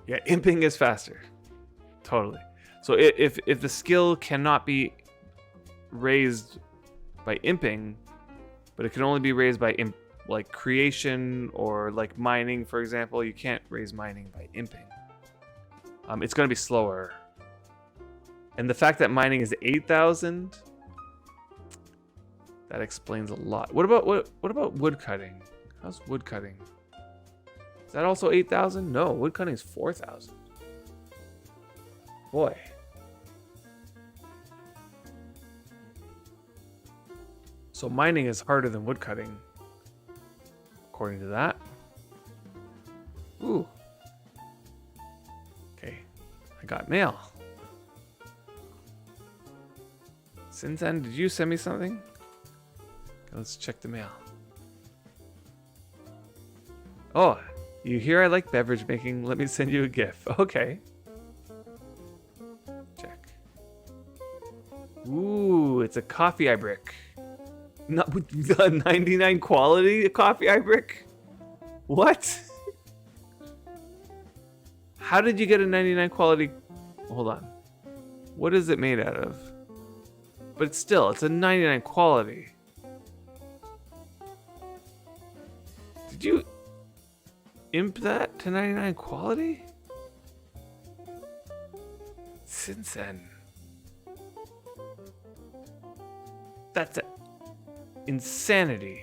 Yeah, imping is faster. Totally. So if the skill cannot be raised by imping, but it can only be raised by like creation or like mining, for example, you can't raise mining by imping. It's going to be slower. And the fact that mining is 8,000, that explains a lot. What about wood cutting? How's wood cutting? Is that also 8,000? No, wood cutting is 4,000. Boy. So mining is harder than wood cutting, according to that. Ooh. Okay, I got mail. Since then, did you send me something? Okay, let's check the mail. Oh, you hear I like beverage making? Let me send you a GIF. Okay. Check. Ooh, it's a coffee eye brick. Not with the 99 quality coffee eye brick? What? How did you get a 99 quality? Hold on. What is it made out of? But it's a 99 quality. Did you imp that to 99 quality? Since then. That's insanity.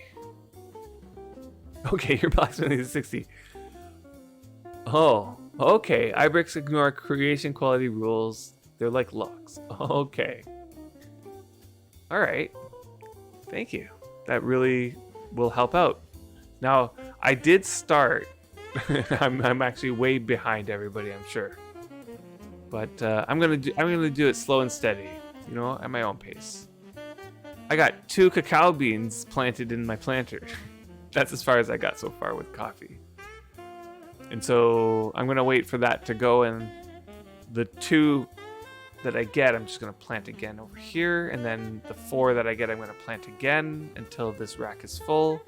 Okay, your blacksmithing is 60. Oh, okay. iBricks ignore creation quality rules. They're like locks. Okay. All right. Thank you. That really will help out. Now, I did start. I'm actually way behind everybody, I'm sure. But I'm gonna do it slow and steady, you know, at my own pace. I got 2 cacao beans planted in my planter. That's as far as I got so far with coffee. And so I'm gonna wait for that to go, and the 2 that I get, I'm just gonna plant again over here, and then the 4 that I get, I'm gonna plant again until this rack is full.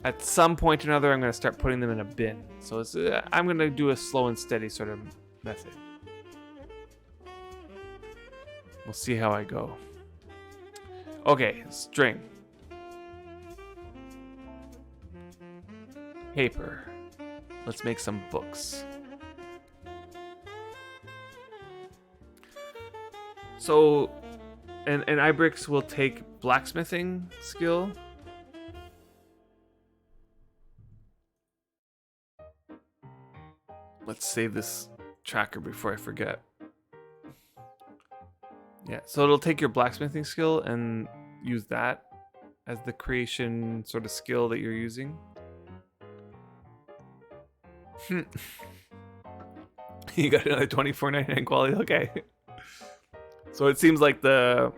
at some point or another, I'm going to start putting them in a bin. So it's, I'm going to do a slow and steady sort of method. We'll see how I go. Okay, string. Paper. Let's make some books. So, and iBricks will take blacksmithing skill. Let's save this tracker before I forget. Yeah, so it'll take your blacksmithing skill and use that as the creation sort of skill that you're using. You got another $24.99 quality. Okay. So it seems like the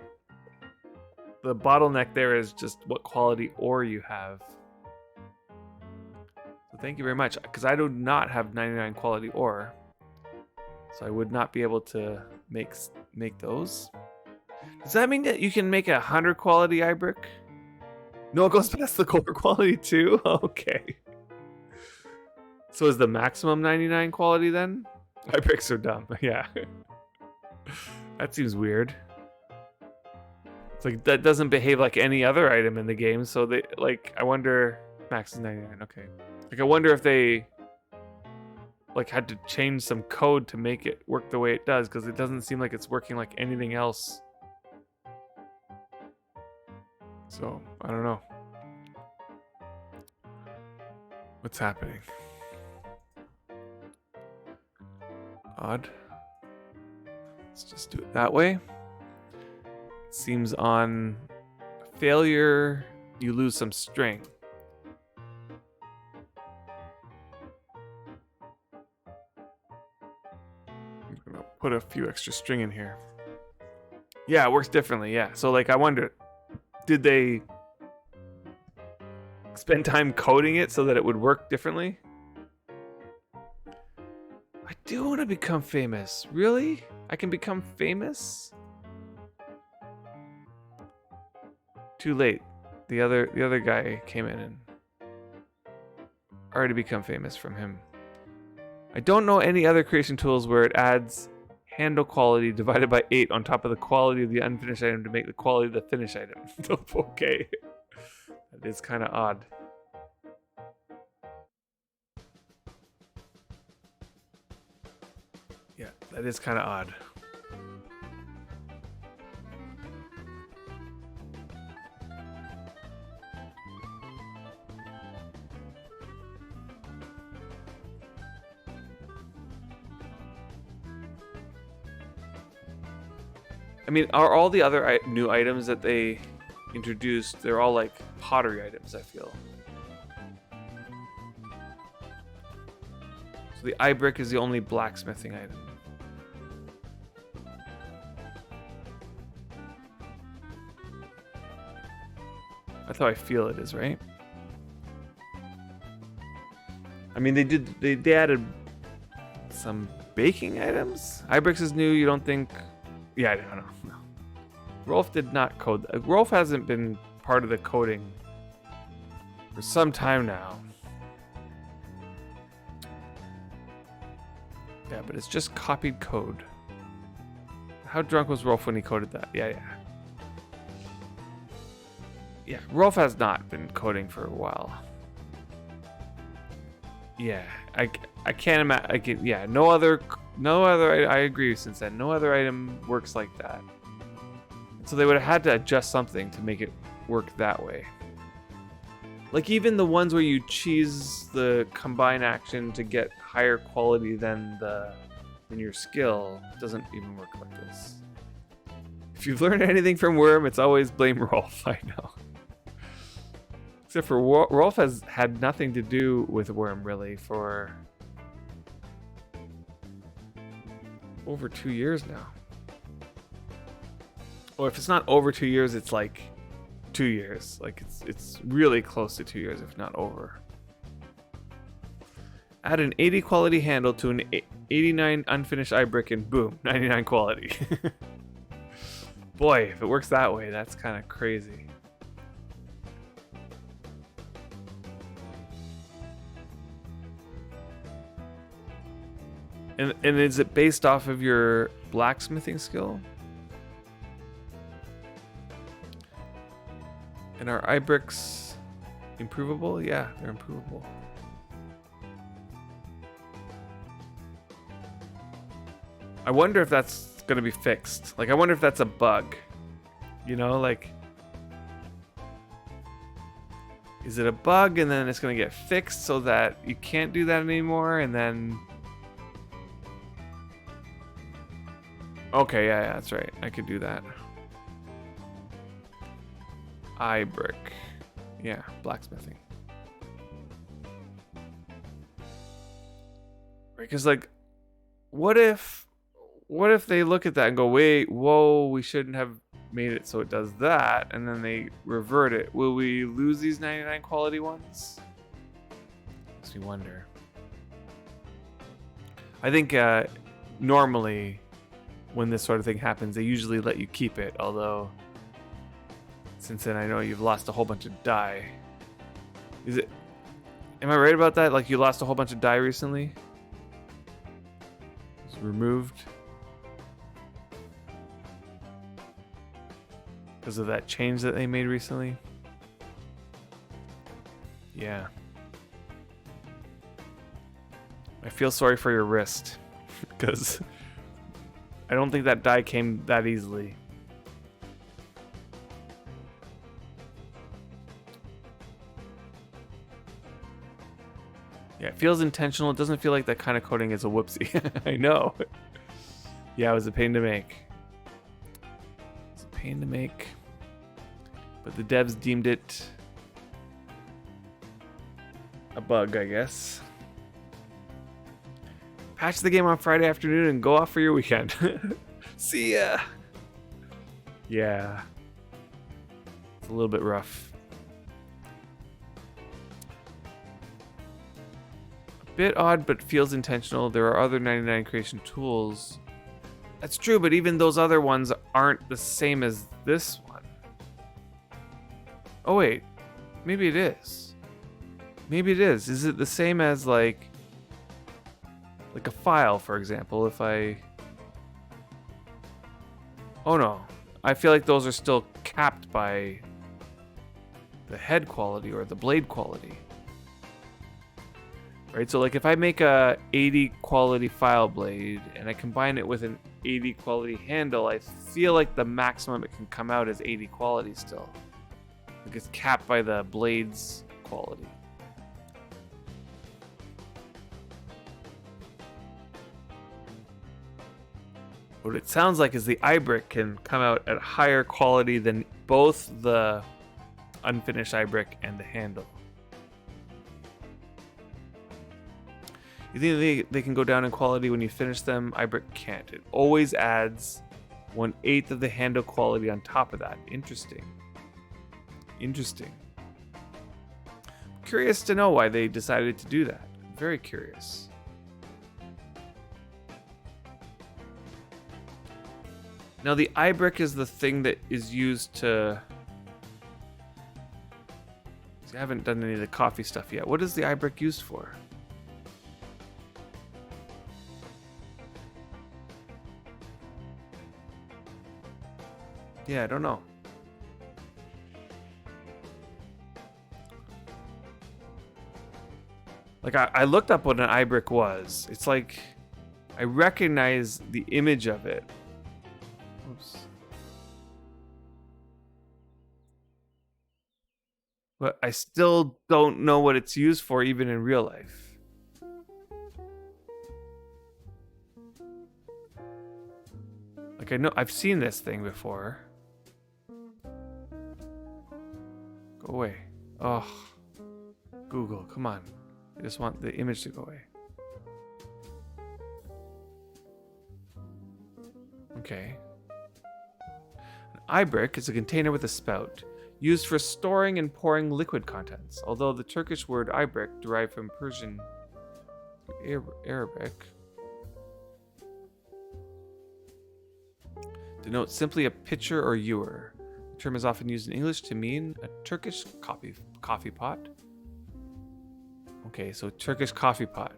bottleneck there is just what quality ore you have. So thank you very much, because I do not have 99 quality ore, so I would not be able to make those. Does that mean that you can make 100 quality iBrick? No, it goes past the core quality too. Okay. So is the maximum 99 quality then? iBricks are dumb. Yeah. That seems weird. It's like that doesn't behave like any other item in the game, so they like I wonder max is 99, okay. Like I wonder if they like had to change some code to make it work the way it does, because it doesn't seem like it's working like anything else. So, I don't know. What's happening? Odd. Let's just do it that way. It seems on failure, you lose some string. I'm gonna put a few extra string in here. Yeah, it works differently, yeah. So like I wonder, did they spend time coding it so that it would work differently? I do want to become famous. Really? I can become famous? Too late. The other guy came in and already become famous from him. I don't know any other creation tools where it adds handle quality divided by 8 on top of the quality of the unfinished item to make the quality of the finished item. Okay. That is kind of odd. Yeah, that is kind of odd. I mean, are all the other new items that they introduced, they're all like pottery items, I feel. So the iBrick is the only blacksmithing item. That's how I feel it is, right? I mean, they added some baking items. iBricks is new, you don't think... Yeah, I don't know. No. Rolf did not code that. Rolf hasn't been part of the coding for some time now. Yeah, but it's just copied code. How drunk was Rolf when he coded that? Yeah. Yeah, Rolf has not been coding for a while. Yeah, I can't imagine. Yeah, no other. I agree. Since then, no other item works like that. So they would have had to adjust something to make it work that way. Like even the ones where you cheese the combine action to get higher quality than your skill doesn't even work like this. If you've learned anything from Wurm, it's always blame Rolf. I know. Except for Rolf has had nothing to do with Wurm really for over 2 years now. Or if it's not over 2 years, it's like 2 years. Like it's really close to 2 years, if not over. Add an 80 quality handle to an 89 unfinished iBrick and boom, 99 quality. Boy, if it works that way, that's kind of crazy. And is it based off of your blacksmithing skill? And are eye bricks improvable? Yeah, they're improvable. I wonder if that's gonna be fixed. Like, I wonder if that's a bug. You know, like, is it a bug and then it's gonna get fixed so that you can't do that anymore, and then... Okay, yeah, that's right. I could do that. Eye brick. Yeah, blacksmithing. Because, like, what if they look at that and go, wait, whoa, we shouldn't have made it so it does that, and then they revert it. Will we lose these 99 quality ones? Makes me wonder. I think normally when this sort of thing happens, they usually let you keep it, although since then I know you've lost a whole bunch of dye. Am I right about that? Like, you lost a whole bunch of dye recently? It was removed because of that change that they made recently? Yeah. I feel sorry for your wrist because I don't think that dye came that easily. Yeah, it feels intentional. It doesn't feel like that kind of coding is a whoopsie. I know. Yeah, it was a pain to make. It's a pain to make. But the devs deemed it a bug, I guess. Patch the game on Friday afternoon and go off for your weekend. See ya. Yeah. It's a little bit rough. A bit odd, but feels intentional. There are other 99 creation tools. That's true, but even those other ones aren't the same as this one. Oh wait, maybe it is. Maybe it is. Is it the same as like a file, for example? If I... Oh no, I feel like those are still capped by the head quality or the blade quality. Right, so like if I make a 80 quality file blade and I combine it with an 80 quality handle, I feel like the maximum it can come out is 80 quality still. Like it's capped by the blade's quality. What it sounds like is the iBrick can come out at higher quality than both the unfinished iBrick and the handle. You think they can go down in quality when you finish them? iBrick can't. It always adds 1/8 of the handle quality on top of that. Interesting. Interesting. Curious to know why they decided to do that. Very curious. Now the iBrick is the thing that is used to... I haven't done any of the coffee stuff yet. What is the iBrick used for? Yeah, I don't know. Like, I looked up what an iBrick was. It's like, I recognize the image of it. Oops. But I still don't know what it's used for, even in real life. Like, I know I've seen this thing before. Go away. Oh. Google, come on. I just want the image to go away. Okay. An iBrick is a container with a spout, used for storing and pouring liquid contents, although the Turkish word ibrick, derived from Persian Arabic, denotes simply a pitcher or ewer. The term is often used in English to mean a Turkish coffee pot. Okay, so Turkish coffee pot.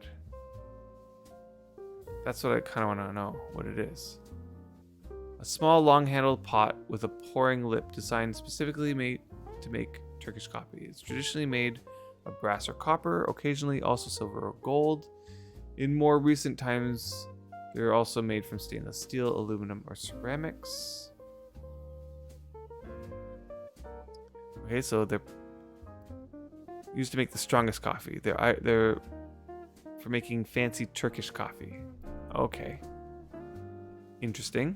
That's what I kind of want to know what it is. A small long-handled pot with a pouring lip designed specifically made to make Turkish coffee. It's traditionally made of brass or copper, occasionally also silver or gold. In more recent times, they're also made from stainless steel, aluminum, or ceramics. Okay, so they're used to make the strongest coffee. They're for making fancy Turkish coffee. Okay. Interesting.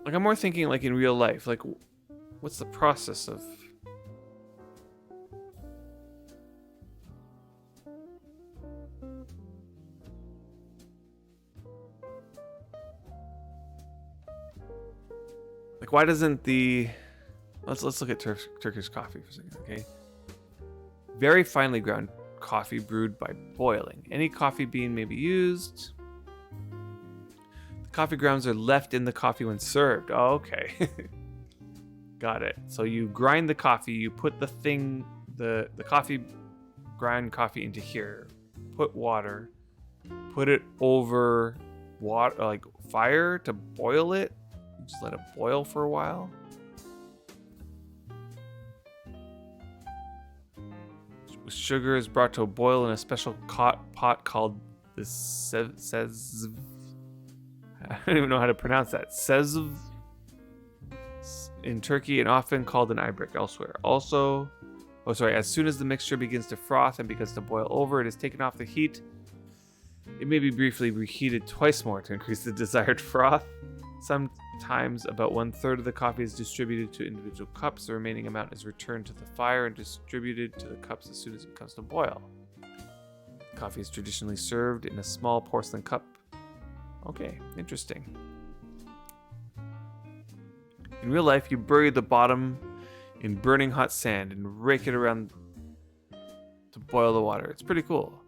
Like, I'm more thinking like in real life, like what's the process of like why doesn't the let's look at Turkish coffee for a second, okay? Very finely ground coffee brewed by boiling. Any coffee bean may be used. The coffee grounds are left in the coffee when served. Oh, okay. Got it. So you grind the coffee, you put the coffee grind coffee into here, put water, put it over water like fire to boil it. You just let it boil for a while. Sugar is brought to a boil in a special pot called the sezv. I don't even know how to pronounce that. Sezv in Turkey and often called an ibrick elsewhere. Also, as soon as the mixture begins to froth and begins to boil over, it is taken off the heat. It may be briefly reheated twice more to increase the desired froth. Sometimes about 1/3 of the coffee is distributed to individual cups. The remaining amount is returned to the fire and distributed to the cups as soon as it comes to boil. Coffee is traditionally served in a small porcelain cup. Okay, interesting. In real life, you bury the bottom in burning hot sand and rake it around to boil the water. It's pretty cool.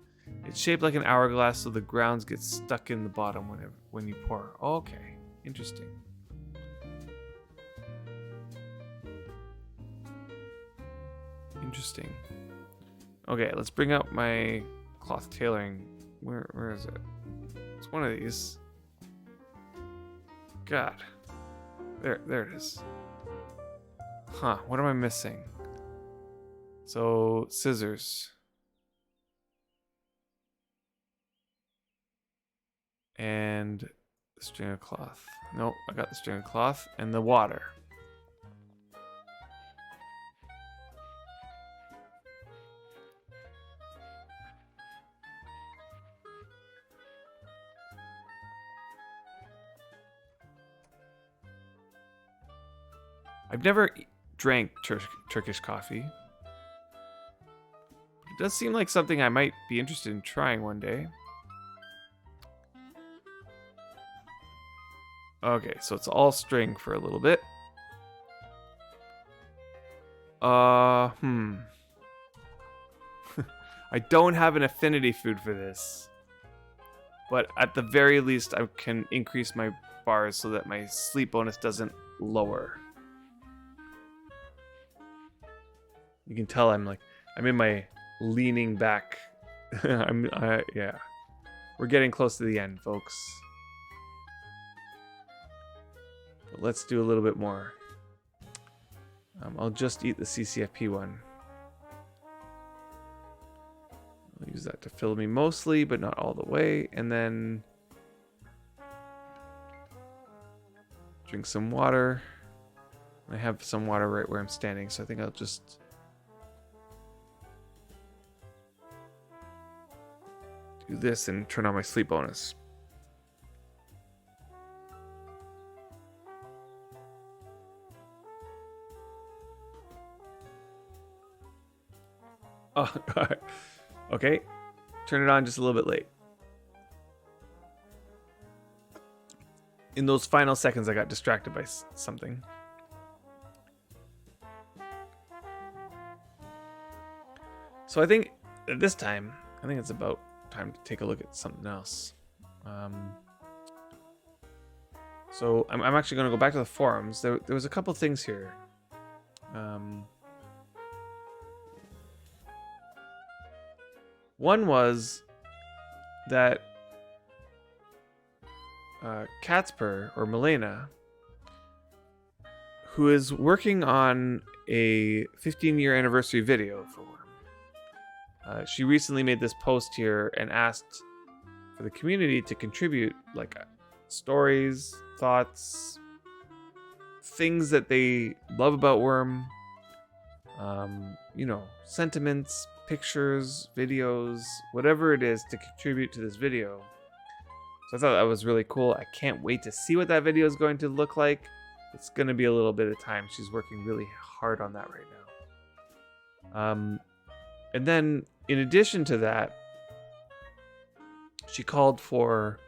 It's shaped like an hourglass, so the grounds get stuck in the bottom when you pour. Okay, interesting. Interesting. Okay, let's bring out my cloth tailoring. Where is it? It's one of these. God. There it is. Huh, what am I missing? So, scissors. And the string of cloth. Nope, I got the string of cloth and the water. I've never drank Turkish coffee. It does seem like something I might be interested in trying one day. Okay, so it's all string for a little bit. I don't have an affinity food for this. But at the very least, I can increase my bars so that my sleep bonus doesn't lower. You can tell I'm in my leaning back. Yeah. We're getting close to the end, folks. But let's do a little bit more. I'll just eat the CCFP one. I'll use that to fill me mostly, but not all the way. And then drink some water. I have some water right where I'm standing, so I think I'll just do this and turn on my sleep bonus. Oh, okay. Turn it on just a little bit late. In those final seconds, I got distracted by something. So I think at this time, it's about time to take a look at something else. So I'm actually going to go back to the forums. There was a couple things here One was that Katspur, or Milena, who is working on a 15-year anniversary video for Wurm. She recently made this post here and asked for the community to contribute like stories, thoughts, things that they love about Wurm, sentiments, pictures, videos, whatever it is to contribute to this video. So I thought that was really cool. I can't wait to see what that video is going to look like. It's going to be a little bit of time. She's working really hard on that right now. And then, in addition to that, she called for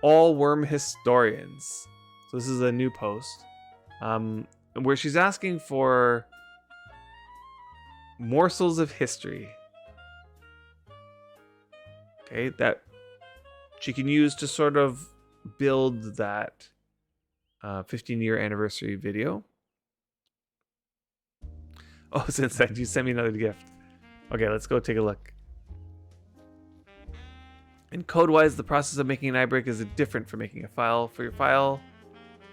all Wurm historians. So this is a new post where she's asking for morsels of history. Okay, that she can use to sort of build that 15-year anniversary video. Oh, since then, you sent me another gift. Okay, let's go take a look. And code-wise, the process of making an iBreak is different from making a file. For your file,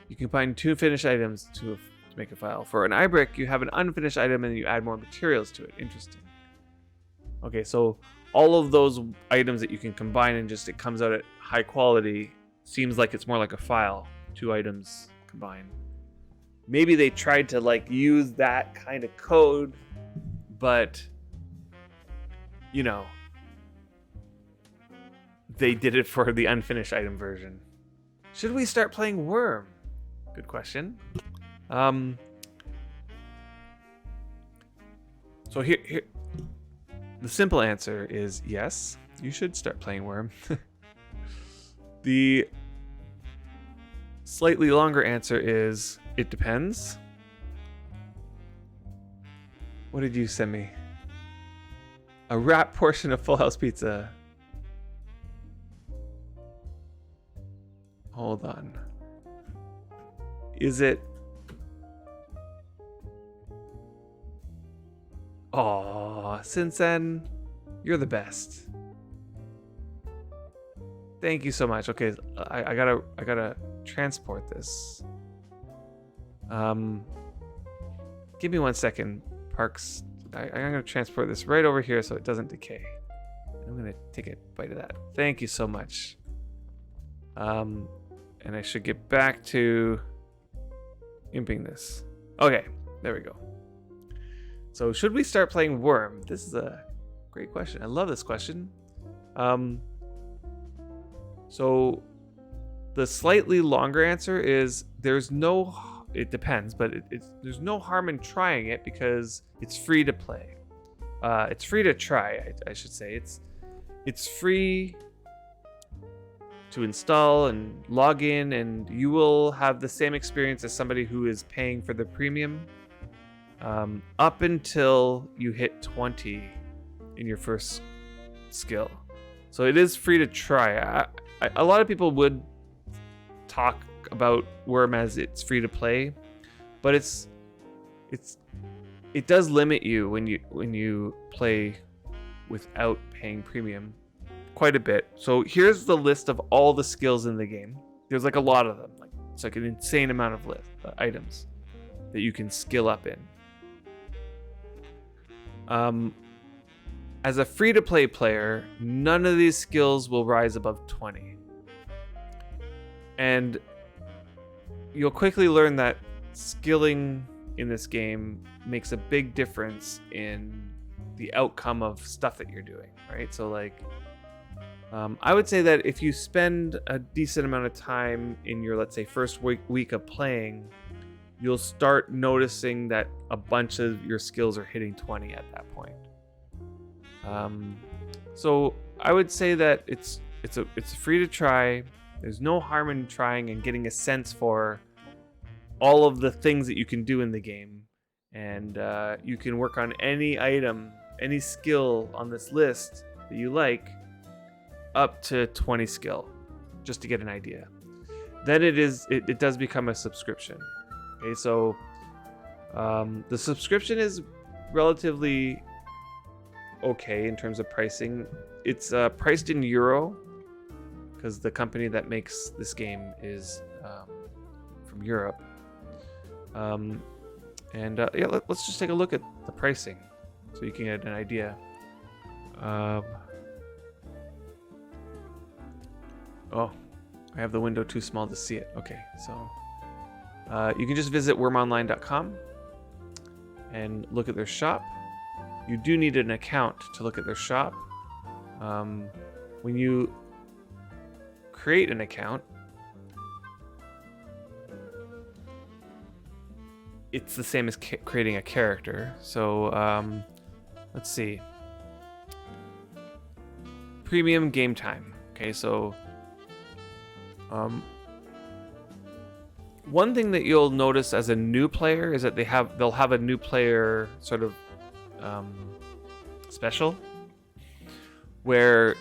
you combine two finished items to make a file. For an iBreak, you have an unfinished item and you add more materials to it. Interesting. Okay, so all of those items that you can combine and just it comes out at high quality seems like it's more like a file. Two items combined. Maybe they tried to like use that kind of code, but they did it for the unfinished item version. Should we start playing Wurm? Good question. So here the simple answer is yes, you should start playing Wurm. The slightly longer answer is it depends. What did you send me? A wrap portion of Full House pizza. Hold on. Is it? Aw, Sinsen, you're the best. Thank you so much. Okay, I gotta transport this. Give me 1 second, Parks. I'm gonna transport this right over here so it doesn't decay. I'm gonna take a bite of that. Thank you so much. And I should get back to imping this. Okay, there we go. So should we start playing Wurm? This is a great question. I love this question. So the slightly longer answer is it depends, but there's no harm in trying it because it's free to play. It's free to try, I should say. It's free to install and log in, and you will have the same experience as somebody who is paying for the premium up until you hit 20 in your first skill. So it is free to try. A lot of people would talk about Wurm as it's free to play, but it does limit you when you play without paying premium quite a bit. So here's the list of all the skills in the game. There's like a lot of them. It's like an insane amount of items that you can skill up in. As a free-to-play player, none of these skills will rise above 20. And you'll quickly learn that skilling in this game makes a big difference in the outcome of stuff that you're doing, right? So I would say that if you spend a decent amount of time in your, let's say, first week of playing, you'll start noticing that a bunch of your skills are hitting 20 at that point. So I would say that it's free to try. There's no harm in trying and getting a sense for all of the things that you can do in the game. And you can work on any item, any skill on this list that you like, up to 20 skill, just to get an idea. Then it does become a subscription. Okay, so The subscription is relatively okay in terms of pricing. It's priced in euro because the company that makes this game is from Europe. Yeah, let's just take a look at the pricing so you can get an idea. Oh, I have the window too small to see it. Okay, so you can just visit wurmonline.com and look at their shop. You do need an account to look at their shop. When you create an account, it's the same as creating a character. So let's see. Premium game time. Okay, so one thing that you'll notice as a new player is that they'll have a new player sort of special where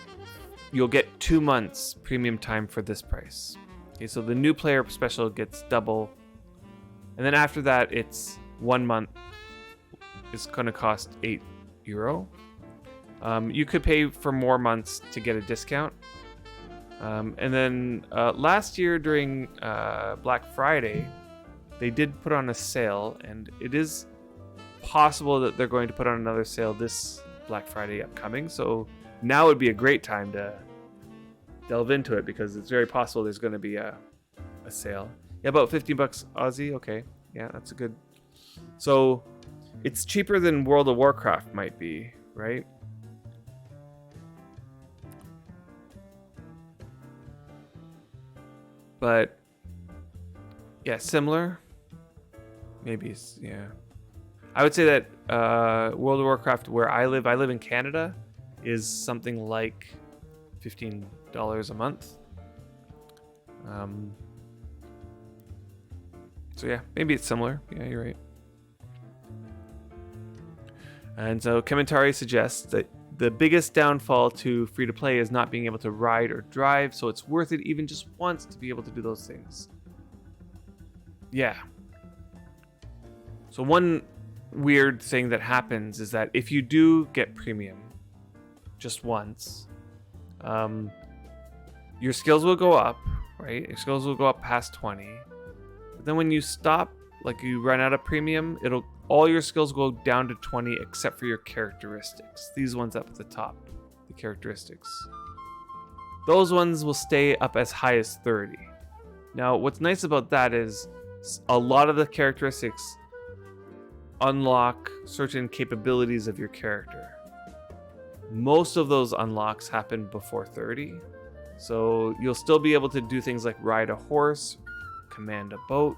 you'll get 2 months premium time for this price. Okay, so the new player special gets double, and then after that it's 1 month. It's going to cost €8. You could pay for more months to get a discount. And then last year during Black Friday, they did put on a sale, and it is possible that they're going to put on another sale this Black Friday upcoming. So now would be a great time to delve into it because it's very possible there's going to be a sale. Yeah, about $15 Aussie. Okay, yeah, that's a good. So it's cheaper than World of Warcraft might be, right? But yeah, similar. Maybe, yeah. I would say that World of Warcraft, where I live in Canada, is something like $15 a month. So yeah, maybe it's similar. Yeah, you're right. And so Commentary suggests that the biggest downfall to free-to-play is not being able to ride or drive, so it's worth it even just once to be able to do those things. Yeah. So one weird thing that happens is that if you do get premium just once, your skills will go up, right? Your skills will go up past 20. But then when you stop, like you run out of premium, all your skills go down to 20 except for your characteristics. These ones up at the top, the characteristics. Those ones will stay up as high as 30. Now, what's nice about that is a lot of the characteristics unlock certain capabilities of your character. Most of those unlocks happen before 30. So you'll still be able to do things like ride a horse, command a boat,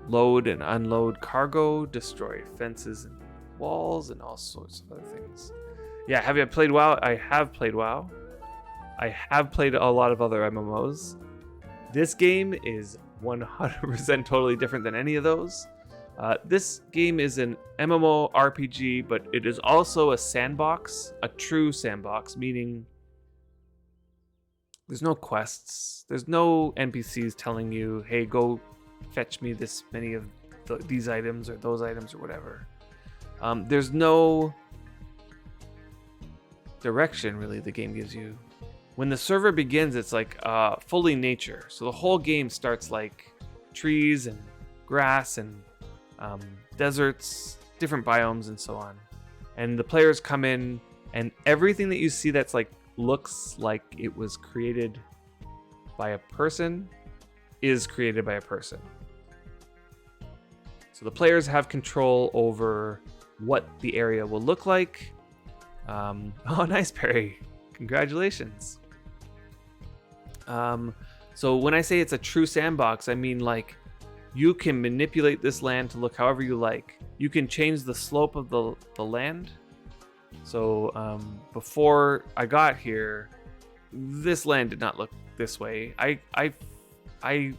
load and unload cargo, destroy fences and walls, and all sorts of other things. Yeah, have you played WoW? I have played WoW. I have played a lot of other MMOs. This game is 100% totally different than any of those. This game is an MMO RPG, but it is also a sandbox, a true sandbox, meaning there's no quests. There's no NPCs telling you, hey, go fetch me this many of these items or those items or whatever. There's no direction really the game gives you. When the server begins, it's like fully nature. So the whole game starts like trees and grass and deserts, different biomes and so on. And the players come in, and everything that you see that's like looks like it was created by a person is created by a person. So the players have control over what the area will look like. Oh, nice, Perry. Congratulations. So when I say it's a true sandbox, I mean like you can manipulate this land to look however you like. You can change the slope of the land. So before I got here, this land did not look this way. I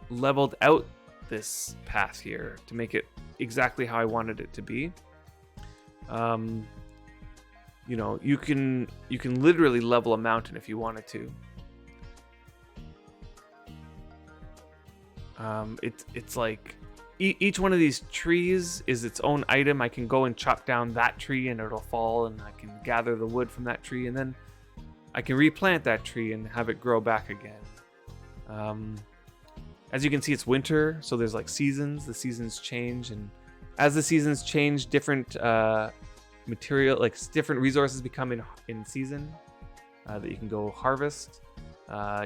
leveled out this path here to make it exactly how I wanted it to be. You know, you can literally level a mountain if you wanted to. It's like each one of these trees is its own item. I can go and chop down that tree and it'll fall, and I can gather the wood from that tree, and then I can replant that tree and have it grow back again. As you can see, it's winter, so there's like seasons. The seasons change, and as the seasons change, different material, like different resources become in season that you can go harvest.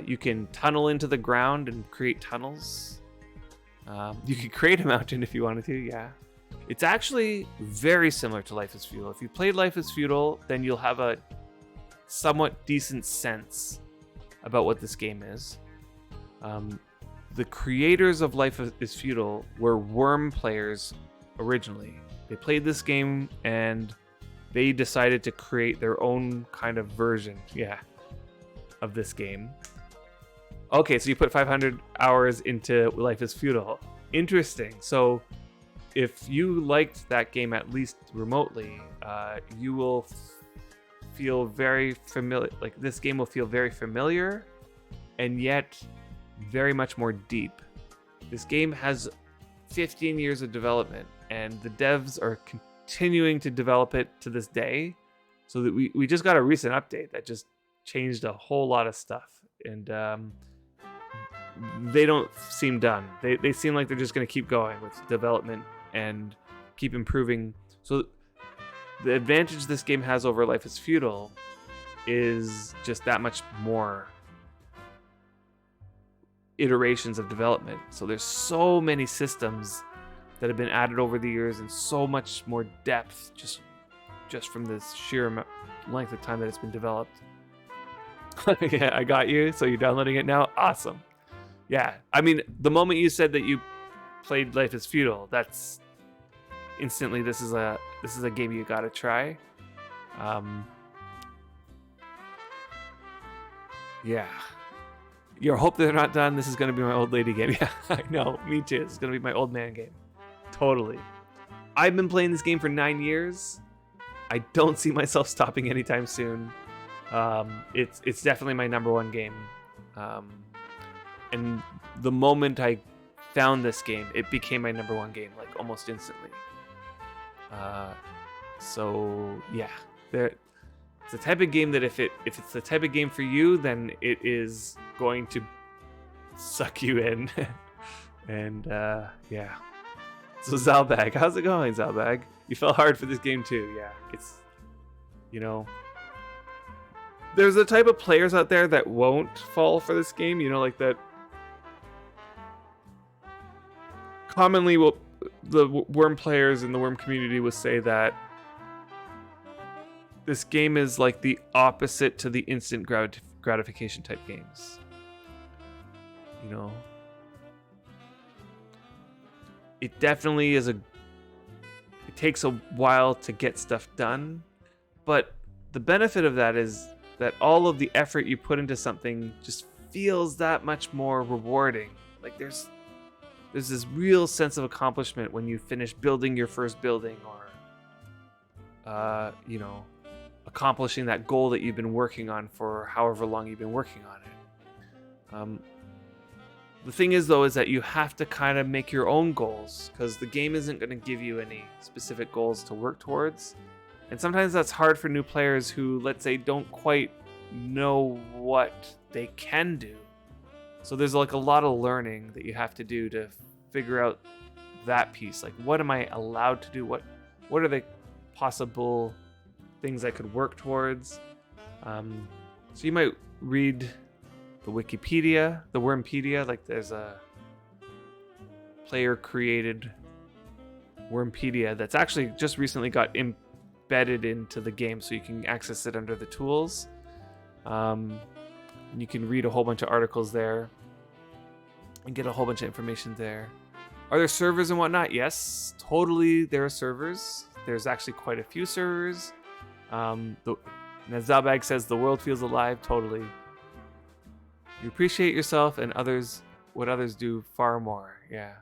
You can tunnel into the ground and create tunnels. You could create a mountain if you wanted to, yeah. It's actually very similar to Life is Feudal. If you played Life is Feudal, then you'll have a somewhat decent sense about what this game is. The creators of Life is Feudal were Wurm players originally. They played this game and they decided to create their own kind of version, of this game. Okay, so you put 500 hours into Life is Feudal. Interesting. So if you liked that game at least remotely, you will feel very familiar. Like, this game will feel very familiar and yet very much more deep. This game has 15 years of development, and the devs are continuing to develop it to this day. So that we just got a recent update that just changed a whole lot of stuff, and they don't seem done. They seem like they're just going to keep going with development and keep improving. So the advantage this game has over Life is Feudal is just that much more iterations of development. So there's so many systems that have been added over the years, and so much more depth just from this sheer length of time that it's been developed. Yeah, I got you. So you're downloading it now? Awesome. Yeah, I mean, the moment you said that you played Life is Feudal, that's instantly this is a game you gotta try. Yeah. You hope they're not done. This is gonna be my old lady game. Yeah, I know. Me too. This is gonna be my old man game. Totally. I've been playing this game for 9 years. I don't see myself stopping anytime soon. It's definitely my number one game. And the moment I found this game, it became my number one game, like almost instantly. So yeah, it's the type of game that if it's the type of game for you, then it is going to suck you in. And yeah. So Zalbag, how's it going, Zalbag? You fell hard for this game too. Yeah, it's, there's a type of players out there that won't fall for this game, like that. Commonly, the Wurm players in the Wurm community will say that this game is like the opposite to the instant gratification type games. It definitely is it takes a while to get stuff done, but the benefit of that is that all of the effort you put into something just feels that much more rewarding. Like there's this real sense of accomplishment when you finish building your first building, or accomplishing that goal that you've been working on for however long you've been working on it. The thing is, though, is that you have to kind of make your own goals, because the game isn't going to give you any specific goals to work towards. And sometimes that's hard for new players who, let's say, don't quite know what they can do. So there's like a lot of learning that you have to do to figure out that piece. Like, what am I allowed to do? What are the possible things I could work towards? So you might read the Wikipedia, the Wurmpedia. Like, there's a player-created Wurmpedia that's actually just recently got embedded into the game, so you can access it under the tools. You can read a whole bunch of articles there and get a whole bunch of information there. Are there servers and whatnot? Yes, totally. There are servers. There's actually quite a few servers. And as Zalbag says, the world feels alive. Totally. You appreciate yourself and what others do far more. Yeah.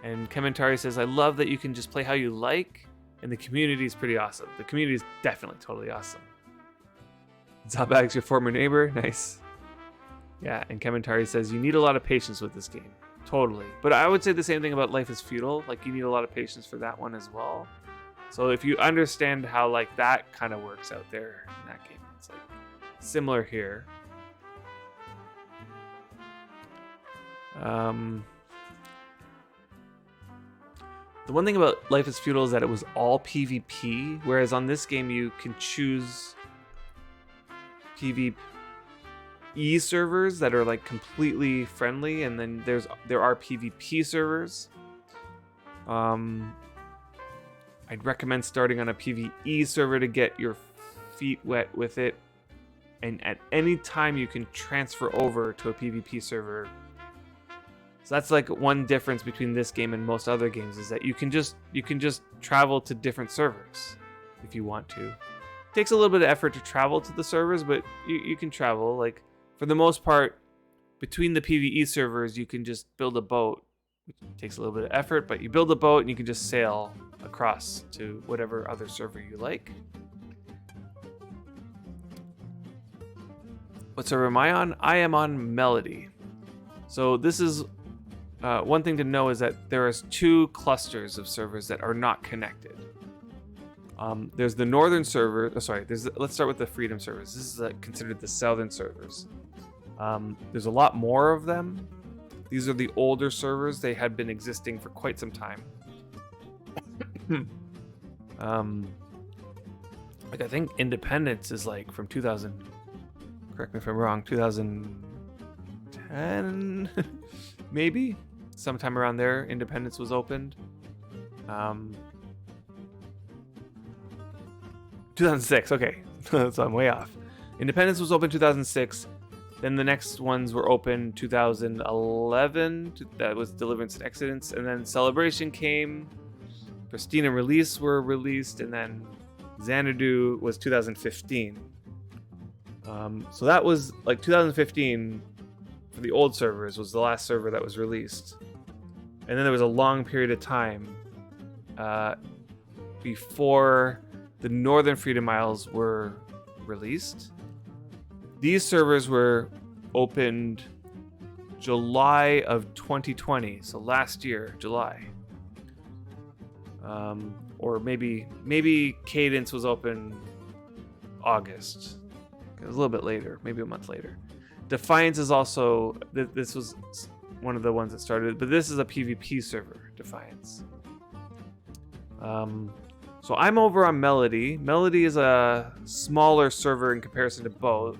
And Kementari says, I love that you can just play how you like, and the community is pretty awesome. The community is definitely totally awesome. Zalbag's your former neighbor. Nice. Yeah, and Kementari says, you need a lot of patience with this game. Totally. But I would say the same thing about Life is Feudal. Like, you need a lot of patience for that one as well. So if you understand how like that kind of works out there in that game, it's like similar here. The one thing about Life is Feudal is that it was all PvP, whereas on this game you can choose PvE servers that are like completely friendly, and then there are PvP servers. I'd recommend starting on a PvE server to get your feet wet with it, and at any time you can transfer over to a PvP server. So that's like one difference between this game and most other games, is that you can just travel to different servers if you want to. It takes a little bit of effort to travel to the servers, but you can travel. Like, for the most part, between the PvE servers, you can just build a boat. It takes a little bit of effort, but you build a boat and you can just sail across to whatever other server you like. What server am I on? I am on Melody. So this is one thing to know, is that there is 2 clusters of servers that are not connected. There's the northern server. Let's start with the Freedom servers. This is considered the southern servers. There's a lot more of them. These are the older servers. They had been existing for quite some time. Like, I think Independence is like from 2000. Correct me if I'm wrong. 2010, maybe sometime around there. Independence was opened. 2006. Okay, so I'm way off. Independence was open 2006. Then the next ones were open 2011. That was Deliverance and Exodus. And then Celebration came. Prestige and Release were released. And then Xanadu was 2015. So that was like 2015 for the old servers was the last server that was released. And then there was a long period of time before the Northern Freedom Isles were released. These servers were opened July of 2020, so last year, July. Or maybe Cadence was open August. It was a little bit later, maybe a month later. Defiance is also, this was one of the ones that started, but this is a PvP server, Defiance. So I'm over on Melody. Melody is a smaller server in comparison to both,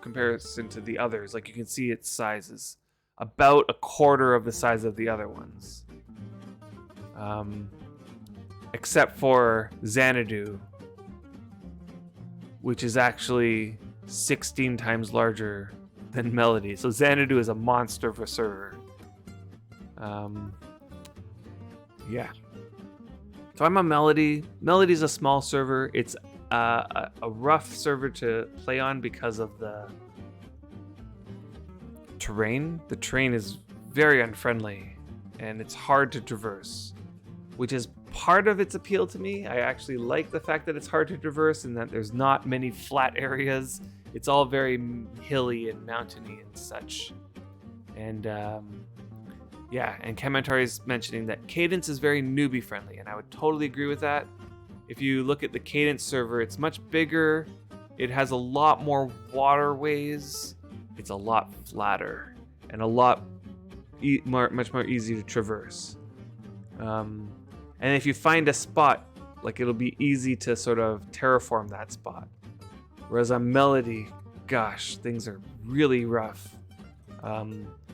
comparison to the others. Like, you can see its size is about a quarter of the size of the other ones. Except for Xanadu, which is actually 16 times larger than Melody. So Xanadu is a monster of a server. Yeah. So I'm on Melody. Melody's a small server. It's a rough server to play on because of the terrain. The terrain is very unfriendly, and it's hard to traverse, which is part of its appeal to me. I actually like the fact that it's hard to traverse and that there's not many flat areas. It's all very hilly and mountainy and such. And yeah, and Kementari is mentioning that Cadence is very newbie friendly, and I would totally agree with that. If you look at the Cadence server, it's much bigger. It has a lot more waterways. It's a lot flatter and a lot much more easy to traverse. And if you find a spot, like, it'll be easy to sort of terraform that spot. Whereas on Melody, gosh, things are really rough.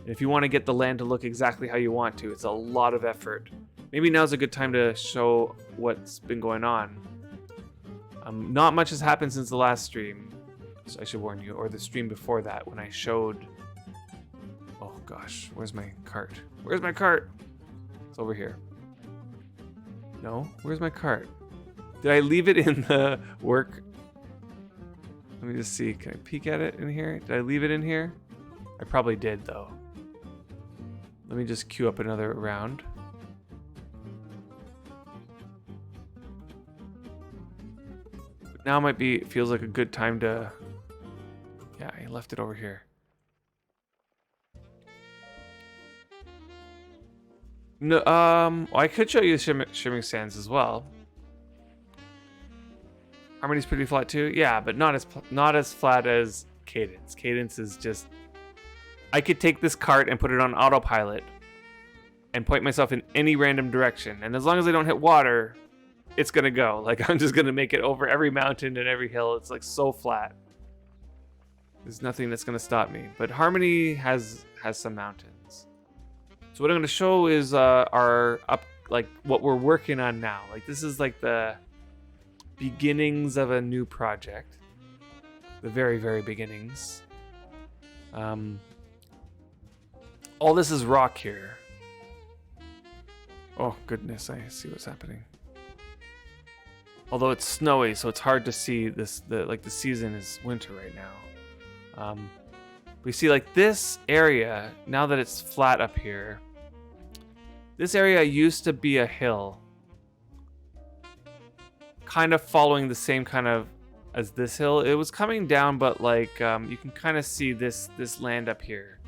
If you want to get the land to look exactly how you want to, it's a lot of effort. Maybe now's a good time to show what's been going on. Not much has happened since the last stream, so I should warn you, or the stream before that when I showed... Oh gosh, where's my cart? Where's my cart? It's over here. No? Where's my cart? Did I leave it in the work? Let me just see. Can I peek at it in here? Did I leave it in here? I probably did, though. Let me just queue up another round. Now feels like a good time to... Yeah, I left it over here. No, I could show you the shimmering sands as well. Harmony's pretty flat too. Yeah, but not as flat as Cadence. Cadence is just... I could take this cart and put it on autopilot and point myself in any random direction. And as long as I don't hit water, it's going to go. Like, I'm just going to make it over every mountain and every hill. It's like so flat. There's nothing that's going to stop me. But Harmony has some mountains. So what I'm going to show is like what we're working on now. Like, this is like the beginnings of a new project. The very, very beginnings. All this is rock here. Oh goodness, I see what's happening. Although it's snowy, so it's hard to see this. The season is winter right now. We see like this area, now that it's flat up here. This area used to be a hill. Kind of following the same kind of as this hill. It was coming down, but like you can kind of see this land up here.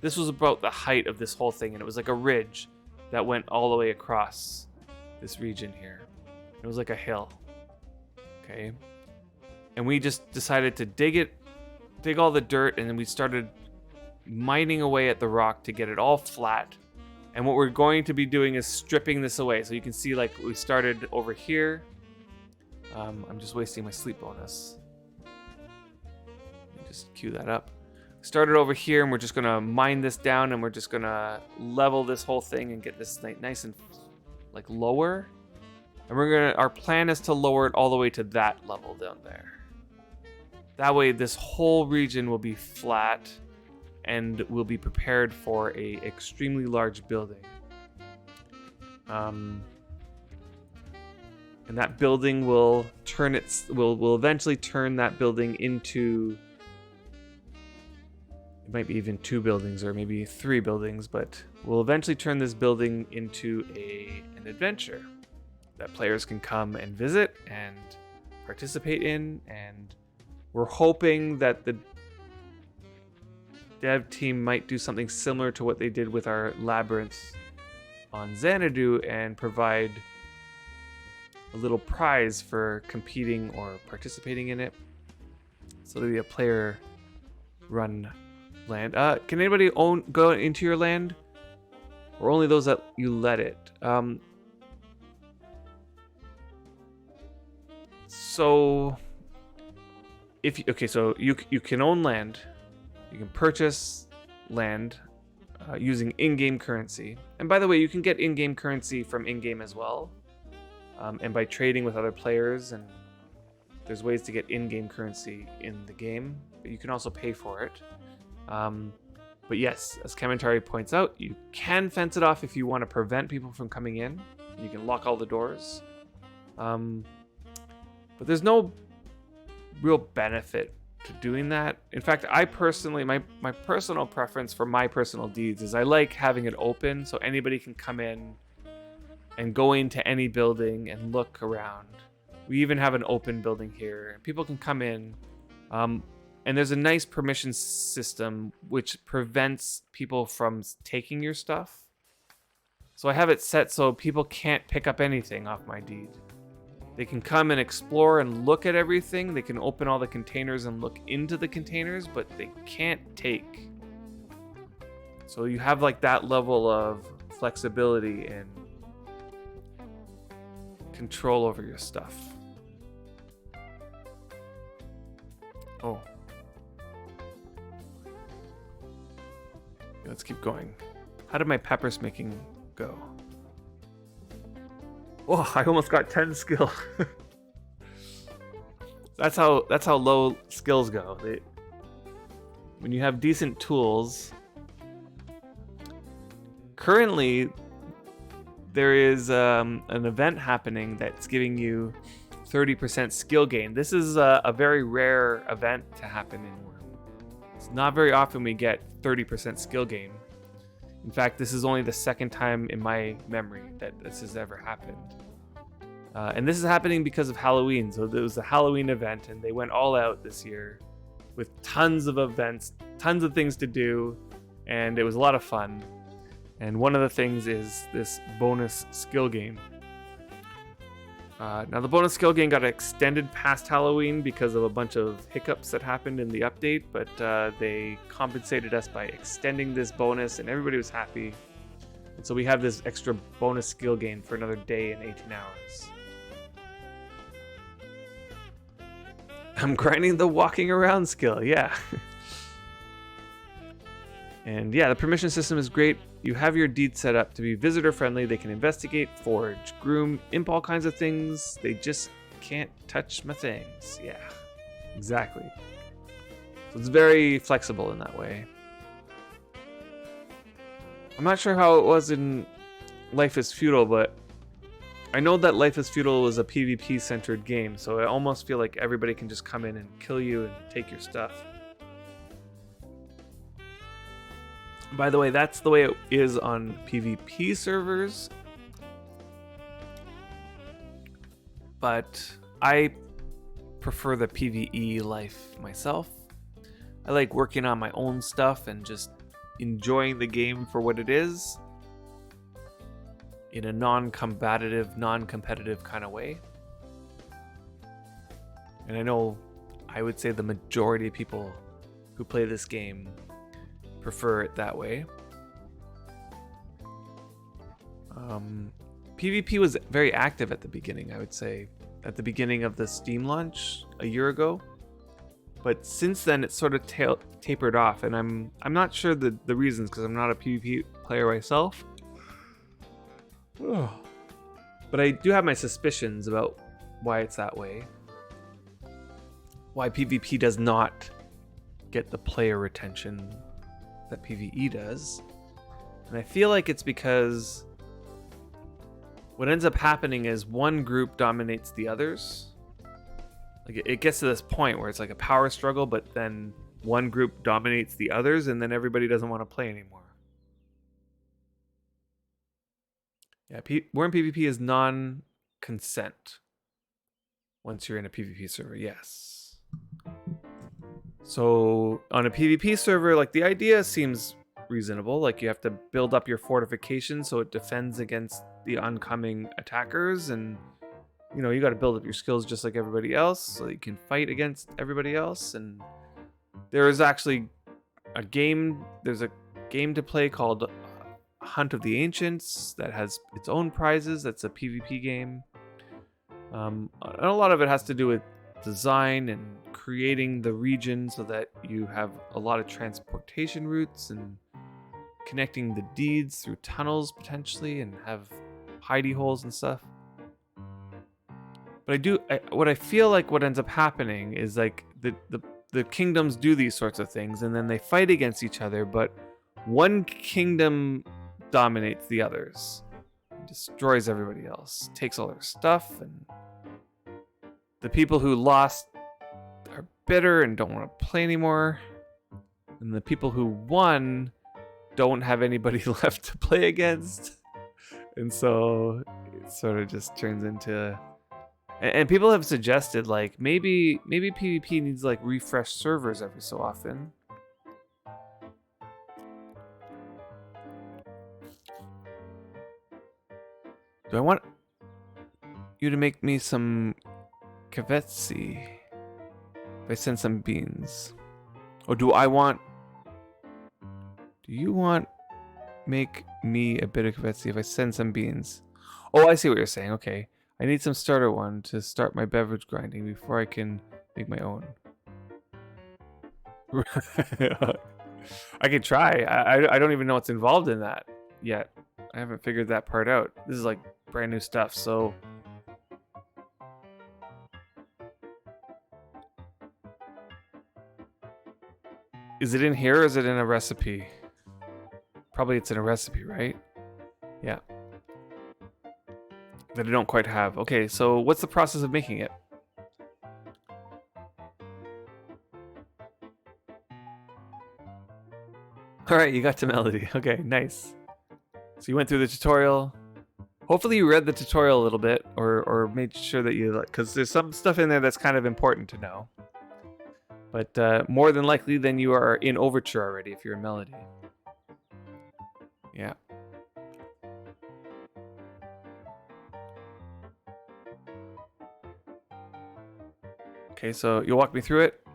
This was about the height of this whole thing, and it was like a ridge that went all the way across this region here. It was like a hill. Okay. And we just decided to dig all the dirt, and then we started mining away at the rock to get it all flat. And what we're going to be doing is stripping this away. So you can see like we started over here. I'm just wasting my sleep bonus. Let me just cue that up. Started over here, and we're just gonna mine this down, and we're just gonna level this whole thing and get this nice and like lower. And our plan is to lower it all the way to that level down there. That way this whole region will be flat and will be prepared for a extremely large building. And that building will will eventually turn that building into, it might be even 2 buildings or maybe 3 buildings, but we'll eventually turn this building into an adventure that players can come and visit and participate in. And we're hoping that the dev team might do something similar to what they did with our labyrinth on Xanadu and provide a little prize for competing or participating in it. So it'll be a player run land. Can anybody go into your land, or only those that you let it? So so you can own land. You can purchase land using in-game currency. And by the way, you can get in-game currency from in-game as well, and by trading with other players. And there's ways to get in-game currency in the game, but you can also pay for it. But yes, as Kamentari points out, you can fence it off if you want to prevent people from coming in. You can lock all the doors. But there's no real benefit to doing that. In fact, I personally, my personal preference for my personal deeds is I like having it open so anybody can come in and go into any building and look around. We even have an open building here, and people can come in. And there's a nice permission system which prevents people from taking your stuff. So I have it set so people can't pick up anything off my deed. They can come and explore and look at everything. They can open all the containers and look into the containers, but they can't take. So you have like that level of flexibility and control over your stuff. Oh. Let's keep going. How did my pepper making go? Oh, I almost got 10 skill. That's how low skills go. When you have decent tools. Currently, there is an event happening that's giving you 30% skill gain. This is a very rare event to happen in Wurm. It's not very often we get 30% skill gain. In fact, this is only the second time in my memory that this has ever happened. And this is happening because of Halloween. So there was a Halloween event, and they went all out this year with tons of events, tons of things to do, and it was a lot of fun. And one of the things is this bonus skill gain. Now the bonus skill gain got extended past Halloween because of a bunch of hiccups that happened in the update, but they compensated us by extending this bonus and everybody was happy. And so we have this extra bonus skill gain for another day and 18 hours. I'm grinding the walking around skill, yeah. And yeah, the permission system is great. You have your deeds set up to be visitor friendly. They can investigate, forage, groom, imp all kinds of things. They just can't touch my things. Yeah, exactly. So it's very flexible in that way. I'm not sure how it was in Life is Feudal, but I know that Life is Feudal was a PvP centered game, so I almost feel like everybody can just come in and kill you and take your stuff. By the way, that's the way it is on PvP servers. But I prefer the PvE life myself. I like working on my own stuff and just enjoying the game for what it is in a non-combative, non-competitive kind of way. And I know I would say the majority of people who play this game prefer it that way. PvP was very active at the beginning, I would say. At the beginning of the Steam launch a year ago. But since then, it's sort of tapered off, and I'm not sure the reasons, because I'm not a PvP player myself. But I do have my suspicions about why it's that way. Why PvP does not get the player retention that PvE does. And I feel like it's because what ends up happening is one group dominates the others. Like it gets to this point where it's like a power struggle, but then one group dominates the others, and then everybody doesn't want to play anymore. Yeah, Wurm PvP is non-consent once you're in a PvP server, yes. So on a PvP server, like the idea seems reasonable. Like you have to build up your fortifications so it defends against the oncoming attackers, and you know, you got to build up your skills just like everybody else so you can fight against everybody else. And there is actually there's a game to play called Hunt of the Ancients that has its own prizes. That's a PvP game. And a lot of it has to do with design and creating the region so that you have a lot of transportation routes and connecting the deeds through tunnels potentially and have hidey holes and stuff. But what I feel like what ends up happening is like the kingdoms do these sorts of things and then they fight against each other, but one kingdom dominates the others, destroys everybody else, takes all their stuff, and the people who lost are bitter and don't want to play anymore. And the people who won don't have anybody left to play against. And so it sort of just turns into... And people have suggested like maybe PvP needs like refresh servers every so often. Do I want you to make me some kvetsi if I send some beans? Or do you want make me a bit of kvetsi if I send some beans? Oh, I see what you're saying. Okay. I need some starter one to start my beverage grinding before I can make my own. I could try. I don't even know what's involved in that yet. I haven't figured that part out. This is like brand new stuff, so... Is it in here or is it in a recipe? Probably it's in a recipe, right? Yeah. That I don't quite have. Okay, so what's the process of making it? Alright, you got to melody. Okay, nice. So you went through the tutorial. Hopefully you read the tutorial a little bit, or made sure that you... Because there's some stuff in there that's kind of important to know. But more than likely, then you are in Overture already if you're in Melody. Yeah. Okay, so you'll walk me through it?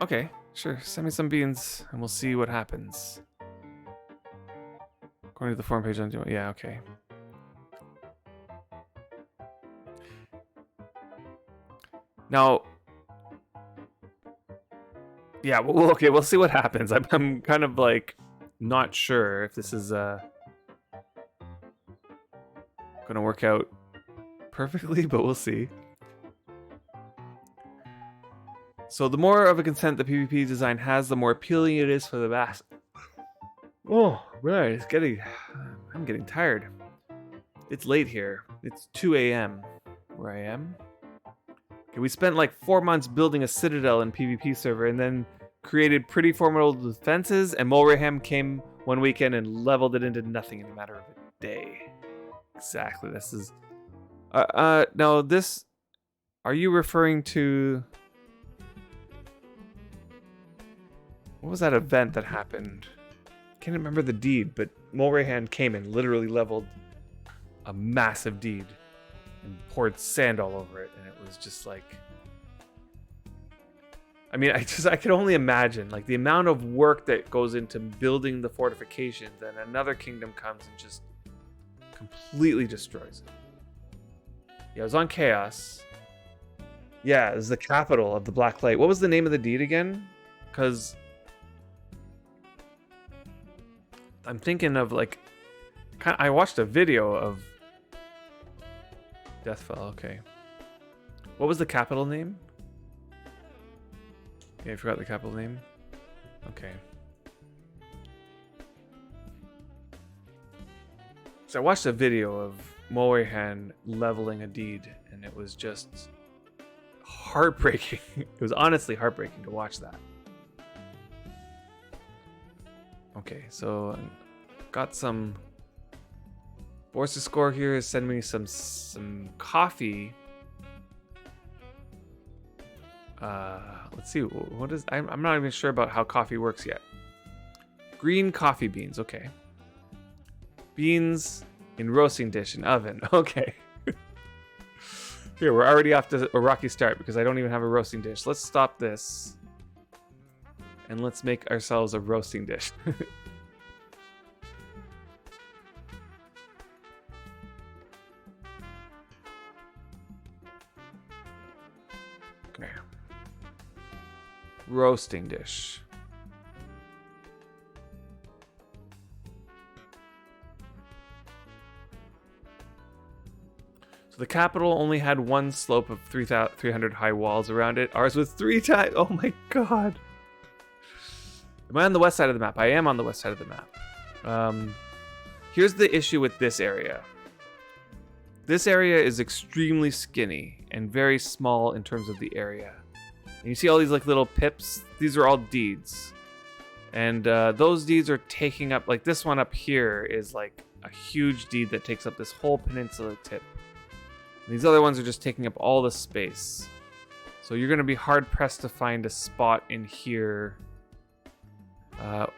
Okay, sure. Send me some beans and we'll see what happens. According to the forum page on... Yeah, okay. Now... Yeah, well, okay, we'll see what happens. I'm kind of like not sure if this is gonna work out perfectly, but we'll see. So the more of a consent the PvP design has, the more appealing it is for the mass. Oh, right, I'm getting tired. It's late here. It's 2 a.m. where I am. Okay, we spent like 4 months building a citadel in PvP server and then created pretty formidable defenses, and Mulraham came one weekend and leveled it into nothing in a matter of a day. Exactly, this is... no, this... Are you referring to... What was that event that happened? Can't remember the deed, but Mulraham came and literally leveled a massive deed and poured sand all over it, and it was just like... I mean, I could only imagine like the amount of work that goes into building the fortifications, and another kingdom comes and just completely destroys it. Yeah, it was on Chaos. Yeah, it was the capital of the Black Light. What was the name of the deed again? Because I'm thinking of like, I watched a video of Deathfell. Okay, what was the capital name? Yeah, I forgot the capital name. Okay. So I watched a video of Mulraham leveling a deed, and it was just heartbreaking. It was honestly heartbreaking to watch that. Okay, so got some... Force to score here is sending me some coffee. Let's see, what is... I'm not even sure about how coffee works yet. Green coffee beans, okay. Beans in roasting dish in oven, okay. Here, we're already off to a rocky start because I don't even have a roasting dish. Let's stop this. And let's make ourselves a roasting dish. Okay. Roasting dish. So the capital only had one slope of 300 high walls around it. Ours was 3 times. Oh my god. Am I on the west side of the map? I am on the west side of the map. Here's the issue with this area. This area is extremely skinny and very small in terms of the area. And you see all these like little pips? These are all deeds. And those deeds are taking up, like this one up here is like a huge deed that takes up this whole peninsula tip. And these other ones are just taking up all the space. So you're going to be hard pressed to find a spot in here.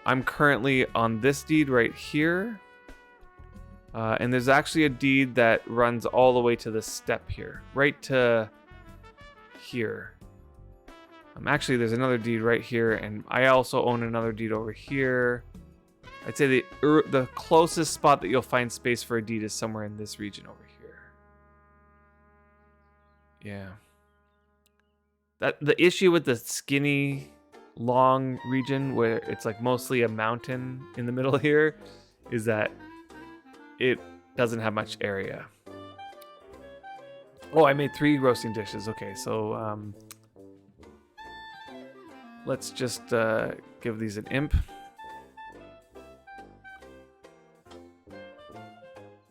I'm currently on this deed right here. And there's actually a deed that runs all the way to the steppe here. Right to here. Actually, there's another deed right here. And I also own another deed over here. I'd say the closest spot that you'll find space for a deed is somewhere in this region over here. Yeah. The issue with the skinny, long region where it's like mostly a mountain in the middle here is that it doesn't have much area. Oh, I made 3 roasting dishes. Okay, so let's just give these an imp.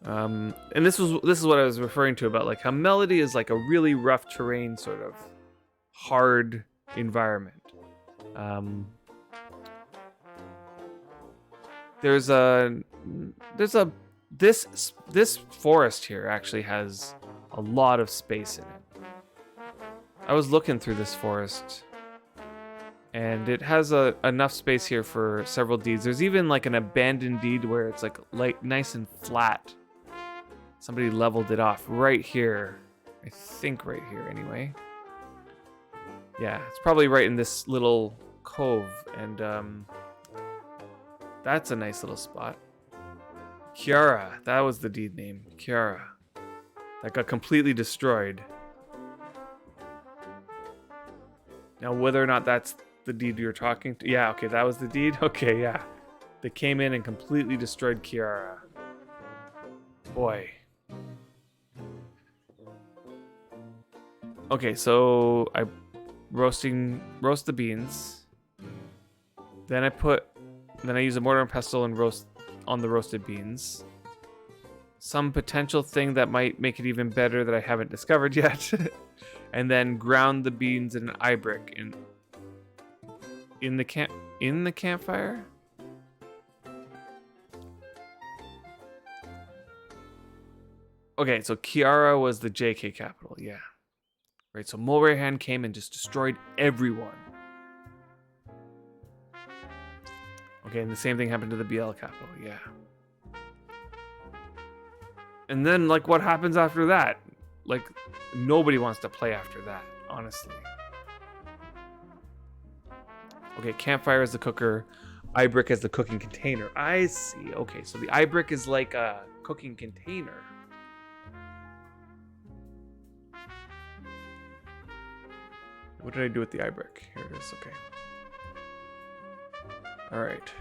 And this is what I was referring to about like how Melody is like a really rough terrain sort of hard environment. This forest here actually has a lot of space in it. I was looking through this forest and it has enough space here for several deeds. There's even like an abandoned deed where it's like nice and flat. Somebody leveled it off right here I think right here anyway. Yeah, it's probably right in this little cove, and that's a nice little spot. Kiara, that was the deed name. Kiara. That got completely destroyed. Now, whether or not that's the deed you're talking to... Yeah, okay, that was the deed? Okay, yeah. They came in and completely destroyed Kiara. Boy. Okay, so I roast the beans. Then I use a mortar and pestle and roast on the roasted beans. Some potential thing that might make it even better that I haven't discovered yet. And then ground the beans in an eye brick in the campfire. Okay, so Kiara was the JK capital, yeah. Right, so Mulrayhan came and just destroyed everyone. Okay, and the same thing happened to the BL capital, yeah. And then, like, what happens after that? Like, nobody wants to play after that, honestly. Okay, campfire is the cooker. Eye brick is the cooking container. I see. Okay, so the eye brick is like a cooking container. What did I do with the eye brick? Here it is. Okay. All right.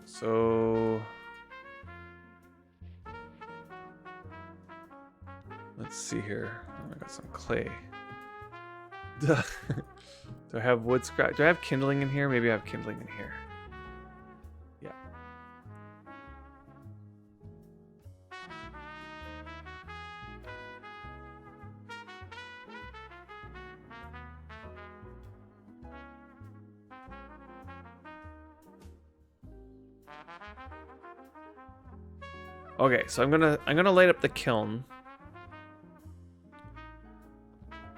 So let's see here. Oh, I got some clay. Do I have wood scrap? Do I have kindling in here? Maybe I have kindling in here. Yeah. Okay, so I'm gonna light up the kiln.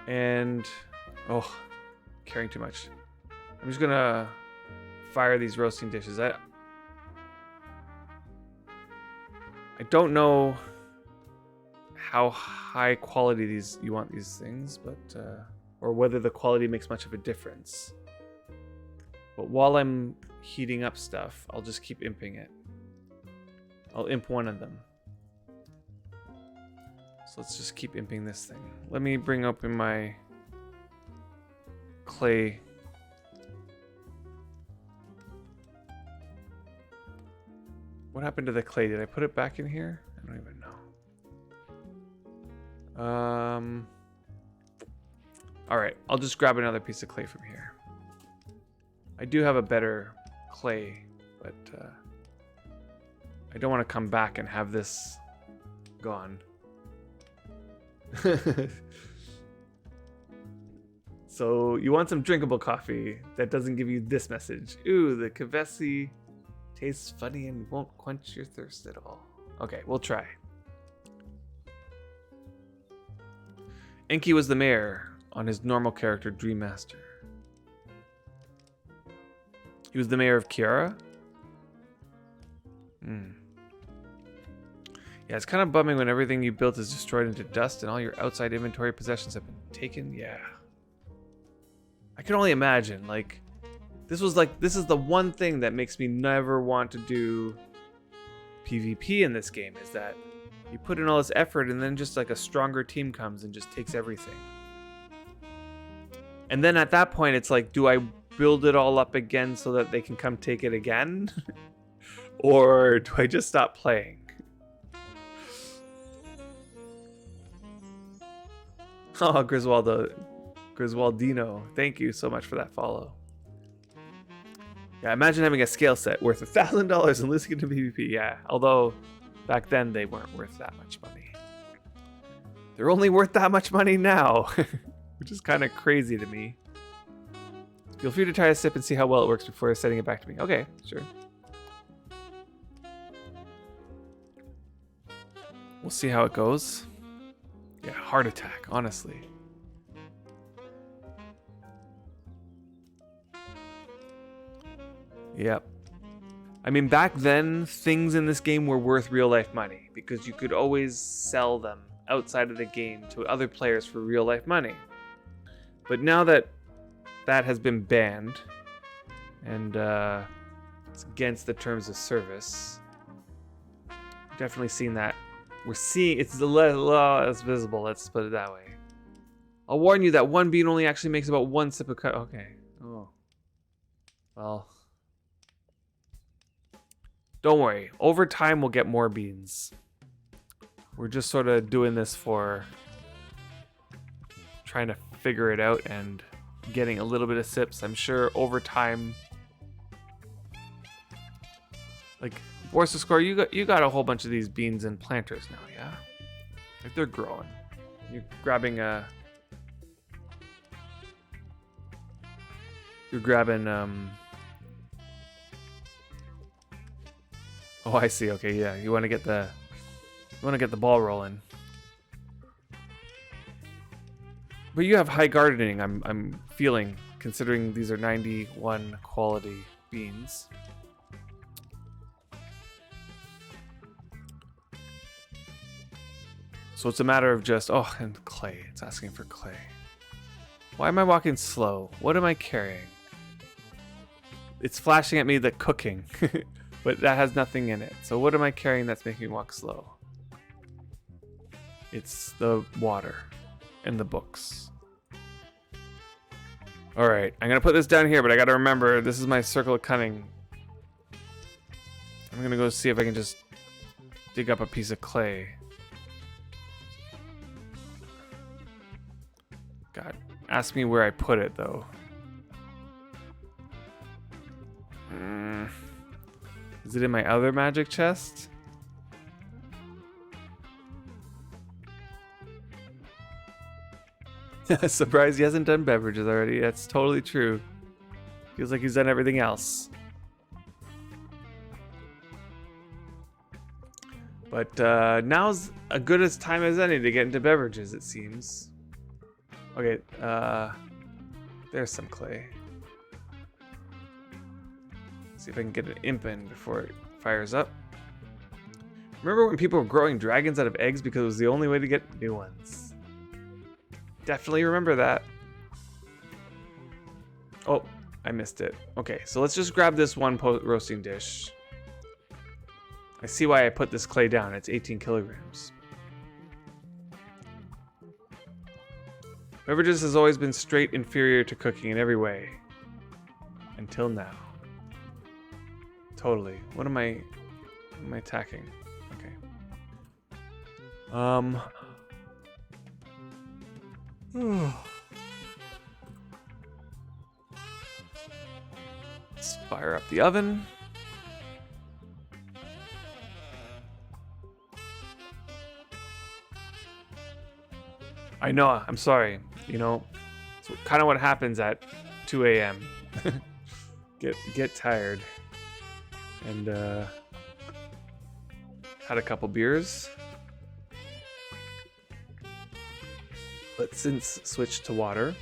And oh, carrying too much. I'm just gonna fire these roasting dishes. I don't know how high quality you want these things, but or whether the quality makes much of a difference. But while I'm heating up stuff, I'll just keep imping it. I'll imp one of them. So let's just keep imping this thing. Let me bring open my clay. What happened to the clay? Did I put it back in here? I don't even know. All right, I'll just grab another piece of clay from here. I do have a better clay, but I don't want to come back and have this gone. So you want some drinkable coffee that doesn't give you this message. Ooh, the kavesi tastes funny and won't quench your thirst at all. Okay, we'll try. Enki was the mayor on his normal character, Dream Master. He was the mayor of Kiara? Yeah, it's kind of bumming when everything you built is destroyed into dust and all your outside inventory possessions have been taken. Yeah. I can only imagine, like, this is the one thing that makes me never want to do PvP in this game, is that you put in all this effort and then just like a stronger team comes and just takes everything. And then at that point, it's like, do I build it all up again so that they can come take it again? Or do I just stop playing? Oh, Griswoldino, thank you so much for that follow. Yeah, imagine having a scale set worth $1,000 and losing it to PvP. Yeah, although back then they weren't worth that much money. They're only worth that much money now, which is kind of crazy to me. Feel free to try a sip and see how well it works before sending it back to me. Okay, sure. We'll see how it goes. Yeah, heart attack, honestly. Yep. I mean, back then, things in this game were worth real-life money because you could always sell them outside of the game to other players for real-life money. But now that that has been banned, and it's against the terms of service, definitely seen that. We're seeing it's the less visible. Let's put it that way. I'll warn you that one bean only actually makes about one sip of okay. Oh. Well. Don't worry. Over time, we'll get more beans. We're just sort of doing this for trying to figure it out and getting a little bit of sips. I'm sure over time, like Borsa Score, you got a whole bunch of these beans and planters now, yeah? Like they're growing. You're grabbing oh, I see. Okay, yeah. You want to get the ball rolling. But you have high gardening, I'm feeling, considering these are 91 quality beans. So it's a matter of just, oh, and clay. It's asking for clay. Why am I walking slow? What am I carrying? It's flashing at me the cooking, but that has nothing in it. So what am I carrying that's making me walk slow? It's the water and the books. All right, I'm gonna put this down here, but I gotta remember this is my circle of cunning. I'm gonna go see if I can just dig up a piece of clay. God, ask me where I put it though. Is it in my other magic chest? Surprised he hasn't done beverages already. That's totally true. Feels like he's done everything else. But now's as good a time as any to get into beverages, it seems. Okay, there's some clay. See if I can get an imp in before it fires up. Remember when people were growing dragons out of eggs because it was the only way to get new ones? Definitely remember that. Oh, I missed it. Okay, so let's just grab this one roasting dish. I see why I put this clay down. It's 18 kilograms. Beverages has always been straight inferior to cooking in every way. Until now. Totally. What am I attacking? Okay. Let's fire up the oven. I know, I'm sorry. You know, it's kind of what happens at 2 a.m. Get tired. And had a couple beers. Let's since switch to water.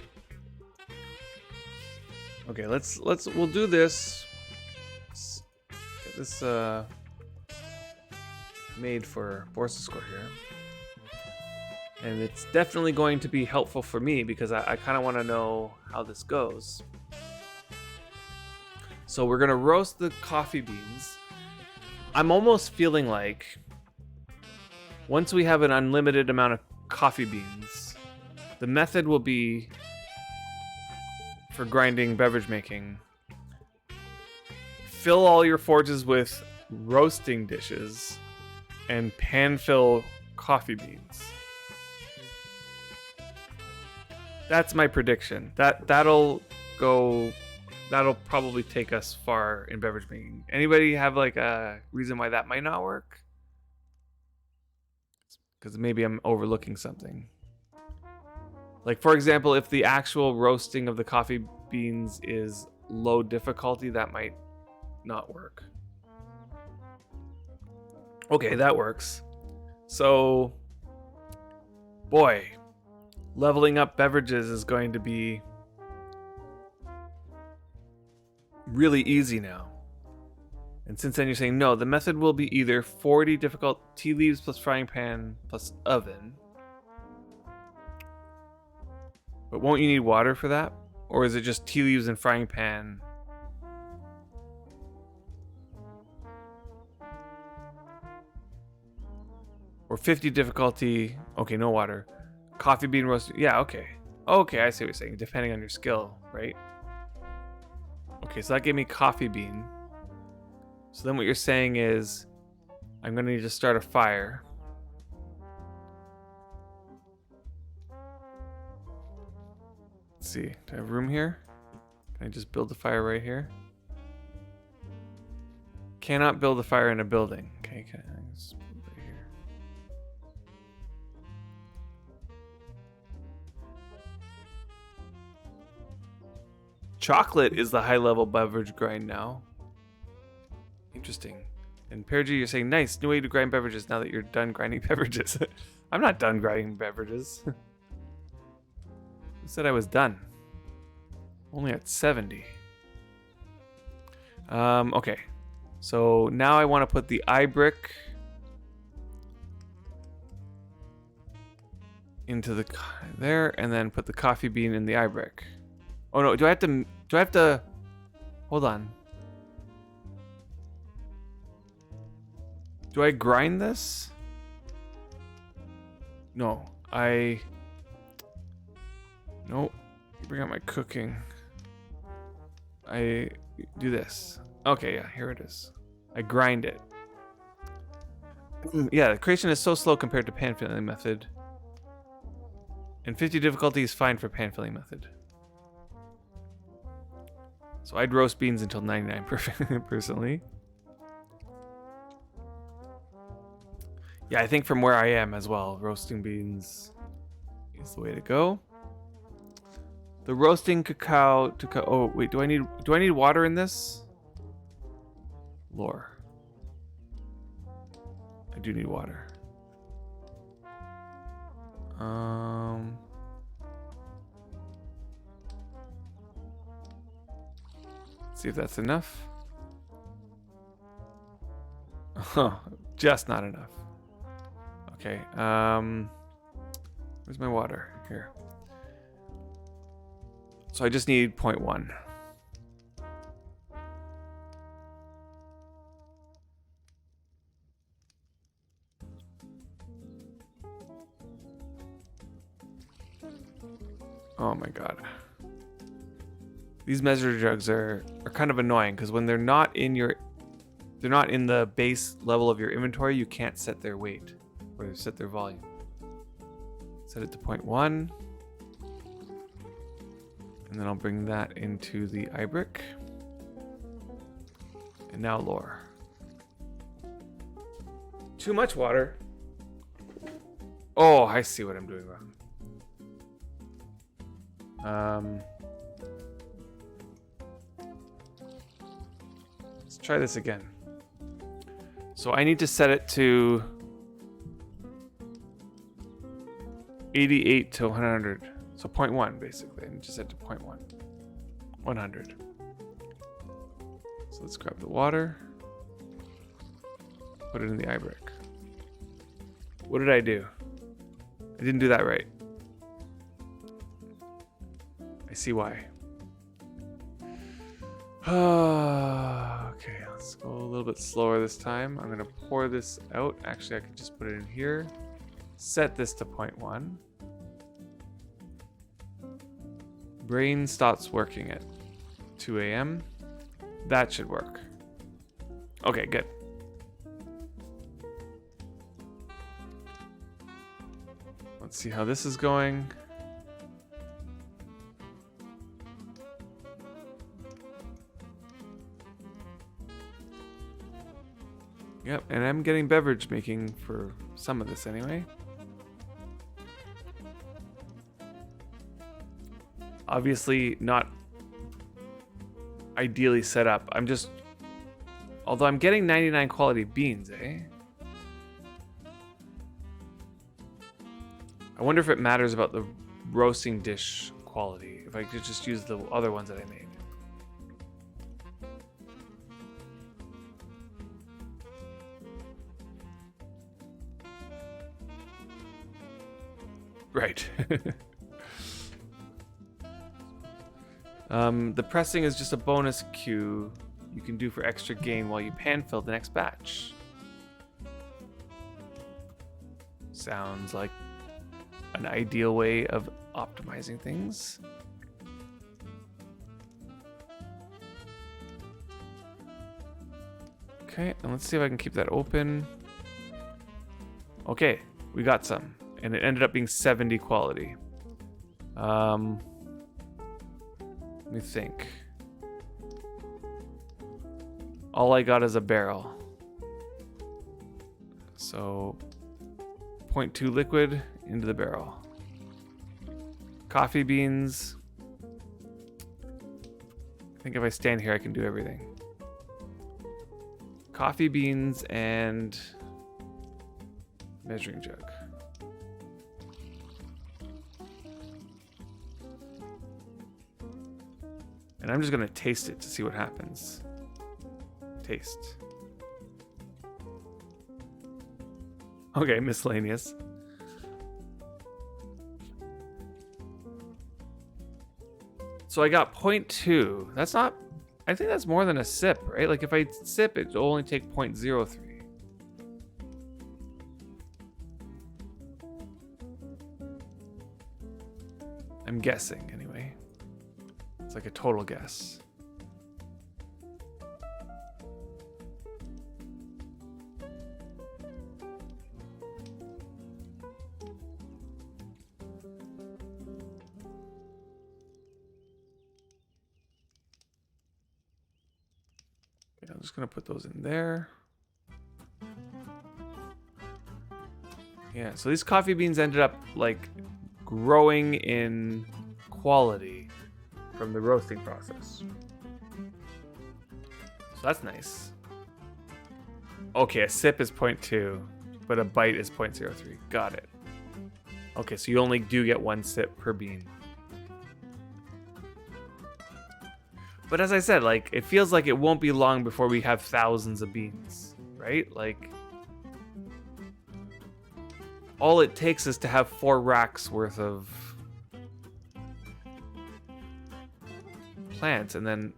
Okay, we'll do this. Let's get this made for Borsa Score here. And it's definitely going to be helpful for me because I kind of want to know how this goes. So we're gonna roast the coffee beans. I'm almost feeling like once we have an unlimited amount of coffee beans, the method will be for grinding beverage making. Fill all your forges with roasting dishes and pan fill coffee beans. That's my prediction. That'll probably take us far in beverage making. Anybody have like a reason why that might not work? Because maybe I'm overlooking something. Like for example, if the actual roasting of the coffee beans is low difficulty, that might not work. Okay, that works. So, boy, leveling up beverages is going to be really easy now. And since then you're saying no, the method will be either 40 difficult tea leaves plus frying pan plus oven. But won't you need water for that? Or is it just tea leaves and frying pan? Or 50 difficulty. Okay, no water. Coffee bean roast. Yeah, okay. Okay, I see what you're saying. Depending on your skill, right? Okay, so that gave me coffee bean. So then what you're saying is I'm going to need to start a fire. Let's see. Do I have room here? Can I just build the fire right here? Cannot build a fire in a building. Okay, can I just build it right here? Chocolate is the high-level beverage grind now. Interesting. And Pergy, you're saying, nice, new way to grind beverages now that you're done grinding beverages. I'm not done grinding beverages. Who said I was done? Only at 70. Okay. So now I want to put the eye brick into the there, and then put the coffee bean in the eye brick. Oh no, do I have to hold on. Do I grind this? No, nope. Bring out my cooking. I do this. Okay, yeah, here it is. I grind it. Yeah, the creation is so slow compared to pan filling method. And 50 difficulty is fine for pan filling method. So I'd roast beans until 99 personally. Yeah, I think from where I am as well, roasting beans is the way to go. The roasting cacao. Oh wait, do I need water in this? Lore. I do need water. Let's see if that's enough. Oh, just not enough. Okay. Where's my water? Here. So I just need 0.1. Oh my god. These measure jugs are kind of annoying because when they're not in the base level of your inventory, you can't set their weight or set their volume. Set it to 0.1. And then I'll bring that into the eye brick. And now lore. Too much water. Oh, I see what I'm doing wrong. Let's try this again. So I need to set it to 88 to 100. So 0.1 basically. I need to set it to 0.1. 100. So let's grab the water. Put it in the eye brick. What did I do? I didn't do that right. I see why. Okay, let's go a little bit slower this time. I'm gonna pour this out. Actually, I could just put it in here. Set this to 0.1. Brain stops working at 2 a.m. That should work. Okay, good. Let's see how this is going. Yep, and I'm getting beverage making for some of this anyway. Obviously not ideally set up. Although I'm getting 99 quality beans, eh? I wonder if it matters about the roasting dish quality. If I could just use the other ones that I made. Right. The pressing is just a bonus cue you can do for extra gain while you pan fill the next batch. Sounds like an ideal way of optimizing things. Okay, and let's see if I can keep that open. Okay, we got some. And it ended up being 70 quality. Let me think. All I got is a barrel. So 0.2 liquid into the barrel. Coffee beans. I think if I stand here I can do everything. Coffee beans and measuring jug. And I'm just gonna taste it to see what happens. Taste. Okay, miscellaneous. So I got 0.2. That's not... I think that's more than a sip, right? Like if I sip, it'll only take 0.03. I'm guessing, anyway. It's like a total guess. I'm just gonna put those in there. Yeah, so these coffee beans ended up like growing in quality from the roasting process. So that's nice. Okay, a sip is 0.2, but a bite is 0.03. Got it. Okay, so you only do get one sip per bean. But as I said, like, it feels like it won't be long before we have thousands of beans, right? Like, all it takes is to have 4 racks worth of plants, and then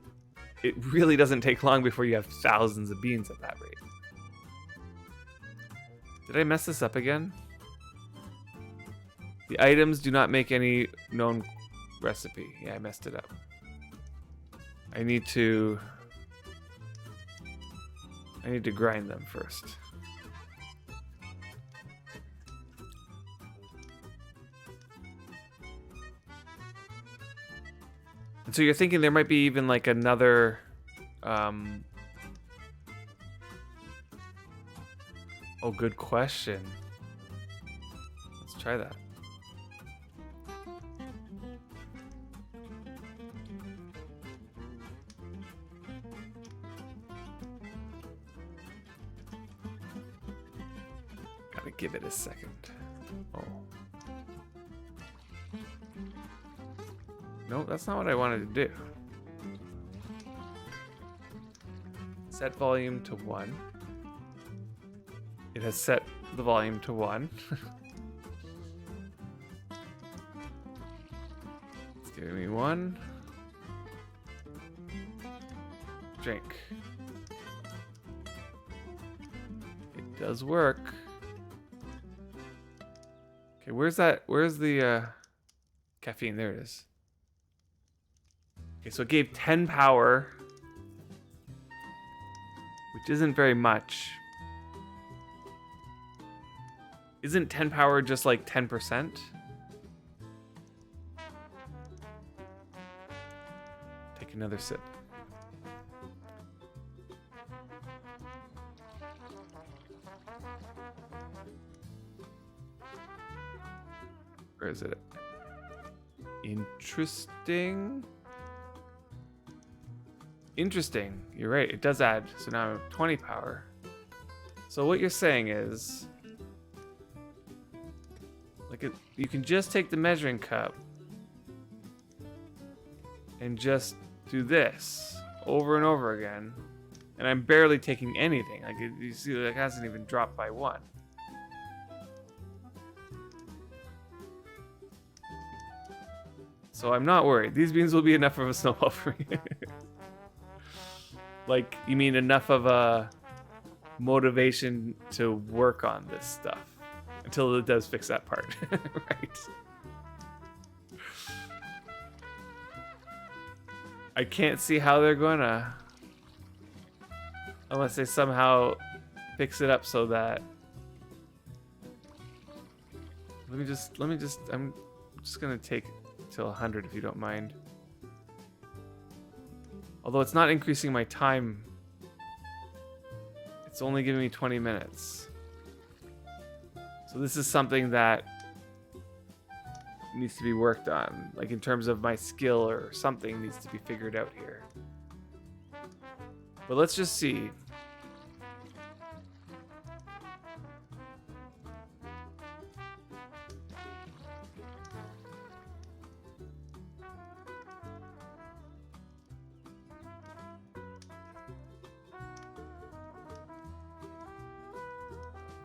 it really doesn't take long before you have thousands of beans at that rate. Did I mess this up again? The items do not make any known recipe. Yeah, I messed it up. I need to grind them first. And so you're thinking there might be even like another oh, good question. Let's try that. Gotta give it a second. Oh. No, that's not what I wanted to do. Set volume to 1. It has set the volume to 1. It's giving me 1. Drink. It does work. Okay, where's the caffeine? There it is. Okay, so it gave 10 power, which isn't very much. Isn't 10 power just like 10%? Take another sip. Where is it? Interesting. Interesting. You're right. It does add. So now I have 20 power. So what you're saying is, like, you can just take the measuring cup and just do this over and over again, and I'm barely taking anything. Like, you see, it hasn't even dropped by 1. So I'm not worried. These beans will be enough of a snowball for me. Like, you mean enough of a motivation to work on this stuff until it does fix that part, right? I can't see how they're gonna, unless they somehow fix it up so that. Let me just. I'm just gonna take till 100 if you don't mind. Although it's not increasing my time. It's only giving me 20 minutes. So this is something that needs to be worked on. Like in terms of my skill or something needs to be figured out here. But let's just see.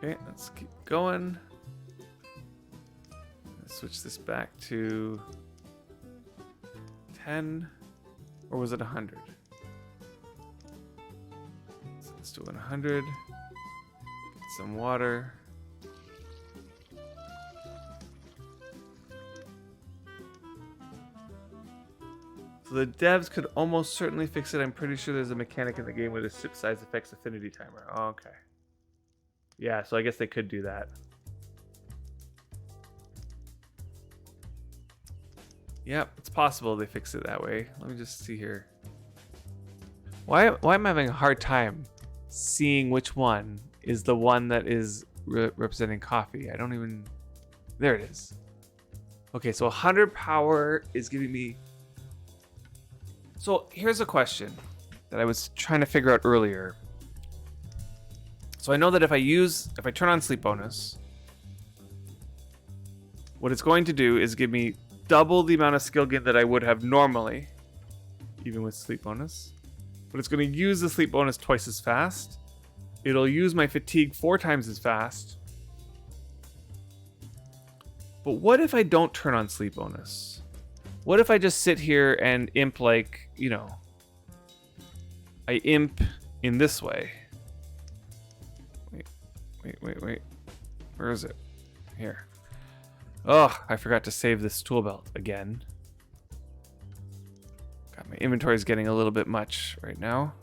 Okay, let's keep going. Let's switch this back to 10, or was it 100? So let's do 100. Get some water. So the devs could almost certainly fix it. I'm pretty sure there's a mechanic in the game where the sip size affects affinity timer. Oh, okay. Yeah, so I guess they could do that. Yep, it's possible they fix it that way. Let me just see here. Why am I having a hard time seeing which one is the one that is representing coffee? I don't even... There it is. Okay, so 100 power is giving me... So here's a question that I was trying to figure out earlier. So I know that if I turn on sleep bonus, what it's going to do is give me double the amount of skill gain that I would have normally, even with sleep bonus. But it's going to use the sleep bonus twice as fast. It'll use my fatigue 4 times as fast. But what if I don't turn on sleep bonus? What if I just sit here and imp like, you know, I imp in this way? Wait. Where is it? Here. Oh, I forgot to save this tool belt again. God, my inventory is getting a little bit much right now.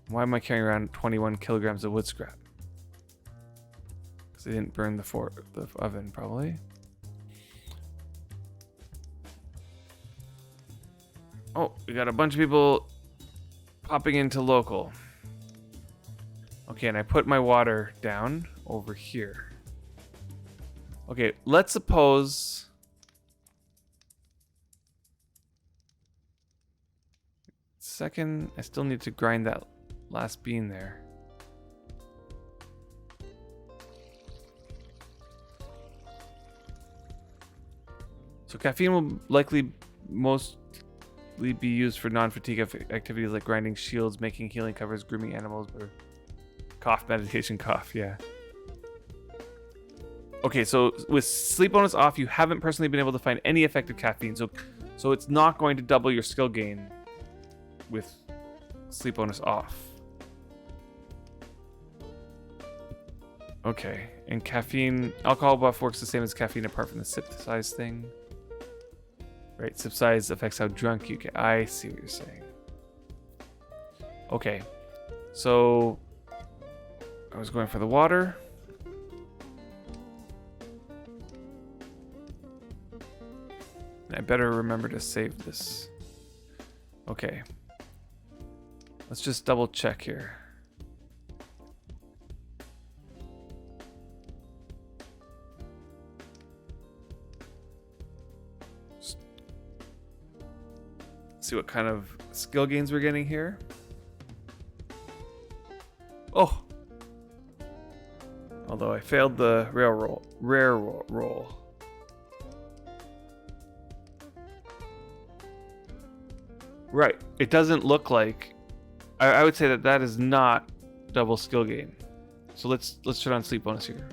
Why am I carrying around 21 kilograms of wood scrap? Because I didn't burn the oven, probably. Oh, we got a bunch of people popping into local. Okay, and I put my water down over here. Okay, let's suppose... Second, I still need to grind that last bean there. So caffeine will likely mostly be used for non-fatigue activities like grinding shields, making healing covers, grooming animals, or cough, meditation, cough, yeah. Okay, so with sleep bonus off, you haven't personally been able to find any effective caffeine, so it's not going to double your skill gain with sleep bonus off. Okay, and caffeine, alcohol buff works the same as caffeine apart from the sip size thing. Right, sip size affects how drunk you get. I see what you're saying. Okay, so I was going for the water. I better remember to save this. Okay. Let's just double check here. See what kind of skill gains we're getting here. Oh! Although I failed the rare roll. Right. It doesn't look like... I would say that is not double skill gain. So let's turn on sleep bonus here.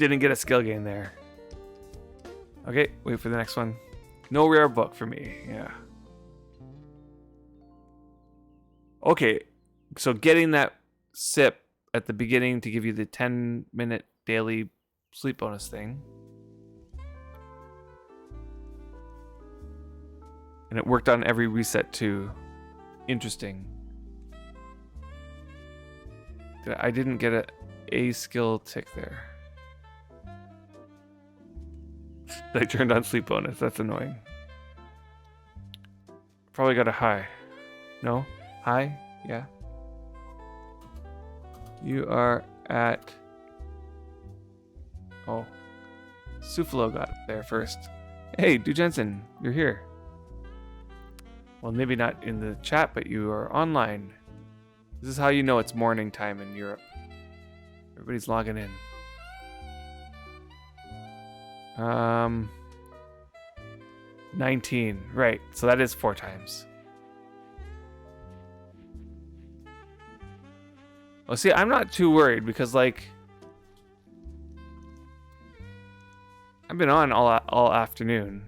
Didn't get a skill gain there. Okay, wait for the next one. No rare book for me. Yeah. Okay, so getting that sip at the beginning to give you the 10-minute daily sleep bonus thing. And it worked on every reset too. Interesting. I didn't get a skill tick there. I turned on sleep bonus. That's annoying. Probably got a high. No? High? Yeah. You are at... Oh. Suflo got it there first. Hey, Du Jensen, you're here. Well, maybe not in the chat, but you are online. This is how you know it's morning time in Europe. Everybody's logging in. 19. Right, so that is 4 times. Well, see, I'm not too worried because, like, I've been on all afternoon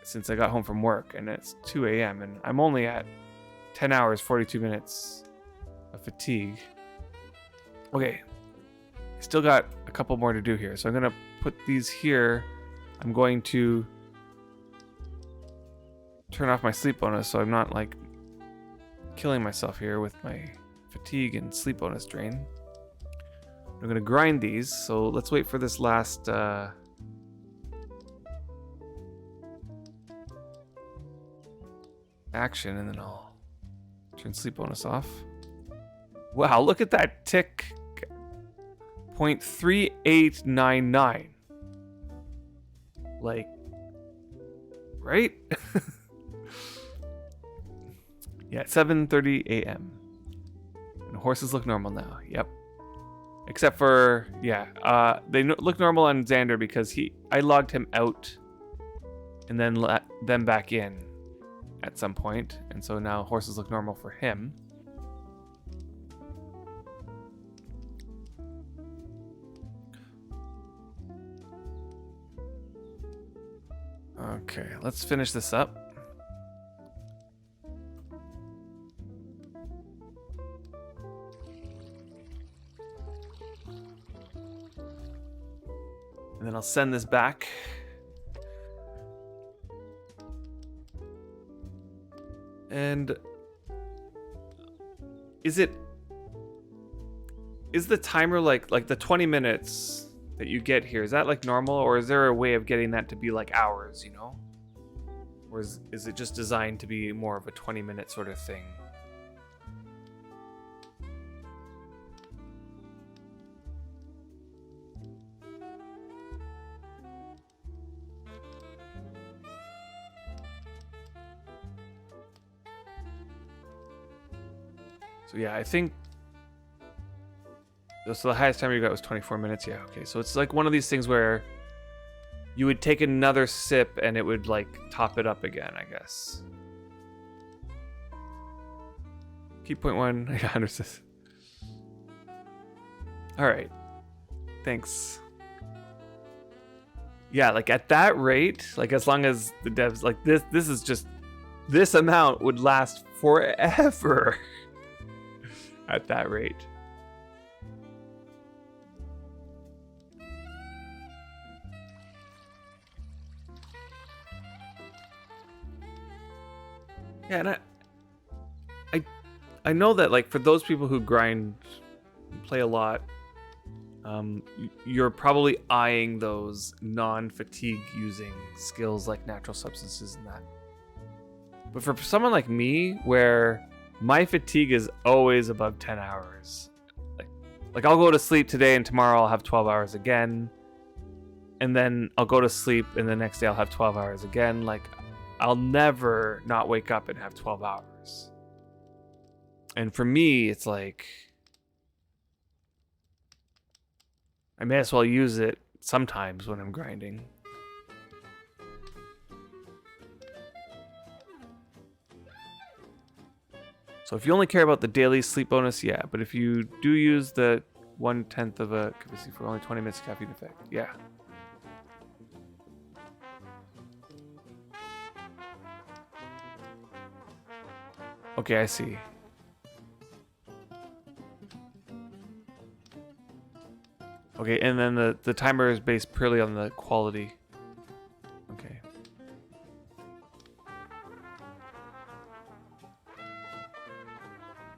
since I got home from work, and it's 2 a.m. and I'm only at 10 hours, 42 minutes of fatigue. Okay, still got a couple more to do here, so I'm gonna put these here. I'm going to turn off my sleep bonus so I'm not, like, killing myself here with my fatigue and sleep bonus drain. I'm gonna grind these, so let's wait for this last action, and then I'll turn sleep bonus off. Wow, look at that tick. 0.3899. Like, right? Yeah, 7:30 a.m. And horses look normal now. Yep. Except for, yeah, they look normal on Xander because I logged him out and then let them back in at some point, and so now horses look normal for him. Okay, let's finish this up. And then I'll send this back. And is the timer like the 20 minutes that you get here, is that like normal, or is there a way of getting that to be like hours, you know? Or is it just designed to be more of a 20-minute sort of thing? So yeah, I think so. The highest time you got was 24 minutes. Yeah, okay. So it's like one of these things where you would take another sip and it would like top it up again, I guess. Key point 1, I understood. All right, thanks. Yeah, like at that rate, like as long as the devs like this is just, this amount would last forever. At that rate. Yeah, and I know that, like, for those people who grind and play a lot, you're probably eyeing those non-fatigue using skills like natural substances and that. But for someone like me, where my fatigue is always above 10 hours. Like I'll go to sleep today and tomorrow I'll have 12 hours again. And then I'll go to sleep and the next day I'll have 12 hours again. Like, I'll never not wake up and have 12 hours. And for me, it's like, I may as well use it sometimes when I'm grinding. So if you only care about the daily sleep bonus, yeah. But if you do use the 1/10 of a capacity for only 20 minutes caffeine effect. Yeah. Okay, I see. Okay, and then the timer is based purely on the quality. Okay.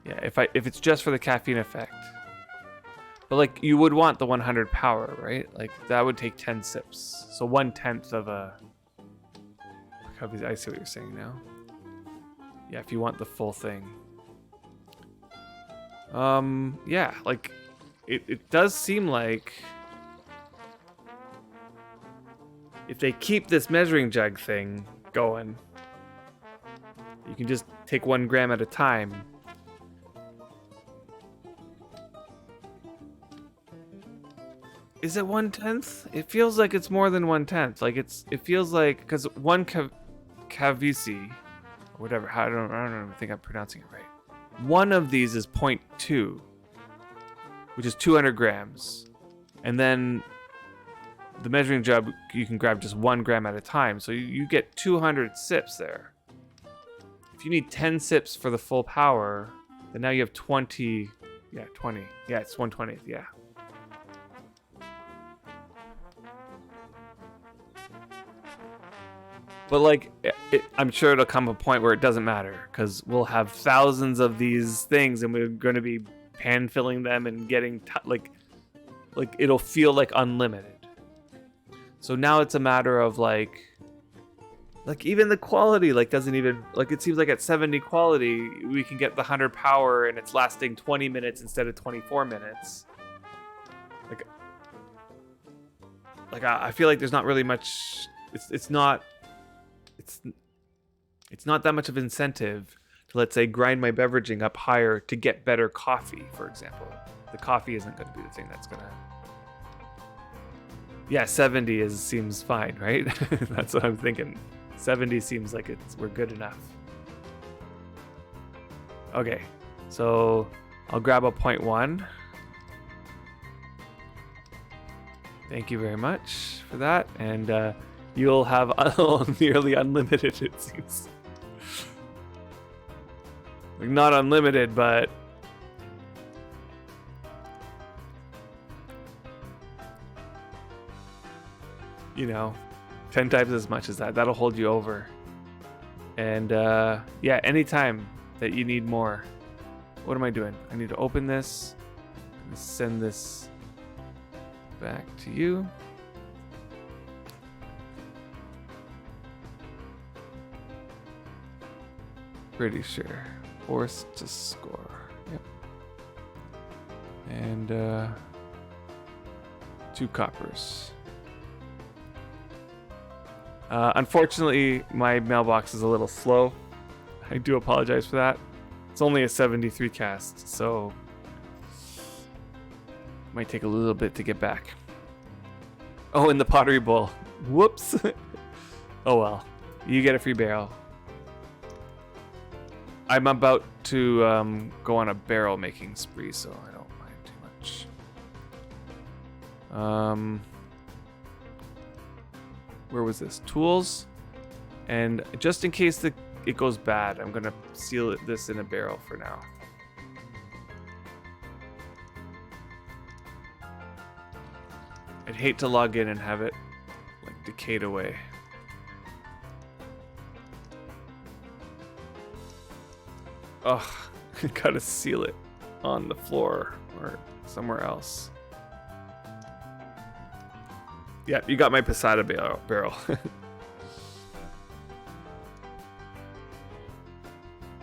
Yeah, if it's just for the caffeine effect. But like you would want the 100 power, right? Like that would take 10 sips. So 1/10 of a I see what you're saying now. Yeah, if you want the full thing. Yeah, like it does seem like if they keep this measuring jug thing going, you can just take 1 gram at a time. Is it 1/10? It feels like it's more than 1/10. Like it feels like because one kavisi, or whatever. I don't think I'm pronouncing it right. One of these is 0.2, which is 200 grams, and then the measuring jug you can grab just 1 gram at a time. So you get 200 sips there. If you need 10 sips for the full power, then now you have 20. Yeah, 20. Yeah, it's 1/20. Yeah. But like, I'm sure it'll come a point where it doesn't matter because we'll have thousands of these things, and we're going to be pan filling them and getting like it'll feel like unlimited. So now it's a matter of like even the quality doesn't even it seems like at 70 quality we can get the 100 power and it's lasting 20 minutes instead of 24 minutes. Like I feel like there's not really much. It's not that much of incentive to, let's say, grind my beveraging up higher to get better coffee, for example. The coffee isn't going to be the thing that's going to... Yeah, 70 seems fine, right? That's what I'm thinking. 70 seems like we're good enough. Okay, so I'll grab a 0.1. Thank you very much for that, and you'll have nearly unlimited, it seems. Like, not unlimited, but... you know, 10 times as much as that. That'll hold you over. And, yeah, anytime that you need more. What am I doing? I need to open this. Send this back to you. Pretty sure. Forced to score. Yep. And 2 coppers. Unfortunately, my mailbox is a little slow. I do apologize for that. It's only a 73 cast, so might take a little bit to get back. Oh, in the pottery bowl. Whoops. Oh well. You get a free barrel. I'm about to go on a barrel making spree, so I don't mind too much. Where was this? Tools. And just in case it goes bad, I'm gonna seal this in a barrel for now. I'd hate to log in and have it like decayed away. Ugh, gotta seal it on the floor or somewhere else. Yeah, you got my Posada barrel.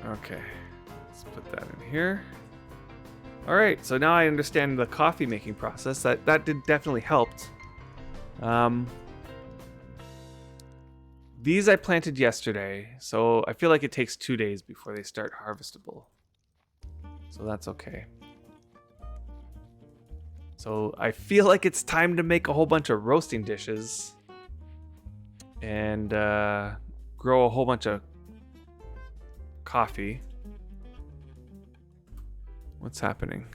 Okay, let's put that in here. All right, so now I understand the coffee making process. That definitely helped. These I planted yesterday, so I feel like it takes 2 days before they start harvestable. So that's okay. So I feel like it's time to make a whole bunch of roasting dishes and grow a whole bunch of coffee. What's happening?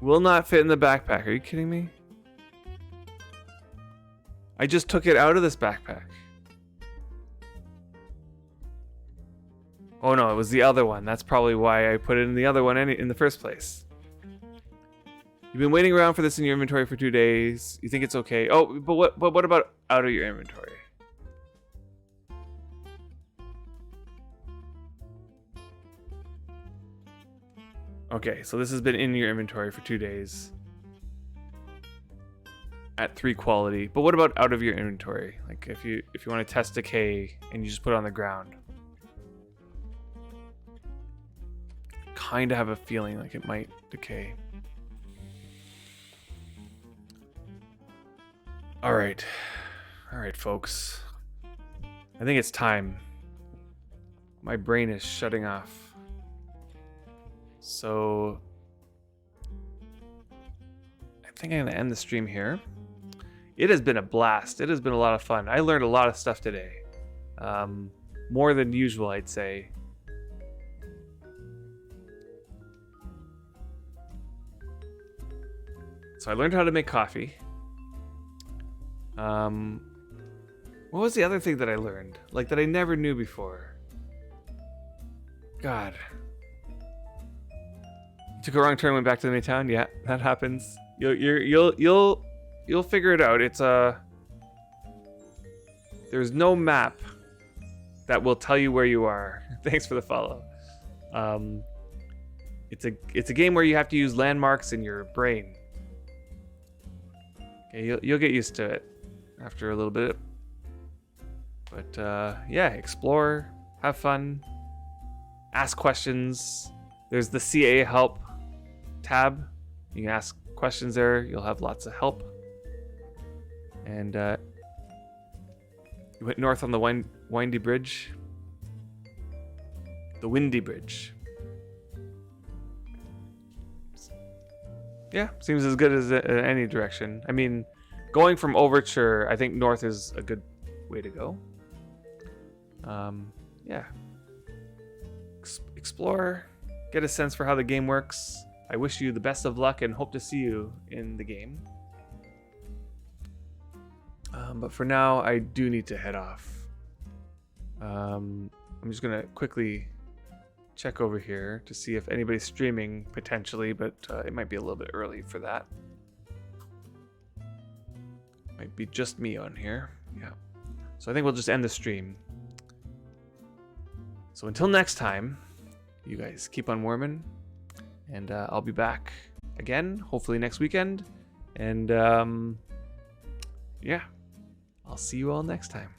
Will not fit in the backpack. Are you kidding me? I just took it out of this backpack. Oh no, it was the other one. That's probably why I put it in the other one in the first place. You've been waiting around for this in your inventory for 2 days. You think it's okay? Oh, but what about out of your inventory? Okay, so this has been in your inventory for 2 days. At 3 quality. But what about out of your inventory? Like if you want to test decay and you just put it on the ground. Kind of have a feeling like it might decay. All right, folks. I think it's time. My brain is shutting off. So I think I'm gonna end the stream here. It has been a blast. It has been a lot of fun. I learned a lot of stuff today. More than usual, I'd say. So I learned how to make coffee. What was the other thing that I learned? Like that I never knew before? God. Took a wrong turn, went back to the main town. Yeah, that happens. You'll figure it out. It's there's no map that will tell you where you are. Thanks for the follow. It's a game where you have to use landmarks in your brain. Okay, you'll get used to it after a little bit. But yeah, explore, have fun, ask questions. There's the CA help tab. You can ask questions there. You'll have lots of help. And you went north on the windy bridge. The windy bridge. Yeah, seems as good as any direction. I mean, going from Overture, I think north is a good way to go. Yeah. Explore, get a sense for how the game works. I wish you the best of luck and hope to see you in the game. But for now, I do need to head off. I'm just gonna quickly check over here to see if anybody's streaming potentially, but it might be a little bit early for that. Might be just me on here. Yeah. So I think we'll just end the stream. So until next time, you guys keep on worming, and I'll be back again, hopefully next weekend. And yeah, I'll see you all next time.